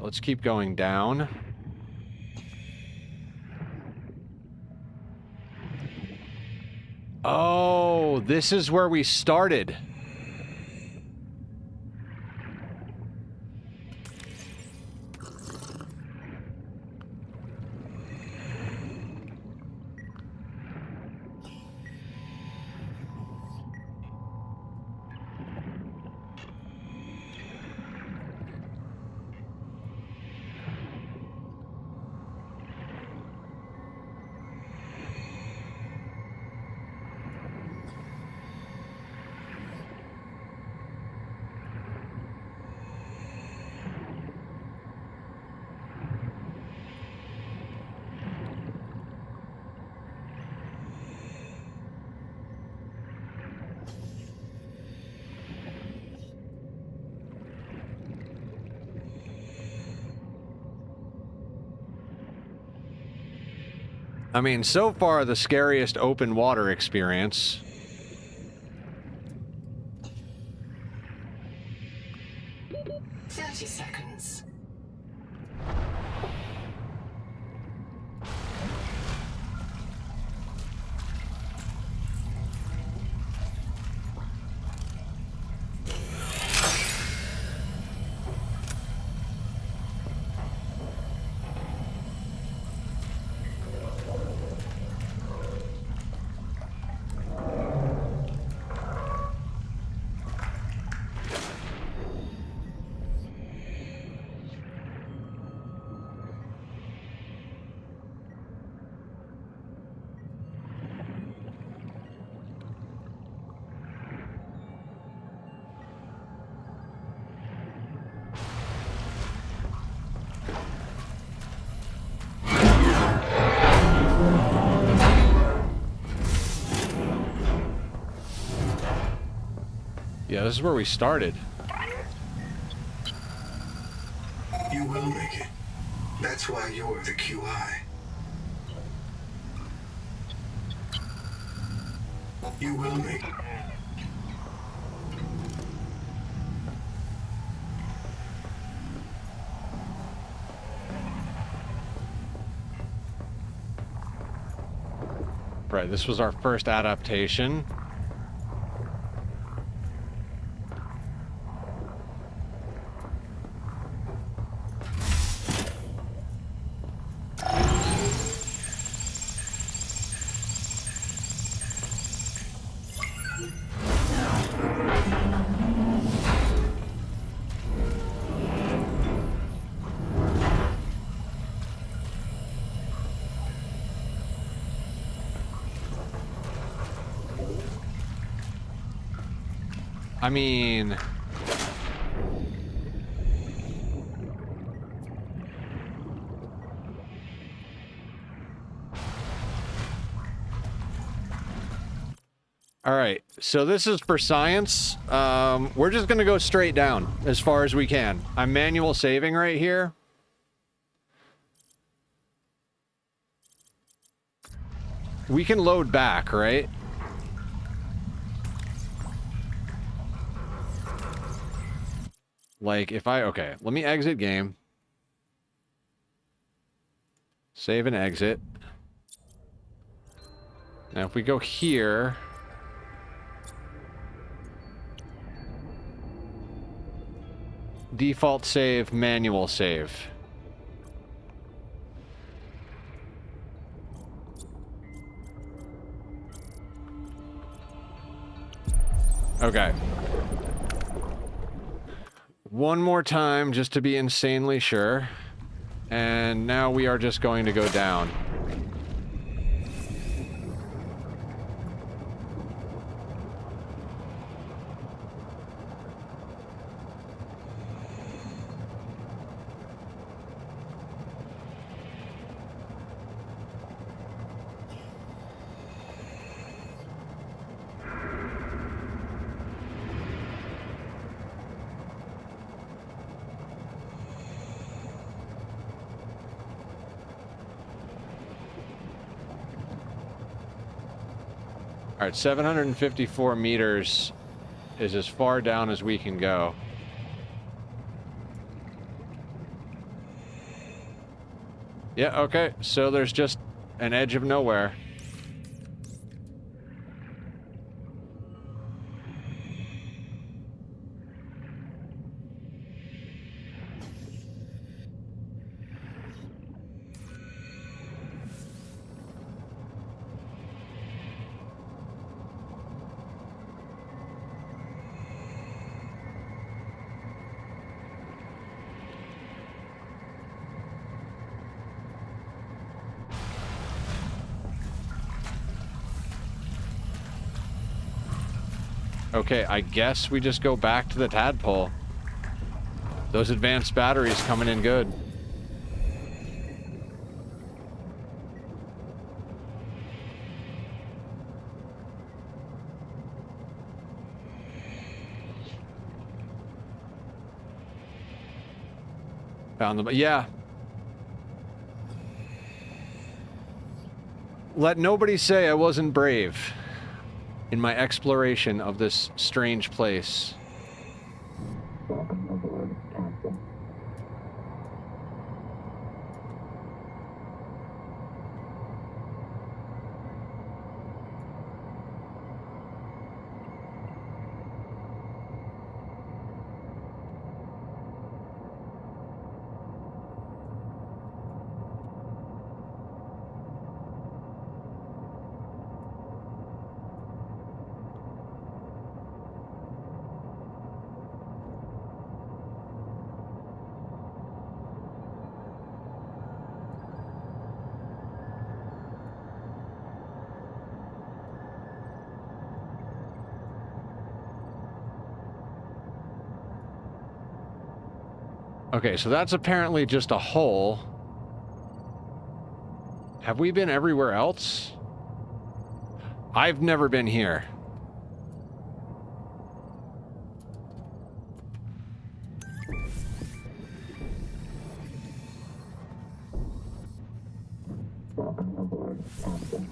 Let's keep going down. Oh, this is where we started. I mean, so far, the scariest open water experience. Seconds. Yeah, this is where we started. You will make it. That's why you're the QI. You will make it. Right, this was our first adaptation. I mean... Alright, so this is for science. We're just gonna go straight down as far as we can. I'm manual saving right here. We can load back, right? Like, if I... Okay, let me exit game. Save and exit. Now, if we go here... Default save, manual save. Okay. One more time, just to be insanely sure. And now we are just going to go down. All right, 754 meters is as far down as we can go. Yeah, okay, so there's just an edge of nowhere. Okay, I guess we just go back to the tadpole. Those advanced batteries coming in good. Found them, yeah. Let nobody say I wasn't brave in my exploration of this strange place. Welcome aboard, Captain. Okay, so that's apparently just a hole. Have we been everywhere else? I've never been here. Welcome aboard, Captain.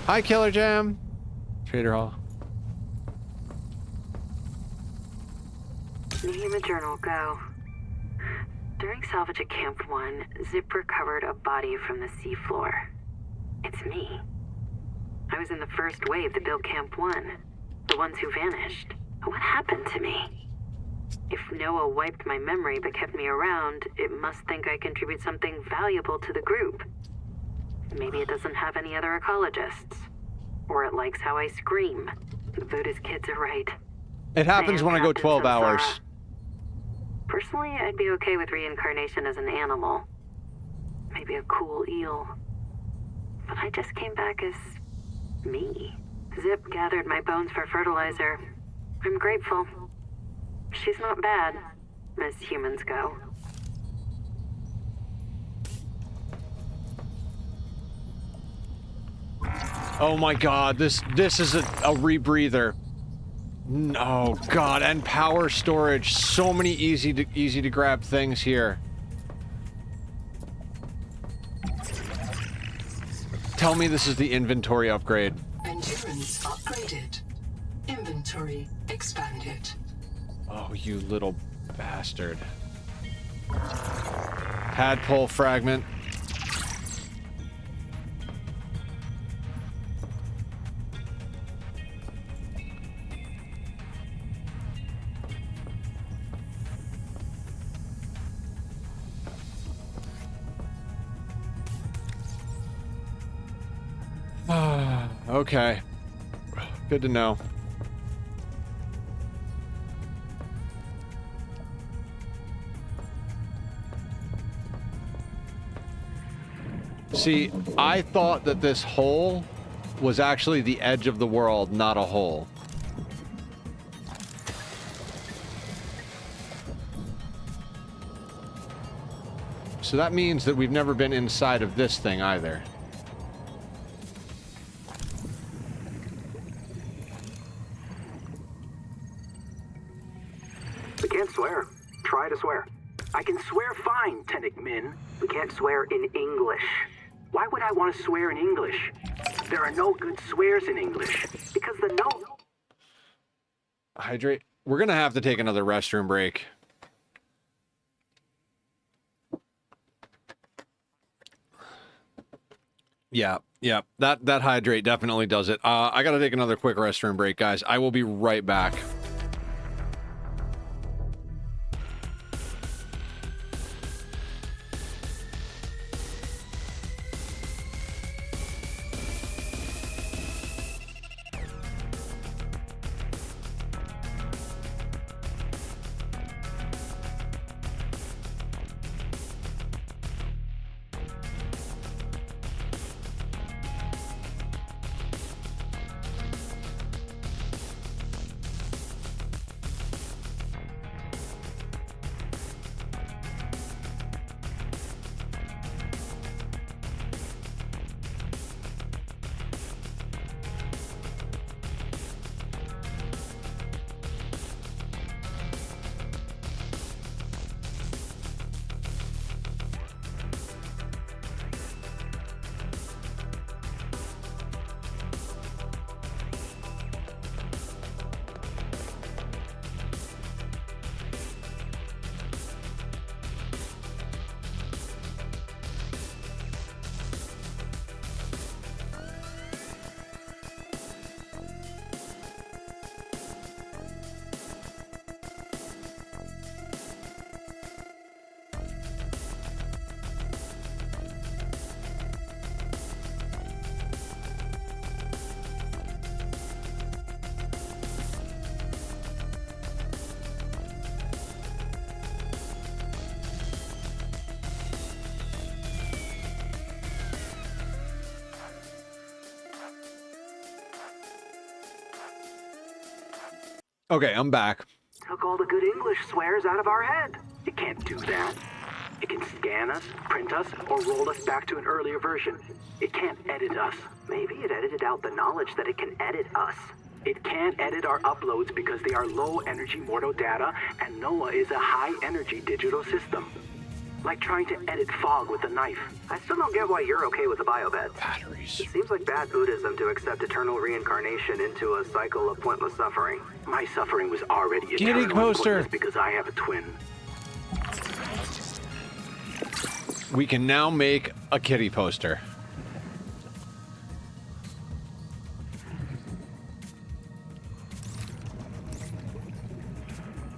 Hi, Killer Jam. Trader Hall. Nehema Journal, go. During salvage at Camp 1, Zip recovered a body from the seafloor. It's me. I was in the first wave that built Camp 1. The ones who vanished. What happened to me? If Noah wiped my memory but kept me around, it must think I contribute something valuable to the group. Maybe it doesn't have any other ecologists. Or it likes how I scream. The Buddhist kids are right. It happens when I go 12 hours. Personally, I'd be okay with reincarnation as an animal. Maybe a cool eel. But I just came back as me. Zip gathered my bones for fertilizer. I'm grateful. She's not bad, as humans go. Oh my god, this is a rebreather. Oh god, and power storage. So many easy to grab things here. Tell me this is the inventory upgrade. Endurance upgraded. Inventory expanded. Oh, you little bastard. Tadpole fragment. Okay. Good to know. See, I thought that this hole was actually the edge of the world, not a hole. So that means that we've never been inside of this thing either. We can't swear. Try to swear. I can swear fine, Tennick Min. We can't swear in English. Why would I want to swear in English? There are no good swears in English. Because the no... Hydrate. We're gonna have to take another restroom break. Yeah. That hydrate definitely does it. I gotta take another quick restroom break, guys. I will be right back. Okay, I'm back. Took all the good English swears out of our head. It can't do that. It can scan us, print us, or roll us back to an earlier version. It can't edit us. Maybe it edited out the knowledge that it can edit us. It can't edit our uploads because they are low-energy mortal data, and NOAA is a high-energy digital system. Like trying to edit fog with a knife. I still don't get why you're okay with the biobeds. Batteries. It seems like bad Buddhism to accept eternal reincarnation into a cycle of pointless suffering. My suffering was already eternal and pointless because I have a twin. We can now make a kitty poster.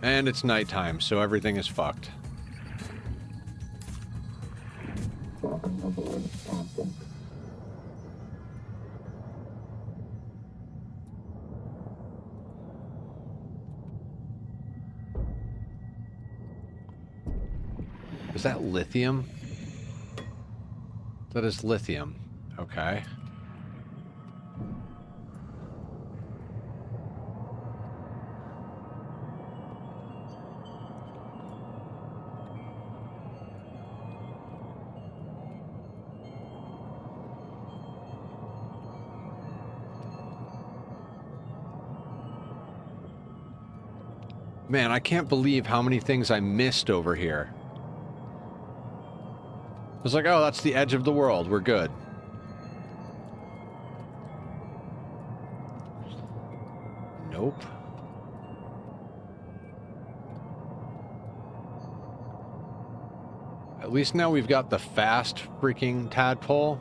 And it's nighttime, so everything is fucked. Is that lithium? That is lithium. Okay. Man, I can't believe how many things I missed over here. I was like, oh, that's the edge of the world. We're good. Nope. At least now we've got the fast freaking tadpole.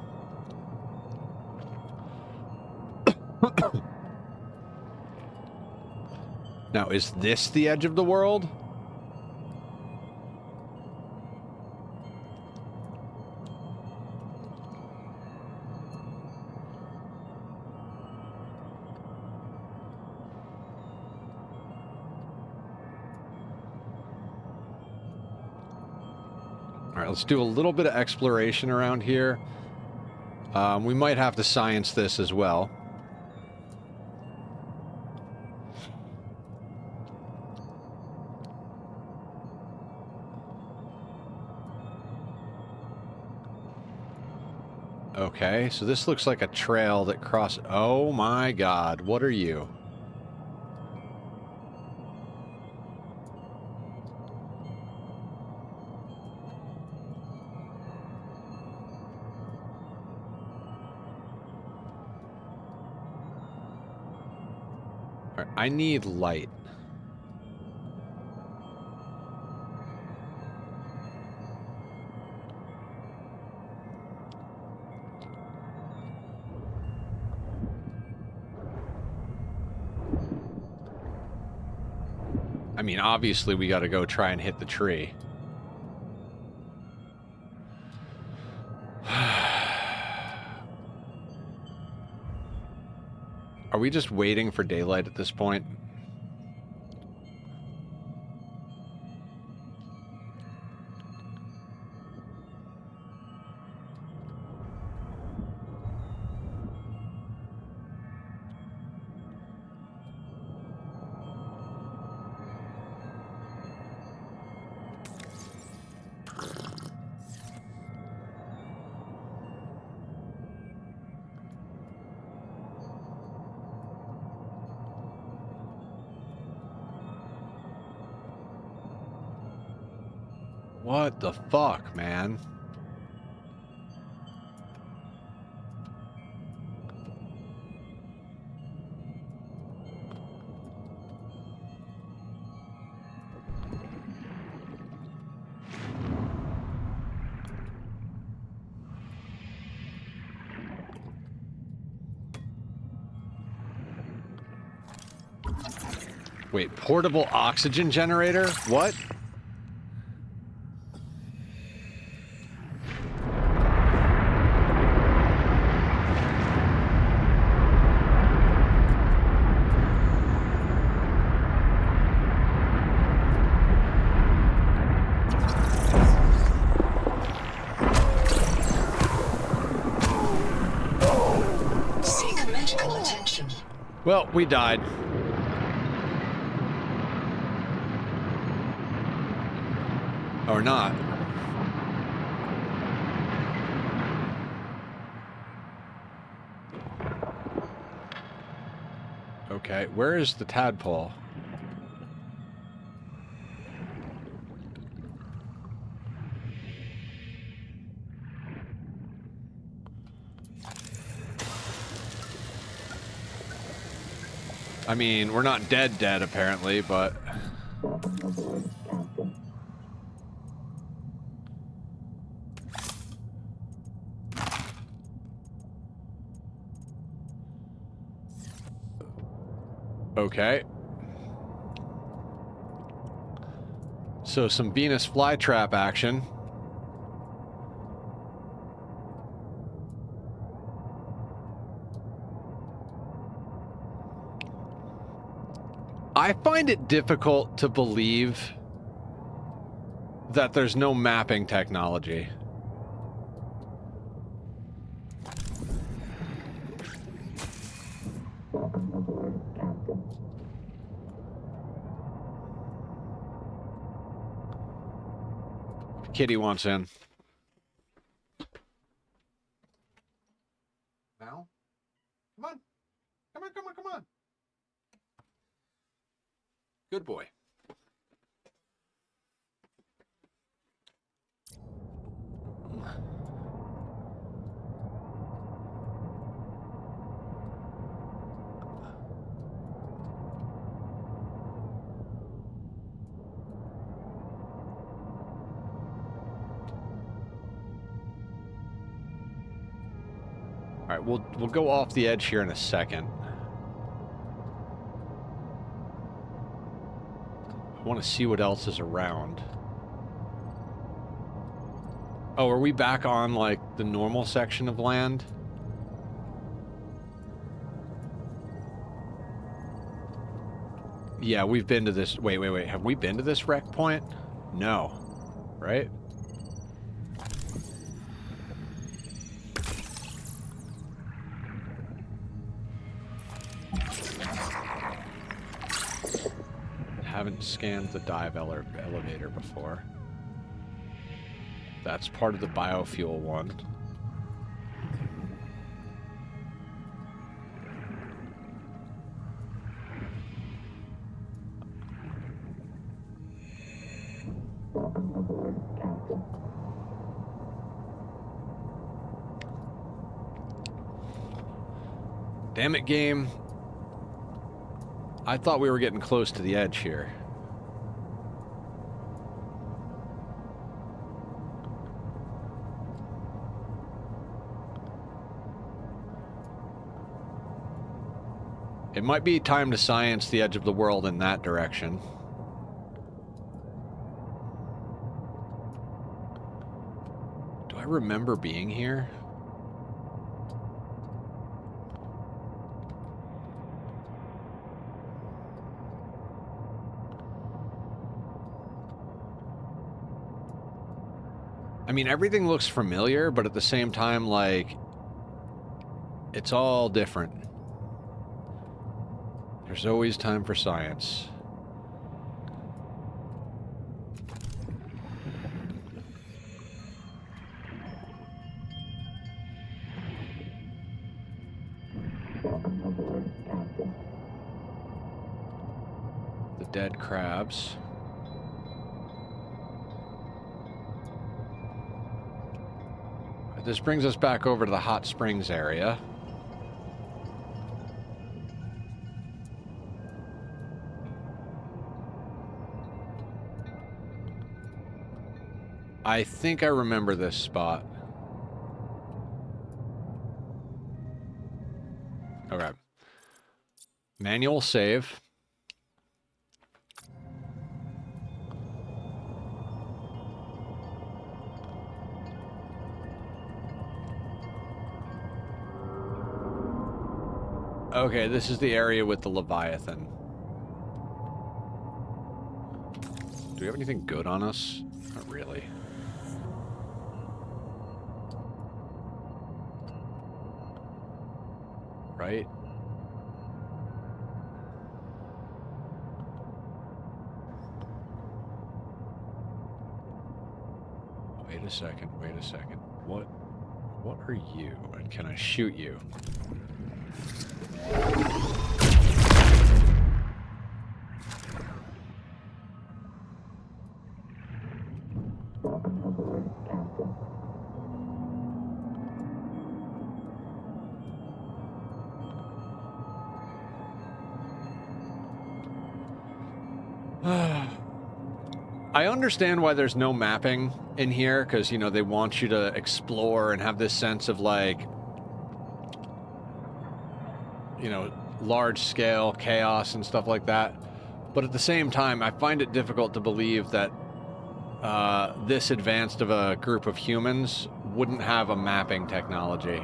Now, is this the edge of the world? All right, let's do a little bit of exploration around here. We might have to science this as well. Okay, so this looks like a trail that cross... Oh my god, what are you? All right, I need light. I mean, obviously we got to go try and hit the tree. Are we just waiting for daylight at this point? What the fuck, man? Wait, portable oxygen generator? What? Seek medical attention. Well, we died. Or not. Okay, where is the tadpole? I mean, we're not dead apparently, but... Okay. So some Venus flytrap action. I find it difficult to believe that there's no mapping technology. Kitty wants in. Now? Come on. Come on, come on, come on. Good boy. All right, we'll go off the edge here in a second. I want to see what else is around. Oh, are we back on, like, the normal section of land? Yeah, we've been to this... Wait. Have we been to this wreck point? No. Right? Haven't scanned the dive elevator before. That's part of the biofuel one. Damn it, game. I thought we were getting close to the edge here. It might be time to science the edge of the world in that direction. Do I remember being here? I mean, everything looks familiar, but at the same time, like, it's all different. There's always time for science. The dead crabs. This brings us back over to the hot springs area. I think I remember this spot. Okay. Manual save. Okay, this is the area with the Leviathan. Do we have anything good on us? Not really. Right? Wait a second. Wait a second. What are you? And can I shoot you? I understand why there's no mapping in here, because, you know, they want you to explore and have this sense of, like, you know, large-scale chaos and stuff like that. But at the same time, I find it difficult to believe that this advanced of a group of humans wouldn't have a mapping technology.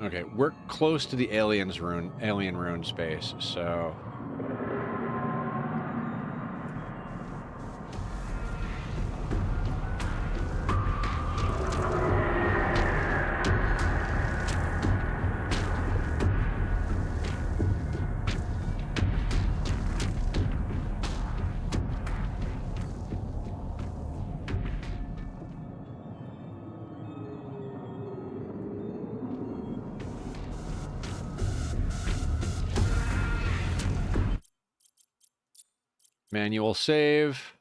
Okay, we're close to the alien ruin space, so... Manual save.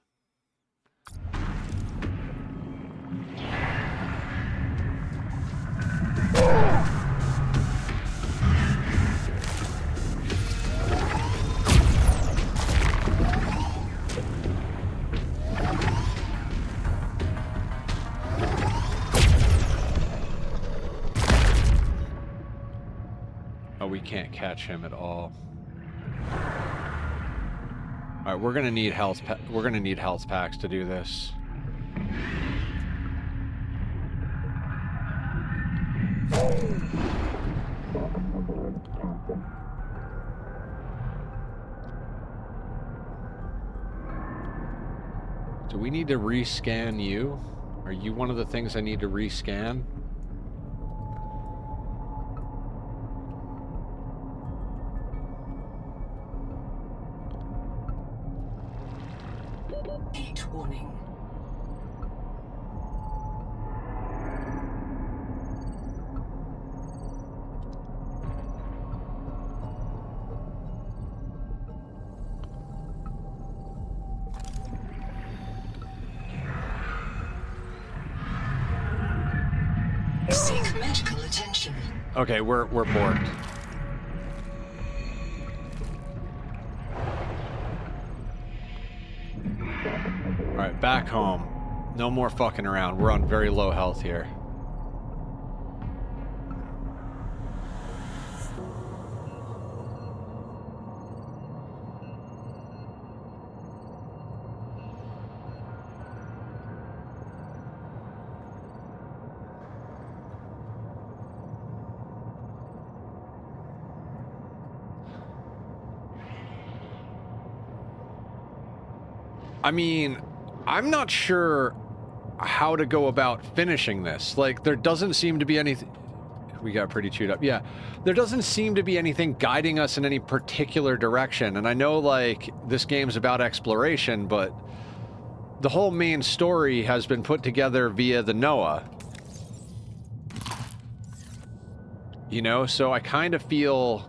Oh, we can't catch him at all. All right, we're gonna need health packs to do this. Do we need to rescan you? Are you one of the things I need to rescan? Warning. Seek medical attention. Okay, we're borked. Alright, back home. No more fucking around. We're on very low health here. I mean, I'm not sure how to go about finishing this. Like, there doesn't seem to be anything... We got pretty chewed up. Yeah. There doesn't seem to be anything guiding us in any particular direction. And I know, like, this game's about exploration, but the whole main story has been put together via the Noah. You know? So I kind of feel...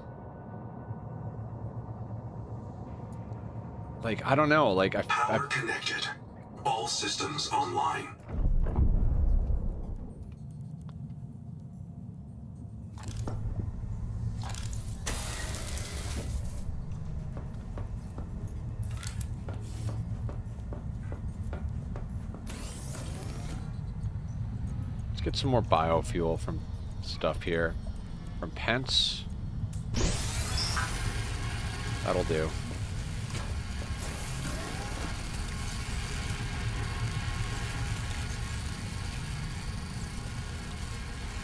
like, I don't know, like, Power connected. All systems online. Let's get some more biofuel from stuff here. From Pence. That'll do.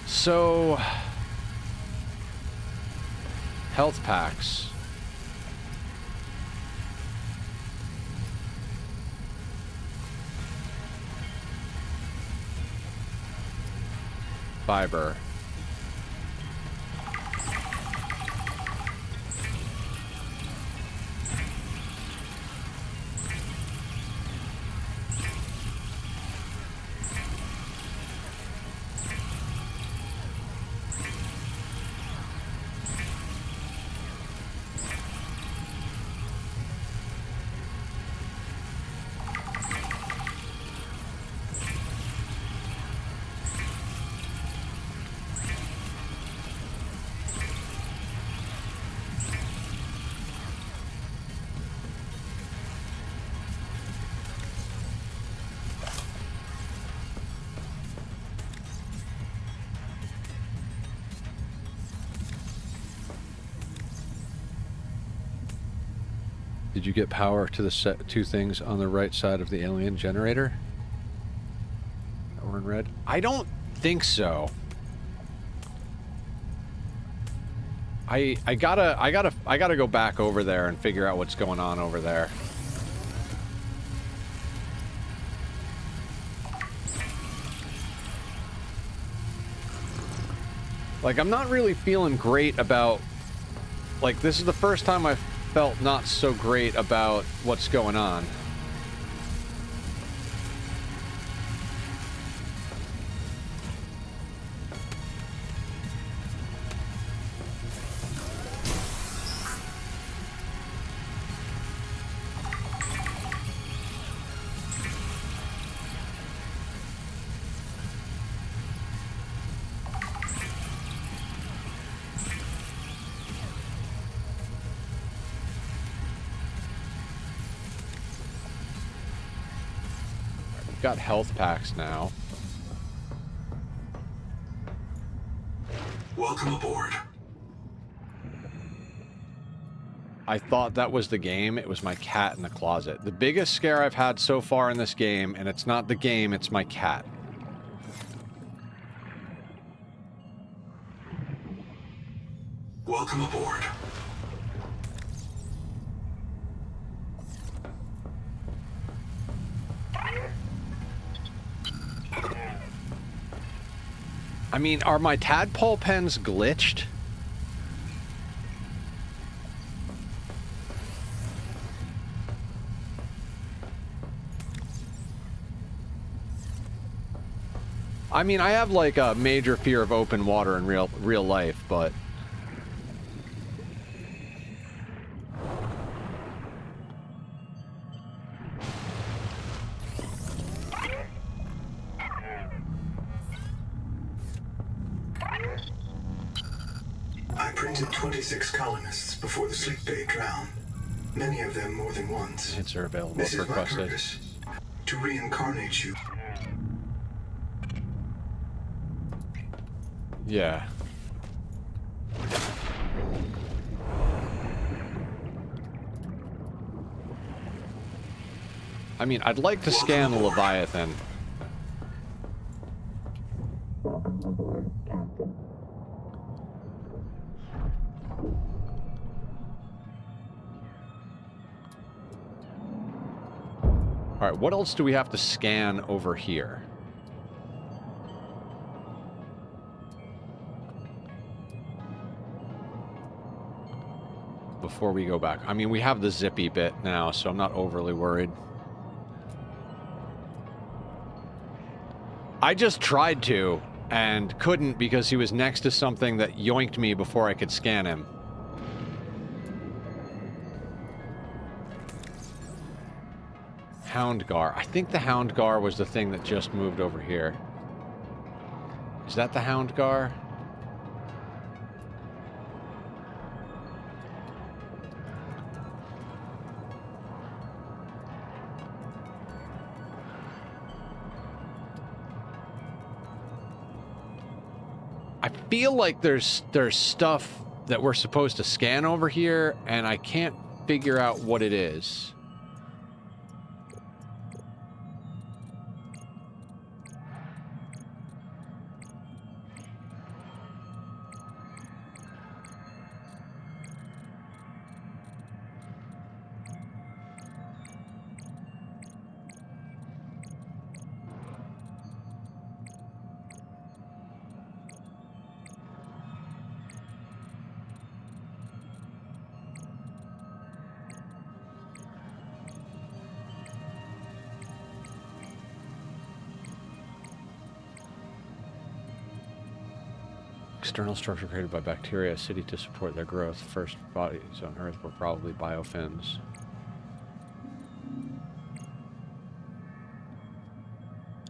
So, health packs. Fiber. Did you get power to the two things on the right side of the alien generator? Or in red? I don't think so. I gotta go back over there and figure out what's going on over there. Like, I'm not really feeling great about... Like, this is the first time I've felt not so great about what's going on. Got health packs now. Welcome aboard. I thought that was the game. It was my cat in the closet. The biggest scare I've had so far in this game, and it's not the game, it's my cat. Welcome aboard. I mean, are my tadpole pens glitched? I mean, I have like a major fear of open water in real life, but I printed 26 colonists before the sleep bay drowned. Many of them more than once. hits are available This for is my requested. purpose. To reincarnate you. Yeah. I mean, I'd like to scan the Leviathan. Alright, what else do we have to scan over here? Before we go back. I mean, we have the zippy bit now, so I'm not overly worried. I just tried to, and couldn't because he was next to something that yoinked me before I could scan him. Houndgar. I think the Houndgar was the thing that just moved over here. Is that the Houndgar? I feel like there's stuff that we're supposed to scan over here, and I can't figure out what it is. External structure created by bacteria, a city to support their growth. First bodies on Earth were probably biofins.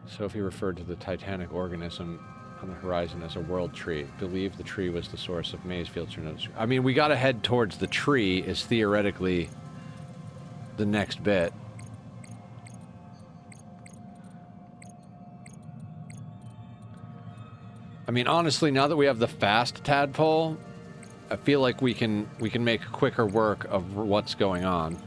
Sophie referred to the titanic organism on the horizon as a world tree. Believed the tree was the source of Maysfield. I mean, we gotta head towards the tree is theoretically the next bit. I mean, honestly, now that we have the fast tadpole, I feel like we can make quicker work of what's going on.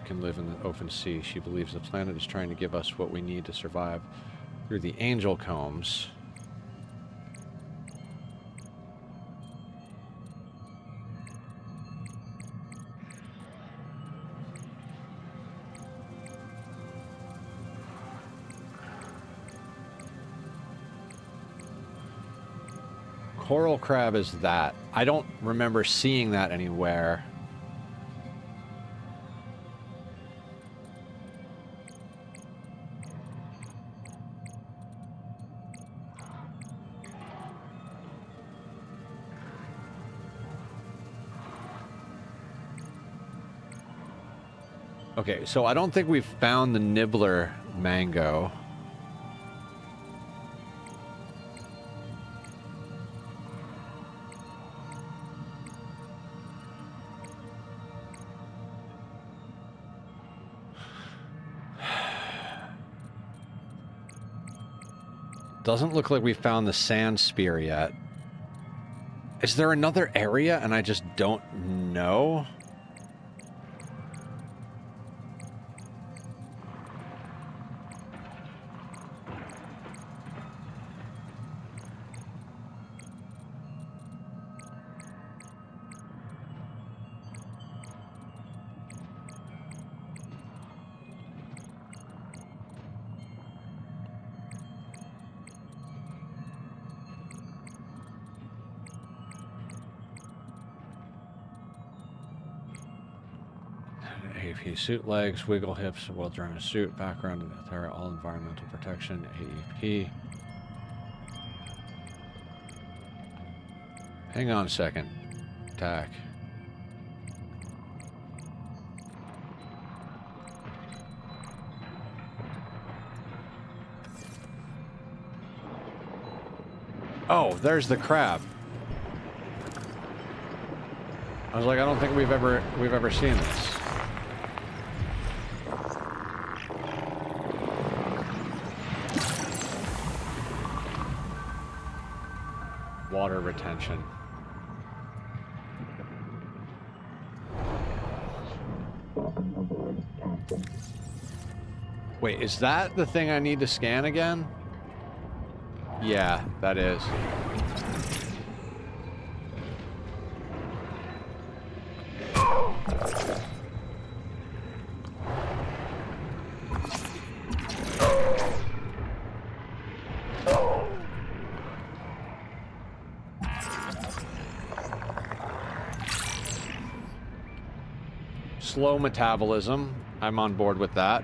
can live in the open sea. She believes the planet is trying to give us what we need to survive through the angel combs. Coral crab is that. I don't remember seeing that anywhere. Okay, so I don't think we've found the nibbler mango. Doesn't look like we found the sand spear yet. Is there another area and I just don't know? AEP suit legs, wiggle hips, well-drawn suit, background, all environmental protection, AEP. Hang on a second. Attack. Oh, there's the crab. I was like, I don't think we've ever seen this. Water retention. Wait, is that the thing I need to scan again? Yeah, that is. Slow metabolism. I'm on board with that.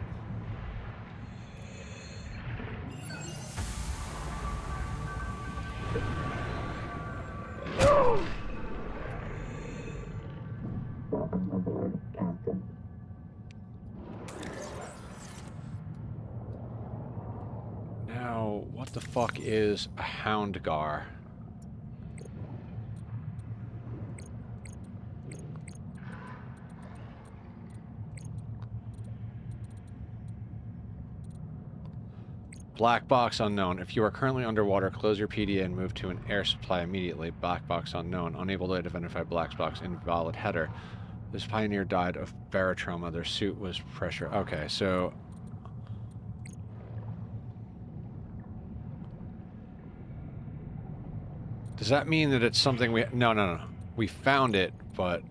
Now, what the fuck is a houndgar? Black box unknown. If you are currently underwater, close your PDA and move to an air supply immediately. Black box unknown. Unable to identify black box. Invalid header. This pioneer died of barotrauma. Their suit was pressure. Okay, so... Does that mean that it's something we... No. We found it, but...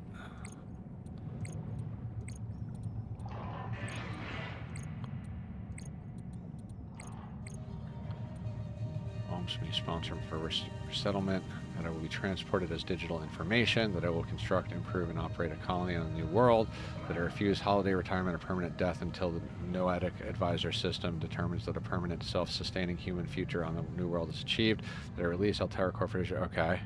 Sponsor for resettlement, that it will be transported as digital information, that it will construct, improve, and operate a colony on the new world, that it refuse holiday retirement or permanent death until the noetic advisor system determines that a permanent self-sustaining human future on the new world is achieved, that it release Altera Corporation. Okay.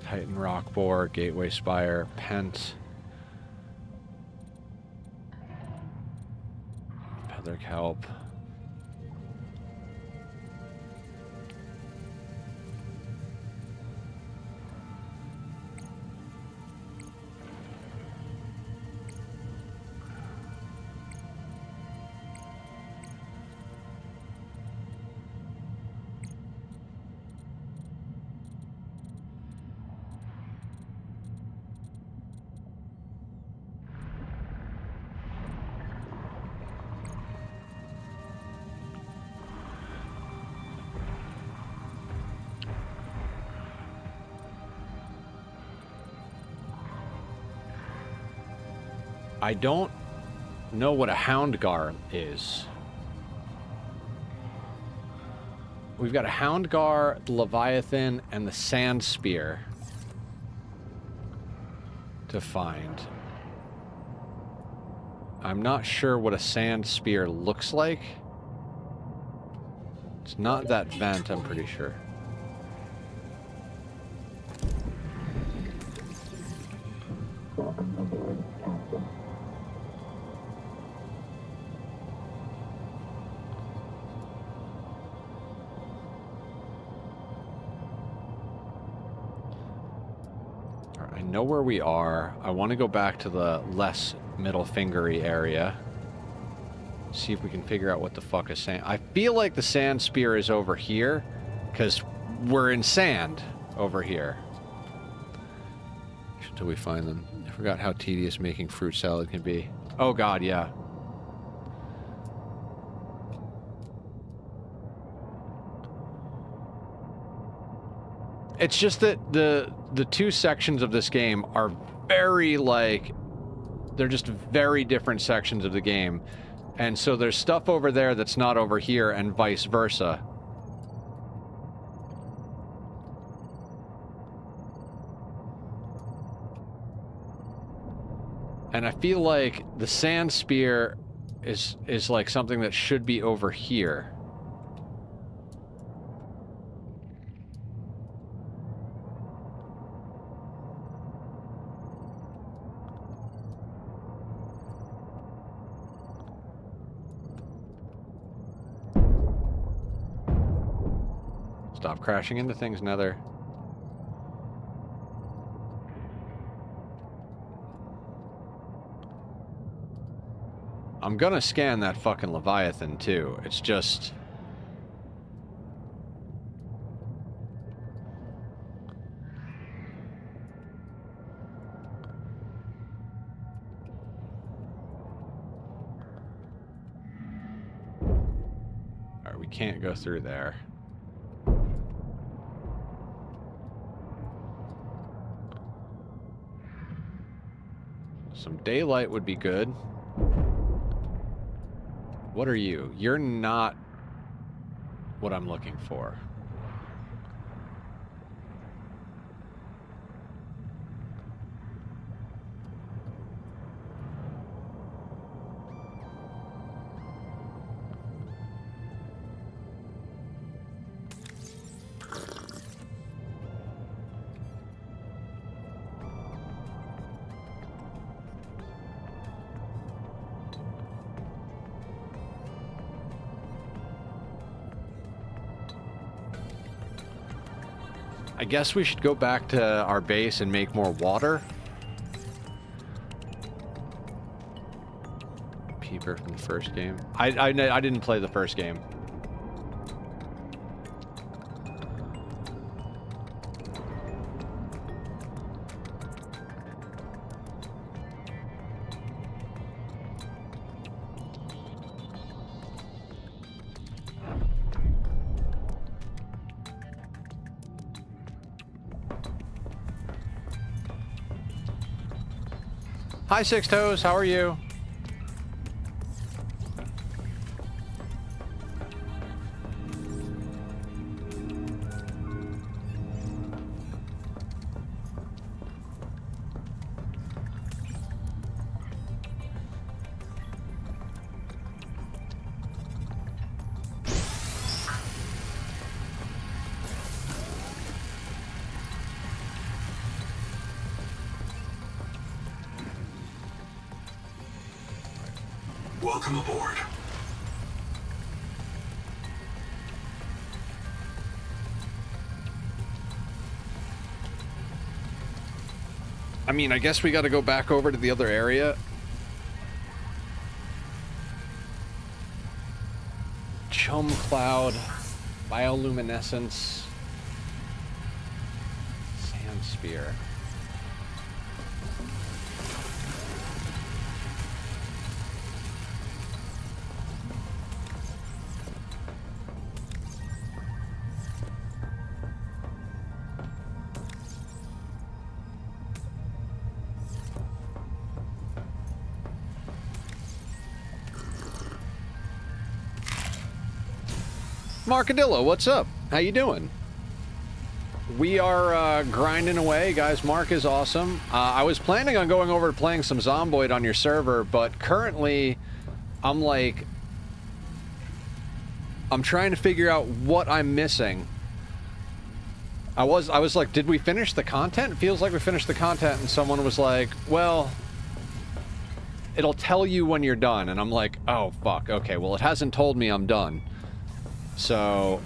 Titan Rock Boar, Gateway Spire, Pent. Peather Kelp. I don't know what a Houndgar is. We've got a Houndgar, the Leviathan, and the Sand Spear to find. I'm not sure what a Sand Spear looks like. It's not that vent, I'm pretty sure. I know where we are. I want to go back to the less middle fingery area. See if we can figure out what the fuck is sand. I feel like the Sand Spear is over here, because we're in sand over here. Until we find them. I forgot how tedious making fruit salad can be. Oh god, yeah. It's just that the two sections of this game are very, like, they're just very different sections of the game. And so there's stuff over there that's not over here and vice versa. And I feel like the Sand Spear is like something that should be over here. Stop crashing into things, Nether. I'm gonna scan that fucking Leviathan, too. It's just... Alright, we can't go through there. Some daylight would be good. What are you? You're not what I'm looking for. I guess we should go back to our base and make more water. Peeper from the first game. I didn't play the first game. Hi, Six Toes. How are you? Welcome aboard. I mean, I guess we got to go back over to the other area. Chum cloud, bioluminescence, sand spear. Markadillo, what's up? How you doing? We are grinding away, guys. Mark is awesome. I was planning on going over to playing some Zomboid on your server, but currently I'm like... I'm trying to figure out what I'm missing. I was like, did we finish the content? It feels like we finished the content, and someone was like, well, it'll tell you when you're done. And I'm like, oh, fuck. Okay, well, it hasn't told me I'm done. So,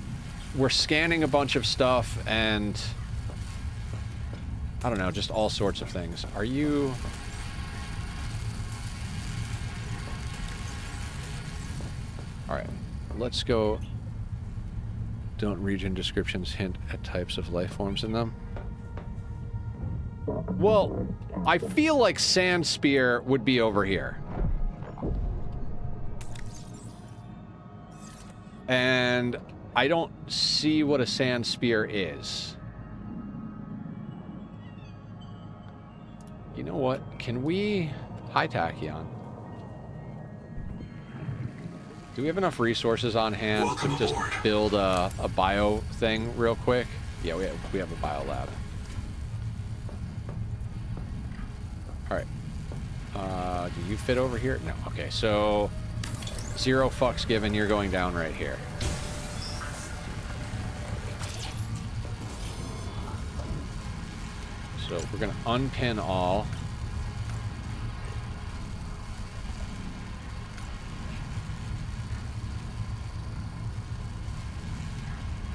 we're scanning a bunch of stuff, and I don't know, just all sorts of things. Are you... Alright, let's go... Don't region descriptions hint at types of life forms in them? Well, I feel like Sand Spear would be over here. And I don't see what a Sand Spear is. You know what? Can we... Hi, Tachyon. Do we have enough resources on hand to just build a bio thing real quick? Yeah, we have a bio lab. Alright. Do you fit over here? No. Okay, so... 0 fucks given, you're going down right here. So we're gonna unpin all.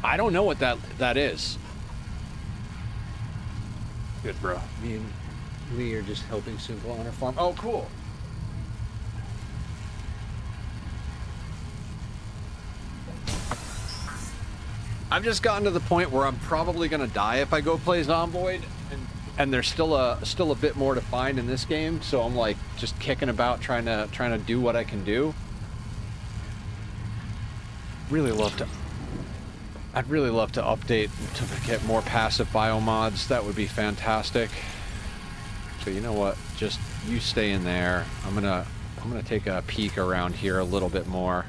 I don't know what that is. Good, bro. Me and Lee are just helping Simple on her farm. Oh, cool. I've just gotten to the point where I'm probably gonna die if I go play Zomboid, and there's still a bit more to find in this game. So I'm like just kicking about trying to do what I can do. I'd really love to update to get more passive biomods. That would be fantastic. So you know what? Just you stay in there. I'm gonna take a peek around here a little bit more.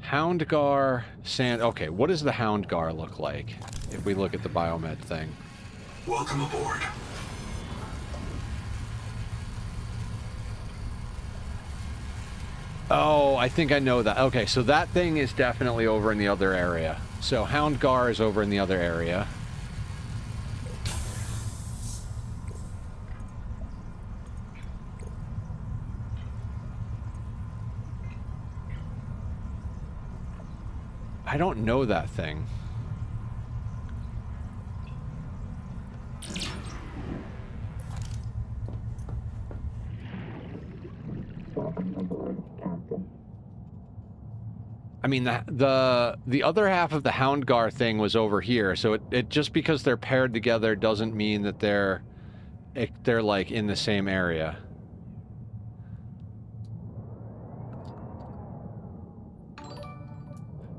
Houndgar sand. Okay, what does the Houndgar look like if we look at the biomed thing? Welcome aboard. Oh, I think I know that. Okay, so that thing is definitely over in the other area. So Houndgar is over in the other area. I don't know that thing. I mean, the other half of the Houndgar thing was over here, so it just because they're paired together doesn't mean that they're like in the same area.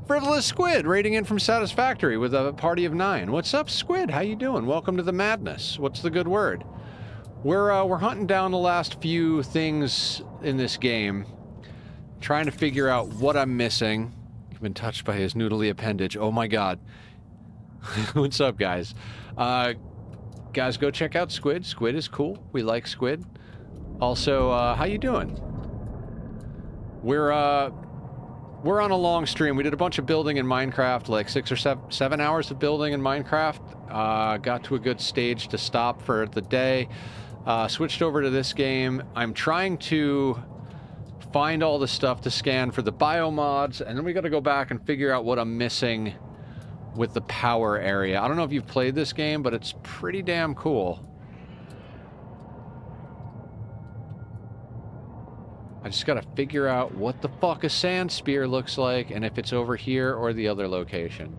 Frivolous Squid rating in from Satisfactory with a party of 9. What's up, Squid? How you doing? Welcome to the madness. What's the good word? We're hunting down the last few things in this game, trying to figure out what I'm missing. You've been touched by his noodly appendage. Oh my god. What's up, guys? Guys, go check out Squid. Squid is cool. We like Squid. Also, how you doing? We're on a long stream. We did a bunch of building in Minecraft, like 6 or 7 hours of building in Minecraft. Got to a good stage to stop for the day. Switched over to this game. I'm trying to find all the stuff to scan for the biomods, and then we got to go back and figure out what I'm missing with the power area. I don't know if you've played this game, but it's pretty damn cool. I just gotta figure out what the fuck a sand spear looks like, and if it's over here or the other location.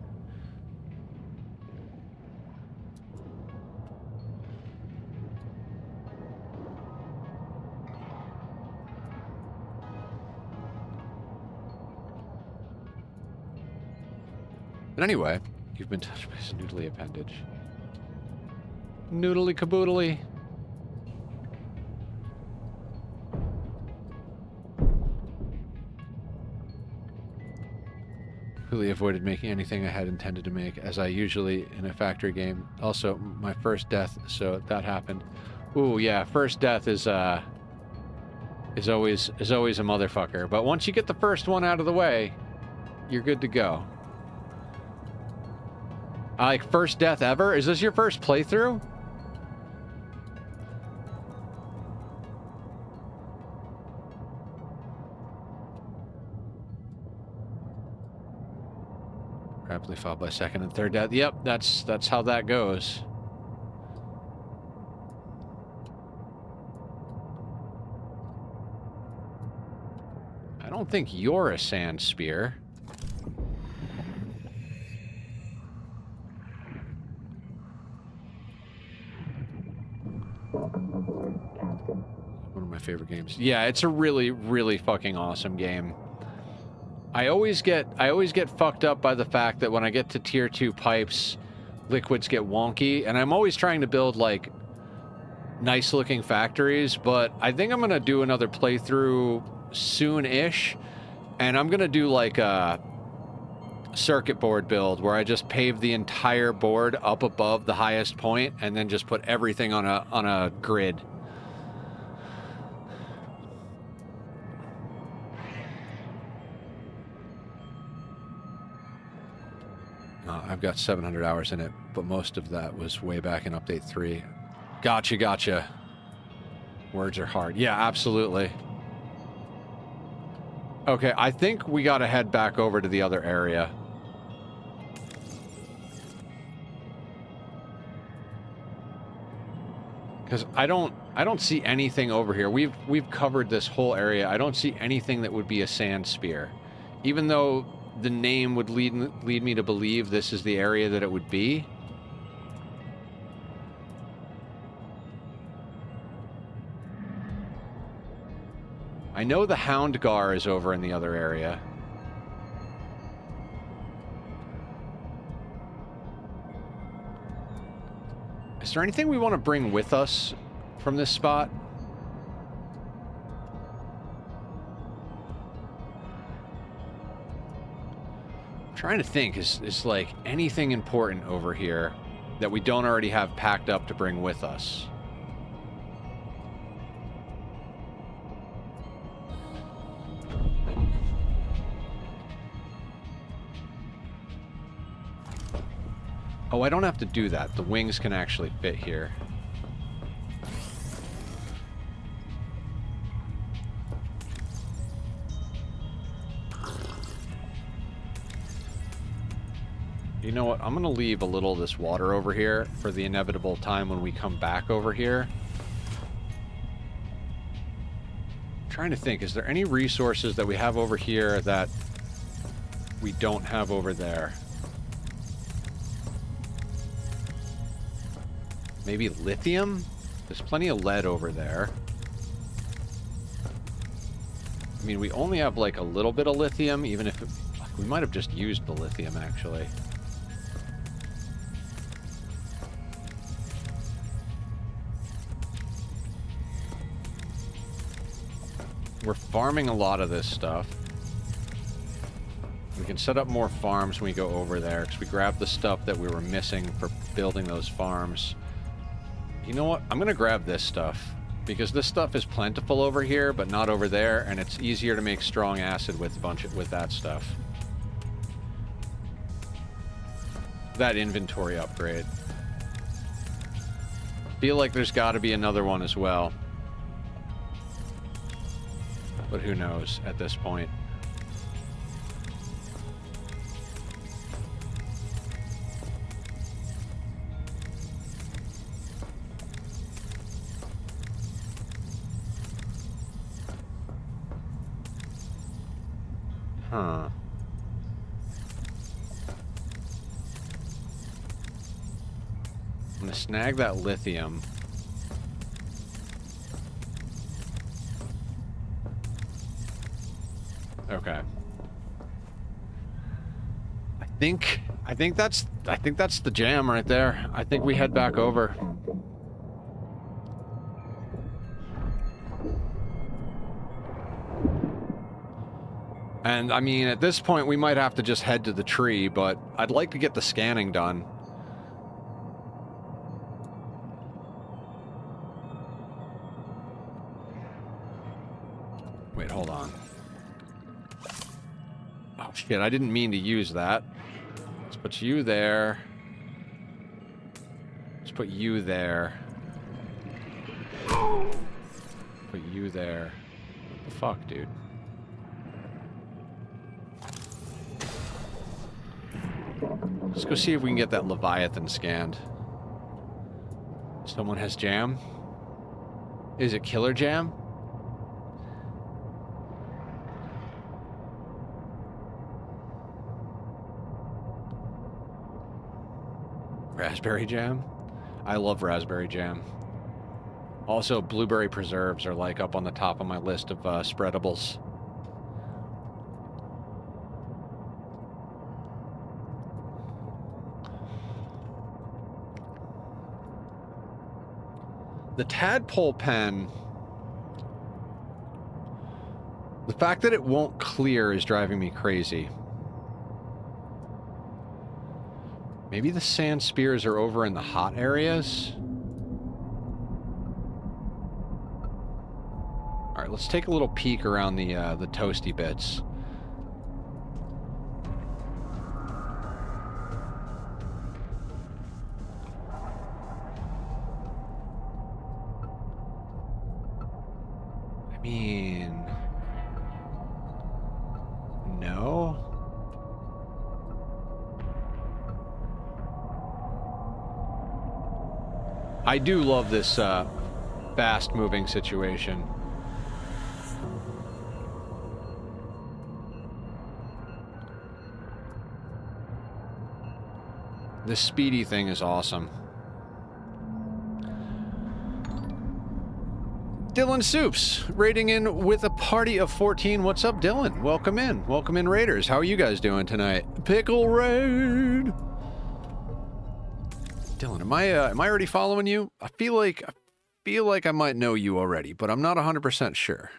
But anyway, you've been touched by his noodly appendage. Noodly caboodly. Completely avoided making anything I had intended to make, as I usually in a factory game. Also, my first death, so that happened. Ooh, yeah, first death is always a motherfucker. But once you get the first one out of the way, you're good to go. Like, first death ever? Is this your first playthrough? Rapidly followed by second and third death. Yep, that's how that goes. I don't think you're a sand spear. One of my favorite games. Yeah, it's a really, really fucking awesome game. I always get fucked up by the fact that when I get to tier 2 pipes, liquids get wonky, and I'm always trying to build like nice looking factories, but I think I'm gonna do another playthrough soon-ish, and I'm gonna do like a circuit board build where I just pave the entire board up above the highest point and then just put everything on a grid. I've got 700 hours in it, but most of that was way back in Update 3. Gotcha. Words are hard. Yeah, absolutely. Okay, I think we gotta head back over to the other area. Because I don't see anything over here. We've covered this whole area. I don't see anything that would be a sand spear. Even though the name would lead me to believe this is the area that it would be. I know the Houndgar is over in the other area. Is there anything we want to bring with us from this spot? I'm trying to think, is like anything important over here that we don't already have packed up to bring with us? Oh, I don't have to do that. The wings can actually fit here. You know what? I'm going to leave a little of this water over here for the inevitable time when we come back over here. I'm trying to think, is there any resources that we have over here that we don't have over there? Maybe lithium? There's plenty of lead over there. I mean, we only have like a little bit of lithium, even if we might have just used the lithium actually. We're farming a lot of this stuff. We can set up more farms when we go over there, because we grabbed the stuff that we were missing for building those farms. You know what? I'm going to grab this stuff, because this stuff is plentiful over here, but not over there, and it's easier to make strong acid with that stuff. That inventory upgrade. Feel like there's got to be another one as well. But who knows at this point. Huh. I'm gonna snag that lithium. Okay. I think that's the jam right there. I think we head back over. And, I mean, at this point, we might have to just head to the tree, but I'd like to get the scanning done. Wait, hold on. Oh, shit, I didn't mean to use that. Let's put you there. Let's put you there. Put you there. What the fuck, dude? Let's go see if we can get that Leviathan scanned. Someone has jam? Is it killer jam? Raspberry jam? I love raspberry jam. Also, blueberry preserves are like up on the top of my list of spreadables. The tadpole pen, the fact that it won't clear is driving me crazy. Maybe the sand spears are over in the hot areas? Alright, let's take a little peek around the toasty bits. I mean... no? I do love this fast-moving situation. This speedy thing is awesome. Dylan Soups, raiding in with a party of 14. What's up, Dylan? Welcome in. Welcome in, Raiders. How are you guys doing tonight? Pickle Raid! Dylan, am I already following you? I feel like I might know you already, but I'm not 100% sure.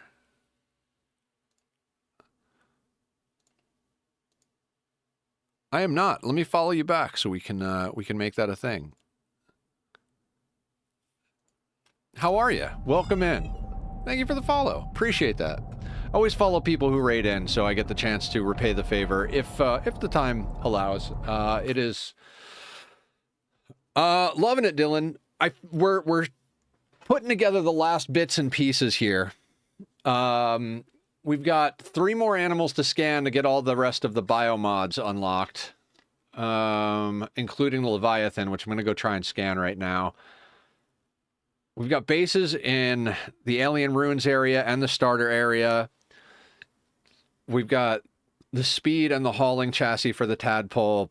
I am not. Let me follow you back so we can make that a thing. How are you? Welcome in. Thank you for the follow. Appreciate that. I always follow people who raid in, so I get the chance to repay the favor if the time allows. It is loving it, Dylan. We're putting together the last bits and pieces here. We've got 3 more animals to scan to get all the rest of the biomods unlocked, including the Leviathan, which I'm going to go try and scan right now. We've got bases in the Alien Ruins area and the starter area. We've got the speed and the hauling chassis for the tadpole.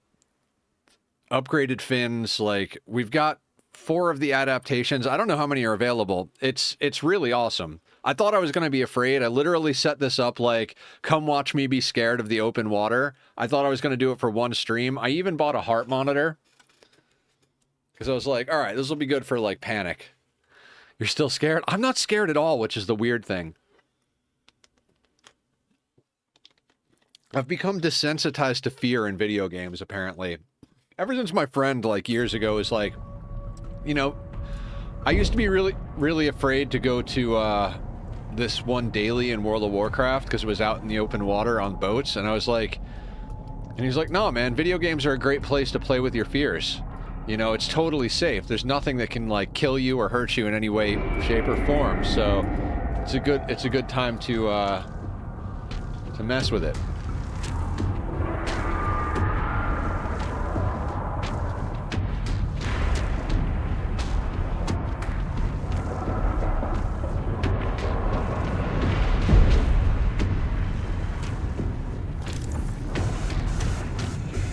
Upgraded fins. Like, we've got 4 of the adaptations. I don't know how many are available. It's really awesome. I thought I was going to be afraid. I literally set this up like, come watch me be scared of the open water. I thought I was going to do it for one stream. I even bought a heart monitor. Because I was like, all right, this will be good for, like, panic. You're still scared? I'm not scared at all, which is the weird thing. I've become desensitized to fear in video games, apparently. Ever since my friend, like, years ago was like, you know, I used to be really, really afraid to go to, this one daily in World of Warcraft because it was out in the open water on boats, and I was like, and he's like, no, man, video games are a great place to play with your fears. You know, it's totally safe. There's nothing that can, like, kill you or hurt you in any way, shape, or form. So it's a good time to mess with it.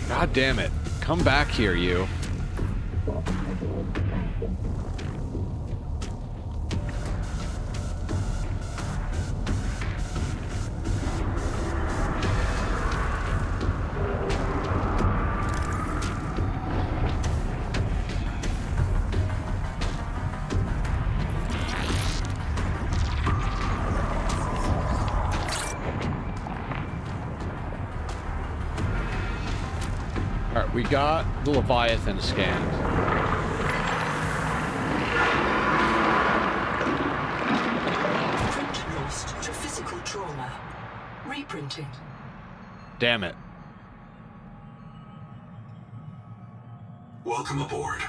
God damn it. Come back here, you. Alright, we got the Leviathan scanned. Print lost to physical trauma. Reprinting. Damn it. Welcome aboard.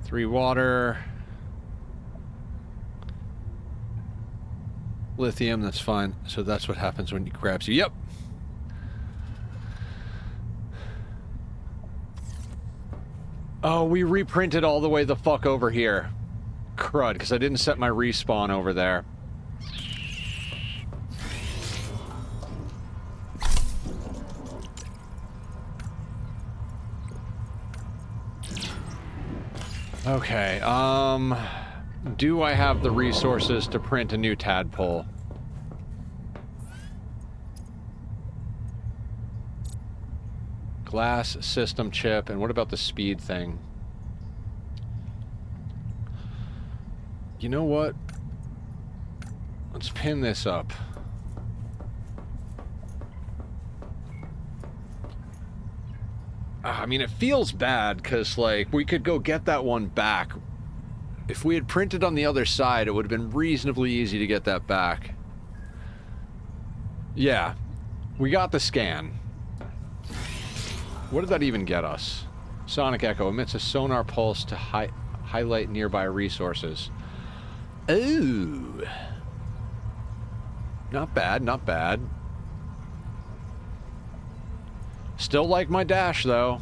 Three water. Lithium, that's fine. So that's what happens when it grabs you. Yep. Oh, we reprinted all the way the fuck over here. Crud, because I didn't set my respawn over there. Okay, do I have the resources to print a new tadpole? Glass system chip, and what about the speed thing? You know what? Let's pin this up. I mean, it feels bad, because, like, we could go get that one back. If we had printed on the other side, it would have been reasonably easy to get that back. Yeah. We got the scan. What did that even get us? Sonic Echo emits a sonar pulse to highlight nearby resources. Ooh. Not bad, not bad. Still like my dash, though.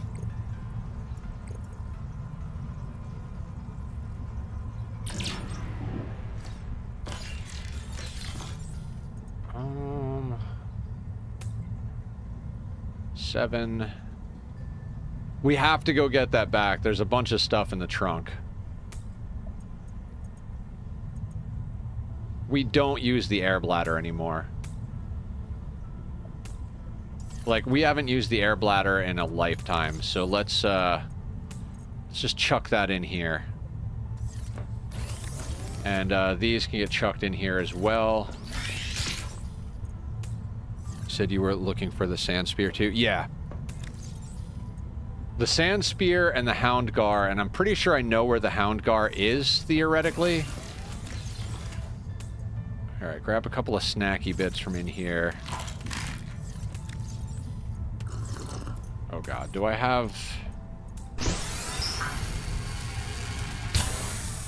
Seven. We have to go get that back. There's a bunch of stuff in the trunk. We don't use the air bladder anymore. Like, we haven't used the air bladder in a lifetime, so let's just chuck that in here. And these can get chucked in here as well. Said you were looking for the sand spear too? Yeah. The sand spear and the hound gar, and I'm pretty sure I know where the hound gar is, theoretically. Alright, grab a couple of snacky bits from in here. Oh god, do I have...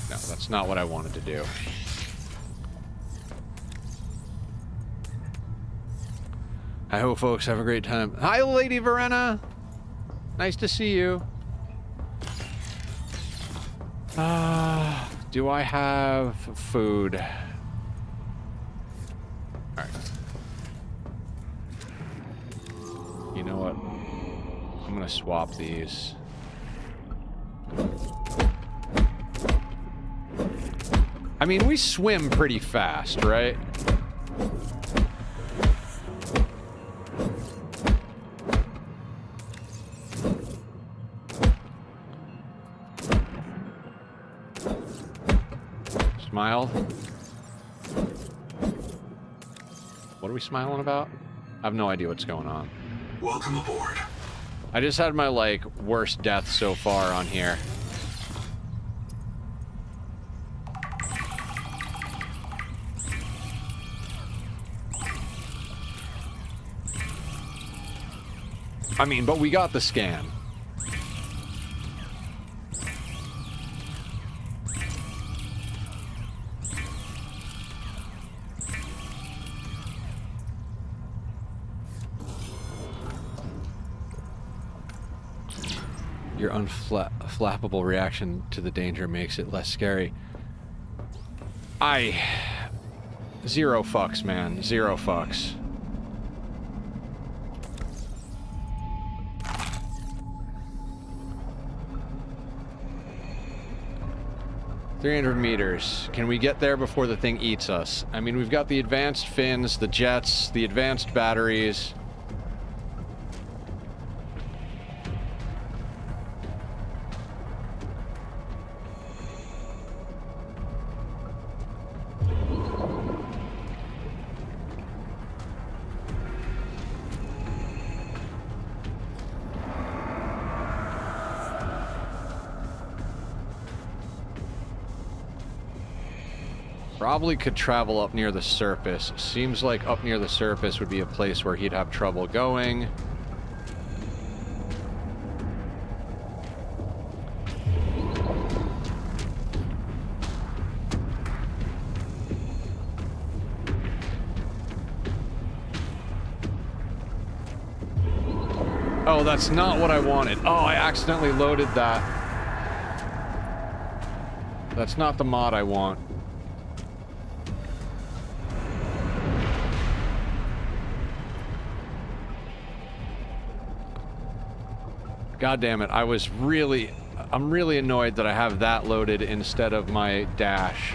No, that's not what I wanted to do. I hope folks have a great time. Hi, Lady Verena! Nice to see you. Do I have food? Alright. You know what? I'm gonna swap these. I mean, we swim pretty fast, right? Smile. What are we smiling about? I have no idea what's going on. Welcome aboard. I just had my, like, worst death so far on here. I mean, but we got the scan. Your unflappable reaction to the danger makes it less scary. Zero fucks, man. Zero fucks. $300 meters. Can we get there before the thing eats us? I mean, we've got the advanced fins, the jets, the advanced batteries. Probably could travel up near the surface. Seems like up near the surface would be a place where he'd have trouble going. Oh, that's not what I wanted. Oh, I accidentally loaded that. That's not the mod I want. God damn it, I'm really annoyed that I have that loaded instead of my dash.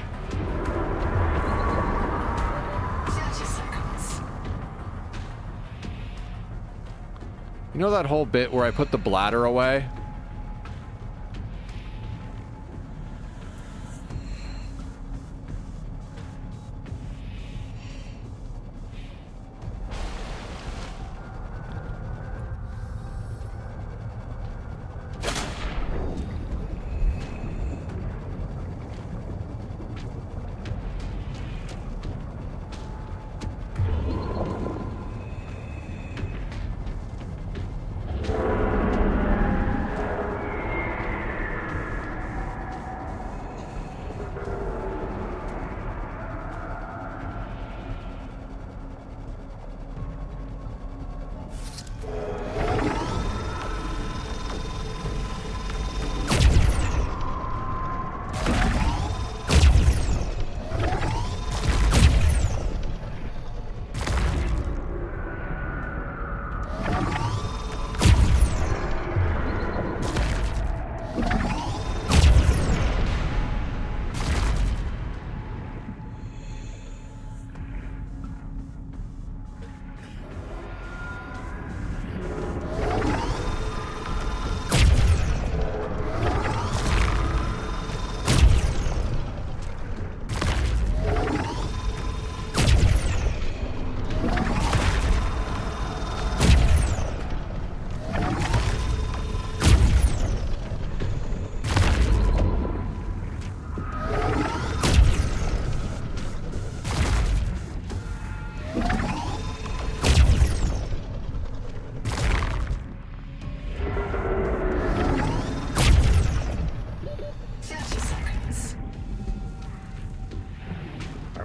30 seconds. You know that whole bit where I put the bladder away?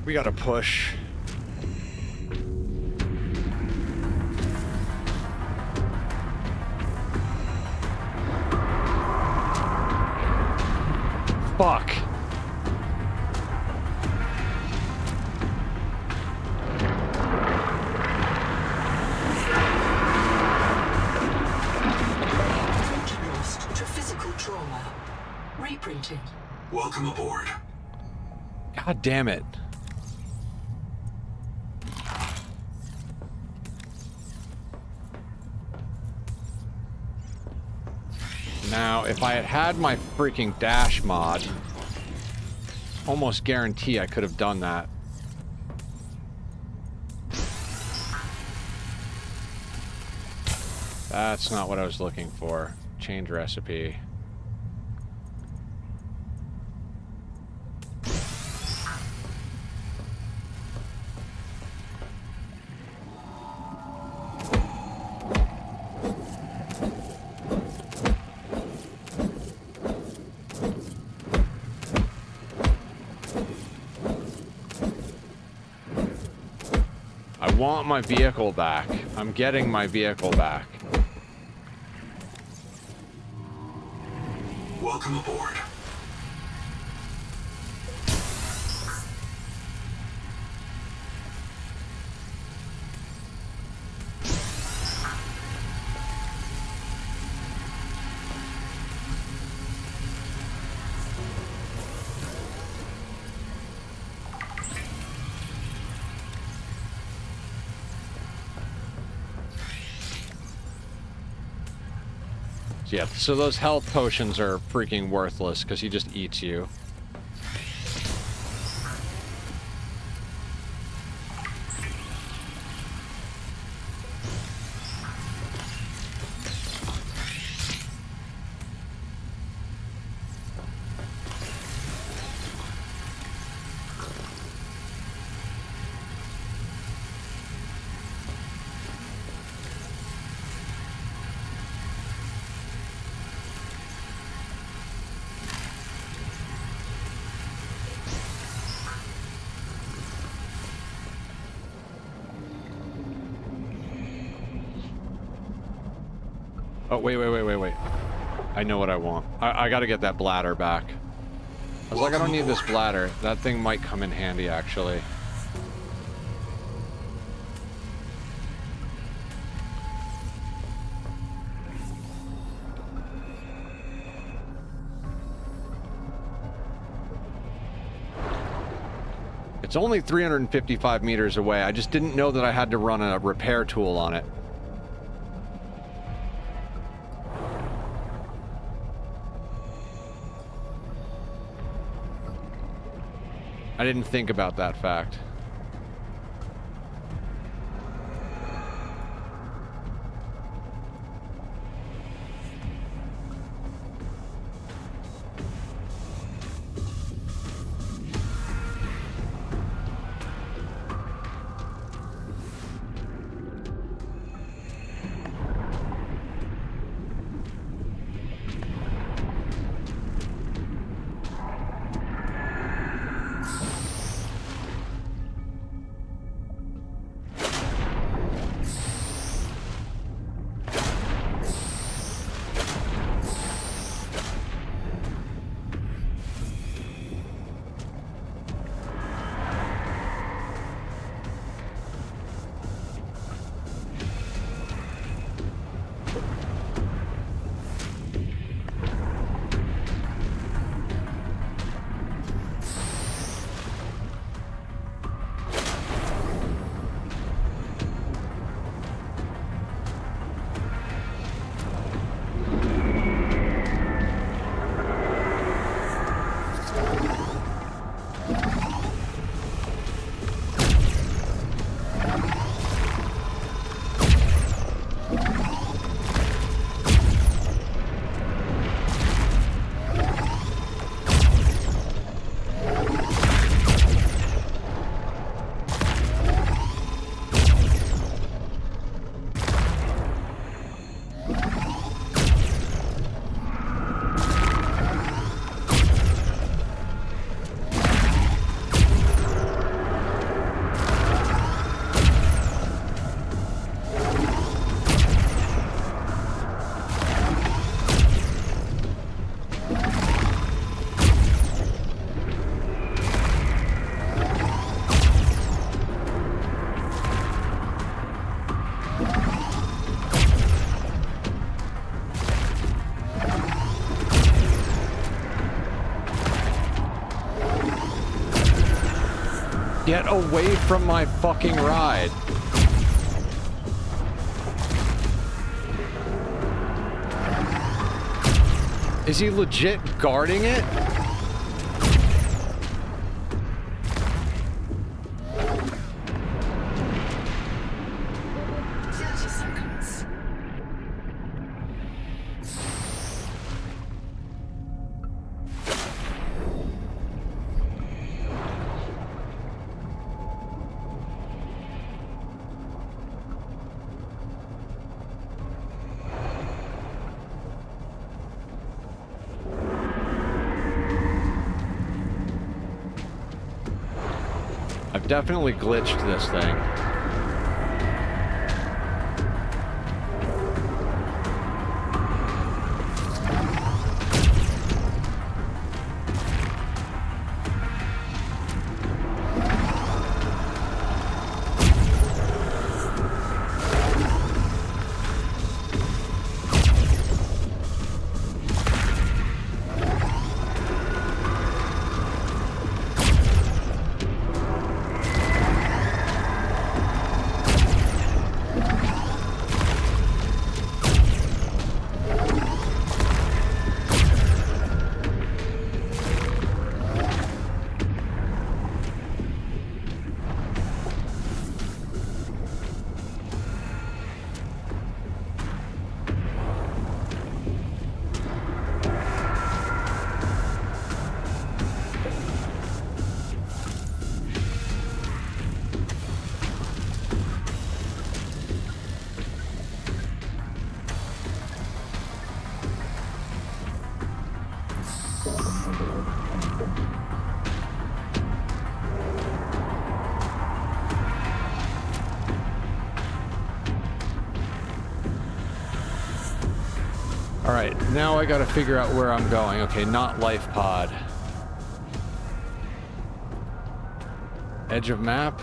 We gotta push. Fuck. Lost to physical trauma. Reprinting. Welcome aboard. God damn it. Now, if I had had my freaking dash mod, almost guarantee I could have done that. That's not what I was looking for. Change recipe. I want my vehicle back. I'm getting my vehicle back. Welcome aboard. Yeah, so those health potions are freaking worthless because he just eats you. Oh, wait. I know what I want. I gotta get that bladder back. I was like, I don't need this bladder. That thing might come in handy, actually. It's only 355 meters away. I just didn't know that I had to run a repair tool on it. I didn't think about that fact. Get away from my fucking ride. Is he legit guarding it? 30 seconds. I've definitely glitched this thing. Alright, now I gotta figure out where I'm going. Okay, not life pod. Edge of map?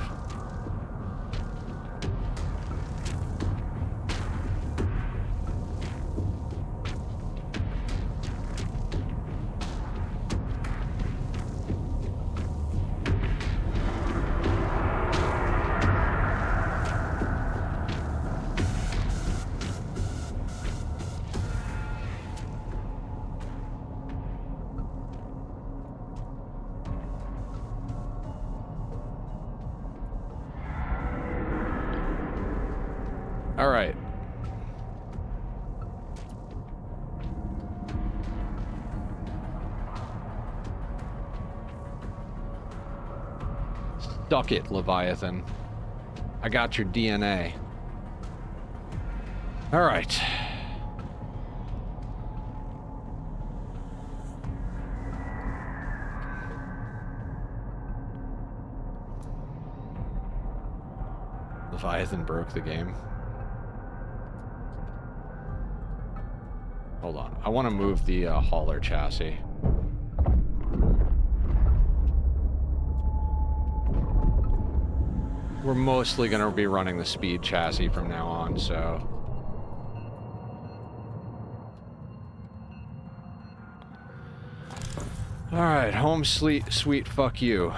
All right. Suck it, Leviathan. I got your DNA. All right. Leviathan broke the game. Hold on. I want to move the hauler chassis. We're mostly going to be running the speed chassis from now on, so... Alright, home sweet fuck you.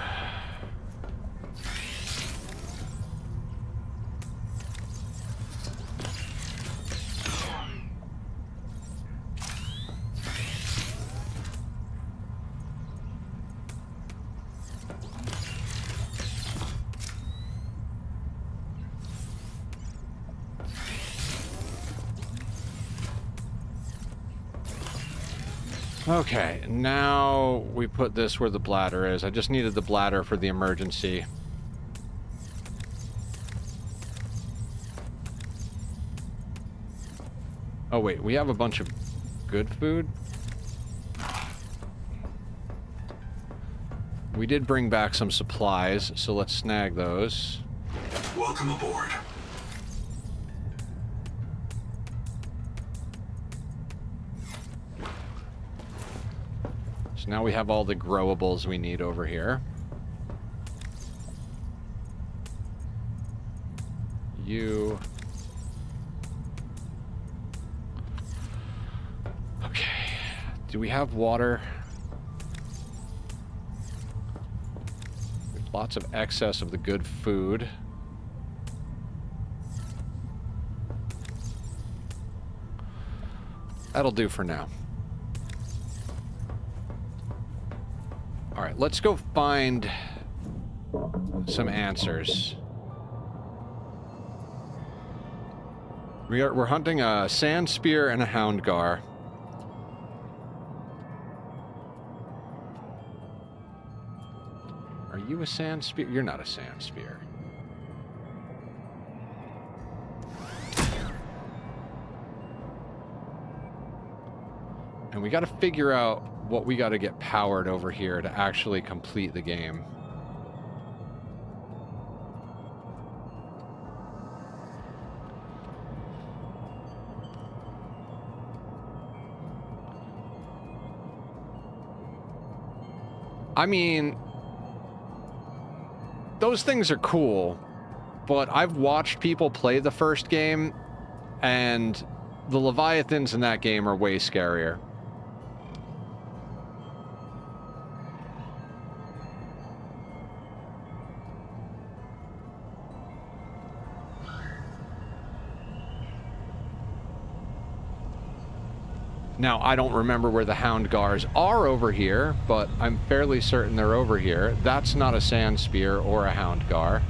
Okay, now we put this where the bladder is. I just needed the bladder for the emergency. Oh wait, we have a bunch of good food? We did bring back some supplies, so let's snag those. Welcome aboard. So now we have all the growables we need over here. You... Okay. Do we have water? There's lots of excess of the good food. That'll do for now. All right, let's go find some answers. We're hunting a sand spear and a hound gar. Are you a sand spear? You're not a sand spear. And we got to figure out what we got to get powered over here to actually complete the game. I mean, those things are cool, but I've watched people play the first game, and the Leviathans in that game are way scarier. Now, I don't remember where the hound gars are over here, but I'm fairly certain they're over here. That's not a sand spear or a hound gar.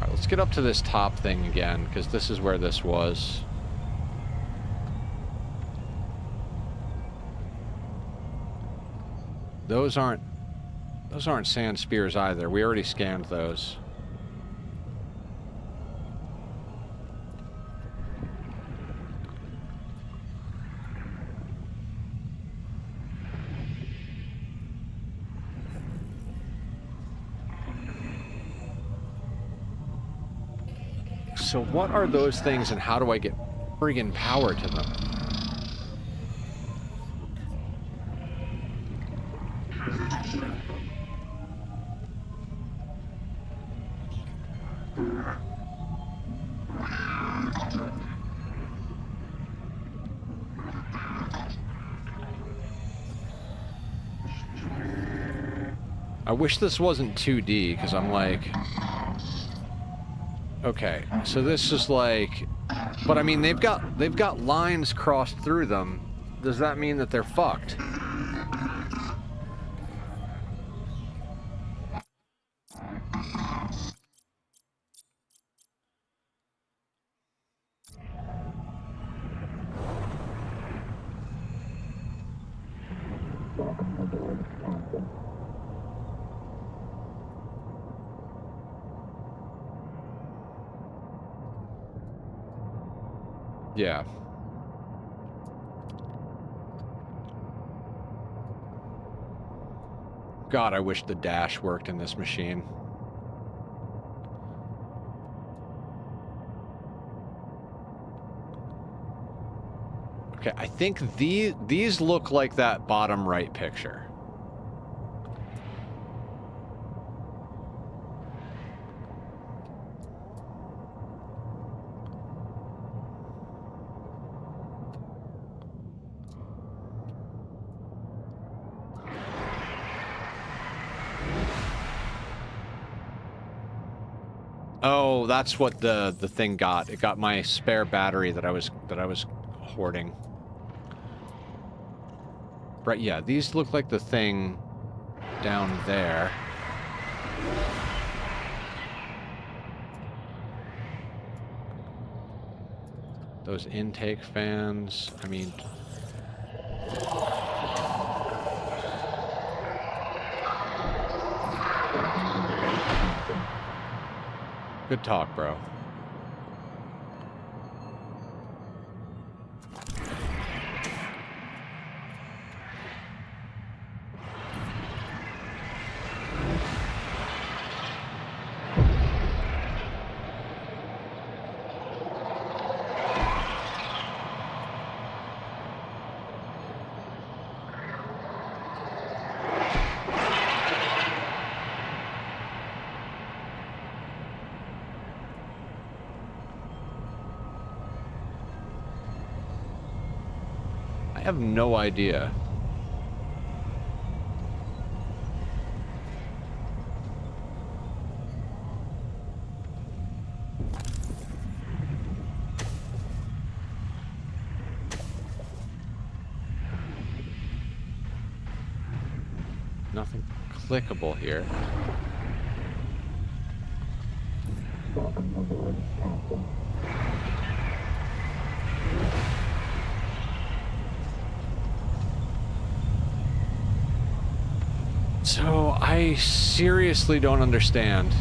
Let's get up to this top thing again, because this is where this was. Those aren't Those aren't sand spears either. We already scanned those. So what are those things and how do I get friggin' power to them? I wish this wasn't 2D, because I'm like... Okay, so this is like... But I mean, they've got lines crossed through them. Does that mean that they're fucked? Yeah. God, I wish the dash worked in this machine. Okay, I think these look like that bottom right picture. Oh, that's what the thing got. It got my spare battery that I was hoarding. Right, yeah, these look like the thing down there. Those intake fans, I mean... Good talk, bro. I have no idea. Nothing clickable here. So, I seriously don't understand.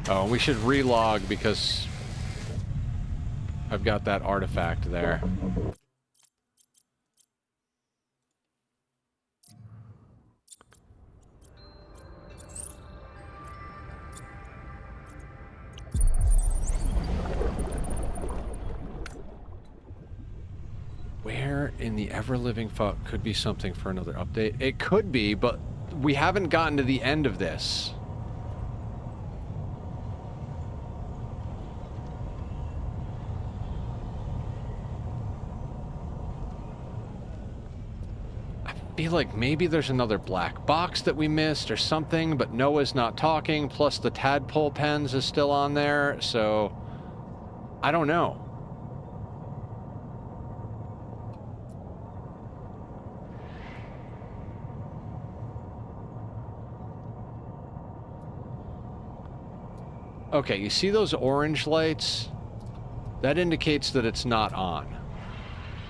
Oh, we should relog because I've got that artifact there. Where in the ever-living fuck could be something for another update? It could be, but we haven't gotten to the end of this. I feel like maybe there's another black box that we missed or something, but Noah's not talking, plus the tadpole pens is still on there, so I don't know. Okay, you see those orange lights? That indicates that it's not on.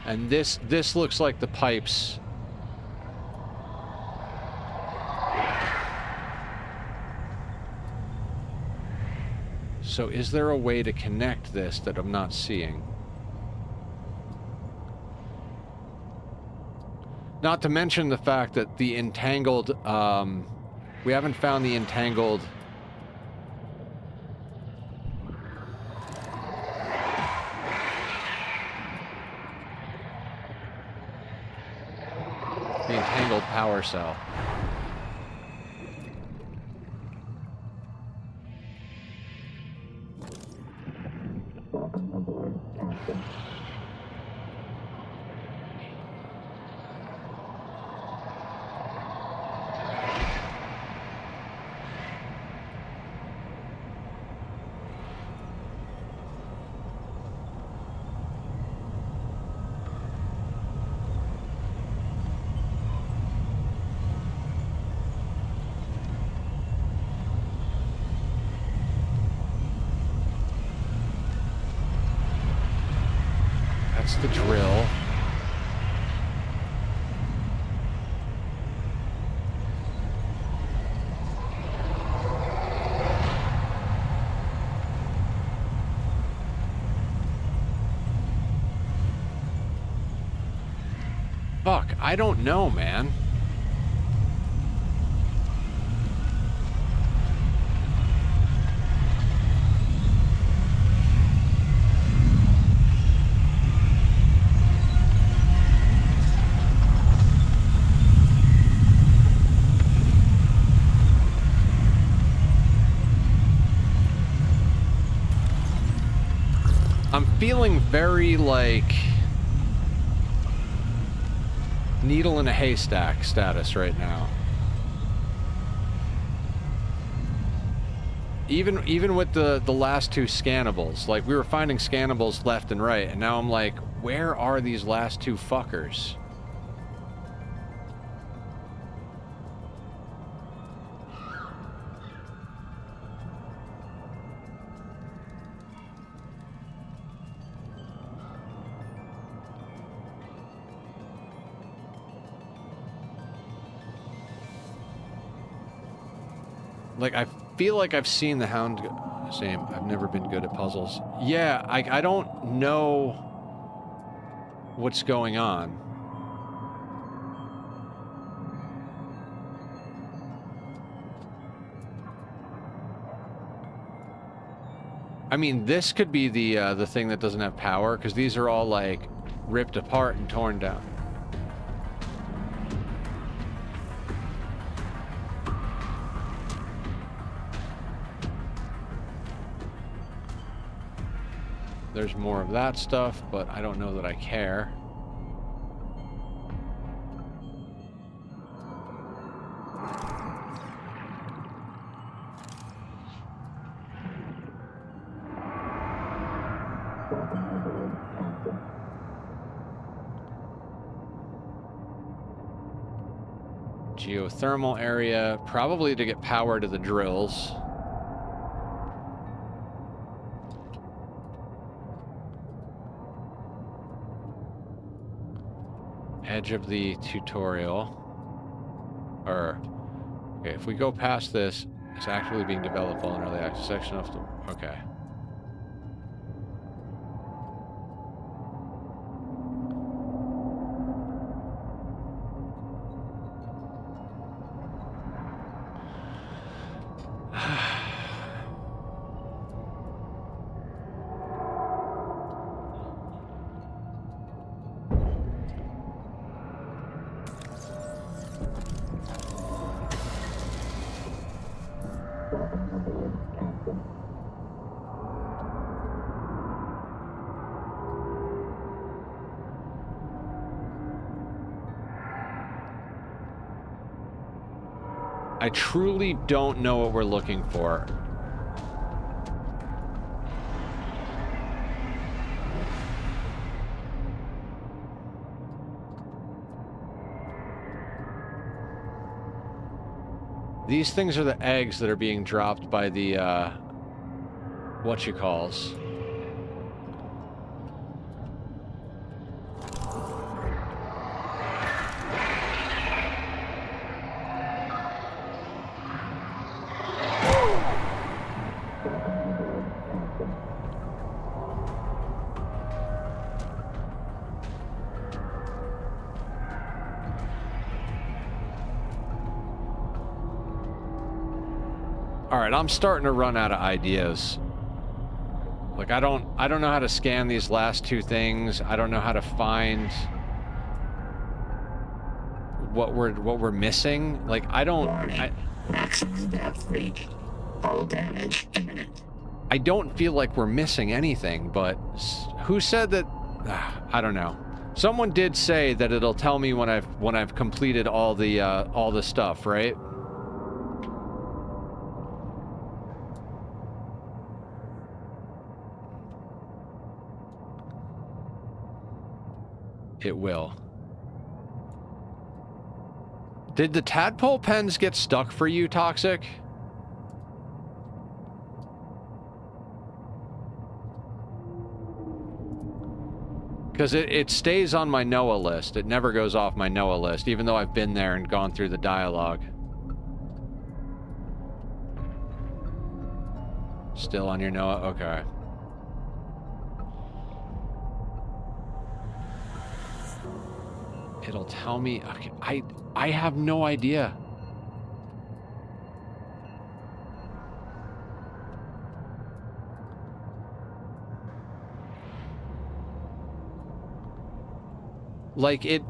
And this looks like the pipes. So is there a way to connect this that I'm not seeing? Not to mention the fact that the entangled, we haven't found the entangled... the entangled power cell. That's the drill. Fuck, I don't know, man. I'm feeling very, like, needle in a haystack status right now. Even with the last two scannables, like, we were finding scannables left and right, and now I'm like, where are these last two fuckers? Like, I feel like I've seen the Hound go... Same. I've never been good at puzzles. Yeah, I don't know what's going on. I mean, this could be the thing that doesn't have power, because these are all, like, ripped apart and torn down. There's more of that stuff, but I don't know that I care. Geothermal area, probably to get power to the drills. Edge of the tutorial. Or, okay, if we go past this, it's actually being developed on early access section of the, okay. I truly don't know what we're looking for. These things are the eggs that are being dropped by the whatchalls. All right, I'm starting to run out of ideas. Like I don't know how to scan these last two things. I don't know how to find what we're missing. Like Maximum depth reached. Hull damage imminent. I don't feel like we're missing anything, but who said that? I don't know. Someone did say that it'll tell me when I've completed all the stuff, right? It will. Did the tadpole pens get stuck for you, Toxic? Because it stays on my NOAA list. It never goes off my NOAA list, even though I've been there and gone through the dialogue. Still on your NOAA? Okay. It'll tell me. Okay, I have no idea. Like it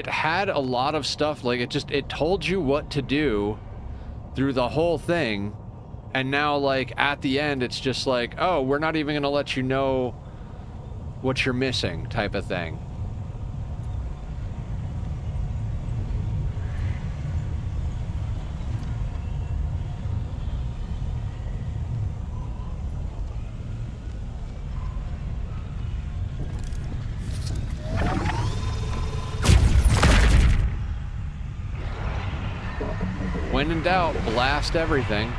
had a lot of stuff. Like it told you what to do through the whole thing, and now like at the end it's just like, oh, we're not even gonna let you know what you're missing, type of thing. When in doubt, blast everything.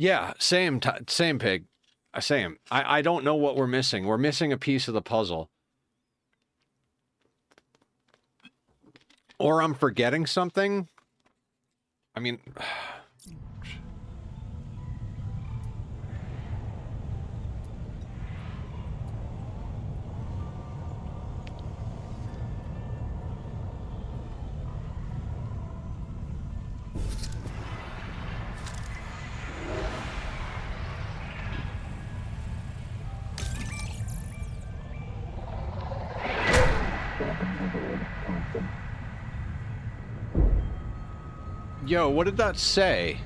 Yeah, same pig. Same. I don't know what we're missing. We're missing a piece of the puzzle. Or I'm forgetting something. I mean... Yo, what did that say?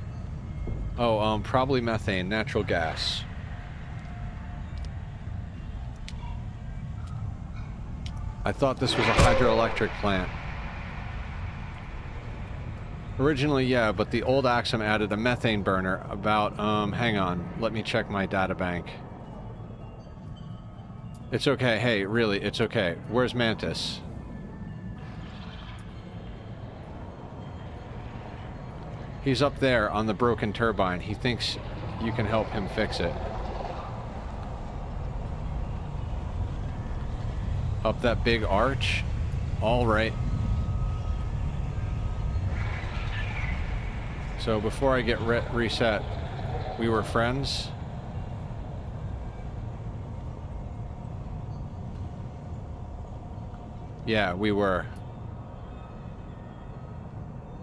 Oh, probably methane, natural gas. I thought this was a hydroelectric plant. Originally, yeah, but the old Axum added a methane burner about, hang on, let me check my data bank. It's okay, hey, really, it's okay. Where's Mantis? He's up there on the broken turbine. He thinks you can help him fix it. Up that big arch? All right. So before I get reset, we were friends? Yeah, we were.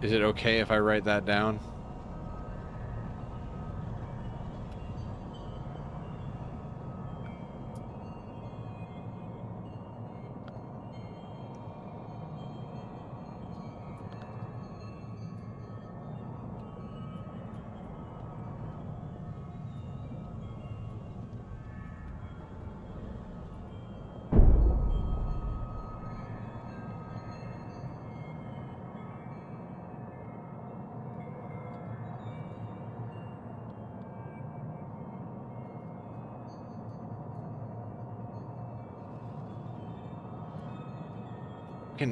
Is it okay if I write that down?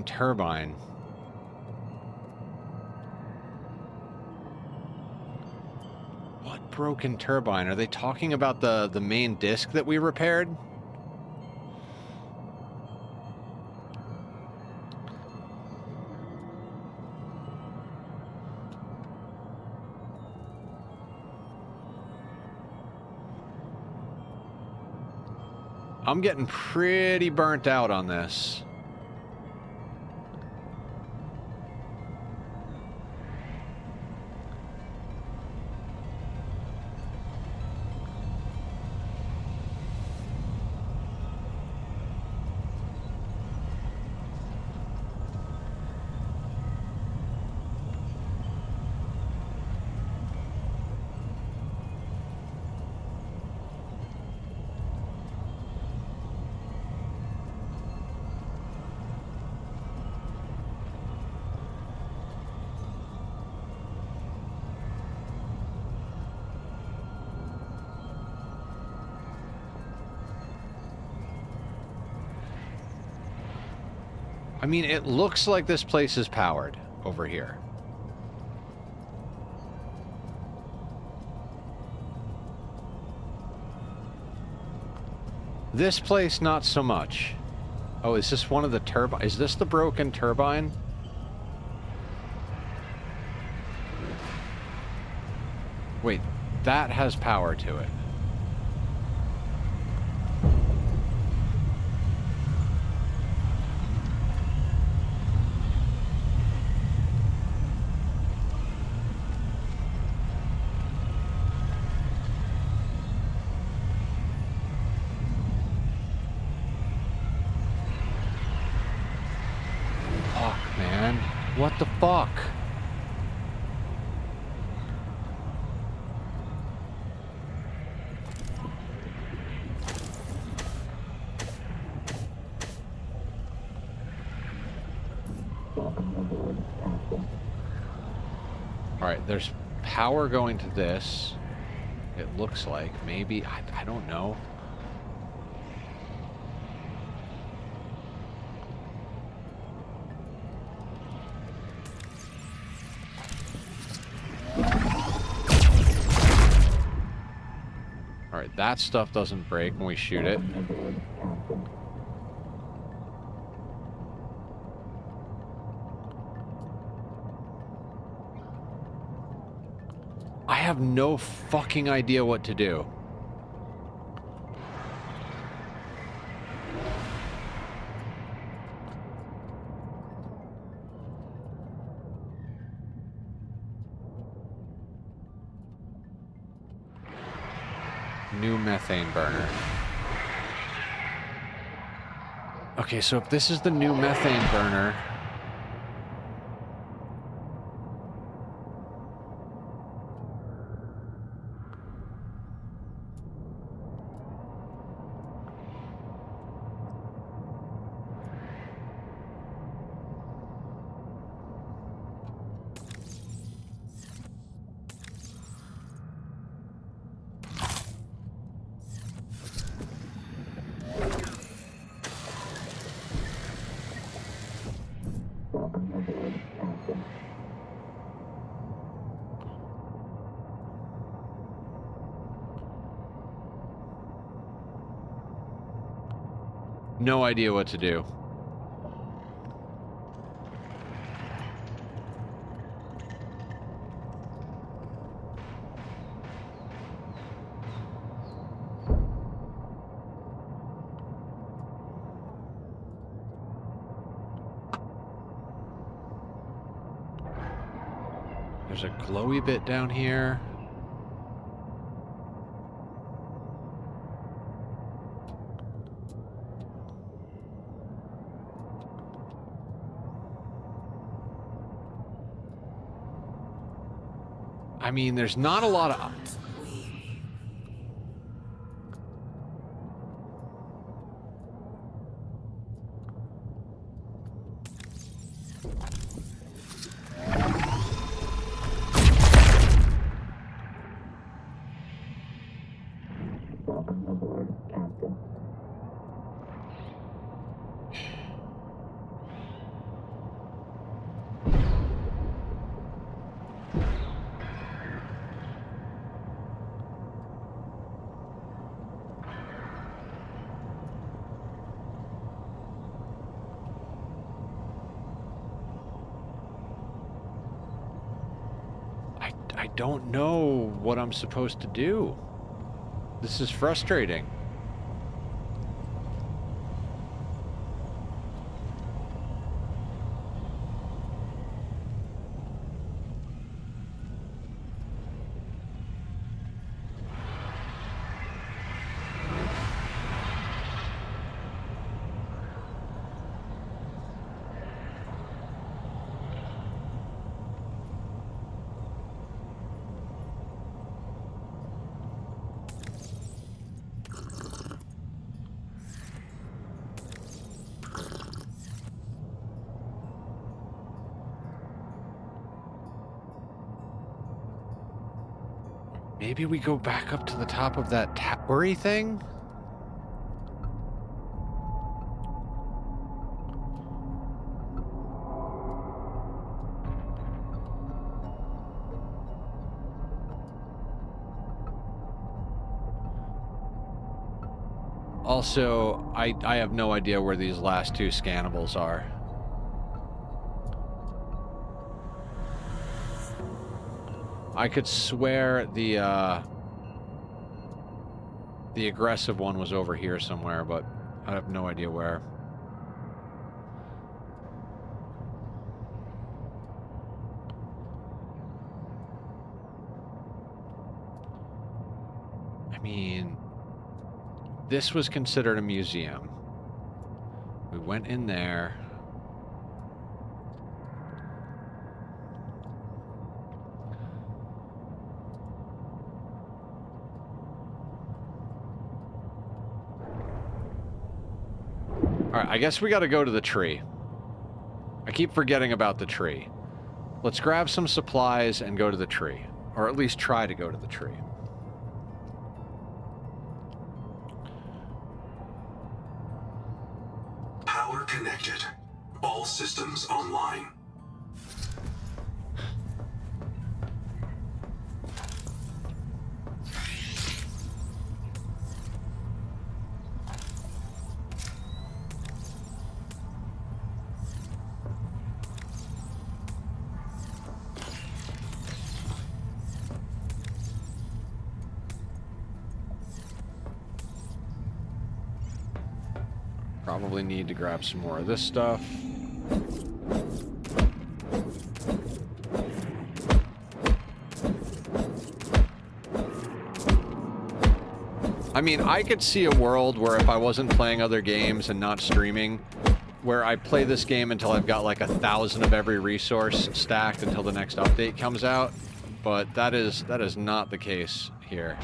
Turbine. What broken turbine? Are they talking about the main disc that we repaired? I'm getting pretty burnt out on this. I mean, it looks like this place is powered over here. This place, not so much. Oh, is this one of the turbines? Is this the broken turbine? Wait, that has power to it. What the fuck? Alright, there's power going to this. It looks like. Maybe. I don't know. Alright, that stuff doesn't break when we shoot it. I have no fucking idea what to do. New methane burner. Okay, so if this is the new methane burner... No idea what to do. There's a glowy bit down here. I mean, there's not a lot of... Welcome aboard, Captain. I don't know what I'm supposed to do. This is frustrating. Maybe we go back up to the top of that towery thing? Also, I have no idea where these last two scannables are. I could swear the aggressive one was over here somewhere, but I have no idea where. I mean, this was considered a museum. We went in there. Alright, I guess we gotta go to the tree. I keep forgetting about the tree. Let's grab some supplies and go to the tree. Or at least try to go to the tree. Power connected. All systems online. Probably need to grab some more of this stuff. I mean, I could see a world where if I wasn't playing other games and not streaming, where I play this game until I've got like 1,000 of every resource stacked until the next update comes out, but that is not the case here.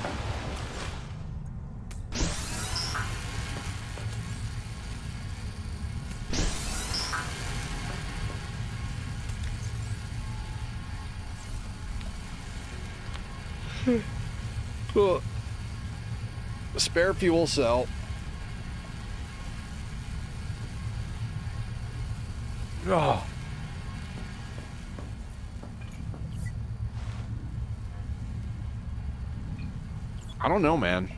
Cool. Spare fuel cell. Oh. I don't know, man.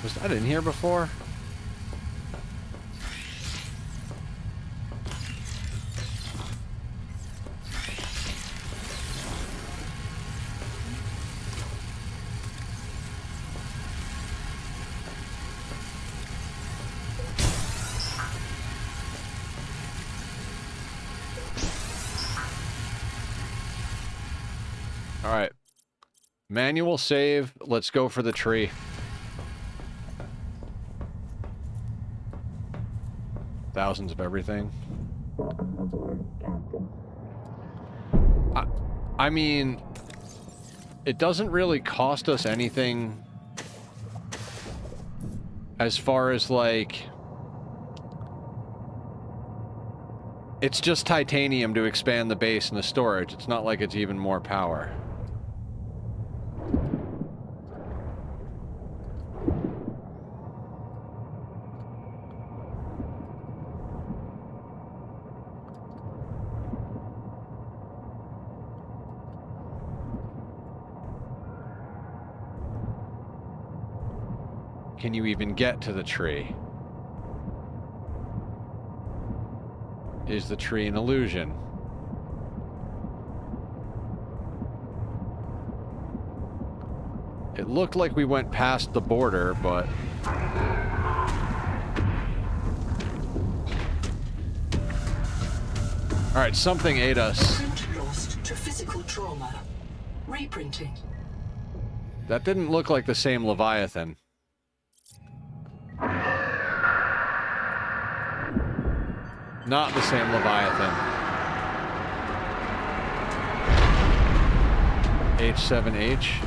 Was that in here before? All right. Manual save. Let's go for the tree. Thousands of everything. I mean, it doesn't really cost us anything as far as, like... It's just titanium to expand the base and the storage. It's not like it's even more power. Can you even get to the tree? Is the tree an illusion? It looked like we went past the border, but... Alright, something ate us. Print lost to physical trauma. Reprinting. That didn't look like the same Leviathan. Not the same Leviathan. H7H.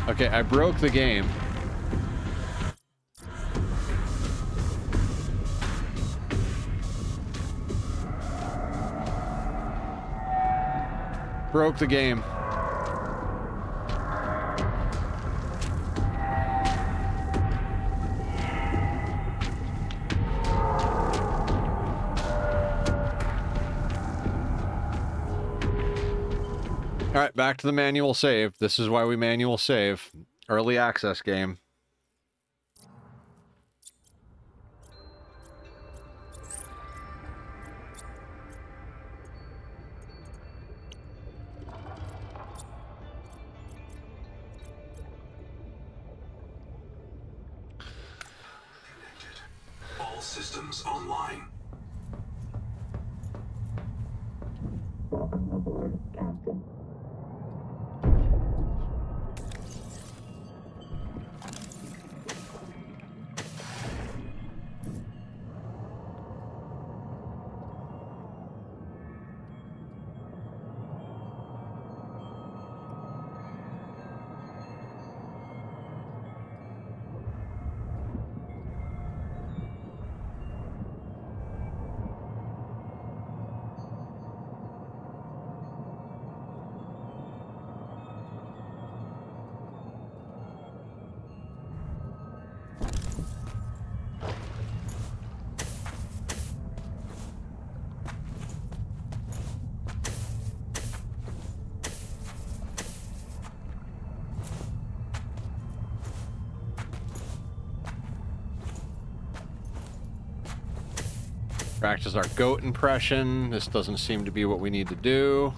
Okay, I broke the game. Broke the game. All right, back to the manual save. This is why we manual save. Early access game. All systems online. Practice our goat impression. This doesn't seem to be what we need to do.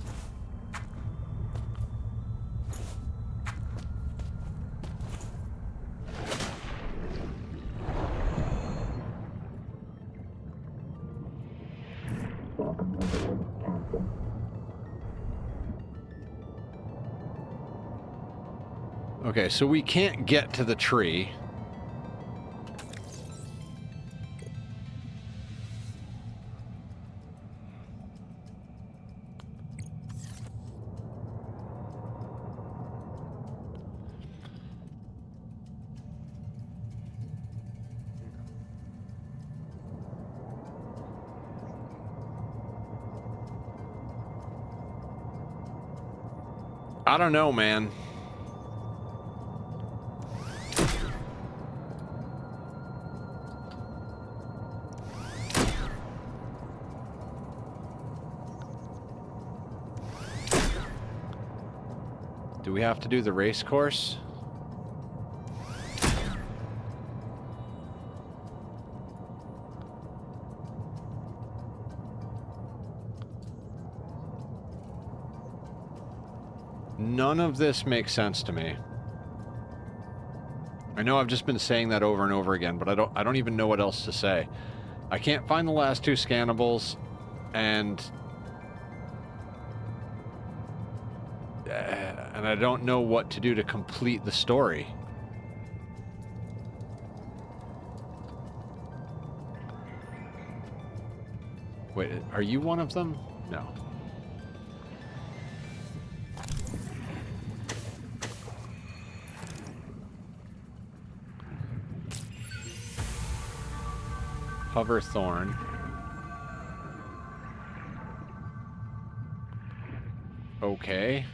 Okay, so we can't get to the tree. I don't know, man. Do we have to do the race course? None of this makes sense to me. I know I've just been saying that over and over again, but I don't even know what else to say. I can't find the last two scannables, and and I don't know what to do to complete the story. Wait, are you one of them? No. Hover Thorn. Okay.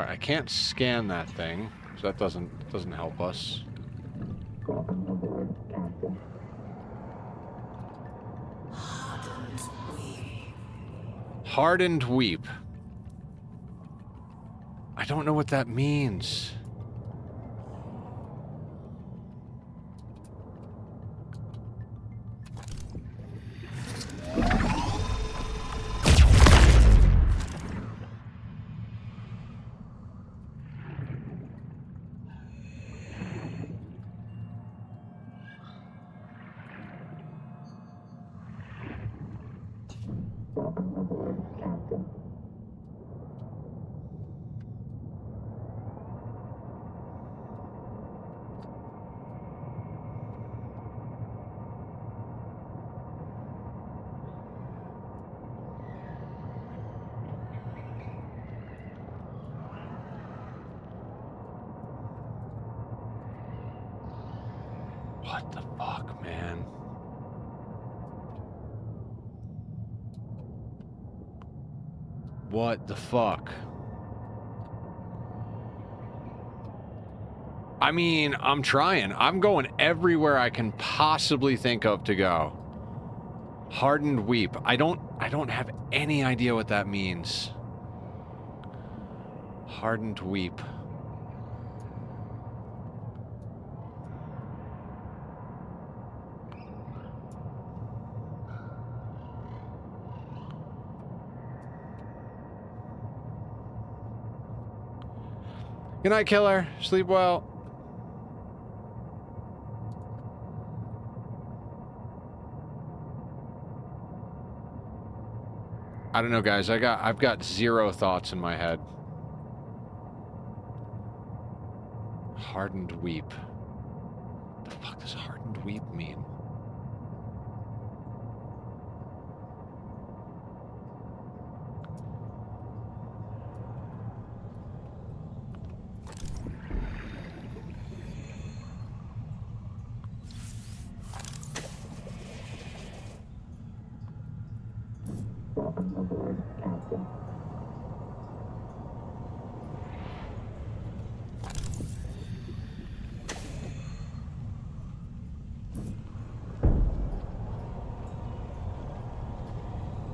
I can't scan that thing, so that doesn't help us. Hardened Weep. I don't know what that means. What the fuck, man? What the fuck? I mean, I'm trying. I'm going everywhere I can possibly think of to go. Hardened Weep. I don't have any idea what that means. Hardened Weep. Good night, killer. Sleep well. I don't know, guys. I've got zero thoughts in my head. Hardened Weep. The fuck does Hardened Weep mean?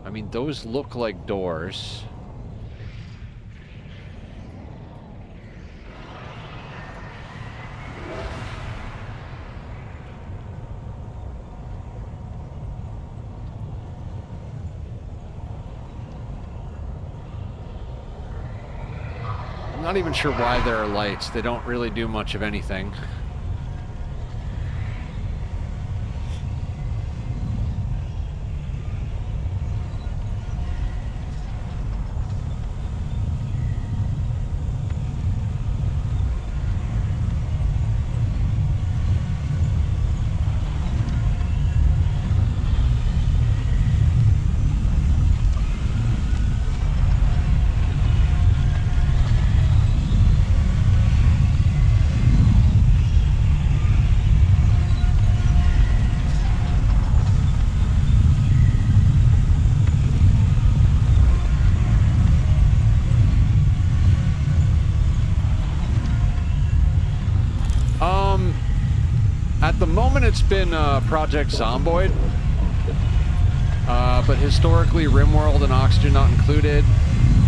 I mean, those look like doors. I'm not even sure why there are lights. They don't really do much of anything. At the moment, it's been Project Zomboid, but historically, RimWorld and Oxygen not included.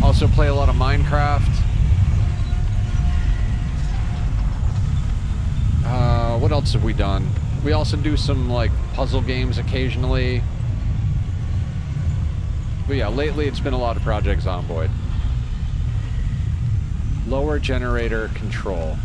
Also play a lot of Minecraft. What else have we done? We also do some, like, puzzle games occasionally. But yeah, lately it's been a lot of Project Zomboid. Lower generator control.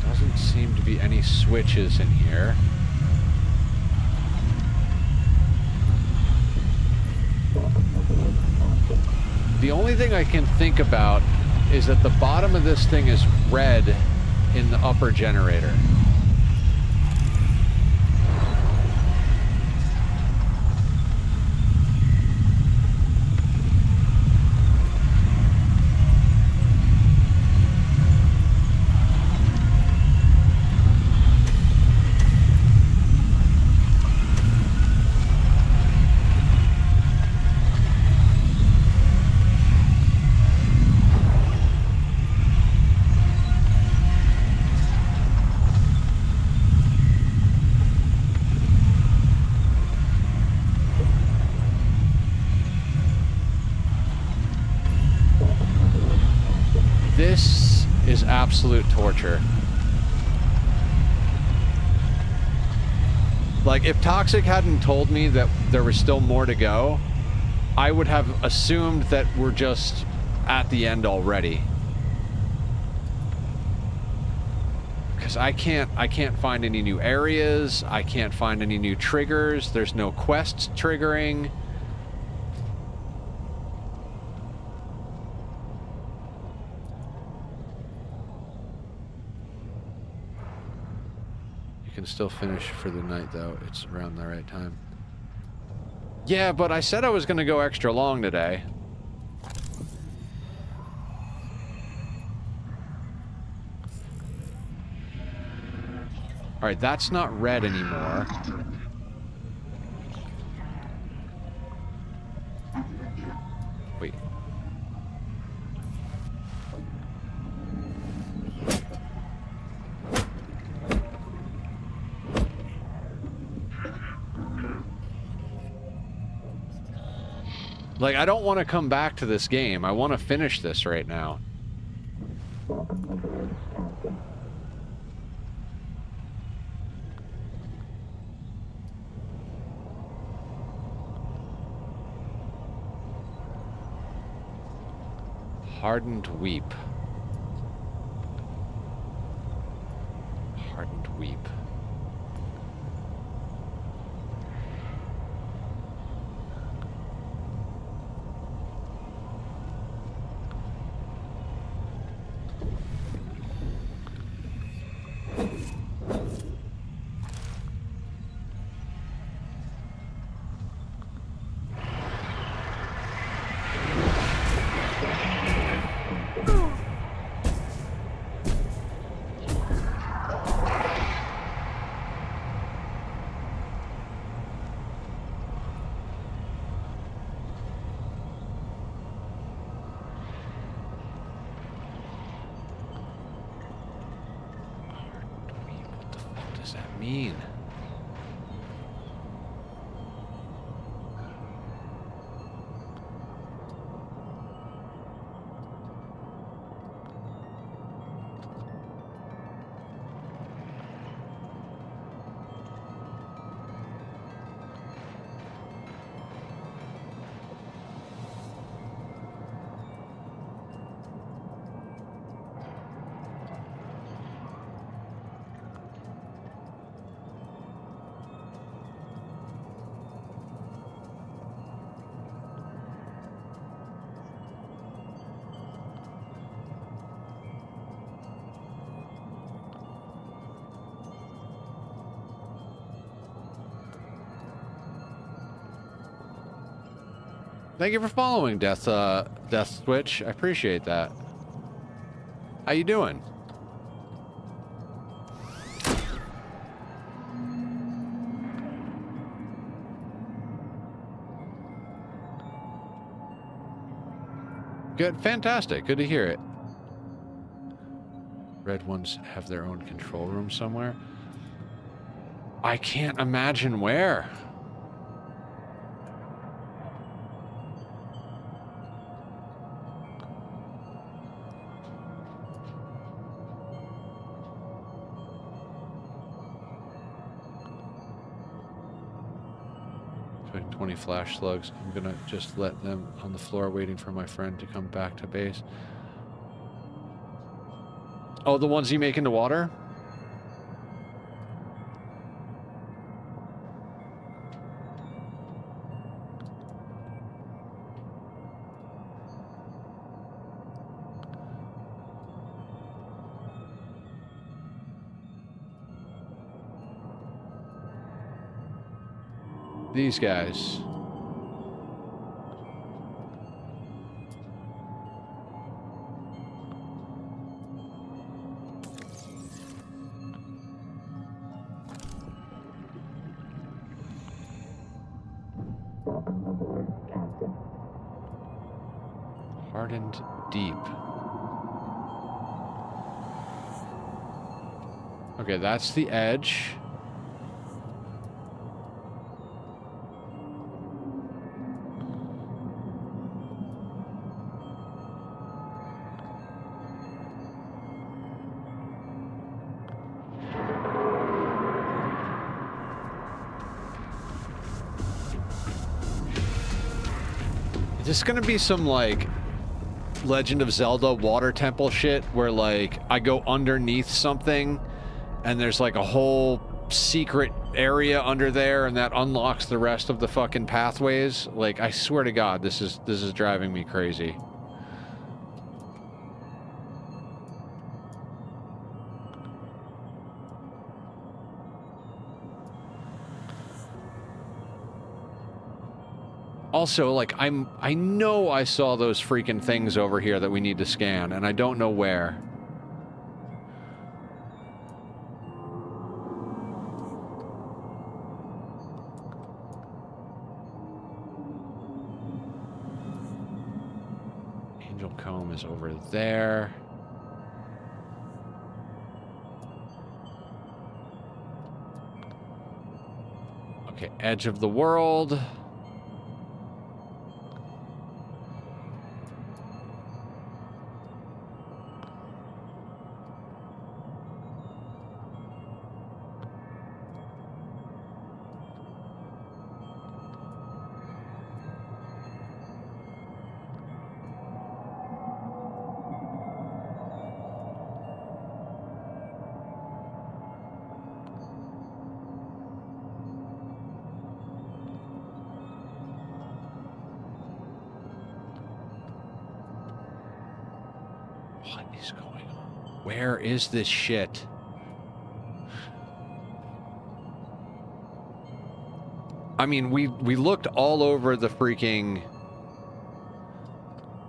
Doesn't seem to be any switches in here. The only thing I can think about is that the bottom of this thing is red in the upper generator. This is absolute torture. Like, if Toxic hadn't told me that there was still more to go, I would have assumed that we're just at the end already. Because I can't find any new areas, I can't find any new triggers, there's no quests triggering. Can still finish for the night though. It's around the right time. Yeah, but I said I was gonna go extra long today. Alright, that's not red anymore. Wait. Like, I don't want to come back to this game. I want to finish this right now. Hardened Weep. Hardened Weep. Mean. Thank you for following, Death Switch. I appreciate that. How you doing? Good, fantastic. Good to hear it. Red ones have their own control room somewhere. I can't imagine where. Showing 20 flash slugs. I'm gonna just let them on the floor waiting for my friend to come back to base. Oh, the ones you make into water? These guys. Hardened deep. Okay, that's the edge. Is this gonna be some, like, Legend of Zelda water temple shit where, like, I go underneath something and there's, like, a whole secret area under there and that unlocks the rest of the fucking pathways? Like, I swear to God, this is driving me crazy. Also, like, I know I saw those freaking things over here that we need to scan, and I don't know where. Angel Comb is over there. Okay, Edge of the World. Where is this shit? I mean, we looked all over the freaking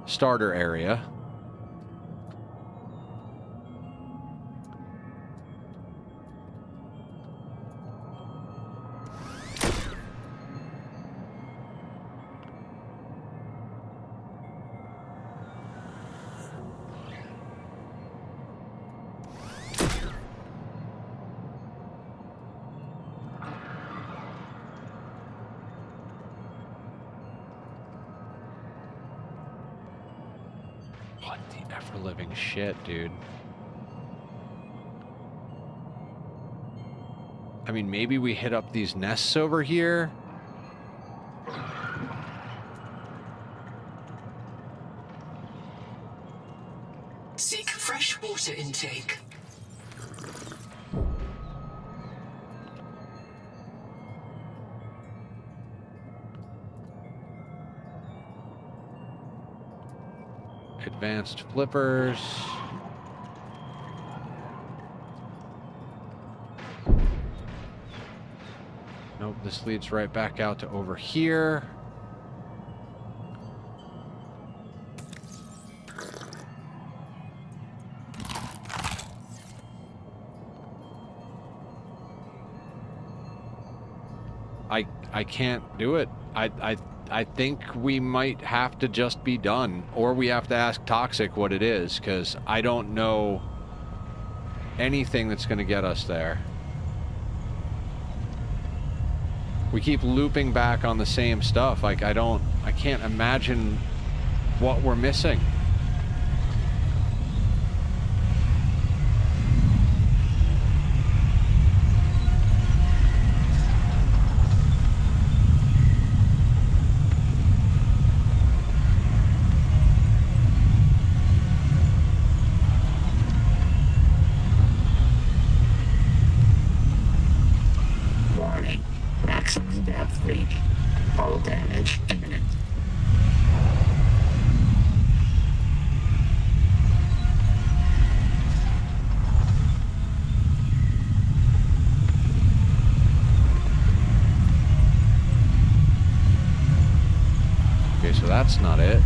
starter area. Shit, dude. I mean, maybe we hit up these nests over here. Seek fresh water intake. Advanced flippers. Nope, this leads right back out to over here. I can't do it. I think we might have to just be done, or we have to ask Toxic what it is, because I don't know anything that's going to get us there. We keep looping back on the same stuff. Like, I can't imagine what we're missing. Warning. Maximum depth reached. Hull damage imminent. Okay, so that's not it.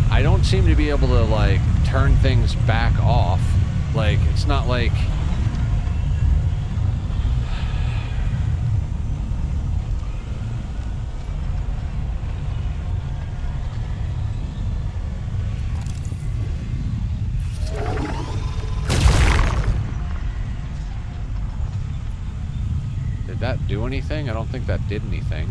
I don't seem to be able to, like, turn things back off. Like, it's not like... Did that do anything? I don't think that did anything.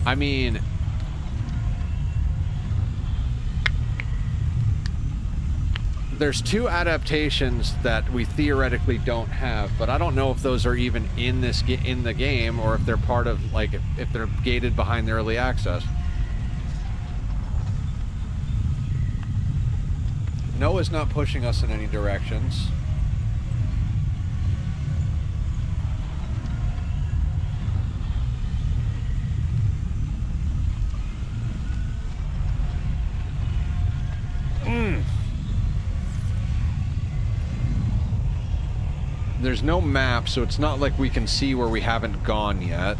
I mean, there's two adaptations that we theoretically don't have, but I don't know if those are even in the game, or if they're part of, like, if they're gated behind the early access. Noah's not pushing us in any directions. There's no map, so it's not like we can see where we haven't gone yet.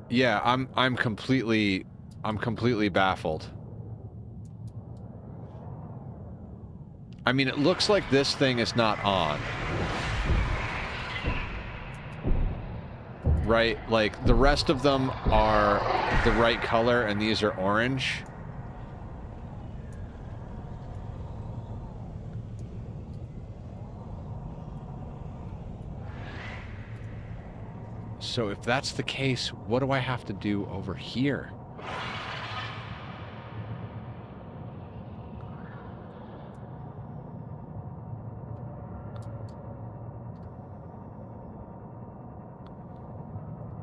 Yeah, I'm completely baffled. I mean, it looks like this thing is not on. Right? Like, the rest of them are the right color, and these are orange. So if that's the case, what do I have to do over here?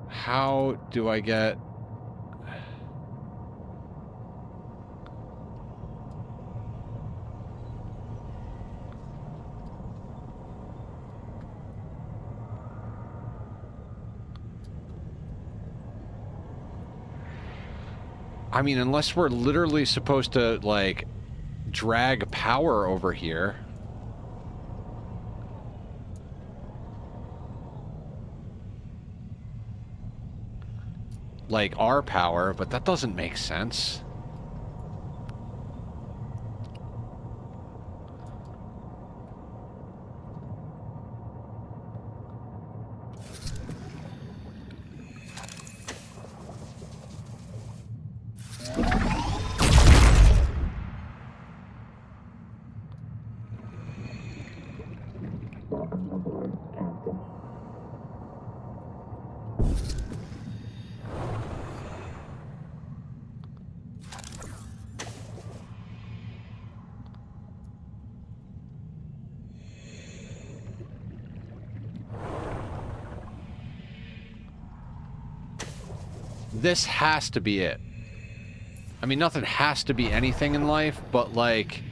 How do I get... I mean, unless we're literally supposed to, like, drag power over here. Like, our power, but that doesn't make sense. This has to be it. I mean, nothing has to be anything in life, but like...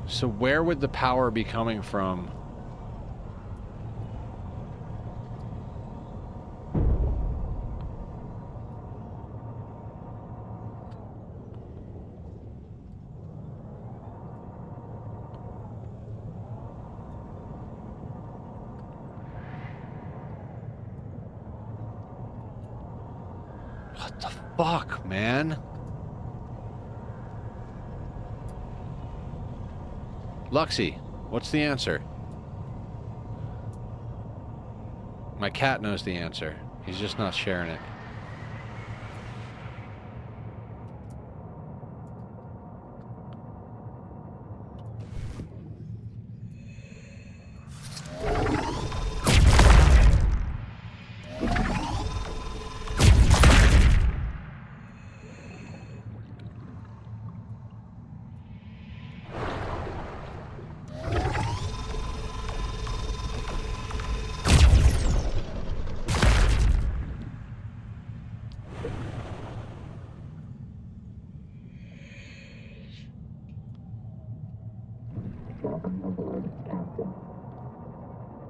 So where would the power be coming from? What the fuck, man? Luxie, what's the answer? My cat knows the answer. He's just not sharing it.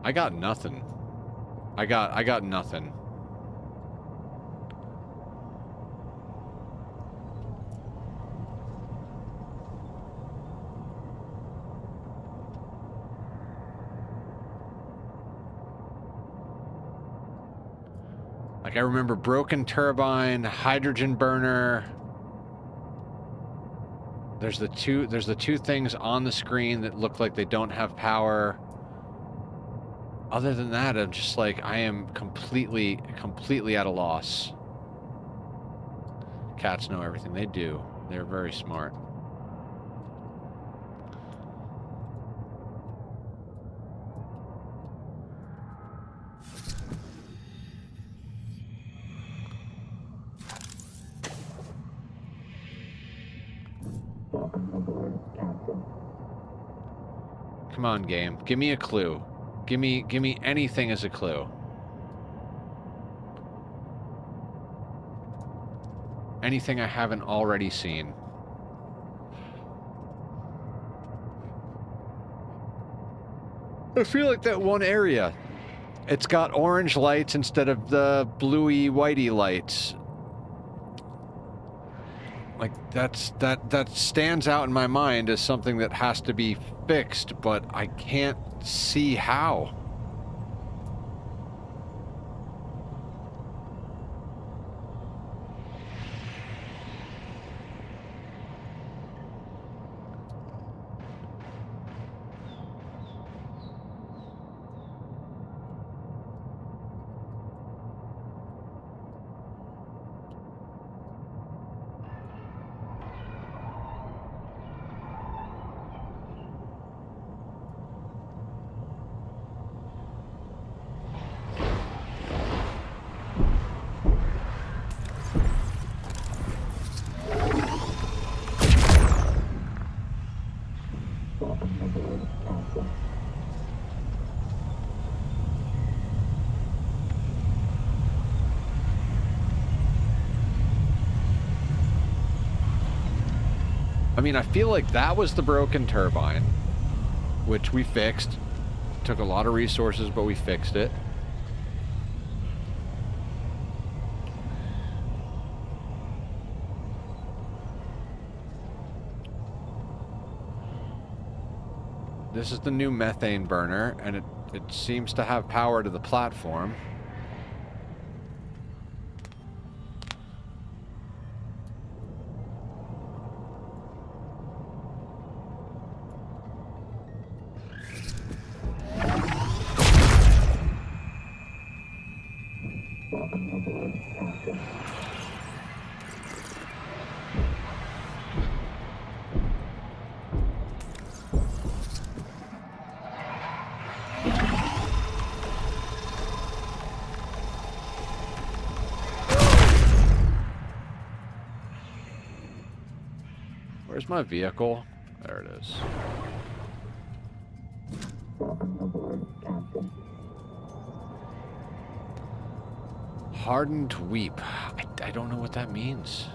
I got nothing. I got nothing. Like I remember broken turbine, hydrogen burner. There's the two things on the screen that look like they don't have power. Other than that, I'm just like, I am completely at a loss. Cats know everything. They do. They're very smart. Come on, game. Give me a clue. Give me anything as a clue. Anything I haven't already seen. I feel like that one area. It's got orange lights instead of the bluey whitey lights. Like that stands out in my mind as something that has to be fixed, but I can't see how. I mean, I feel like that was the broken turbine, which we fixed. Took a lot of resources, but we fixed it. This is the new methane burner, and it seems to have power to the platform. Where's my vehicle? There it is. Hardened weep. I don't know what that means.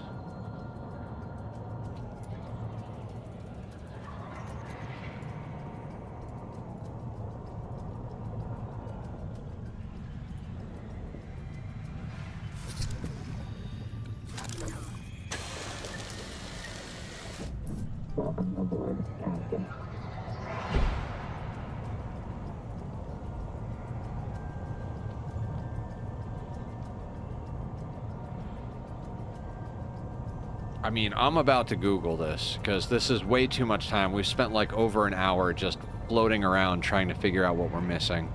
I mean, I'm about to Google this, because this is way too much time. We've spent like over an hour just floating around trying to figure out what we're missing.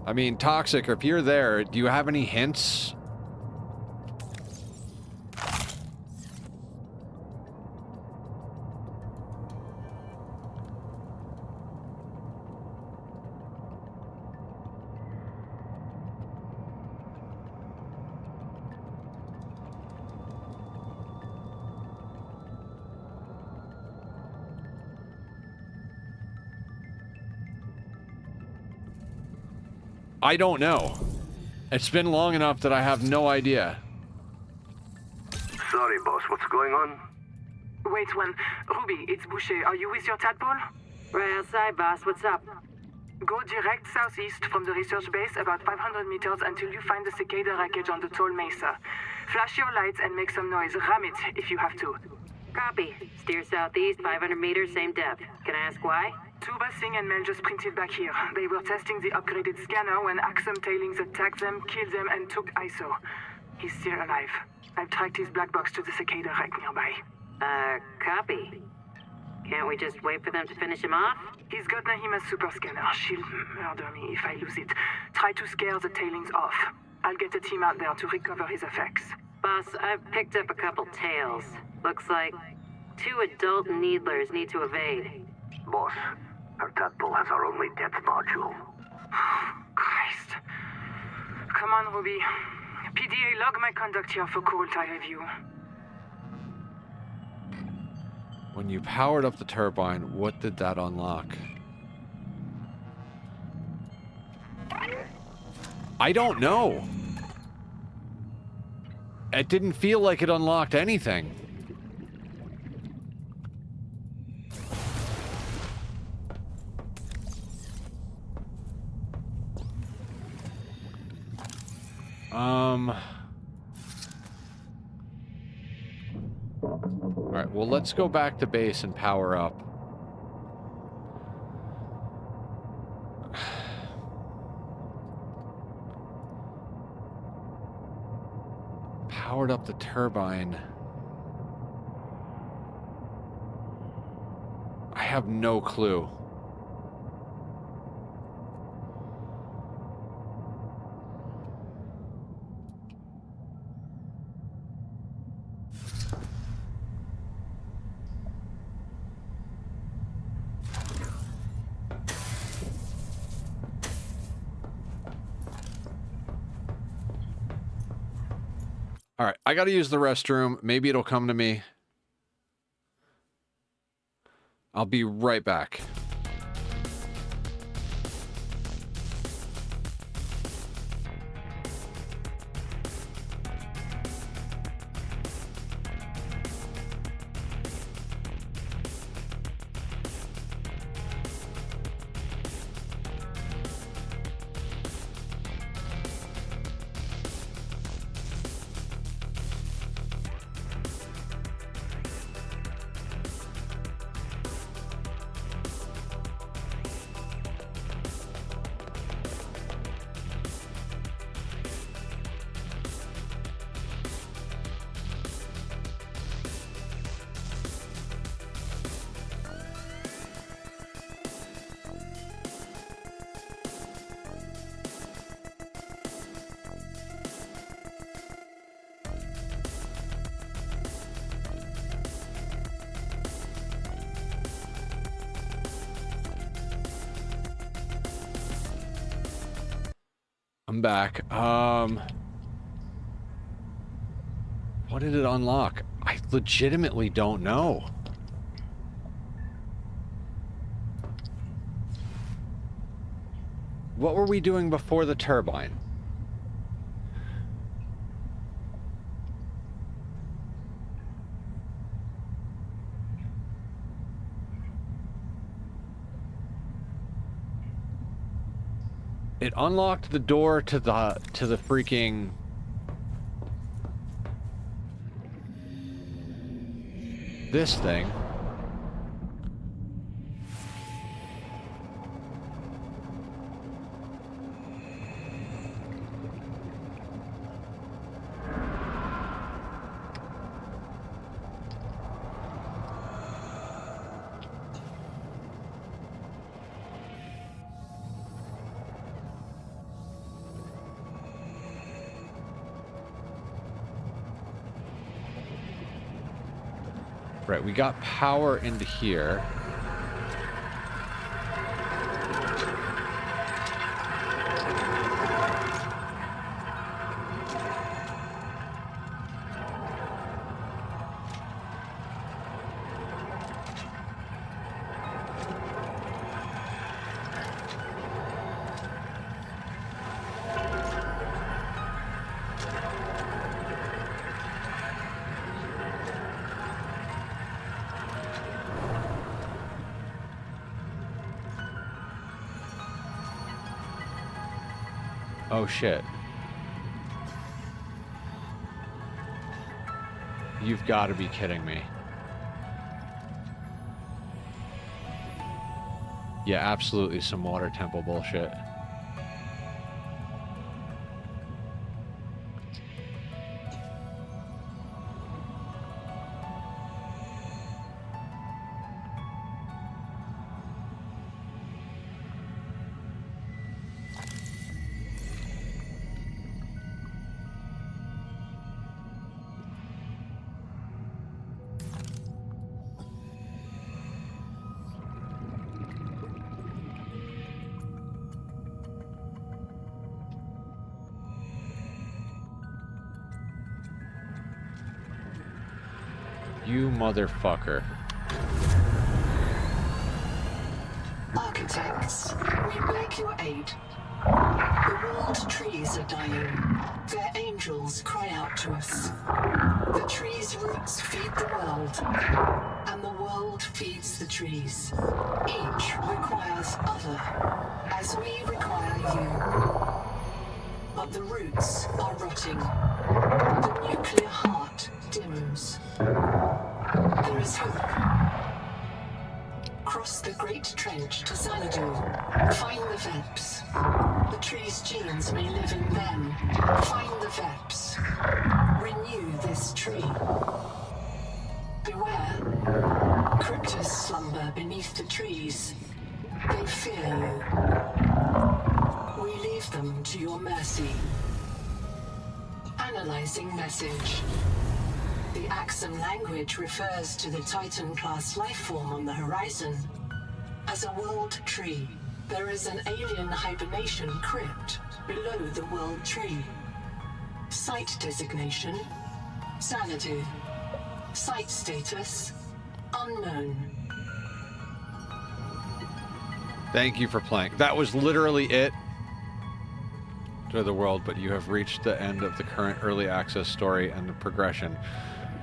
I mean, Toxic, if you're there, do you have any hints? I don't know. It's been long enough that I have no idea. Sorry, boss. What's going on? Wait one. Ruby, it's Boucher. Are you with your tadpole? Right outside, boss. What's up? Go direct southeast from the research base about 500 meters until you find the cicada wreckage on the tall mesa. Flash your lights and make some noise. Ram it if you have to. Copy. Steer southeast, 500 meters, same depth. Can I ask why? Tuba, Singh, and Mel just printed back here. They were testing the upgraded scanner when Axum tailings attacked them, killed them, and took ISO. He's still alive. I've tracked his black box to the cicada wreck nearby. Copy. Can't we just wait for them to finish him off? He's got Nahima's super scanner. She'll murder me if I lose it. Try to scare the tailings off. I'll get a team out there to recover his effects. Boss, I've picked up a couple tails. Looks like 2 adult needlers need to evade. Boss, our tadpole has our only depth module. Christ. Come on, Ruby. PDA, log my conduct here for Kurultai review. When you powered up the turbine, what did that unlock? I don't know. It didn't feel like it unlocked anything. Alright, well, let's go back to base and power up. Powered up the turbine. I have no clue. All right, I got to use the restroom. Maybe it'll come to me. I'll be right back. I'm back. What did it unlock? I legitimately don't know. What were we doing before the turbine? It unlocked the door to the freaking this thing. Right, we got power into here. Oh shit. You've got to be kidding me. Yeah, absolutely some water temple bullshit. You motherfucker. Architects, we beg your aid. The world trees are dying. Their angels cry out to us. The trees' roots feed the world, and the world feeds the trees. Each requires other, as we require you. But the roots are rotting. The nuclear heart dims. There is hope. Cross the Great Trench to Xanadu. Find the Veps. The tree's genes may live in them. Find the Veps. Renew this tree. Beware. Cryptos slumber beneath the trees. They fear you. We leave them to your mercy. Analyzing message. The Axum language refers to the Titan-class lifeform on the horizon. As a world tree, there is an alien hibernation crypt below the world tree. Site designation: Xanadu. Site status: unknown. Thank you for playing. That was literally it. To the world, but you have reached the end of the current early access story and the progression.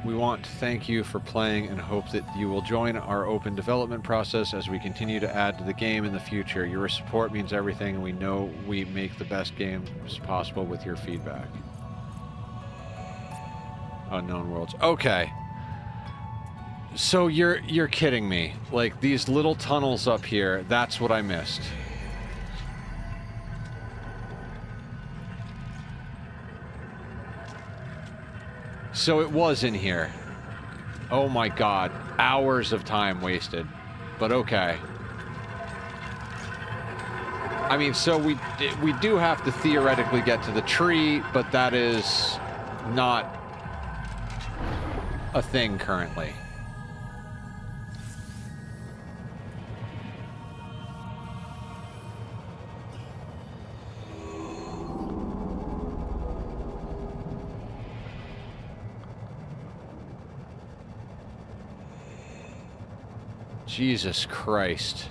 We want to thank you for playing and hope that you will join our open development process as we continue to add to the game in the future. Your support means everything, and we know we make the best games possible with your feedback. Unknown worlds. Okay. So you're kidding me. Like, these little tunnels up here, that's what I missed. So it was in here. Oh my god. Hours of time wasted. But okay. I mean, so we do have to theoretically get to the tree, but that is not a thing currently. Jesus Christ.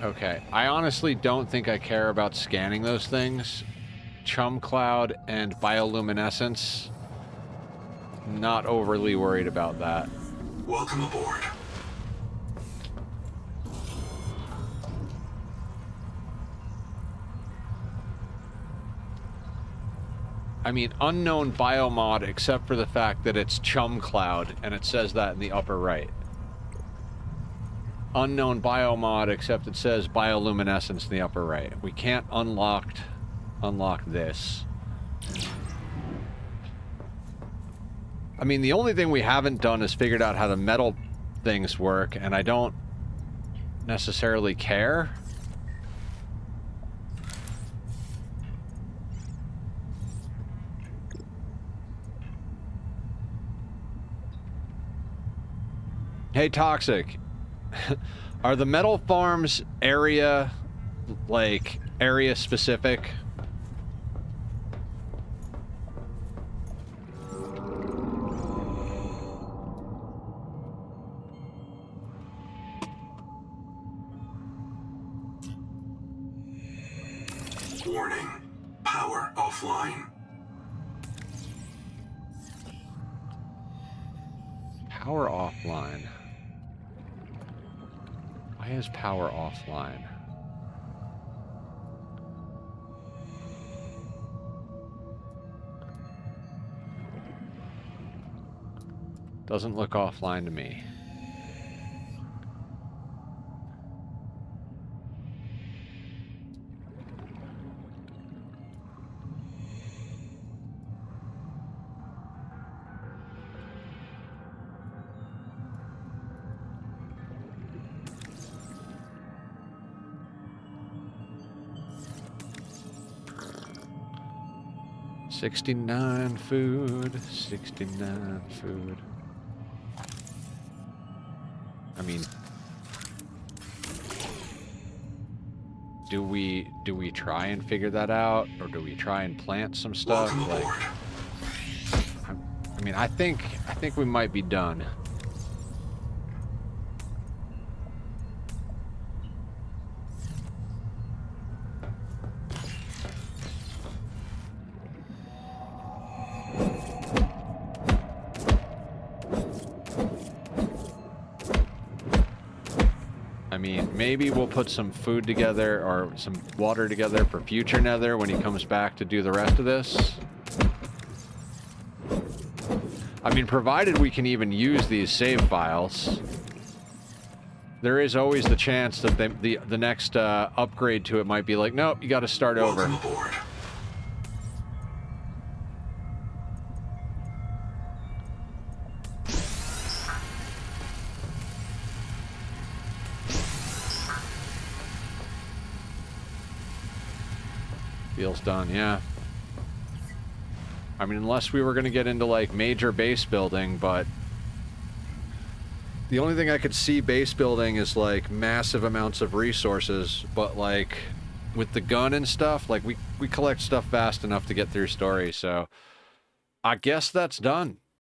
Okay, I honestly don't think I care about scanning those things. Chum cloud and bioluminescence. Not overly worried about that. Welcome aboard. I mean, unknown biomod except for the fact that it's chum cloud, and it says that in the upper right. Unknown biomod except it says bioluminescence in the upper right. We can't unlock this. I mean, the only thing we haven't done is figured out how the metal things work, and I don't necessarily care. Hey, Toxic. Are the metal farms area specific? Warning. Power offline. Power offline. Why is power offline? Doesn't look offline to me. $69 food, $69 food. I mean, do we try and figure that out, or do we try and plant some stuff? Like, I mean, I think we might be done. I mean, maybe we'll put some food together or some water together for future Nether when he comes back to do the rest of this. I mean, provided we can even use these save files. There is always the chance that the next upgrade to it might be like, nope, you got to start over. Welcome aboard. Feels done, yeah. I mean, unless we were going to get into, like, major base building, but the only thing I could see base building is, like, massive amounts of resources, but, like, with the gun and stuff, like, we collect stuff fast enough to get through story, so I guess that's done.